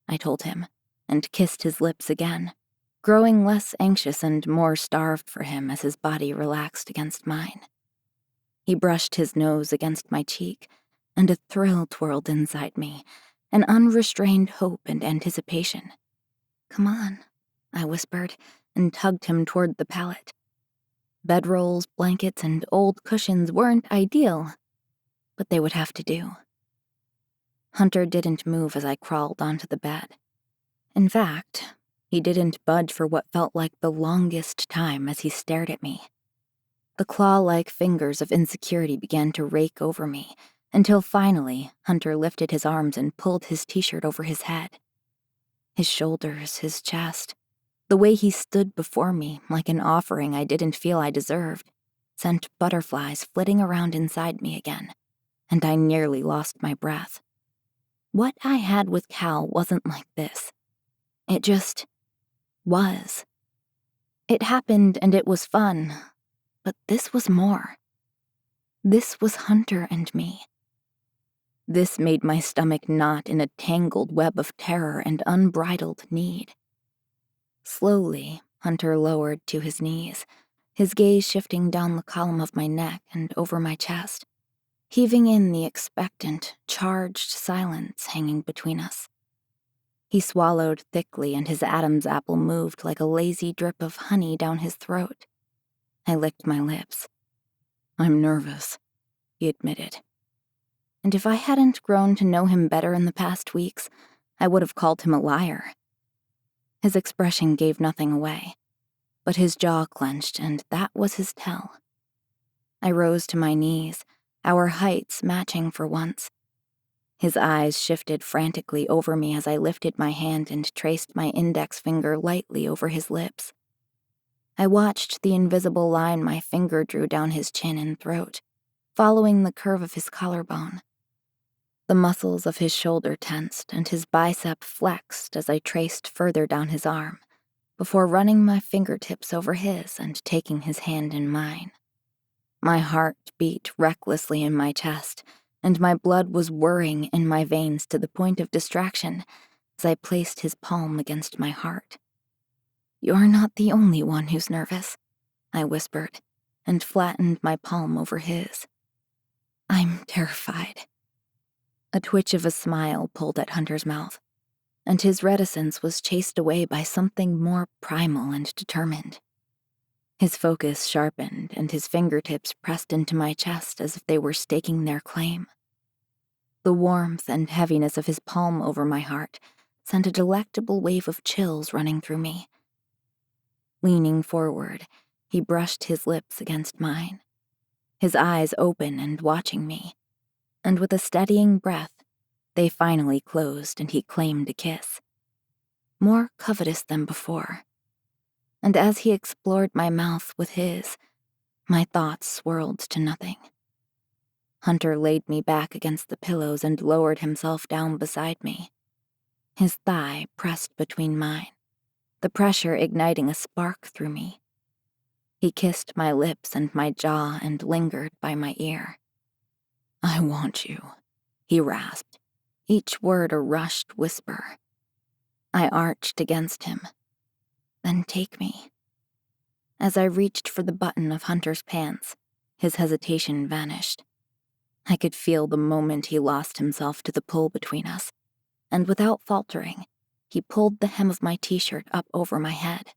I told him, and kissed his lips again, growing less anxious and more starved for him as his body relaxed against mine. He brushed his nose against my cheek, and a thrill twirled inside me, an unrestrained hope and anticipation. Come on, I whispered, and tugged him toward the pallet. Bedrolls, blankets, and old cushions weren't ideal, but they would have to do. Hunter didn't move as I crawled onto the bed. In fact, he didn't budge for what felt like the longest time as he stared at me. The claw-like fingers of insecurity began to rake over me, until finally Hunter lifted his arms and pulled his t-shirt over his head. His shoulders, his chest, the way he stood before me like an offering I didn't feel I deserved, sent butterflies flitting around inside me again, and I nearly lost my breath. What I had with Cal wasn't like this. It just was. It happened and it was fun, but this was more. This was Hunter and me. This made my stomach knot in a tangled web of terror and unbridled need. Slowly, Hunter lowered to his knees, his gaze shifting down the column of my neck and over my chest, heaving in the expectant, charged silence hanging between us. He swallowed thickly, and his Adam's apple moved like a lazy drip of honey down his throat. I licked my lips. "I'm nervous," he admitted. And if I hadn't grown to know him better in the past weeks, I would have called him a liar. His expression gave nothing away, but his jaw clenched, and that was his tell. I rose to my knees, our heights matching for once. His eyes shifted frantically over me as I lifted my hand and traced my index finger lightly over his lips. I watched the invisible line my finger drew down his chin and throat, following the curve of his collarbone. The muscles of his shoulder tensed, and his bicep flexed as I traced further down his arm, before running my fingertips over his and taking his hand in mine. My heart beat recklessly in my chest, and my blood was whirring in my veins to the point of distraction as I placed his palm against my heart. "You're not the only one who's nervous," I whispered, and flattened my palm over his. "I'm terrified." A twitch of a smile pulled at Hunter's mouth, and his reticence was chased away by something more primal and determined. His focus sharpened, and his fingertips pressed into my chest as if they were staking their claim. The warmth and heaviness of his palm over my heart sent a delectable wave of chills running through me. Leaning forward, he brushed his lips against mine, his eyes open and watching me, and with a steadying breath, they finally closed and he claimed a kiss. More covetous than before. And as he explored my mouth with his, my thoughts swirled to nothing. Hunter laid me back against the pillows and lowered himself down beside me. His thigh pressed between mine, the pressure igniting a spark through me. He kissed my lips and my jaw and lingered by my ear. "I want you," he rasped, each word a rushed whisper. I arched against him. "Then take me." As I reached for the button of Hunter's pants, his hesitation vanished. I could feel the moment he lost himself to the pull between us, and without faltering, he pulled the hem of my t-shirt up over my head.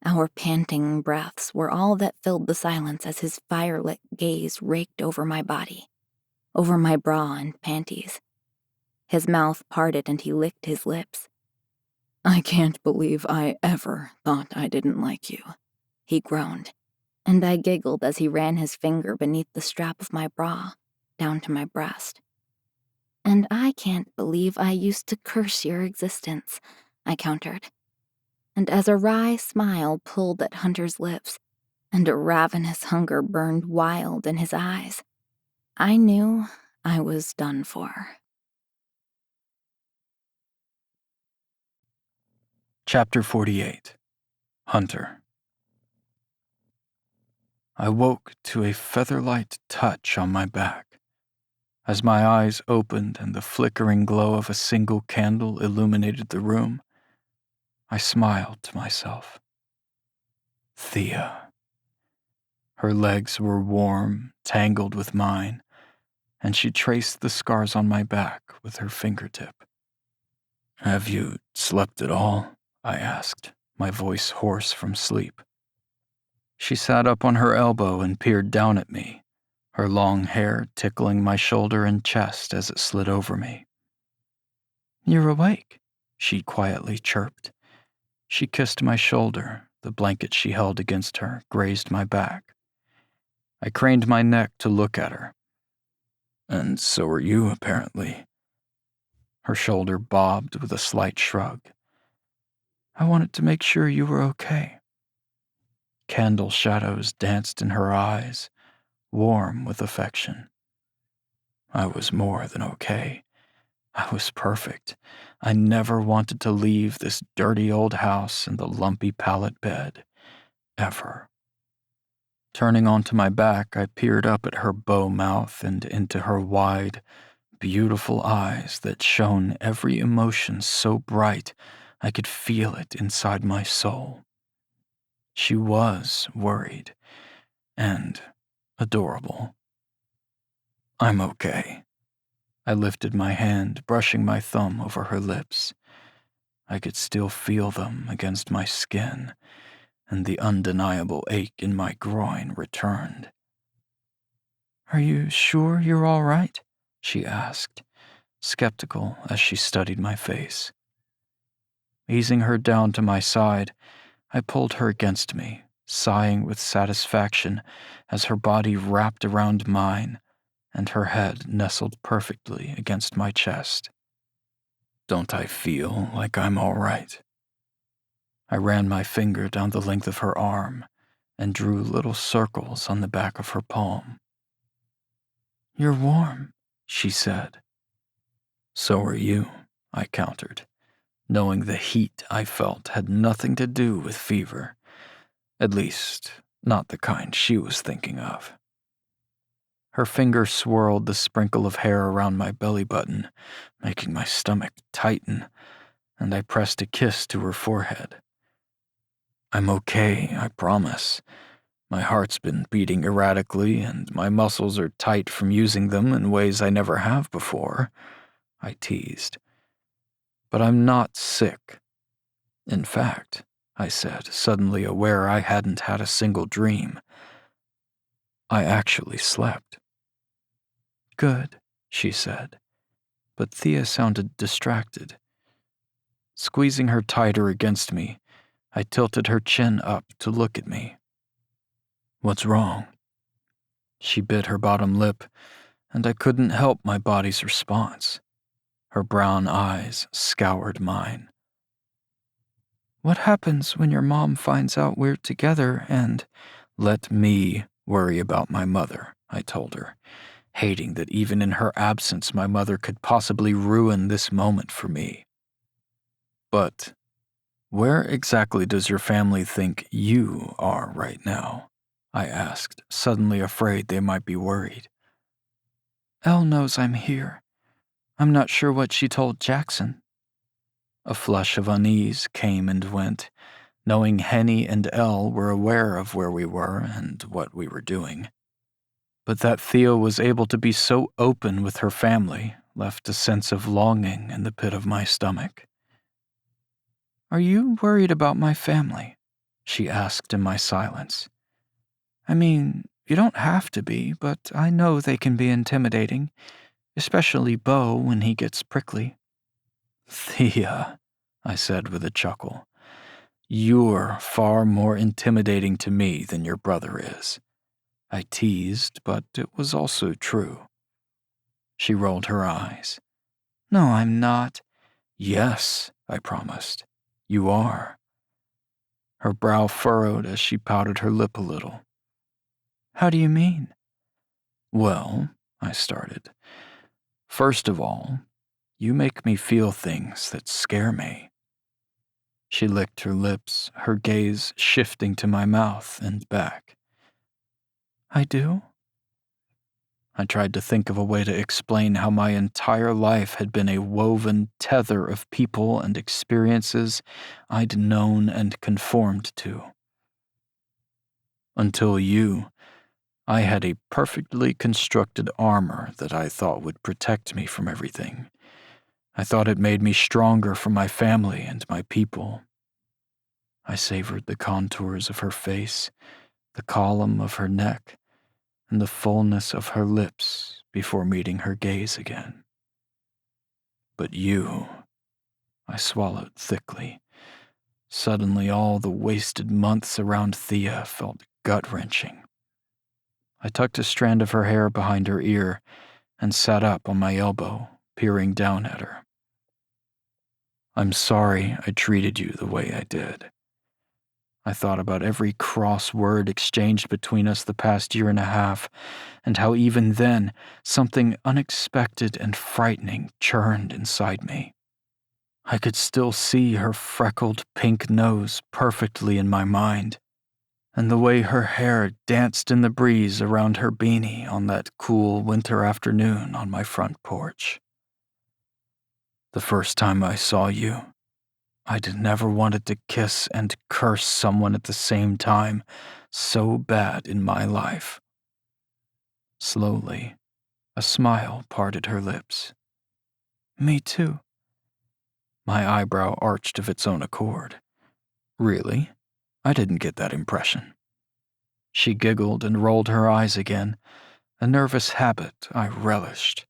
Our panting breaths were all that filled the silence as his firelit gaze raked over my body, over my bra and panties. His mouth parted and he licked his lips. "I can't believe I ever thought I didn't like you," he groaned, and I giggled as he ran his finger beneath the strap of my bra, down to my breast. "And I can't believe I used to curse your existence," I countered. And as a wry smile pulled at Hunter's lips, and a ravenous hunger burned wild in his eyes, I knew I was done for. Chapter 48. Hunter. I woke to a feather-light touch on my back. As my eyes opened and the flickering glow of a single candle illuminated the room, I smiled to myself. Thea. Her legs were warm, tangled with mine, and she traced the scars on my back with her fingertip. "Have you slept at all?" I asked, my voice hoarse from sleep. She sat up on her elbow and peered down at me, her long hair tickling my shoulder and chest as it slid over me. "You're awake," she quietly chirped. She kissed my shoulder. The blanket she held against her grazed my back. I craned my neck to look at her. "And so are you, apparently." Her shoulder bobbed with a slight shrug. "I wanted to make sure you were okay." Candle shadows danced in her eyes, warm with affection. I was more than okay. I was perfect. I never wanted to leave this dirty old house and the lumpy pallet bed. Ever. Turning onto my back, I peered up at her bow mouth and into her wide, beautiful eyes that shone every emotion so bright I could feel it inside my soul. She was worried and adorable. "I'm okay." I lifted my hand, brushing my thumb over her lips. I could still feel them against my skin, and the undeniable ache in my groin returned. "Are you sure you're all right?" she asked, skeptical as she studied my face. Easing her down to my side, I pulled her against me, sighing with satisfaction as her body wrapped around mine and her head nestled perfectly against my chest. "Don't I feel like I'm all right?" I ran my finger down the length of her arm and drew little circles on the back of her palm. "You're warm," she said. "So are you," I countered, knowing the heat I felt had nothing to do with fever, at least not the kind she was thinking of. Her finger swirled the sprinkle of hair around my belly button, making my stomach tighten, and I pressed a kiss to her forehead. "I'm okay, I promise. My heart's been beating erratically, and my muscles are tight from using them in ways I never have before," I teased. "But I'm not sick. In fact," I said, suddenly aware I hadn't had a single dream, "I actually slept." "Good," she said, but Thea sounded distracted. Squeezing her tighter against me, I tilted her chin up to look at me. "What's wrong?" She bit her bottom lip, and I couldn't help my body's response. Her brown eyes scoured mine. "What happens when your mom finds out we're together and—" "Let me worry about my mother," I told her, hating that even in her absence my mother could possibly ruin this moment for me. "But where exactly does your family think you are right now?" I asked, suddenly afraid they might be worried. "Elle knows I'm here. I'm not sure what she told Jackson." A flush of unease came and went, knowing Henny and Elle were aware of where we were and what we were doing. But that Thea was able to be so open with her family left a sense of longing in the pit of my stomach. "Are you worried about my family?" she asked in my silence. "I mean, you don't have to be, but I know they can be intimidating, especially Beau when he gets prickly." "Thea," I said with a chuckle, "you're far more intimidating to me than your brother is." I teased, but it was also true. She rolled her eyes. "No, I'm not." "Yes," I promised. "You are." Her brow furrowed as she pouted her lip a little. "How do you mean?" "Well," I started. "First of all, you make me feel things that scare me." She licked her lips, her gaze shifting to my mouth and back. "I do?" I tried to think of a way to explain how my entire life had been a woven tether of people and experiences I'd known and conformed to. Until you, I had a perfectly constructed armor that I thought would protect me from everything. I thought it made me stronger for my family and my people. I savored the contours of her face, the column of her neck, and the fullness of her lips before meeting her gaze again. But you, I swallowed thickly. Suddenly all the wasted months around Thea felt gut-wrenching. I tucked a strand of her hair behind her ear and sat up on my elbow, peering down at her. "I'm sorry I treated you the way I did." I thought about every cross word exchanged between us the past year and a half, and how even then, something unexpected and frightening churned inside me. I could still see her freckled pink nose perfectly in my mind, and the way her hair danced in the breeze around her beanie on that cool winter afternoon on my front porch. The first time I saw you, I'd never wanted to kiss and curse someone at the same time so bad in my life. Slowly, a smile parted her lips. "Me too." My eyebrow arched of its own accord. Really? I didn't get that impression. She giggled and rolled her eyes again, a nervous habit I relished.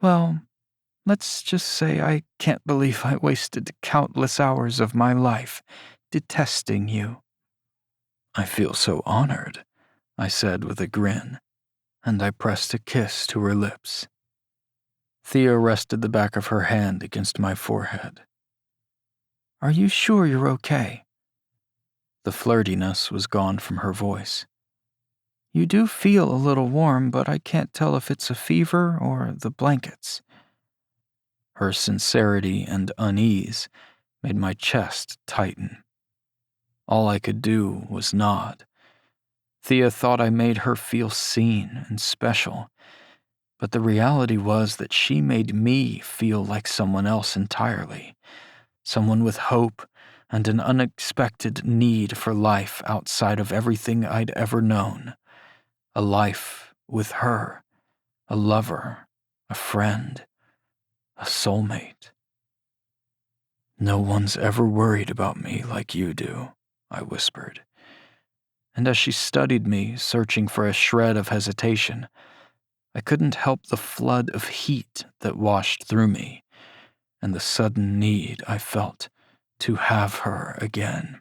Well, let's just say I can't believe I wasted countless hours of my life detesting you. I feel so honored, I said with a grin, and I pressed a kiss to her lips. Thea rested the back of her hand against my forehead. Are you sure you're okay? The flirtiness was gone from her voice. You do feel a little warm, but I can't tell if it's a fever or the blankets. Her sincerity and unease made my chest tighten. All I could do was nod. Thea thought I made her feel seen and special, but the reality was that she made me feel like someone else entirely, someone with hope and an unexpected need for life outside of everything I'd ever known. A life with her, a lover, a friend, a soulmate. No one's ever worried about me like you do, I whispered. And as she studied me, searching for a shred of hesitation, I couldn't help the flood of heat that washed through me, and the sudden need I felt to have her again,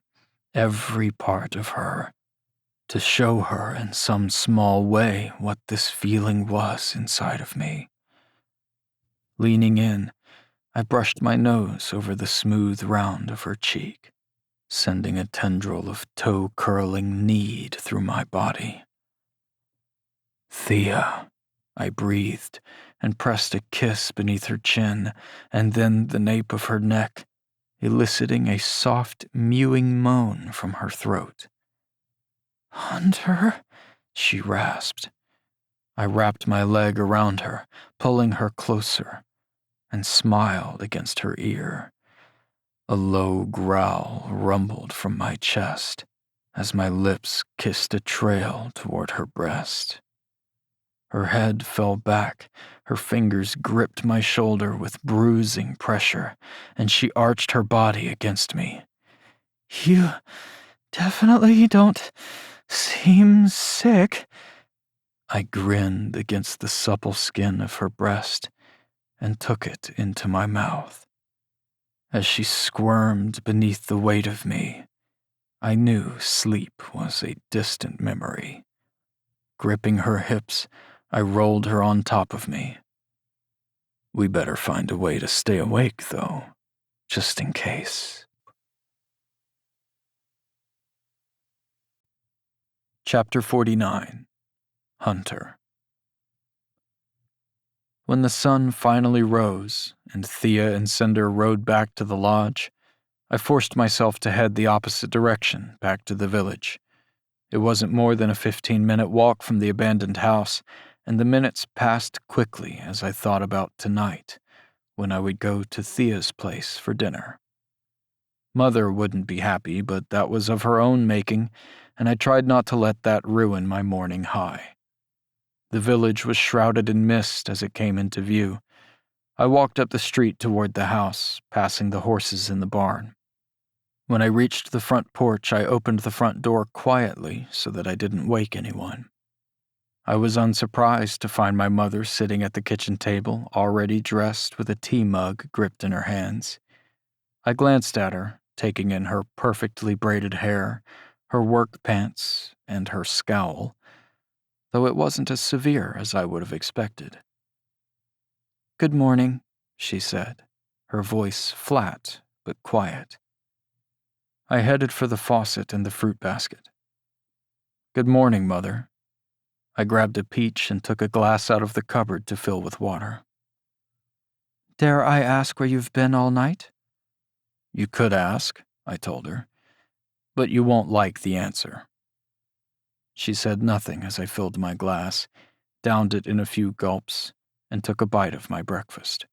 every part of her, to show her in some small way what this feeling was inside of me. Leaning in, I brushed my nose over the smooth round of her cheek, sending a tendril of toe-curling need through my body. Thea, I breathed and pressed a kiss beneath her chin and then the nape of her neck, eliciting a soft, mewing moan from her throat. Hunter, she rasped. I wrapped my leg around her, pulling her closer, and smiled against her ear. A low growl rumbled from my chest as my lips kissed a trail toward her breast. Her head fell back, her fingers gripped my shoulder with bruising pressure, and she arched her body against me. You definitely don't seem sick. I grinned against the supple skin of her breast and took it into my mouth. As she squirmed beneath the weight of me, I knew sleep was a distant memory. Gripping her hips, I rolled her on top of me. We better find a way to stay awake, though, just in case. Chapter 49. Hunter. When the sun finally rose and Thea and Cinder rode back to the lodge, I forced myself to head the opposite direction, back to the village. It wasn't more than a 15-minute walk from the abandoned house, and the minutes passed quickly as I thought about tonight, when I would go to Thea's place for dinner. Mother wouldn't be happy, but that was of her own making, and I tried not to let that ruin my morning high. The village was shrouded in mist as it came into view. I walked up the street toward the house, passing the horses in the barn. When I reached the front porch, I opened the front door quietly so that I didn't wake anyone. I was unsurprised to find my mother sitting at the kitchen table, already dressed with a tea mug gripped in her hands. I glanced at her, taking in her perfectly braided hair, her work pants, and her scowl, though it wasn't as severe as I would have expected. Good morning, she said, her voice flat but quiet. I headed for the faucet and the fruit basket. Good morning, Mother. I grabbed a peach and took a glass out of the cupboard to fill with water. Dare I ask where you've been all night? You could ask, I told her, but you won't like the answer. She said nothing as I filled my glass, downed it in a few gulps, and took a bite of my breakfast.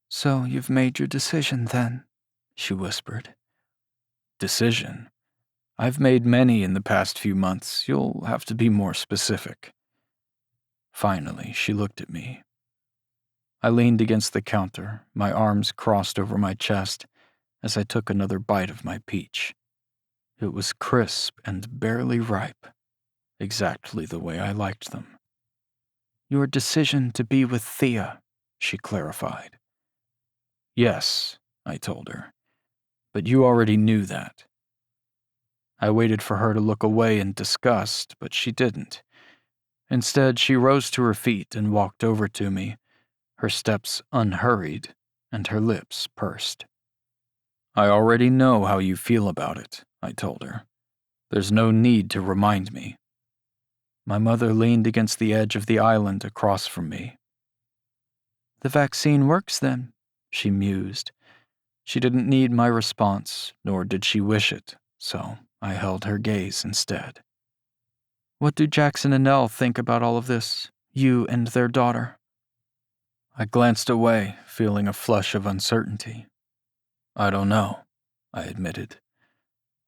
So you've made your decision then, she whispered. Decision? I've made many in the past few months. You'll have to be more specific. Finally, she looked at me. I leaned against the counter, my arms crossed over my chest, as I took another bite of my peach. It was crisp and barely ripe, exactly the way I liked them. "Your decision to be with Thea," she clarified. "Yes," I told her, "but you already knew that." I waited for her to look away in disgust, but she didn't. Instead, she rose to her feet and walked over to me, her steps unhurried and her lips pursed. "I already know how you feel about it," I told her. "There's no need to remind me." My mother leaned against the edge of the island across from me. "The vaccine works then," she mused. She didn't need my response, nor did she wish it, so I held her gaze instead. "What do Jackson and Elle think about all of this, you and their daughter?" I glanced away, feeling a flush of uncertainty. "I don't know," I admitted.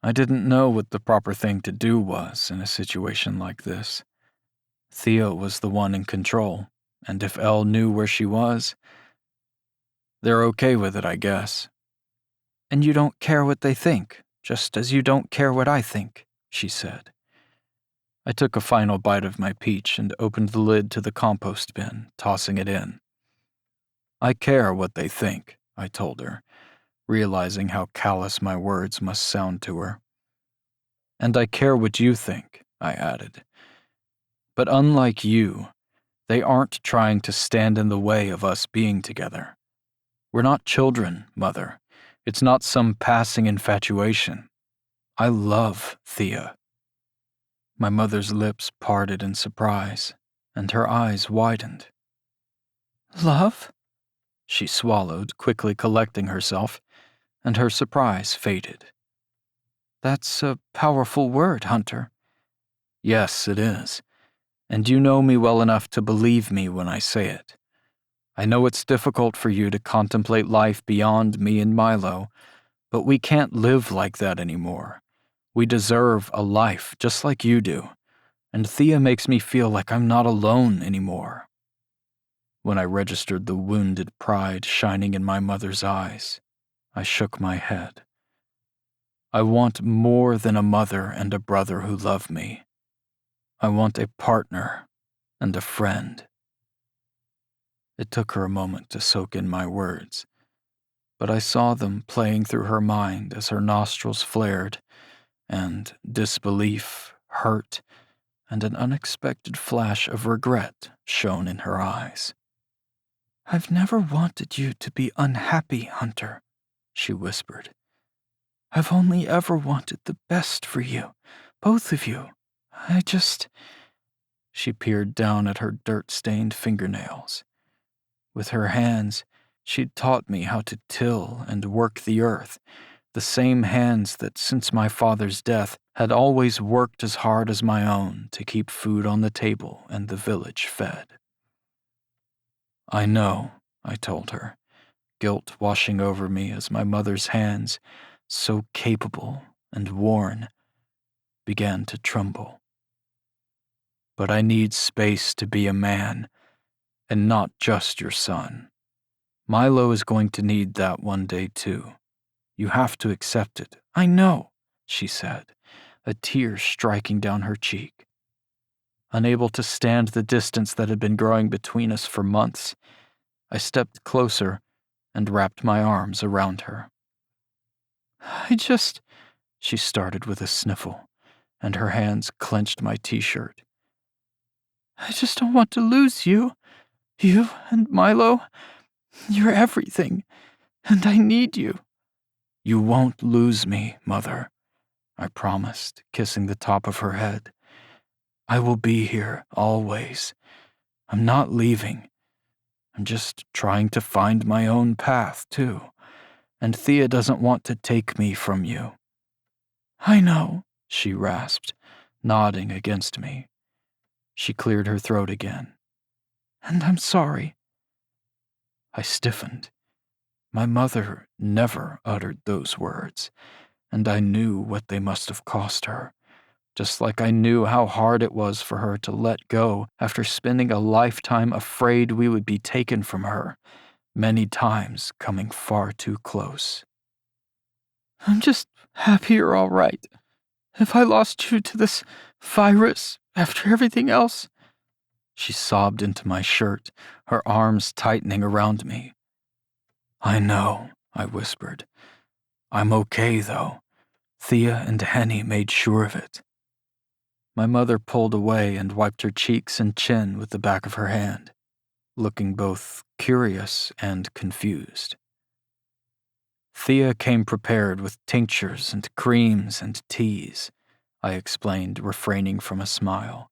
I didn't know what the proper thing to do was in a situation like this. Thea was the one in control, and if Elle knew where she was, they're okay with it, I guess. "And you don't care what they think, just as you don't care what I think," she said. I took a final bite of my peach and opened the lid to the compost bin, tossing it in. "I care what they think," I told her, realizing how callous my words must sound to her. "And I care what you think," I added. "But unlike you, they aren't trying to stand in the way of us being together. We're not children, Mother. It's not some passing infatuation. I love Thea." My mother's lips parted in surprise, and her eyes widened. "Love?" She swallowed, quickly collecting herself, and her surprise faded. "That's a powerful word, Hunter." "Yes, it is. And you know me well enough to believe me when I say it. I know it's difficult for you to contemplate life beyond me and Milo, but we can't live like that anymore. We deserve a life just like you do, and Thea makes me feel like I'm not alone anymore." When I registered the wounded pride shining in my mother's eyes, I shook my head. "I want more than a mother and a brother who love me. I want a partner and a friend." It took her a moment to soak in my words, but I saw them playing through her mind as her nostrils flared, and disbelief, hurt, and an unexpected flash of regret shone in her eyes. "I've never wanted you to be unhappy, Hunter," she whispered. "I've only ever wanted the best for you, both of you. She peered down at her dirt-stained fingernails. With her hands, she'd taught me how to till and work the earth, the same hands that, since my father's death, had always worked as hard as my own to keep food on the table and the village fed. "I know," I told her, guilt washing over me as my mother's hands, so capable and worn, began to tremble. "But I need space to be a man, and not just your son. Milo is going to need that one day too. You have to accept it." "I know," she said, a tear striking down her cheek. Unable to stand the distance that had been growing between us for months, I stepped closer and wrapped my arms around her. She started with a sniffle, and her hands clenched my t-shirt. "I just don't want to lose you. You and Milo. You're everything, and I need you." "You won't lose me, Mother," I promised, kissing the top of her head. "I will be here, always. I'm not leaving. I'm just trying to find my own path, too. And Thea doesn't want to take me from you." "I know," she rasped, nodding against me. She cleared her throat again. "And I'm sorry." I stiffened. My mother never uttered those words, and I knew what they must have cost her. just like I knew how hard it was for her to let go after spending a lifetime afraid we would be taken from her, many times coming far too close. I'm just happy you're all right. Have I lost you to this virus after everything else? She sobbed into my shirt, her arms tightening around me. I know, I whispered. I'm okay, though. Thea and Henny made sure of it. My mother pulled away and wiped her cheeks and chin with the back of her hand, looking both curious and confused. Thea came prepared with tinctures and creams and teas, I explained, refraining from a smile.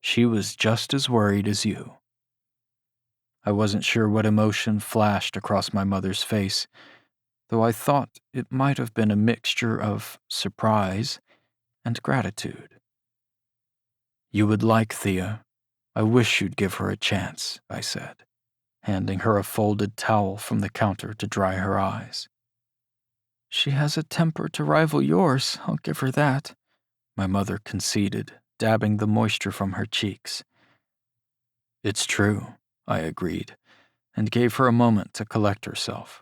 She was just as worried as you. I wasn't sure what emotion flashed across my mother's face, though I thought it might have been a mixture of surprise and gratitude. You would like Thea. I wish you'd give her a chance, I said, handing her a folded towel from the counter to dry her eyes. She has a temper to rival yours, I'll give her that, my mother conceded, dabbing the moisture from her cheeks. It's true, I agreed, and gave her a moment to collect herself.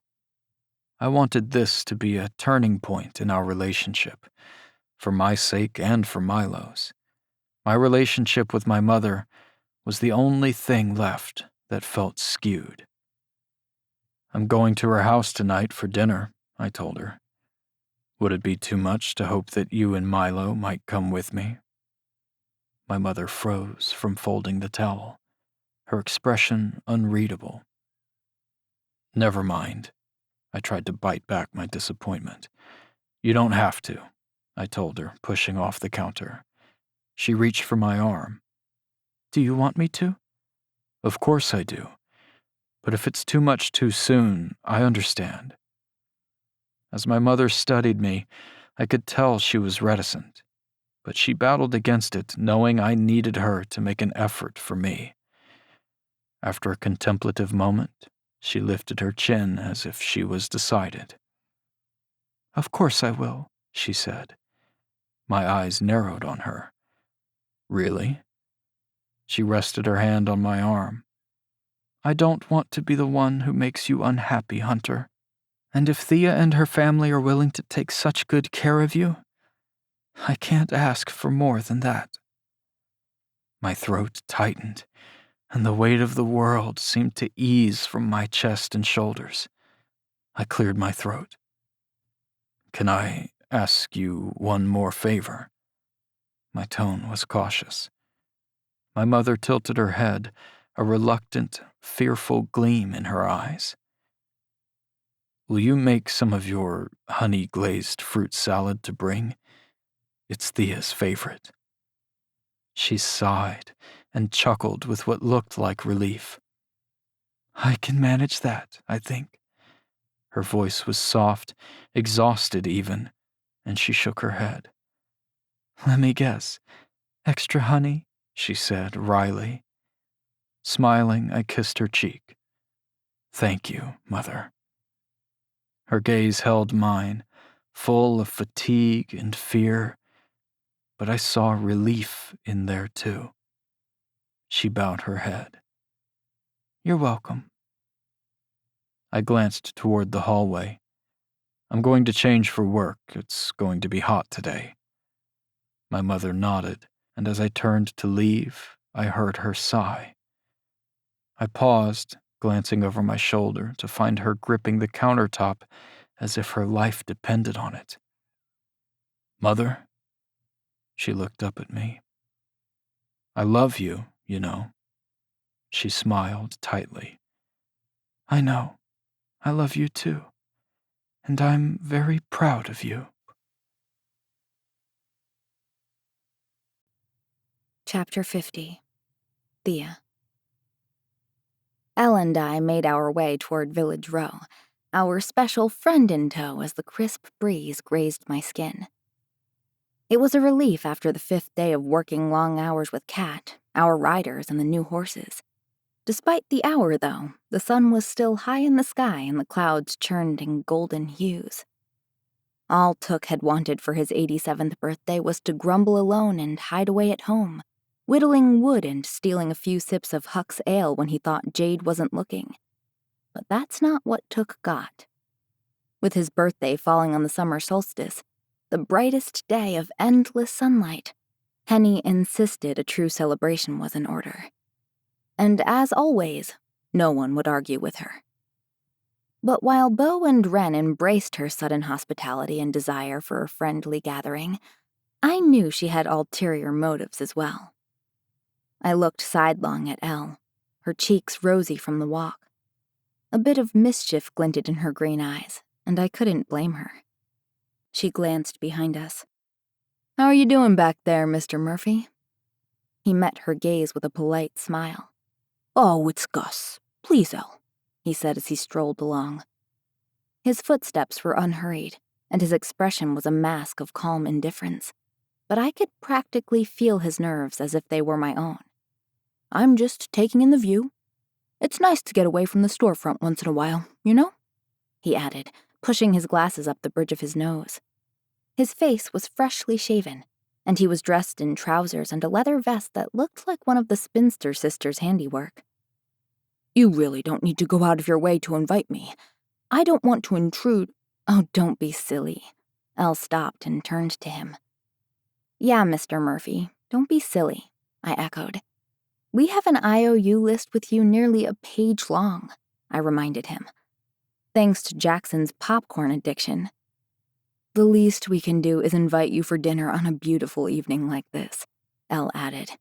I wanted this to be a turning point in our relationship, for my sake and for Milo's. My relationship with my mother was the only thing left that felt skewed. I'm going to her house tonight for dinner, I told her. Would it be too much to hope that you and Milo might come with me? My mother froze from folding the towel, her expression unreadable. Never mind. I tried to bite back my disappointment. You don't have to, I told her, pushing off the counter. She reached for my arm. Do you want me to? Of course I do. But if it's too much too soon, I understand. As my mother studied me, I could tell she was reticent, but she battled against it, knowing I needed her to make an effort for me. After a contemplative moment, she lifted her chin as if she was decided. Of course I will, she said. My eyes narrowed on her. Really? She rested her hand on my arm. I don't want to be the one who makes you unhappy, Hunter. And if Thea and her family are willing to take such good care of you, I can't ask for more than that. My throat tightened, and the weight of the world seemed to ease from my chest and shoulders. I cleared my throat. Can I ask you one more favor? My tone was cautious. My mother tilted her head, a reluctant, fearful gleam in her eyes. Will you make some of your honey-glazed fruit salad to bring? It's Thea's favorite. She sighed and chuckled with what looked like relief. I can manage that, I think. Her voice was soft, exhausted even, and she shook her head. Let me guess. Extra honey? She said wryly. Smiling, I kissed her cheek. Thank you, Mother. Her gaze held mine, full of fatigue and fear, but I saw relief in there too. She bowed her head. You're welcome. I glanced toward the hallway. I'm going to change for work. It's going to be hot today. My mother nodded, and as I turned to leave, I heard her sigh. I paused, glancing over my shoulder to find her gripping the countertop as if her life depended on it. Mother? She looked up at me. I love you, you know. She smiled tightly. I know. I love you too. And I'm very proud of you. Chapter 50. Thea. Elle and I made our way toward Village Row, our special friend in tow as the crisp breeze grazed my skin. It was a relief after the 5th day of working long hours with Kat, our riders, and the new horses. Despite the hour, though, the sun was still high in the sky and the clouds churned in golden hues. All Took had wanted for his 87th birthday was to grumble alone and hide away at home, whittling wood and stealing a few sips of Huck's ale when he thought Jade wasn't looking. But that's not what Took got. With his birthday falling on the summer solstice, the brightest day of endless sunlight, Henny insisted a true celebration was in order. And as always, no one would argue with her. But while Beau and Wren embraced her sudden hospitality and desire for a friendly gathering, I knew she had ulterior motives as well. I looked sidelong at Elle, her cheeks rosy from the walk. A bit of mischief glinted in her green eyes, and I couldn't blame her. She glanced behind us. "How are you doing back there, Mr. Murphy?" He met her gaze with a polite smile. "Oh, it's Gus. Please, Elle," he said as he strolled along. His footsteps were unhurried, and his expression was a mask of calm indifference, but I could practically feel his nerves as if they were my own. "I'm just taking in the view. It's nice to get away from the storefront once in a while, you know?" he added, pushing his glasses up the bridge of his nose. His face was freshly shaven, and he was dressed in trousers and a leather vest that looked like one of the Spinster sisters' handiwork. "You really don't need to go out of your way to invite me. I don't want to intrude—" "Oh, don't be silly." Elle stopped and turned to him. "Yeah, Mr. Murphy, don't be silly," I echoed. "We have an IOU list with you nearly a page long," I reminded him. "Thanks to Jackson's popcorn addiction. The least we can do is invite you for dinner on a beautiful evening like this," Elle added.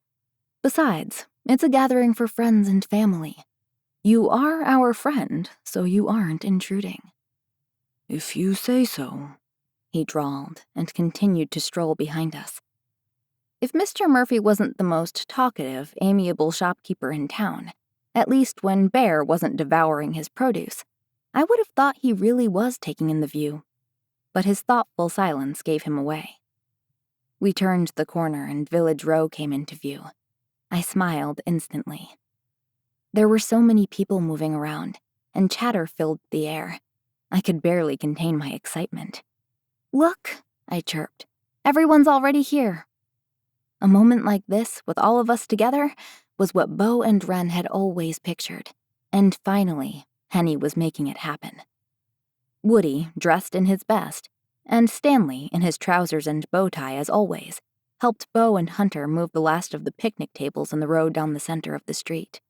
"Besides, it's a gathering for friends and family. You are our friend, so you aren't intruding." "If you say so," he drawled and continued to stroll behind us. If Mr. Murphy wasn't the most talkative, amiable shopkeeper in town, at least when Bear wasn't devouring his produce, I would have thought he really was taking in the view. But his thoughtful silence gave him away. We turned the corner and Village Row came into view. I smiled instantly. There were so many people moving around, and chatter filled the air. I could barely contain my excitement. "Look," I chirped. "Everyone's already here." A moment like this, with all of us together, was what Beau and Wren had always pictured. And finally, Henny was making it happen. Woody, dressed in his best, and Stanley, in his trousers and bow tie as always, helped Beau and Hunter move the last of the picnic tables in the row down the center of the street.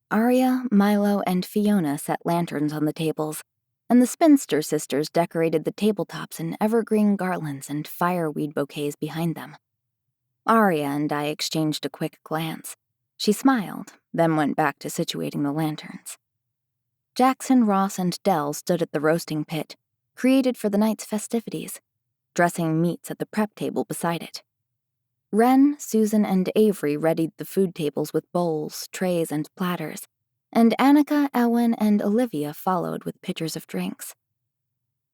Arya, Milo, and Fiona set lanterns on the tables, and the Spinster sisters decorated the tabletops in evergreen garlands and fireweed bouquets behind them. Arya and I exchanged a quick glance. She smiled, then went back to situating the lanterns. Jackson, Ross, and Dell stood at the roasting pit, created for the night's festivities, dressing meats at the prep table beside it. Wren, Susan, and Avery readied the food tables with bowls, trays, and platters, and Annika, Ewan, and Olivia followed with pitchers of drinks.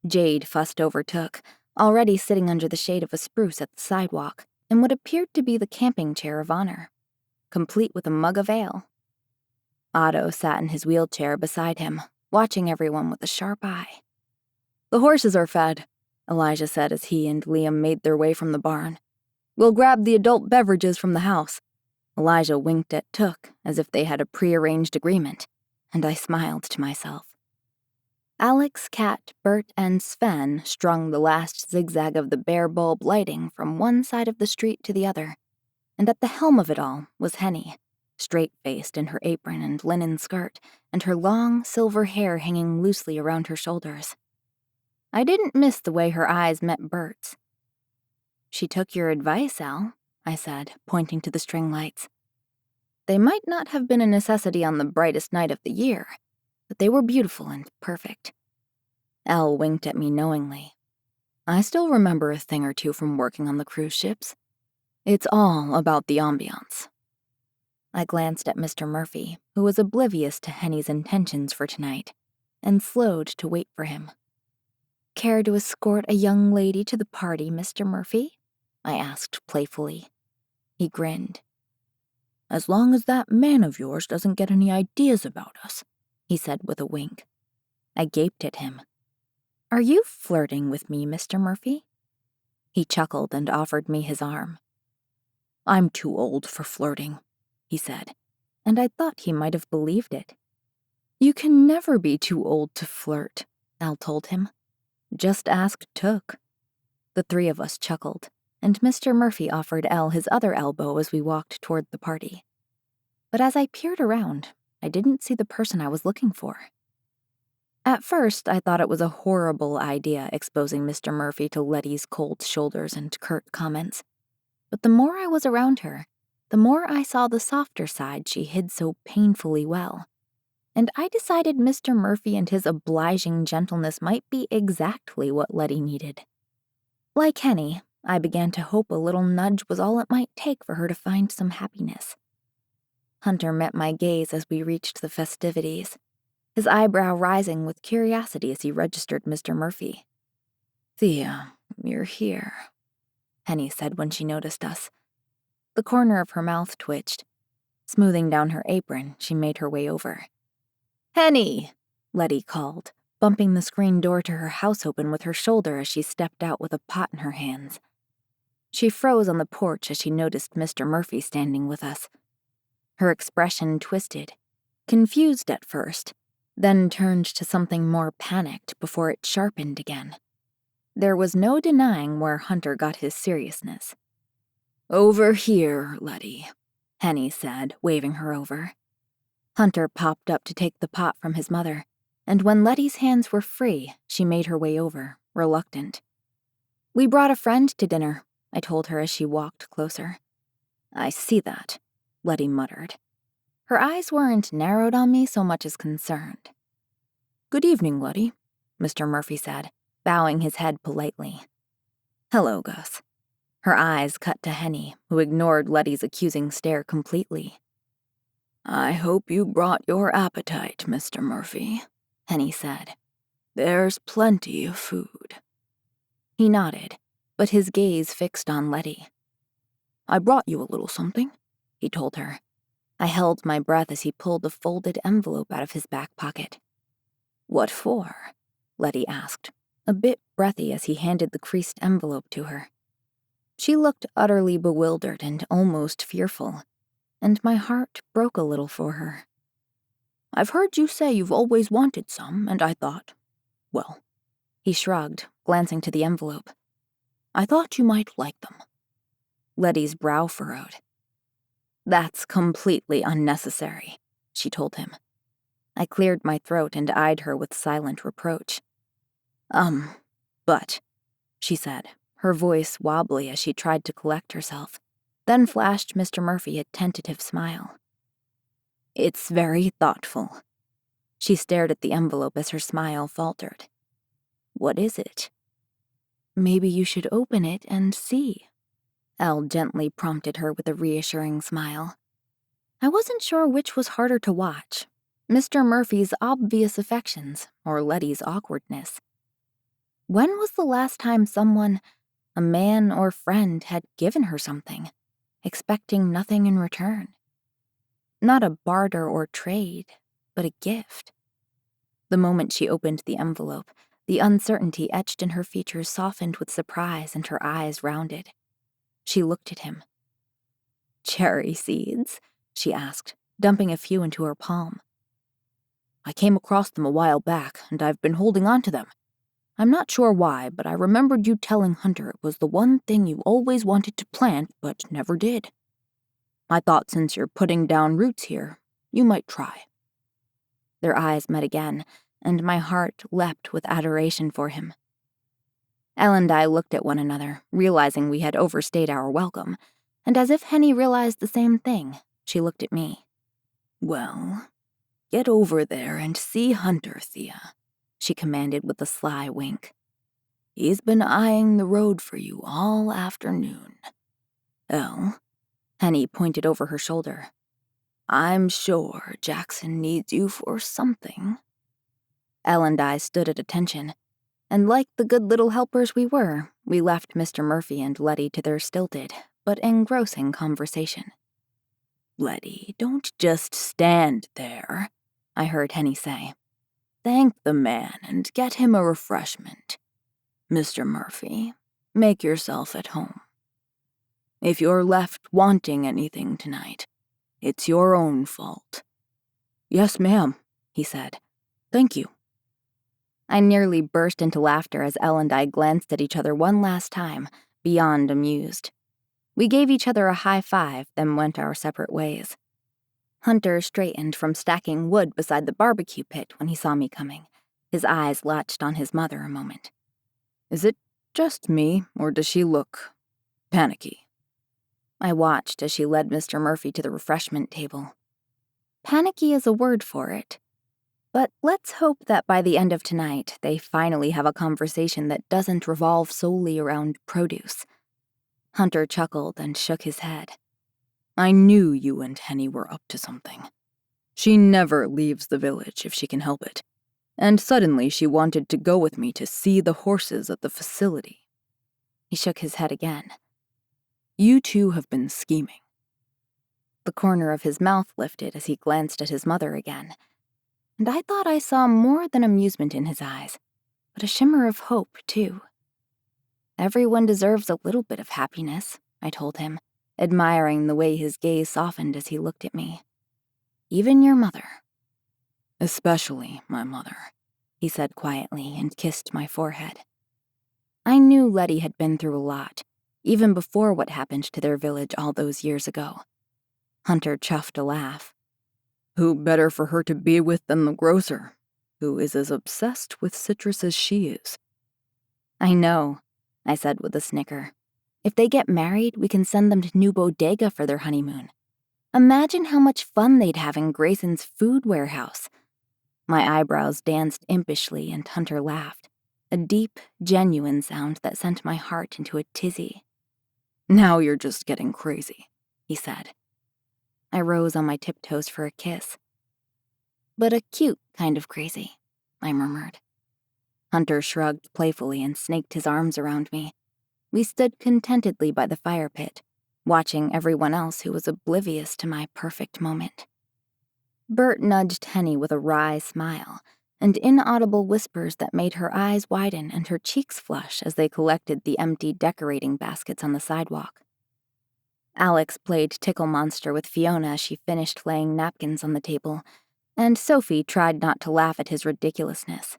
Jade fussed over Took, already sitting under the shade of a spruce at the sidewalk, in what appeared to be the camping chair of honor, complete with a mug of ale. Otto sat in his wheelchair beside him, watching everyone with a sharp eye. "The horses are fed," Elijah said as he and Liam made their way from the barn. "We'll grab the adult beverages from the house." Elijah winked at Took as if they had a prearranged agreement, and I smiled to myself. Alex, Kat, Bert, and Sven strung the last zigzag of the bare bulb lighting from one side of the street to the other, and at the helm of it all was Henny, straight-faced in her apron and linen skirt, and her long, silver hair hanging loosely around her shoulders. I didn't miss the way her eyes met Bert's. "She took your advice, Al," I said, pointing to the string lights. They might not have been a necessity on the brightest night of the year, but they were beautiful and perfect. Elle winked at me knowingly. "I still remember a thing or two from working on the cruise ships. It's all about the ambiance." I glanced at Mr. Murphy, who was oblivious to Henny's intentions for tonight, and slowed to wait for him. "Care to escort a young lady to the party, Mr. Murphy?" I asked playfully. He grinned. "As long as that man of yours doesn't get any ideas about us," he said with a wink. I gaped at him. "Are you flirting with me, Mr. Murphy?" He chuckled and offered me his arm. "I'm too old for flirting," he said, and I thought he might have believed it. "You can never be too old to flirt," Al told him. "Just ask Took." The three of us chuckled, and Mr. Murphy offered Elle his other elbow as we walked toward the party. But as I peered around, I didn't see the person I was looking for. At first, I thought it was a horrible idea exposing Mr. Murphy to Letty's cold shoulders and curt comments. But the more I was around her, the more I saw the softer side she hid so painfully well. And I decided Mr. Murphy and his obliging gentleness might be exactly what Letty needed. Like Henny, I began to hope a little nudge was all it might take for her to find some happiness. Hunter met my gaze as we reached the festivities, his eyebrow rising with curiosity as he registered Mr. Murphy. "Thea, you're here," Henny said when she noticed us. The corner of her mouth twitched. Smoothing down her apron, she made her way over. "Henny!" Letty called, bumping the screen door to her house open with her shoulder as she stepped out with a pot in her hands. She froze on the porch as she noticed Mr. Murphy standing with us. Her expression twisted, confused at first, then turned to something more panicked before it sharpened again. There was no denying where Hunter got his seriousness. "Over here, Letty," Henny said, waving her over. Hunter popped up to take the pot from his mother, and when Letty's hands were free, she made her way over, reluctant. "We brought a friend to dinner," I told her as she walked closer. "I see that," Letty muttered. Her eyes weren't narrowed on me so much as concerned. "Good evening, Letty," Mr. Murphy said, bowing his head politely. "Hello, Gus." Her eyes cut to Henny, who ignored Letty's accusing stare completely. "I hope you brought your appetite, Mr. Murphy," Henny said. "There's plenty of food." He nodded, but his gaze fixed on Letty. "I brought you a little something," he told her. I held my breath as he pulled a folded envelope out of his back pocket. "What for?" Letty asked, a bit breathy as he handed the creased envelope to her. She looked utterly bewildered and almost fearful, and my heart broke a little for her. "I've heard you say you've always wanted some, and I thought, well," he shrugged, glancing to the envelope. "I thought you might like them." Letty's brow furrowed. "That's completely unnecessary," she told him. I cleared my throat and eyed her with silent reproach. But," she said, her voice wobbly as she tried to collect herself, then flashed Mr. Murphy a tentative smile. "It's very thoughtful." She stared at the envelope as her smile faltered. "What is it?" "Maybe you should open it and see," Elle gently prompted her with a reassuring smile. I wasn't sure which was harder to watch, Mr. Murphy's obvious affections or Letty's awkwardness. When was the last time someone, a man or friend, had given her something, expecting nothing in return? Not a barter or trade, but a gift. The moment she opened the envelope, the uncertainty etched in her features softened with surprise and her eyes rounded. She looked at him. "Cherry seeds?" she asked, dumping a few into her palm. "I came across them a while back, and I've been holding on to them. I'm not sure why, but I remembered you telling Hunter it was the one thing you always wanted to plant but never did. I thought since you're putting down roots here, you might try." Their eyes met again, and my heart leapt with adoration for him. Elle and I looked at one another, realizing we had overstayed our welcome, and as if Henny realized the same thing, she looked at me. "Well, get over there and see Hunter, Thea," she commanded with a sly wink. "He's been eyeing the road for you all afternoon. Elle," Henny pointed over her shoulder, "I'm sure Jackson needs you for something." Elle and I stood at attention, and like the good little helpers we were, we left Mr. Murphy and Letty to their stilted but engrossing conversation. "Letty, don't just stand there," I heard Henny say. thank the man and get him a refreshment. Mr. Murphy, make yourself at home. If you're left wanting anything tonight, it's your own fault." "Yes, ma'am," he said. "Thank you." I nearly burst into laughter as Elle and I glanced at each other one last time, beyond amused. We gave each other a high five, then went our separate ways. Hunter straightened from stacking wood beside the barbecue pit when he saw me coming. His eyes latched on his mother a moment. "Is it just me, or does she look panicky?" I watched as she led Mr. Murphy to the refreshment table. Panicky is a word for it. But let's hope that by the end of tonight, they finally have a conversation that doesn't revolve solely around produce. Hunter chuckled and shook his head. "I knew you and Henny were up to something. She never leaves the village if she can help it. And suddenly she wanted to go with me to see the horses at the facility." He shook his head again. "You two have been scheming." The corner of his mouth lifted as he glanced at his mother again, and I thought I saw more than amusement in his eyes, but a shimmer of hope, too. "Everyone deserves a little bit of happiness," I told him, admiring the way his gaze softened as he looked at me. "Even your mother." "Especially my mother," he said quietly and kissed my forehead. I knew Letty had been through a lot, even before what happened to their village all those years ago. Hunter chuffed a laugh. "Who better for her to be with than the grocer, who is as obsessed with citrus as she is?" "I know," I said with a snicker. "If they get married, we can send them to New Bodega for their honeymoon. Imagine how much fun they'd have in Grayson's food warehouse." My eyebrows danced impishly and Hunter laughed, a deep, genuine sound that sent my heart into a tizzy. "Now you're just getting crazy," he said. I rose on my tiptoes for a kiss. "But a cute kind of crazy," I murmured. Hunter shrugged playfully and snaked his arms around me. We stood contentedly by the fire pit, watching everyone else who was oblivious to my perfect moment. Bert nudged Henny with a wry smile, and inaudible whispers that made her eyes widen and her cheeks flush as they collected the empty decorating baskets on the sidewalk. Alex played Tickle Monster with Fiona as she finished laying napkins on the table, and Sophie tried not to laugh at his ridiculousness.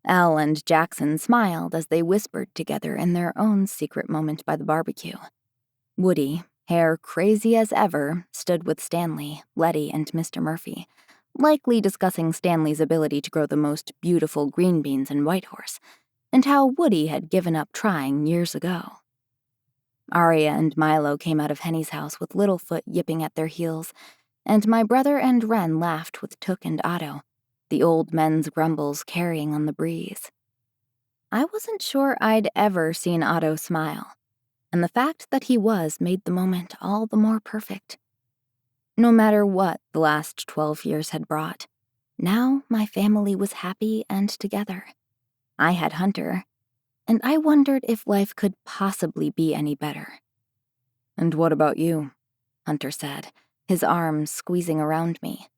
Elle and Jackson smiled as they whispered together in their own secret moment by the barbecue. Woody, hair crazy as ever, stood with Stanley, Letty, and Mr. Murphy, likely discussing Stanley's ability to grow the most beautiful green beans in Whitehorse, and how Woody had given up trying years ago. Arya and Milo came out of Henny's house with Littlefoot yipping at their heels, and my brother and Wren laughed with Took and Otto, the old men's grumbles carrying on the breeze. I wasn't sure I'd ever seen Otto smile, and the fact that he was made the moment all the more perfect. No matter what the last 12 years had brought, now my family was happy and together. I had Hunter, and I wondered if life could possibly be any better. "And what about you?" Hunter said, his arms squeezing around me.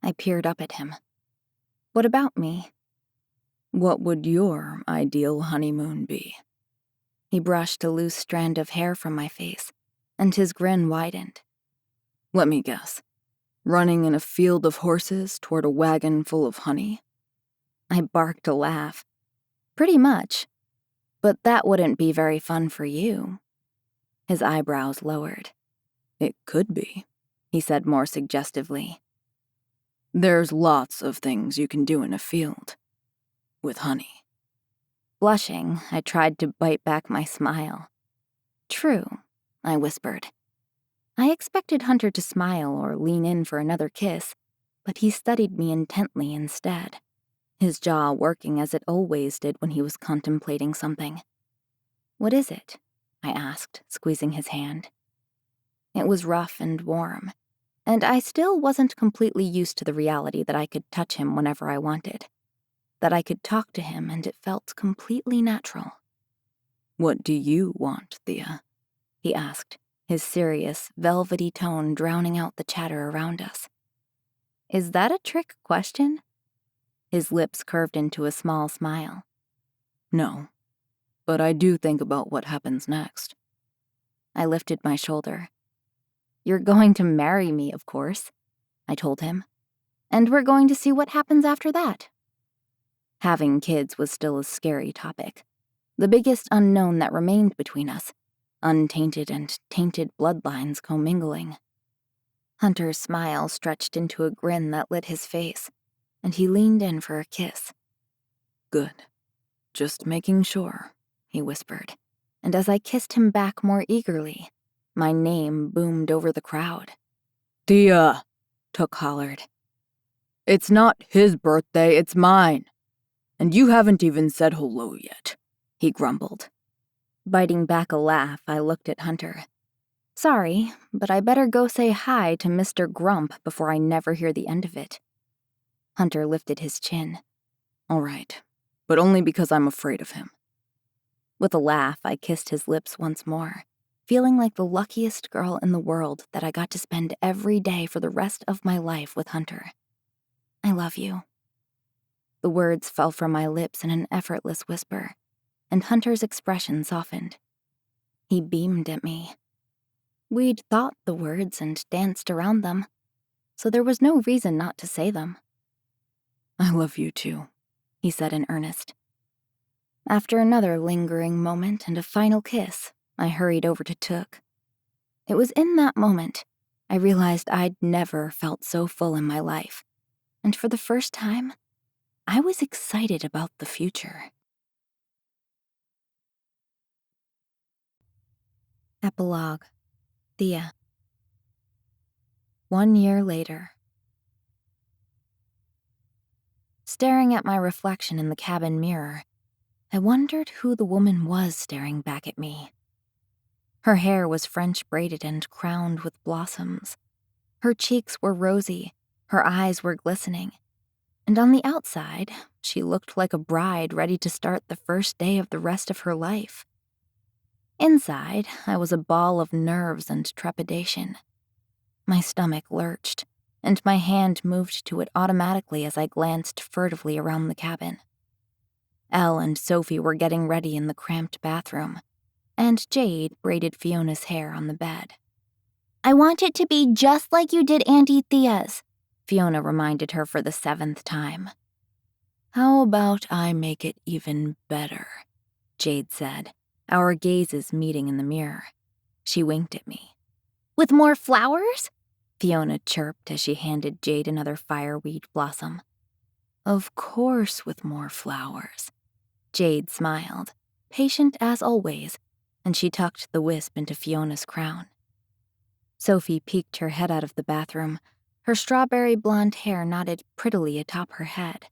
I peered up at him. "What about me?" "What would your ideal honeymoon be?" He brushed a loose strand of hair from my face, and his grin widened. "Let me guess. Running in a field of horses toward a wagon full of honey?" I barked a laugh. "Pretty much. But that wouldn't be very fun for you." His eyebrows lowered. "It could be," he said more suggestively. "There's lots of things you can do in a field. With honey." Blushing, I tried to bite back my smile. "True," I whispered. I expected Hunter to smile or lean in for another kiss, but he studied me intently instead, his jaw working as it always did when he was contemplating something. "What is it?" I asked, squeezing his hand. It was rough and warm, and I still wasn't completely used to the reality that I could touch him whenever I wanted, that I could talk to him and it felt completely natural. "What do you want, Thea?" he asked, his serious, velvety tone drowning out the chatter around us. Is that a trick question? His lips curved into a small smile. No, but I do think about what happens next. I lifted my shoulder. You're going to marry me, of course, I told him. And we're going to see what happens after that. Having kids was still a scary topic. The biggest unknown that remained between us. Untainted and tainted bloodlines commingling. Hunter's smile stretched into a grin that lit his face, and he leaned in for a kiss. Good. Just making sure, he whispered, and as I kissed him back more eagerly, my name boomed over the crowd. Thea, Took hollered. It's not his birthday, it's mine. And you haven't even said hello yet, he grumbled. Biting back a laugh, I looked at Hunter. Sorry, but I better go say hi to Mr. Grump before I never hear the end of it. Hunter lifted his chin. All right, but only because I'm afraid of him. With a laugh, I kissed his lips once more, feeling like the luckiest girl in the world that I got to spend every day for the rest of my life with Hunter. I love you. The words fell from my lips in an effortless whisper, and Hunter's expression softened. He beamed at me. We'd thought the words and danced around them, so there was no reason not to say them. I love you too, he said in earnest. After another lingering moment and a final kiss, I hurried over to Took. It was in that moment I realized I'd never felt so full in my life, and for the first time, I was excited about the future. Epilogue. Thea. 1 year later. Staring at my reflection in the cabin mirror, I wondered who the woman was staring back at me. Her hair was French braided and crowned with blossoms. Her cheeks were rosy, her eyes were glistening, and on the outside, she looked like a bride ready to start the first day of the rest of her life. Inside, I was a ball of nerves and trepidation. My stomach lurched, and my hand moved to it automatically as I glanced furtively around the cabin. Elle and Sophie were getting ready in the cramped bathroom, and Jade braided Fiona's hair on the bed. I want it to be just like you did Auntie Thea's, Fiona reminded her for the 7th time. How about I make it even better, Jade said, our gazes meeting in the mirror. She winked at me. With more flowers? Fiona chirped as she handed Jade another fireweed blossom. Of course with more flowers. Jade smiled, patient as always, and she tucked the wisp into Fiona's crown. Sophie peeked her head out of the bathroom, her strawberry blonde hair knotted prettily atop her head.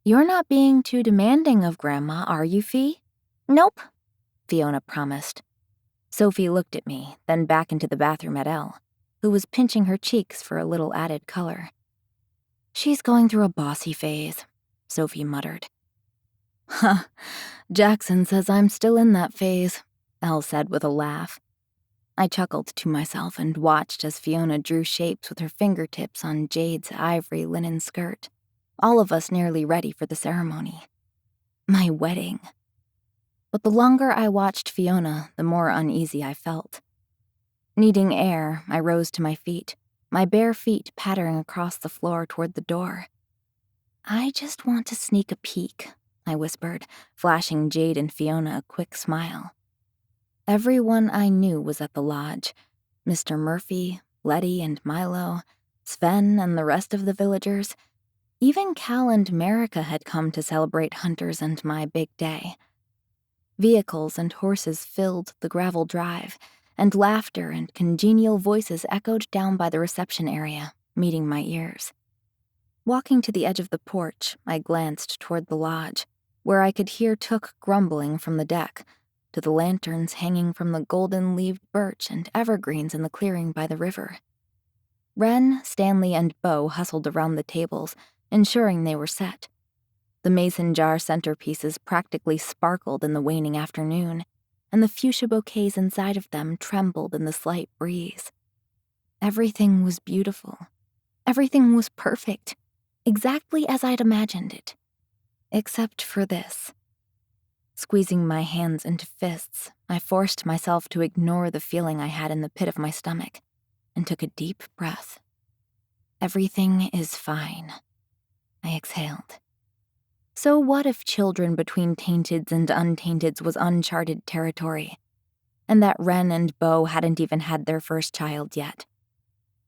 You're not being too demanding of Grandma, are you, Fee? Nope, Fiona promised. Sophie looked at me, then back into the bathroom at Elle, who was pinching her cheeks for a little added color. She's going through a bossy phase, Sophie muttered. Huh, Jackson says I'm still in that phase, Elle said with a laugh. I chuckled to myself and watched as Fiona drew shapes with her fingertips on Jade's ivory linen skirt, all of us nearly ready for the ceremony. My wedding. But the longer I watched Fiona, the more uneasy I felt. Needing air, I rose to my feet, my bare feet pattering across the floor toward the door. I just want to sneak a peek, I whispered, flashing Jade and Fiona a quick smile. Everyone I knew was at the lodge. Mr. Murphy, Letty and Milo, Sven and the rest of the villagers. Even Cal and Marika had come to celebrate Hunter's and my big day. Vehicles and horses filled the gravel drive, and laughter and congenial voices echoed down by the reception area, meeting my ears. Walking to the edge of the porch, I glanced toward the lodge, where I could hear Took grumbling from the deck, to the lanterns hanging from the golden-leaved birch and evergreens in the clearing by the river. Wren, Stanley, and Bo hustled around the tables, ensuring they were set. The mason jar centerpieces practically sparkled in the waning afternoon, and the fuchsia bouquets inside of them trembled in the slight breeze. Everything was beautiful. Everything was perfect. Exactly as I'd imagined it. Except for this. Squeezing my hands into fists, I forced myself to ignore the feeling I had in the pit of my stomach and took a deep breath. Everything is fine, I exhaled. So what if children between tainteds and untainteds was uncharted territory, and that Wren and Beau hadn't even had their first child yet?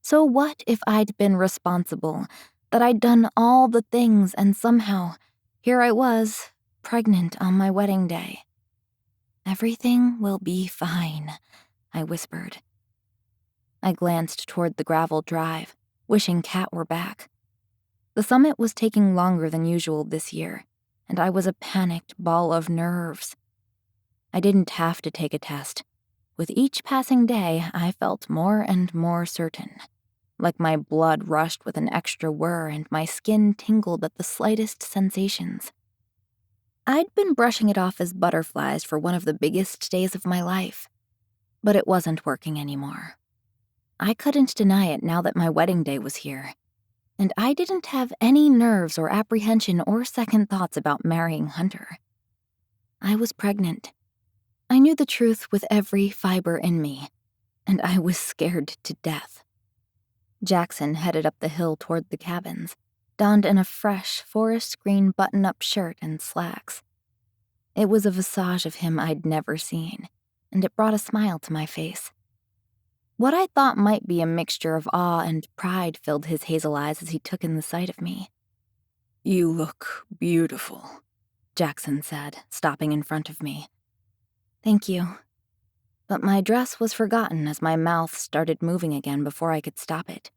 So what if I'd been responsible, that I'd done all the things, and somehow, here I was, pregnant on my wedding day? Everything will be fine, I whispered. I glanced toward the gravel drive, wishing Kat were back. The summit was taking longer than usual this year, and I was a panicked ball of nerves. I didn't have to take a test. With each passing day, I felt more and more certain, like my blood rushed with an extra whir and my skin tingled at the slightest sensations. I'd been brushing it off as butterflies for one of the biggest days of my life, but it wasn't working anymore. I couldn't deny it now that my wedding day was here, and I didn't have any nerves or apprehension or second thoughts about marrying Hunter. I was pregnant. I knew the truth with every fiber in me, and I was scared to death. Jackson headed up the hill toward the cabins, donned in a fresh forest green button-up shirt and slacks. It was a visage of him I'd never seen, and it brought a smile to my face. What I thought might be a mixture of awe and pride filled his hazel eyes as he took in the sight of me. "You look beautiful," Jackson said, stopping in front of me. Thank you. But my dress was forgotten as my mouth started moving again before I could stop it.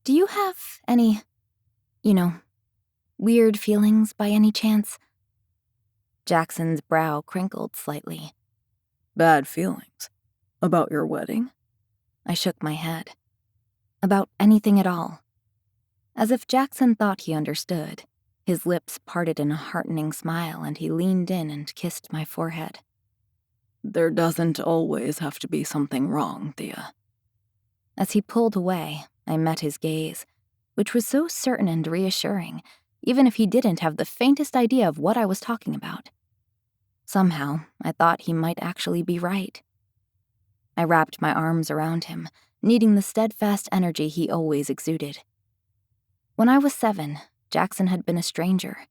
Do you have any, weird feelings by any chance? Jackson's brow crinkled slightly. "Bad feelings? About your wedding?" I shook my head. About anything at all. As if Jackson thought he understood, his lips parted in a heartening smile and he leaned in and kissed my forehead. "There doesn't always have to be something wrong, Thea." As he pulled away, I met his gaze, which was so certain and reassuring, even if he didn't have the faintest idea of what I was talking about. Somehow, I thought he might actually be right. I wrapped my arms around him, needing the steadfast energy he always exuded. When I was 7, Jackson had been a stranger,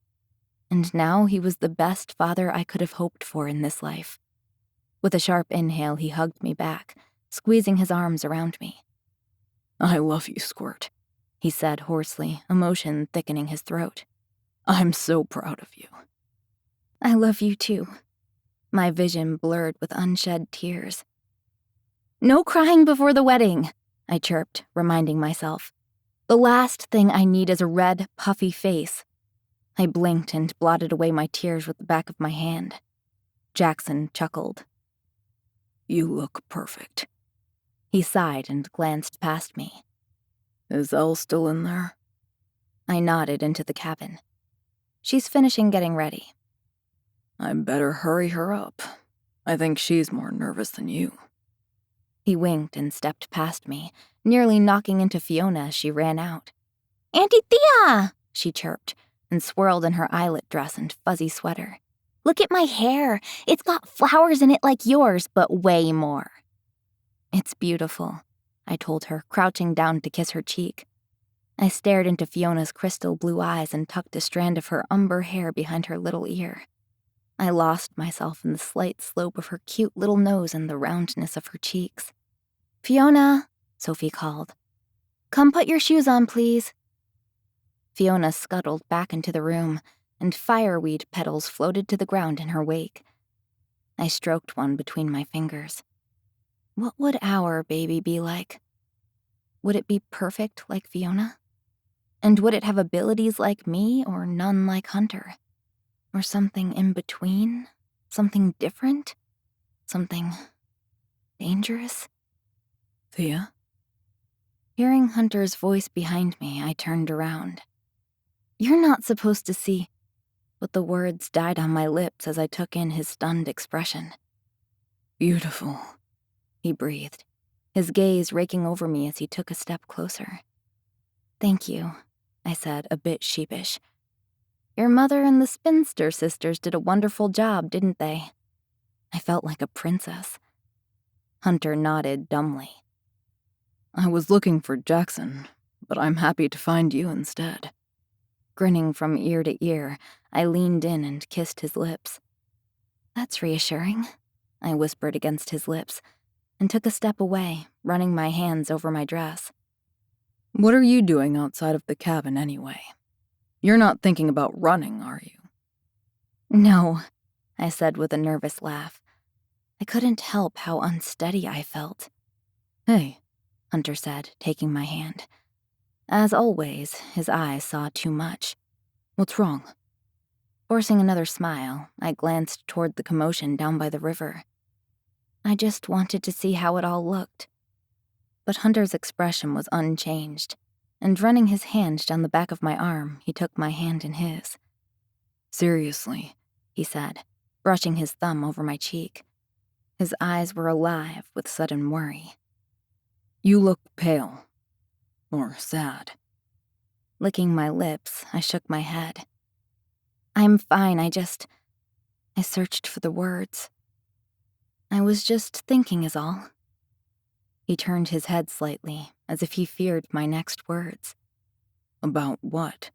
and now he was the best father I could have hoped for in this life. With a sharp inhale, he hugged me back, squeezing his arms around me. "I love you, Squirt," he said hoarsely, emotion thickening his throat. "I'm so proud of you." I love you too. My vision blurred with unshed tears. No crying before the wedding, I chirped, reminding myself. The last thing I need is a red, puffy face. I blinked and blotted away my tears with the back of my hand. Jackson chuckled. "You look perfect." He sighed and glanced past me. "Is Elle still in there?" I nodded into the cabin. She's finishing getting ready. "I better hurry her up. I think she's more nervous than you." He winked and stepped past me, nearly knocking into Fiona as she ran out. "Auntie Thea!" she chirped, and swirled in her eyelet dress and fuzzy sweater. "Look at my hair. It's got flowers in it like yours, but way more." "It's beautiful," I told her, crouching down to kiss her cheek. I stared into Fiona's crystal blue eyes and tucked a strand of her umber hair behind her little ear. I lost myself in the slight slope of her cute little nose and the roundness of her cheeks. "Fiona," Sophie called. "Come put your shoes on, please." Fiona scuttled back into the room, and fireweed petals floated to the ground in her wake. I stroked one between my fingers. What would our baby be like? Would it be perfect like Fiona? And would it have abilities like me or none like Hunter? Or something in between? Something different? Something dangerous? "Thea?" Hearing Hunter's voice behind me, I turned around. "You're not supposed to see," but the words died on my lips as I took in his stunned expression. "Beautiful," he breathed, his gaze raking over me as he took a step closer. "Thank you," I said, a bit sheepish. Your mother and the spinster sisters did a wonderful job, didn't they? I felt like a princess. Hunter nodded dumbly. I was looking for Jackson, but I'm happy to find you instead. Grinning from ear to ear, I leaned in and kissed his lips. That's reassuring, I whispered against his lips, and took a step away, running my hands over my dress. What are you doing outside of the cabin anyway? You're not thinking about running, are you? No, I said with a nervous laugh. I couldn't help how unsteady I felt. Hey, Hunter said, taking my hand. As always, his eyes saw too much. What's wrong? Forcing another smile, I glanced toward the commotion down by the river. I just wanted to see how it all looked. But Hunter's expression was unchanged, and running his hand down the back of my arm, he took my hand in his. Seriously, he said, brushing his thumb over my cheek. His eyes were alive with sudden worry. You look pale. Or sad. Licking my lips, I shook my head. I'm fine, I searched for the words. I was just thinking is all. He turned his head slightly, as if he feared my next words. About what?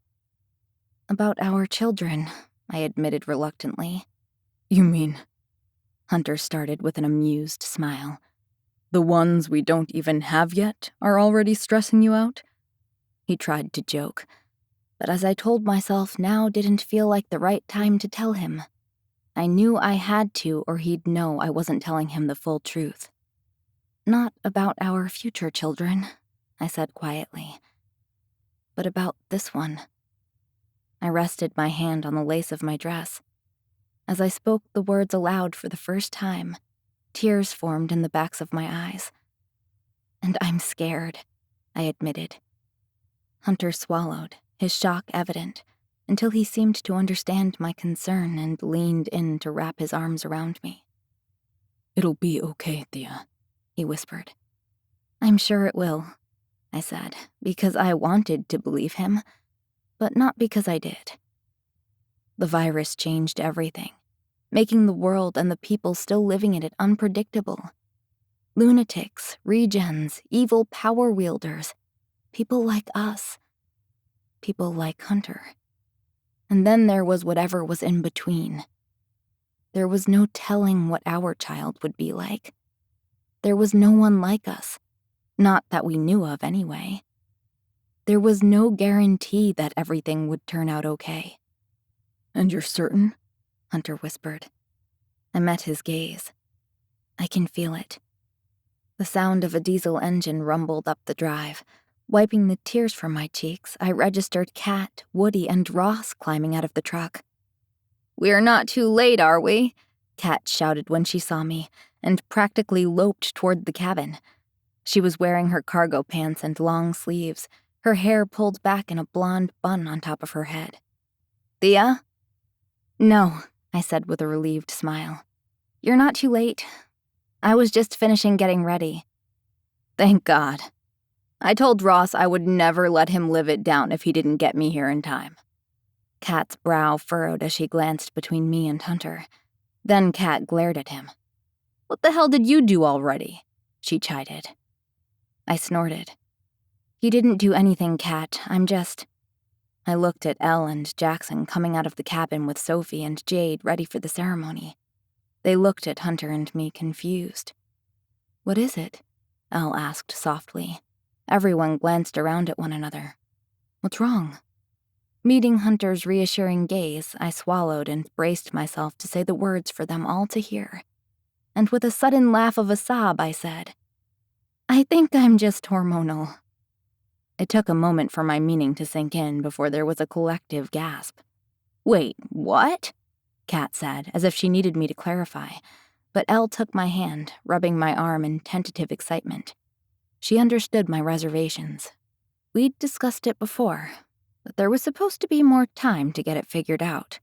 About our children, I admitted reluctantly. You mean? Hunter started with an amused smile. The ones we don't even have yet are already stressing you out? He tried to joke, but as I told myself, now didn't feel like the right time to tell him. I knew I had to, or he'd know I wasn't telling him the full truth. Not about our future children, I said quietly, but about this one. I rested my hand on the lace of my dress. As I spoke the words aloud for the first time, tears formed in the backs of my eyes. And I'm scared, I admitted. Hunter swallowed, his shock evident, until he seemed to understand my concern and leaned in to wrap his arms around me. It'll be okay, Thea, he whispered. I'm sure it will, I said, because I wanted to believe him, but not because I did. The virus changed everything, making the world and the people still living in it unpredictable. Lunatics, regens, evil power wielders, people like us, people like Hunter. And then there was whatever was in between. There was no telling what our child would be like. There was no one like us, not that we knew of anyway. There was no guarantee that everything would turn out okay. And you're certain? Hunter whispered. I met his gaze. I can feel it. The sound of a diesel engine rumbled up the drive. Wiping the tears from my cheeks, I registered Kat, Woody, and Ross climbing out of the truck. We're not too late, are we? Kat shouted when she saw me, and practically loped toward the cabin. She was wearing her cargo pants and long sleeves, her hair pulled back in a blonde bun on top of her head. Thea? No, I said with a relieved smile. You're not too late. I was just finishing getting ready. Thank God. I told Ross I would never let him live it down if he didn't get me here in time. Kat's brow furrowed as she glanced between me and Hunter. Then Kat glared at him. What the hell did you do already? She chided. I snorted. You didn't do anything, Kat. I looked at Elle and Jackson coming out of the cabin with Sophie and Jade ready for the ceremony. They looked at Hunter and me confused. What is it? Elle asked softly. Everyone glanced around at one another. What's wrong? Meeting Hunter's reassuring gaze, I swallowed and braced myself to say the words for them all to hear. And with a sudden laugh of a sob, I said, I think I'm just hormonal. It took a moment for my meaning to sink in before there was a collective gasp. Wait, what? Kat said, as if she needed me to clarify, but Elle took my hand, rubbing my arm in tentative excitement. She understood my reservations. We'd discussed it before, but there was supposed to be more time to get it figured out.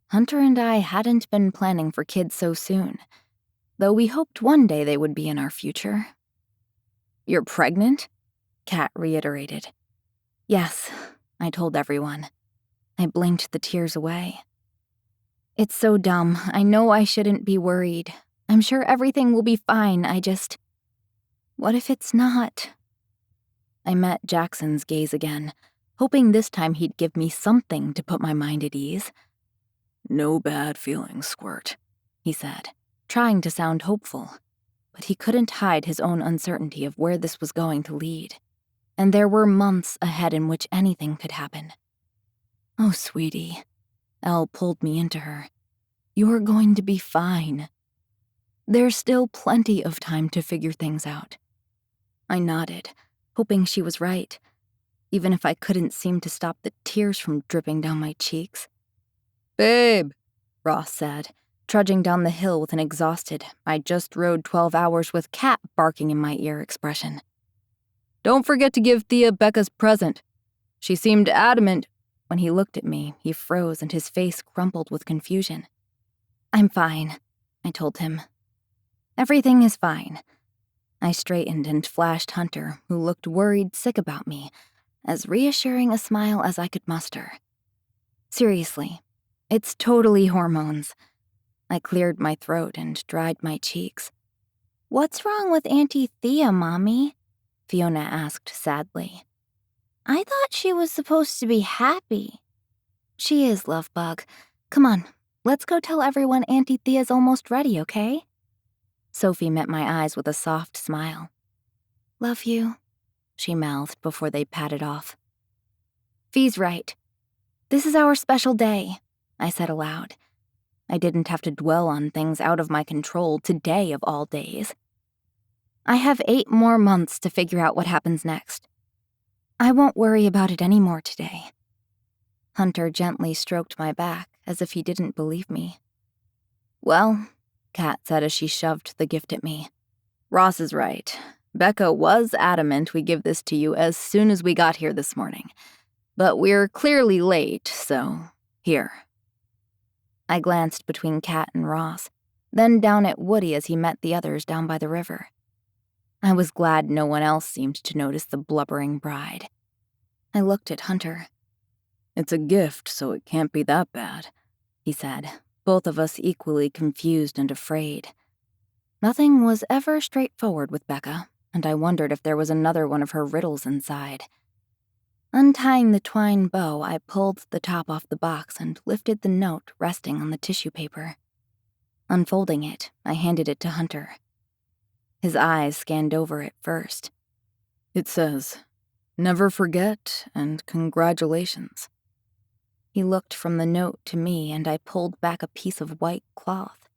Hunter and I hadn't been planning for kids so soon, though we hoped one day they would be in our future. You're pregnant? Kat reiterated. Yes, I told everyone. I blinked the tears away. It's so dumb. I know I shouldn't be worried. I'm sure everything will be fine. What if it's not? I met Jackson's gaze again, hoping this time he'd give me something to put my mind at ease. No bad feelings, Squirt, he said, trying to sound hopeful. But he couldn't hide his own uncertainty of where this was going to lead. And there were months ahead in which anything could happen. Oh, sweetie. Elle pulled me into her. You're going to be fine. There's still plenty of time to figure things out. I nodded, hoping she was right, even if I couldn't seem to stop the tears from dripping down my cheeks. Babe, Ross said, trudging down the hill with an exhausted, I just rode 12 hours with cat barking in my ear expression. Don't forget to give Thea Becca's present. She seemed adamant. When he looked at me, he froze and his face crumpled with confusion. I'm fine, I told him. Everything is fine. I straightened and flashed Hunter, who looked worried sick about me, as reassuring a smile as I could muster. Seriously, it's totally hormones. I cleared my throat and dried my cheeks. What's wrong with Auntie Thea, Mommy? Fiona asked sadly. I thought she was supposed to be happy. She is, love bug. Come on, let's go tell everyone Auntie Thea's almost ready, okay? Sophie met my eyes with a soft smile. Love you, she mouthed before they padded off. Fee's right. This is our special day, I said aloud. I didn't have to dwell on things out of my control today of all days. I have 8 more months to figure out what happens next. I won't worry about it anymore today. Hunter gently stroked my back as if he didn't believe me. Well, Kat said as she shoved the gift at me. Ross is right. Becca was adamant we give this to you as soon as we got here this morning. But we're clearly late, so here. I glanced between Kat and Ross, then down at Woody as he met the others down by the river. I was glad no one else seemed to notice the blubbering bride. I looked at Hunter. It's a gift, so it can't be that bad, he said, both of us equally confused and afraid. Nothing was ever straightforward with Becca, and I wondered if there was another one of her riddles inside. Untying the twine bow, I pulled the top off the box and lifted the note resting on the tissue paper. Unfolding it, I handed it to Hunter. His eyes scanned over it first. It says, "Never forget and congratulations." He looked from the note to me, and I pulled back a piece of white cloth.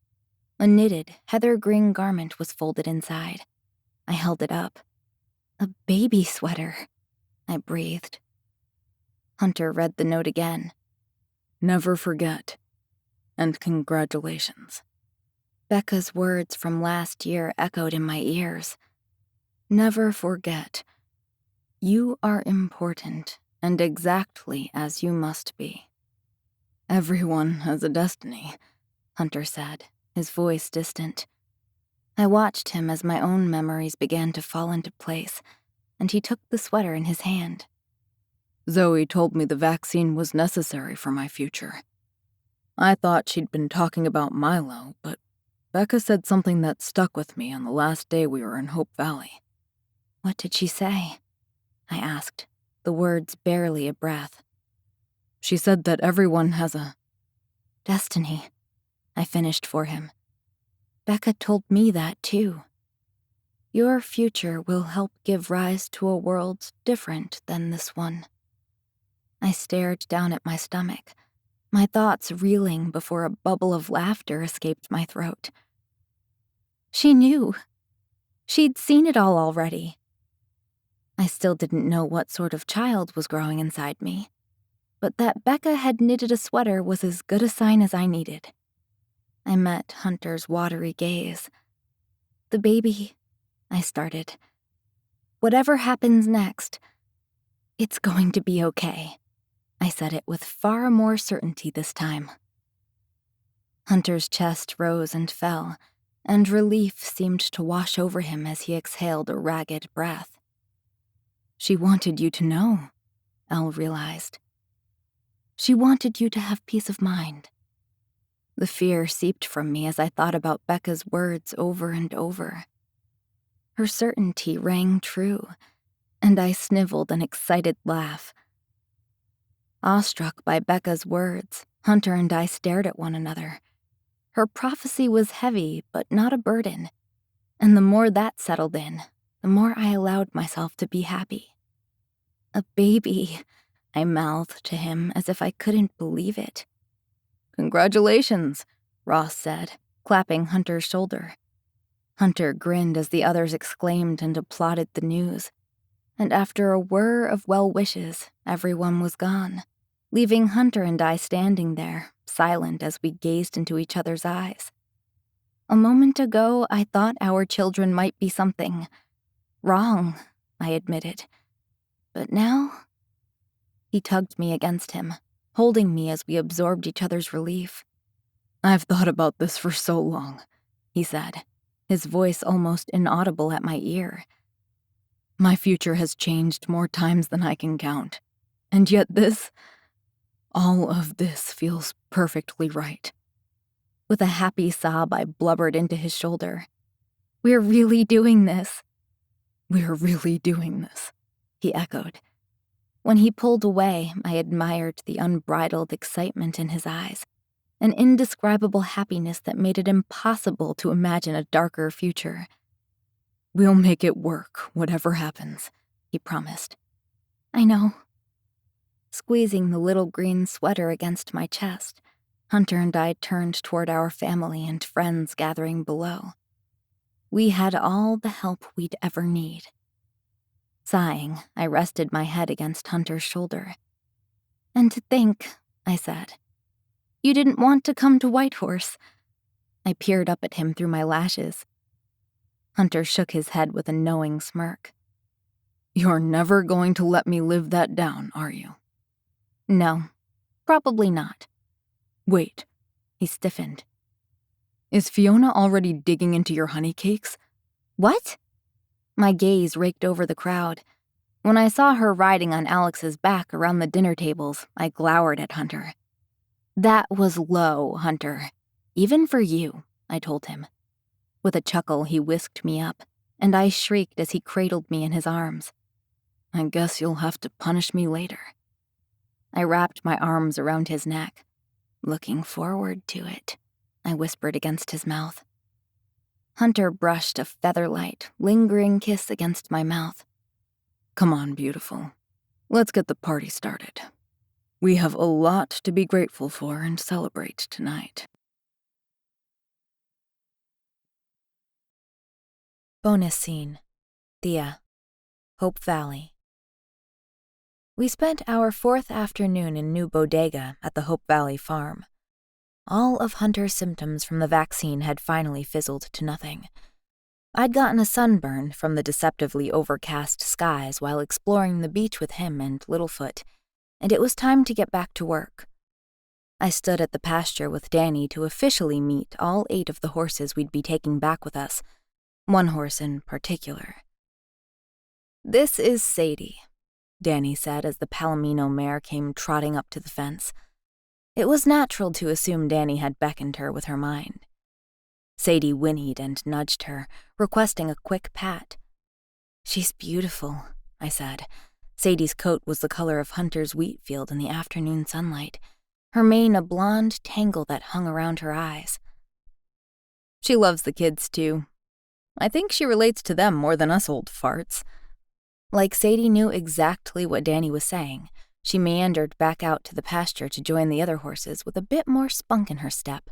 A knitted, heather green garment was folded inside. I held it up. A baby sweater, I breathed. Hunter read the note again. "Never forget and congratulations." Becca's words from last year echoed in my ears. Never forget. You are important, and exactly as you must be. Everyone has a destiny, Hunter said, his voice distant. I watched him as my own memories began to fall into place, and he took the sweater in his hand. Zoe told me the vaccine was necessary for my future. I thought she'd been talking about Milo, but Becca said something that stuck with me on the last day we were in Hope Valley. What did she say? I asked, the words barely a breath. She said that everyone has a destiny, I finished for him. Becca told me that too. Your future will help give rise to a world different than this one. I stared down at my stomach, my thoughts reeling before a bubble of laughter escaped my throat. She knew. She'd seen it all already. I still didn't know what sort of child was growing inside me, but that Becca had knitted a sweater was as good a sign as I needed. I met Hunter's watery gaze. The baby, I started. Whatever happens next, it's going to be okay. I said it with far more certainty this time. Hunter's chest rose and fell, and relief seemed to wash over him as he exhaled a ragged breath. She wanted you to know, Elle realized. She wanted you to have peace of mind. The fear seeped from me as I thought about Becca's words over and over. Her certainty rang true, and I sniveled an excited laugh. Awestruck by Becca's words, Hunter and I stared at one another. Her prophecy was heavy, but not a burden, and the more that settled in, the more I allowed myself to be happy. A baby, I mouthed to him as if I couldn't believe it. Congratulations, Ross said, clapping Hunter's shoulder. Hunter grinned as the others exclaimed and applauded the news, and after a whir of well wishes, everyone was gone, leaving Hunter and I standing there, silent as we gazed into each other's eyes. A moment ago, I thought our children might be something wrong, I admitted. But now, he tugged me against him, holding me as we absorbed each other's relief. I've thought about this for so long, he said, his voice almost inaudible at my ear. My future has changed more times than I can count, and yet all of this feels perfectly right. With a happy sob, I blubbered into his shoulder. We're really doing this. We're really doing this, he echoed. When he pulled away, I admired the unbridled excitement in his eyes, an indescribable happiness that made it impossible to imagine a darker future. We'll make it work, whatever happens, he promised. I know. Squeezing the little green sweater against my chest, Hunter and I turned toward our family and friends gathering below. We had all the help we'd ever need. Sighing, I rested my head against Hunter's shoulder. And to think, I said, you didn't want to come to Whitehorse. I peered up at him through my lashes. Hunter shook his head with a knowing smirk. You're never going to let me live that down, are you? No, probably not. Wait. He stiffened. Is Fiona already digging into your honey cakes? What? My gaze raked over the crowd. When I saw her riding on Alex's back around the dinner tables, I glowered at Hunter. That was low, Hunter. Even for you, I told him. With a chuckle, he whisked me up, and I shrieked as he cradled me in his arms. I guess you'll have to punish me later. I wrapped my arms around his neck. Looking forward to it, I whispered against his mouth. Hunter brushed a feather-light, lingering kiss against my mouth. Come on, beautiful. Let's get the party started. We have a lot to be grateful for and celebrate tonight. Bonus scene. Thea. Hope Valley. We spent our 4th afternoon in New Bodega at the Hope Valley farm. All of Hunter's symptoms from the vaccine had finally fizzled to nothing. I'd gotten a sunburn from the deceptively overcast skies while exploring the beach with him and Littlefoot, and it was time to get back to work. I stood at the pasture with Danny to officially meet all 8 of the horses we'd be taking back with us, one horse in particular. "This is Sadie," Danny said as the Palomino mare came trotting up to the fence. It was natural to assume Danny had beckoned her with her mind. Sadie whinnied and nudged her, requesting a quick pat. "She's beautiful," I said. Sadie's coat was the color of Hunter's wheat field in the afternoon sunlight, her mane a blonde tangle that hung around her eyes. "She loves the kids, too. I think she relates to them more than us old farts." Like Sadie knew exactly what Danny was saying, she meandered back out to the pasture to join the other horses with a bit more spunk in her step.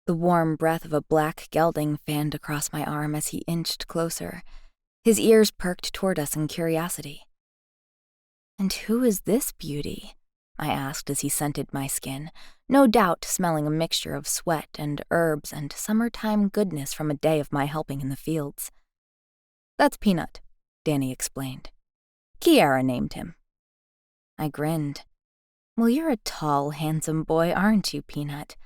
The warm breath of a black gelding fanned across my arm as he inched closer. His ears perked toward us in curiosity. "And who is this beauty?" I asked as he scented my skin, no doubt smelling a mixture of sweat and herbs and summertime goodness from a day of my helping in the fields. "That's Peanut," Danny explained. "Kiara named him." I grinned. "Well, you're a tall, handsome boy, aren't you, Peanut?"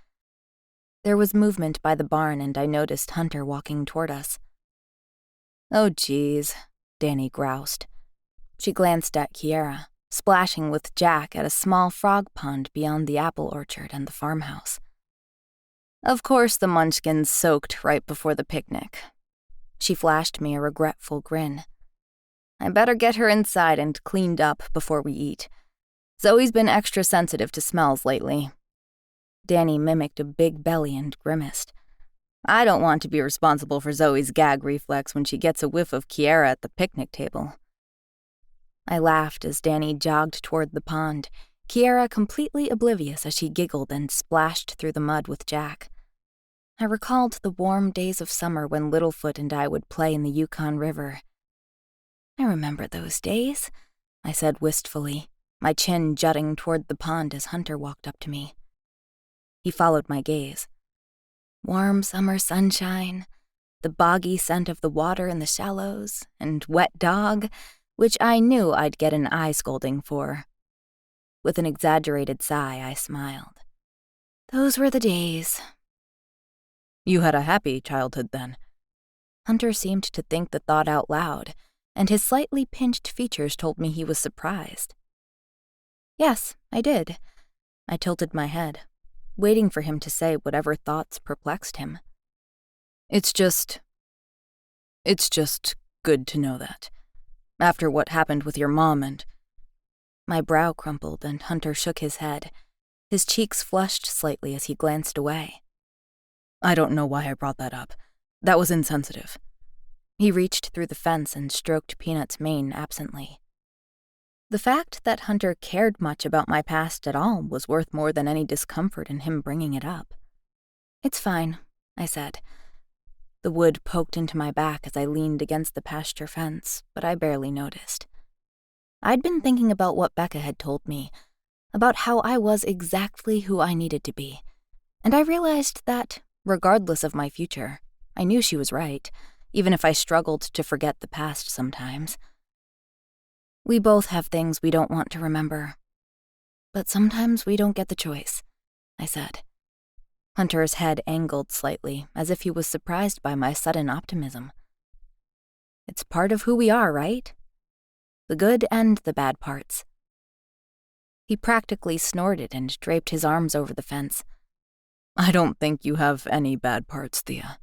There was movement by the barn, and I noticed Hunter walking toward us. "Oh, geez," Danny groused. She glanced at Kiara. splashing with Jack at a small frog pond beyond the apple orchard and the farmhouse. Of course, the munchkins soaked right before the picnic. She flashed me a regretful grin. I better get her inside and cleaned up before we eat. Zoe's been extra sensitive to smells lately. Danny mimicked a big belly and grimaced. I don't want to be responsible for Zoe's gag reflex when she gets a whiff of Kiara at the picnic table. I laughed as Danny jogged toward the pond, Kiara completely oblivious as she giggled and splashed through the mud with Jack. I recalled the warm days of summer when Littlefoot and I would play in the Yukon River. I remember those days, I said wistfully, my chin jutting toward the pond as Hunter walked up to me. He followed my gaze. Warm summer sunshine, the boggy scent of the water in the shallows, and wet dog, which I knew I'd get an eye scolding for. With an exaggerated sigh, I smiled. Those were the days. You had a happy childhood then. Hunter seemed to think the thought out loud, and his slightly pinched features told me he was surprised. Yes, I did. I tilted my head, waiting for him to say whatever thoughts perplexed him. It's just good to know that. After what happened with your mom and... My brow crumpled and Hunter shook his head. His cheeks flushed slightly as he glanced away. I don't know why I brought that up. That was insensitive. He reached through the fence and stroked Peanut's mane absently. The fact that Hunter cared much about my past at all was worth more than any discomfort in him bringing it up. It's fine, I said. The wood poked into my back as I leaned against the pasture fence, but I barely noticed. I'd been thinking about what Becca had told me, about how I was exactly who I needed to be, and I realized that, regardless of my future, I knew she was right, even if I struggled to forget the past sometimes. We both have things we don't want to remember, but sometimes we don't get the choice, I said. Hunter's head angled slightly, as if he was surprised by my sudden optimism. It's part of who we are, right? The good and the bad parts. He practically snorted and draped his arms over the fence. I don't think you have any bad parts, Thea.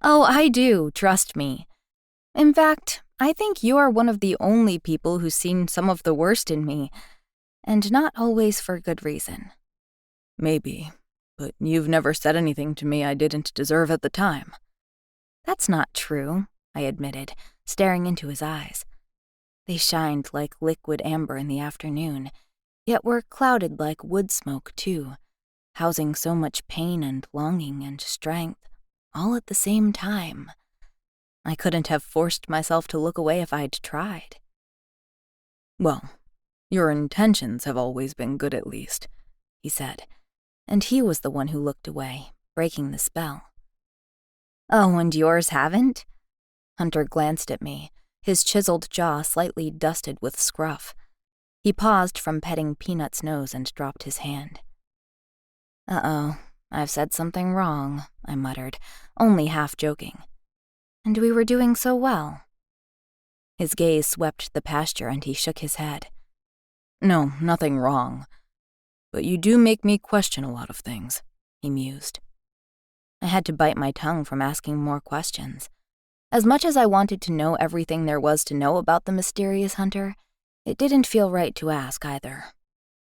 Oh, I do, trust me. In fact, I think you're one of the only people who's seen some of the worst in me, and not always for good reason. Maybe, but you've never said anything to me I didn't deserve at the time. That's not true, I admitted, staring into his eyes. They shined like liquid amber in the afternoon, yet were clouded like wood smoke, too, housing so much pain and longing and strength, all at the same time. I couldn't have forced myself to look away if I'd tried. Well, your intentions have always been good at least, he said, and he was the one who looked away, breaking the spell. Oh, and yours haven't? Hunter glanced at me, his chiseled jaw slightly dusted with scruff. He paused from petting Peanut's nose and dropped his hand. Uh-oh, I've said something wrong, I muttered, only half joking. And we were doing so well. His gaze swept the pasture and he shook his head. No, nothing wrong. But you do make me question a lot of things, he mused. I had to bite my tongue from asking more questions. As much as I wanted to know everything there was to know about the mysterious hunter, it didn't feel right to ask either,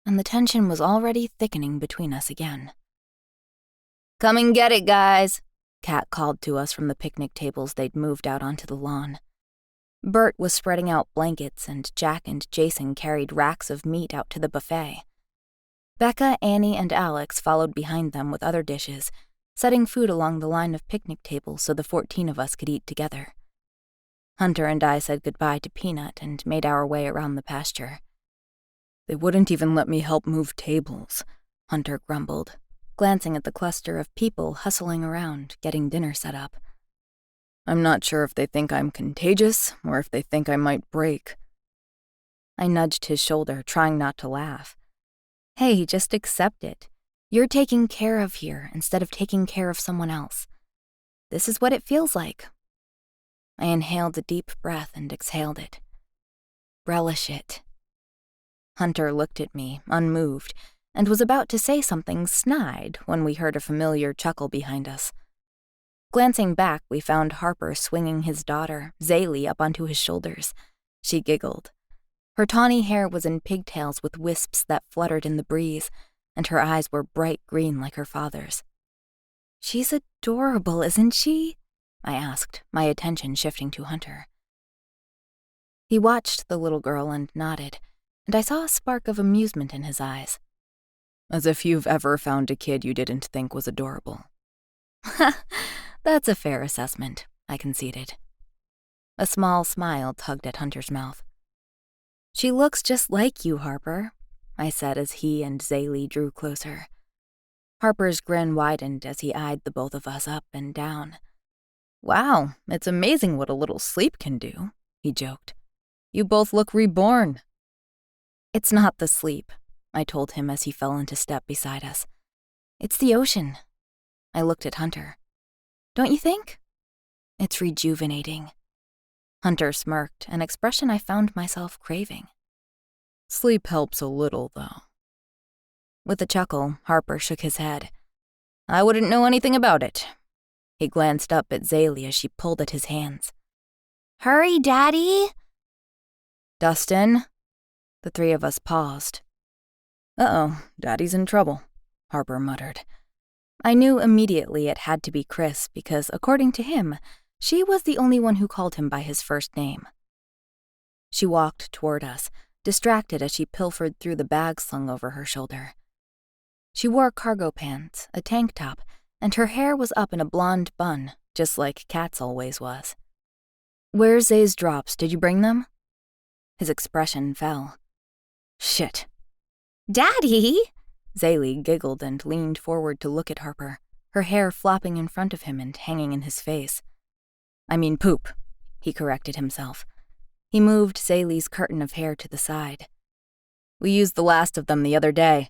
and the tension was already thickening between us again. Come and get it, guys, Kat called to us from the picnic tables they'd moved out onto the lawn. Bert was spreading out blankets, and Jack and Jason carried racks of meat out to the buffet. Becca, Annie, and Alex followed behind them with other dishes, setting food along the line of picnic tables so the 14 of us could eat together. Hunter and I said goodbye to Peanut and made our way around the pasture. They wouldn't even let me help move tables, Hunter grumbled, glancing at the cluster of people hustling around, getting dinner set up. I'm not sure if they think I'm contagious or if they think I might break. I nudged his shoulder, trying not to laugh. Hey, just accept it. You're taken care of here instead of taking care of someone else. This is what it feels like. I inhaled a deep breath and exhaled it. relish it." Hunter looked at me, unmoved, and was about to say something snide when we heard a familiar chuckle behind us. Glancing back, we found Harper swinging his daughter, Zaylee, up onto his shoulders. She giggled. Her tawny hair was in pigtails with wisps that fluttered in the breeze, and her eyes were bright green like her father's. "She's adorable, isn't she?" I asked, my attention shifting to Hunter. He watched the little girl and nodded, and I saw a spark of amusement in his eyes. "As if you've ever found a kid you didn't think was adorable." "That's a fair assessment," I conceded. A small smile tugged at Hunter's mouth. "She looks just like you, Harper," I said as he and Zaylee drew closer. Harper's grin widened as he eyed the both of us up and down. "Wow, it's amazing what a little sleep can do," he joked. "You both look reborn." "It's not the sleep," I told him as he fell into step beside us. "It's the ocean." I looked at Hunter. "Don't you think?" "It's rejuvenating." Hunter smirked, an expression I found myself craving. "Sleep helps a little, though." With a chuckle, Harper shook his head. "I wouldn't know anything about it." He glanced up at Zaylee as she pulled at his hands. "Hurry, Daddy!" "Dustin?" The three of us paused. "Uh-oh, Daddy's in trouble," Harper muttered. I knew immediately it had to be Chris because, according to him, she was the only one who called him by his first name. She walked toward us, distracted as she pilfered through the bag slung over her shoulder. She wore cargo pants, a tank top, and her hair was up in a blonde bun, just like Kat's always was. "Where's Zay's drops? Did you bring them?" His expression fell. "Shit." "Daddy!" Zaylee giggled and leaned forward to look at Harper, her hair flopping in front of him and hanging in his face. "I mean poop," he corrected himself. He moved Zaylee's curtain of hair to the side. "We used the last of them the other day.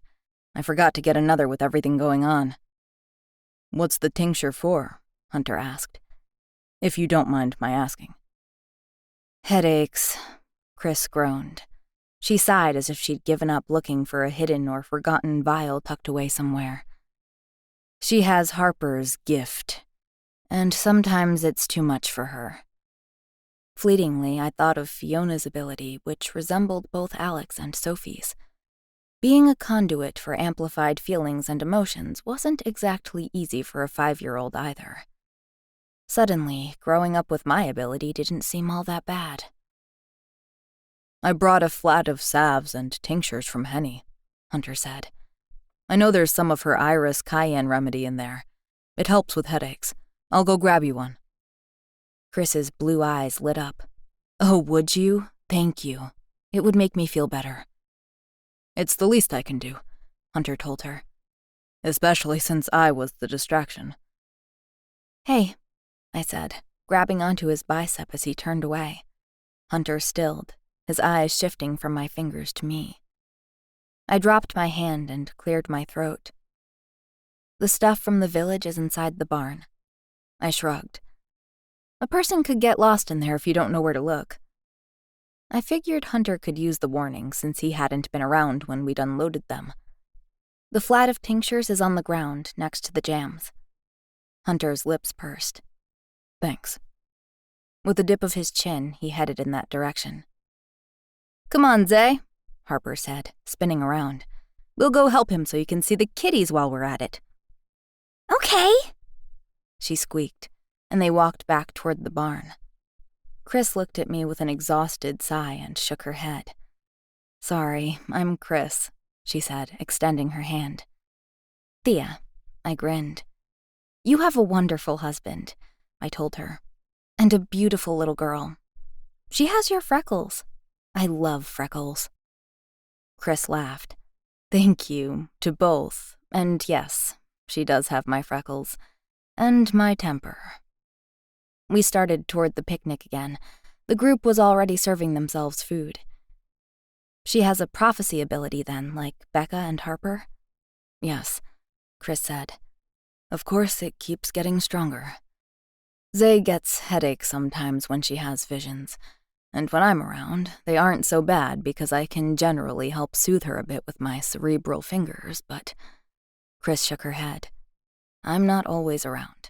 I forgot to get another with everything going on." "What's the tincture for?" Hunter asked. "If you don't mind my asking." "Headaches," Chris groaned. She sighed as if she'd given up looking for a hidden or forgotten vial tucked away somewhere. "She has Harper's gift, and sometimes it's too much for her." Fleetingly, I thought of Fiona's ability, which resembled both Alex and Sophie's. Being a conduit for amplified feelings and emotions wasn't exactly easy for a 5-year-old either. Suddenly, growing up with my ability didn't seem all that bad. "I brought a flat of salves and tinctures from Henny," Hunter said. "I know there's some of her iris cayenne remedy in there. It helps with headaches. I'll go grab you one." Chris's blue eyes lit up. "Oh, would you? Thank you. It would make me feel better." "It's the least I can do," Hunter told her. "Especially since I was the distraction." "Hey," I said, grabbing onto his bicep as he turned away. Hunter stilled, his eyes shifting from my fingers to me. I dropped my hand and cleared my throat. "The stuff from the village is inside the barn." I shrugged. "A person could get lost in there if you don't know where to look." I figured Hunter could use the warning since he hadn't been around when we'd unloaded them. "The flat of tinctures is on the ground next to the jams." Hunter's lips pursed. "Thanks." With a dip of his chin, he headed in that direction. "Come on, Zay," Harper said, spinning around. "We'll go help him so you can see the kitties while we're at it." "Okay," she squeaked, and they walked back toward the barn. Chris looked at me with an exhausted sigh and shook her head. "Sorry, I'm Chris," she said, extending her hand. "Thea," I grinned. "You have a wonderful husband," I told her, "and a beautiful little girl. She has your freckles. I love freckles." Chris laughed. "Thank you, to both, and yes, she does have my freckles, and my temper." We started toward the picnic again. The group was already serving themselves food. "She has a prophecy ability then, like Becca and Harper?" "Yes," Chris said. "Of course it keeps getting stronger. Zay gets headaches sometimes when she has visions, And when I'm around, they aren't so bad because I can generally help soothe her a bit with my cerebral fingers, but... Chris shook her head. I'm not always around.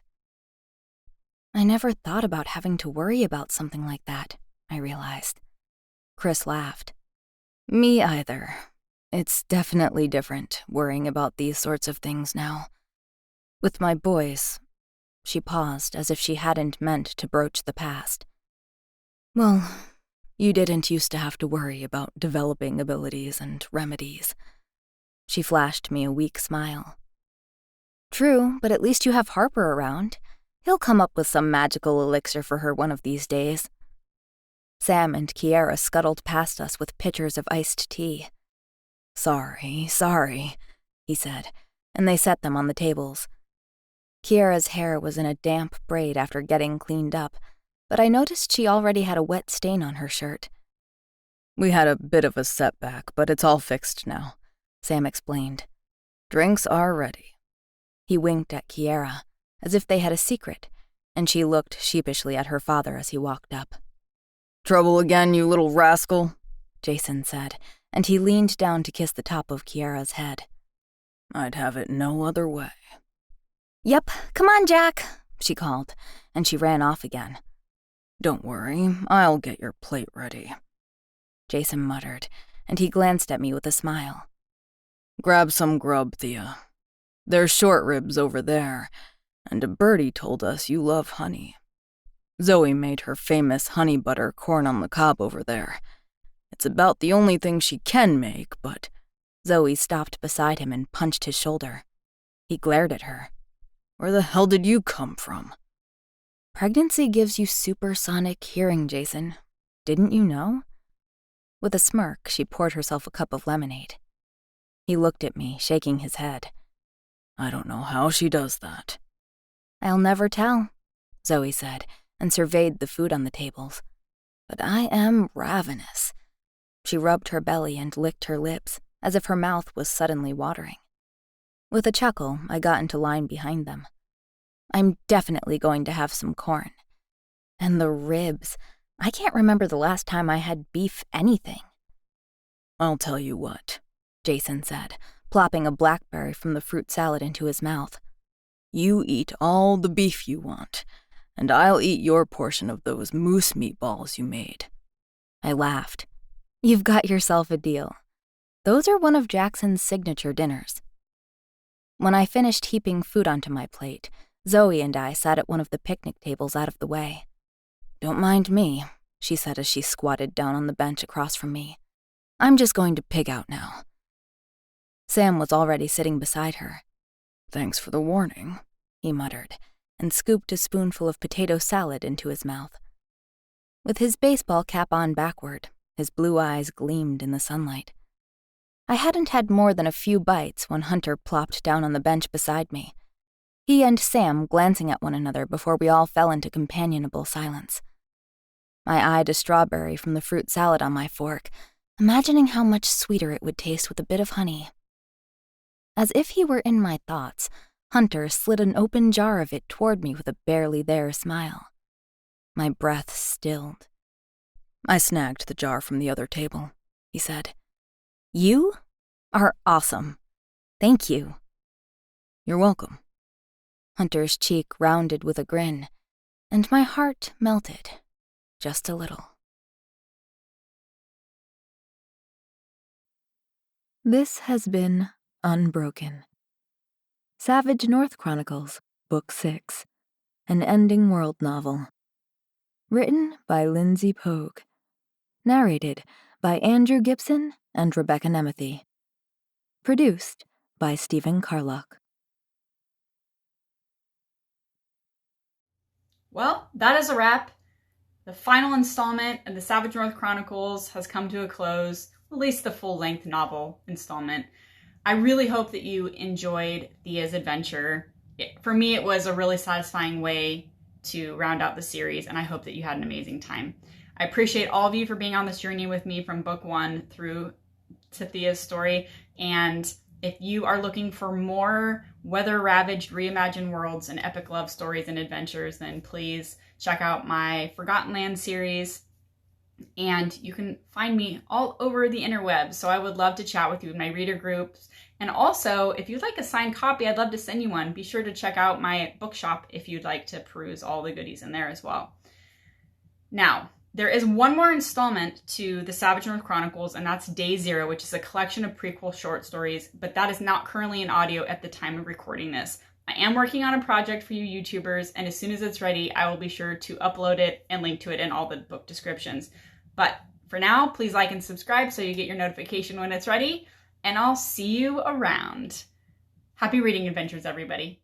I never thought about having to worry about something like that, I realized. Chris laughed. Me either. It's definitely different, worrying about these sorts of things now. With my boys... She paused, as if she hadn't meant to broach the past. Well, you didn't used to have to worry about developing abilities and remedies. She flashed me a weak smile. True, but at least you have Harper around. He'll come up with some magical elixir for her one of these days. Sam and Kiara scuttled past us with pitchers of iced tea. Sorry, he said, and they set them on the tables. Kiara's hair was in a damp braid after getting cleaned up, but I noticed she already had a wet stain on her shirt. We had a bit of a setback, but it's all fixed now, Sam explained. Drinks are ready. He winked at Kiara, as if they had a secret, and she looked sheepishly at her father as he walked up. Trouble again, you little rascal, Jason said, and he leaned down to kiss the top of Kiara's head. I'd have it no other way. Yep, come on, Jack, she called, and she ran off again. Don't worry, I'll get your plate ready, Jason muttered, and he glanced at me with a smile. Grab some grub, Thea. There's short ribs over there, and a birdie told us you love honey. Zoe made her famous honey butter corn on the cob over there. It's about the only thing she can make, but... Zoe stopped beside him and punched his shoulder. He glared at her. Where the hell did you come from? Pregnancy gives you supersonic hearing, Jason. Didn't you know? With a smirk, she poured herself a cup of lemonade. He looked at me, shaking his head. I don't know how she does that. I'll never tell, Zoe said, and surveyed the food on the tables. But I am ravenous. She rubbed her belly and licked her lips, as if her mouth was suddenly watering. With a chuckle, I got into line behind them. I'm definitely going to have some corn. And the ribs. I can't remember the last time I had beef anything. I'll tell you what, Jason said, plopping a blackberry from the fruit salad into his mouth. You eat all the beef you want, and I'll eat your portion of those moose meatballs you made. I laughed. You've got yourself a deal. Those are one of Jackson's signature dinners. When I finished heaping food onto my plate, Zoe and I sat at one of the picnic tables out of the way. Don't mind me, she said as she squatted down on the bench across from me. I'm just going to pig out now. Sam was already sitting beside her. Thanks for the warning, he muttered, and scooped a spoonful of potato salad into his mouth. With his baseball cap on backward, his blue eyes gleamed in the sunlight. I hadn't had more than a few bites when Hunter plopped down on the bench beside me. He and Sam glancing at one another before we all fell into companionable silence. I eyed a strawberry from the fruit salad on my fork, imagining how much sweeter it would taste with a bit of honey. As if he were in my thoughts, Hunter slid an open jar of it toward me with a barely there smile. My breath stilled. I snagged the jar from the other table, he said. You are awesome. Thank you. You're welcome. Hunter's cheek rounded with a grin, and my heart melted, just a little. This has been Unbroken. Savage North Chronicles, Book 6, an ending world novel. Written by Lindsey Pogue. Narrated by Andrew Gibson and Rebekah Nemethy. Produced by Stephen Carlock. Well, that is a wrap. The final installment of the Savage North Chronicles has come to a close, at least the full-length novel installment. I really hope that you enjoyed Thea's adventure. For me, it was a really satisfying way to round out the series, and I hope that you had an amazing time. I appreciate all of you for being on this journey with me from book 1 through to Thea's story, and if you are looking for more weather-ravaged reimagined worlds and epic love stories and adventures, then please check out my Forgotten Land series. And you can find me all over the interwebs. So I would love to chat with you in my reader groups. And also, if you'd like a signed copy, I'd love to send you one. Be sure to check out my bookshop if you'd like to peruse all the goodies in there as well. Now, there is one more installment to the Savage North Chronicles, and that's Day Zero, which is a collection of prequel short stories, but that is not currently in audio at the time of recording this. I am working on a project for you YouTubers, and as soon as it's ready, I will be sure to upload it and link to it in all the book descriptions. But for now, please like and subscribe so you get your notification when it's ready, and I'll see you around. Happy reading adventures, everybody.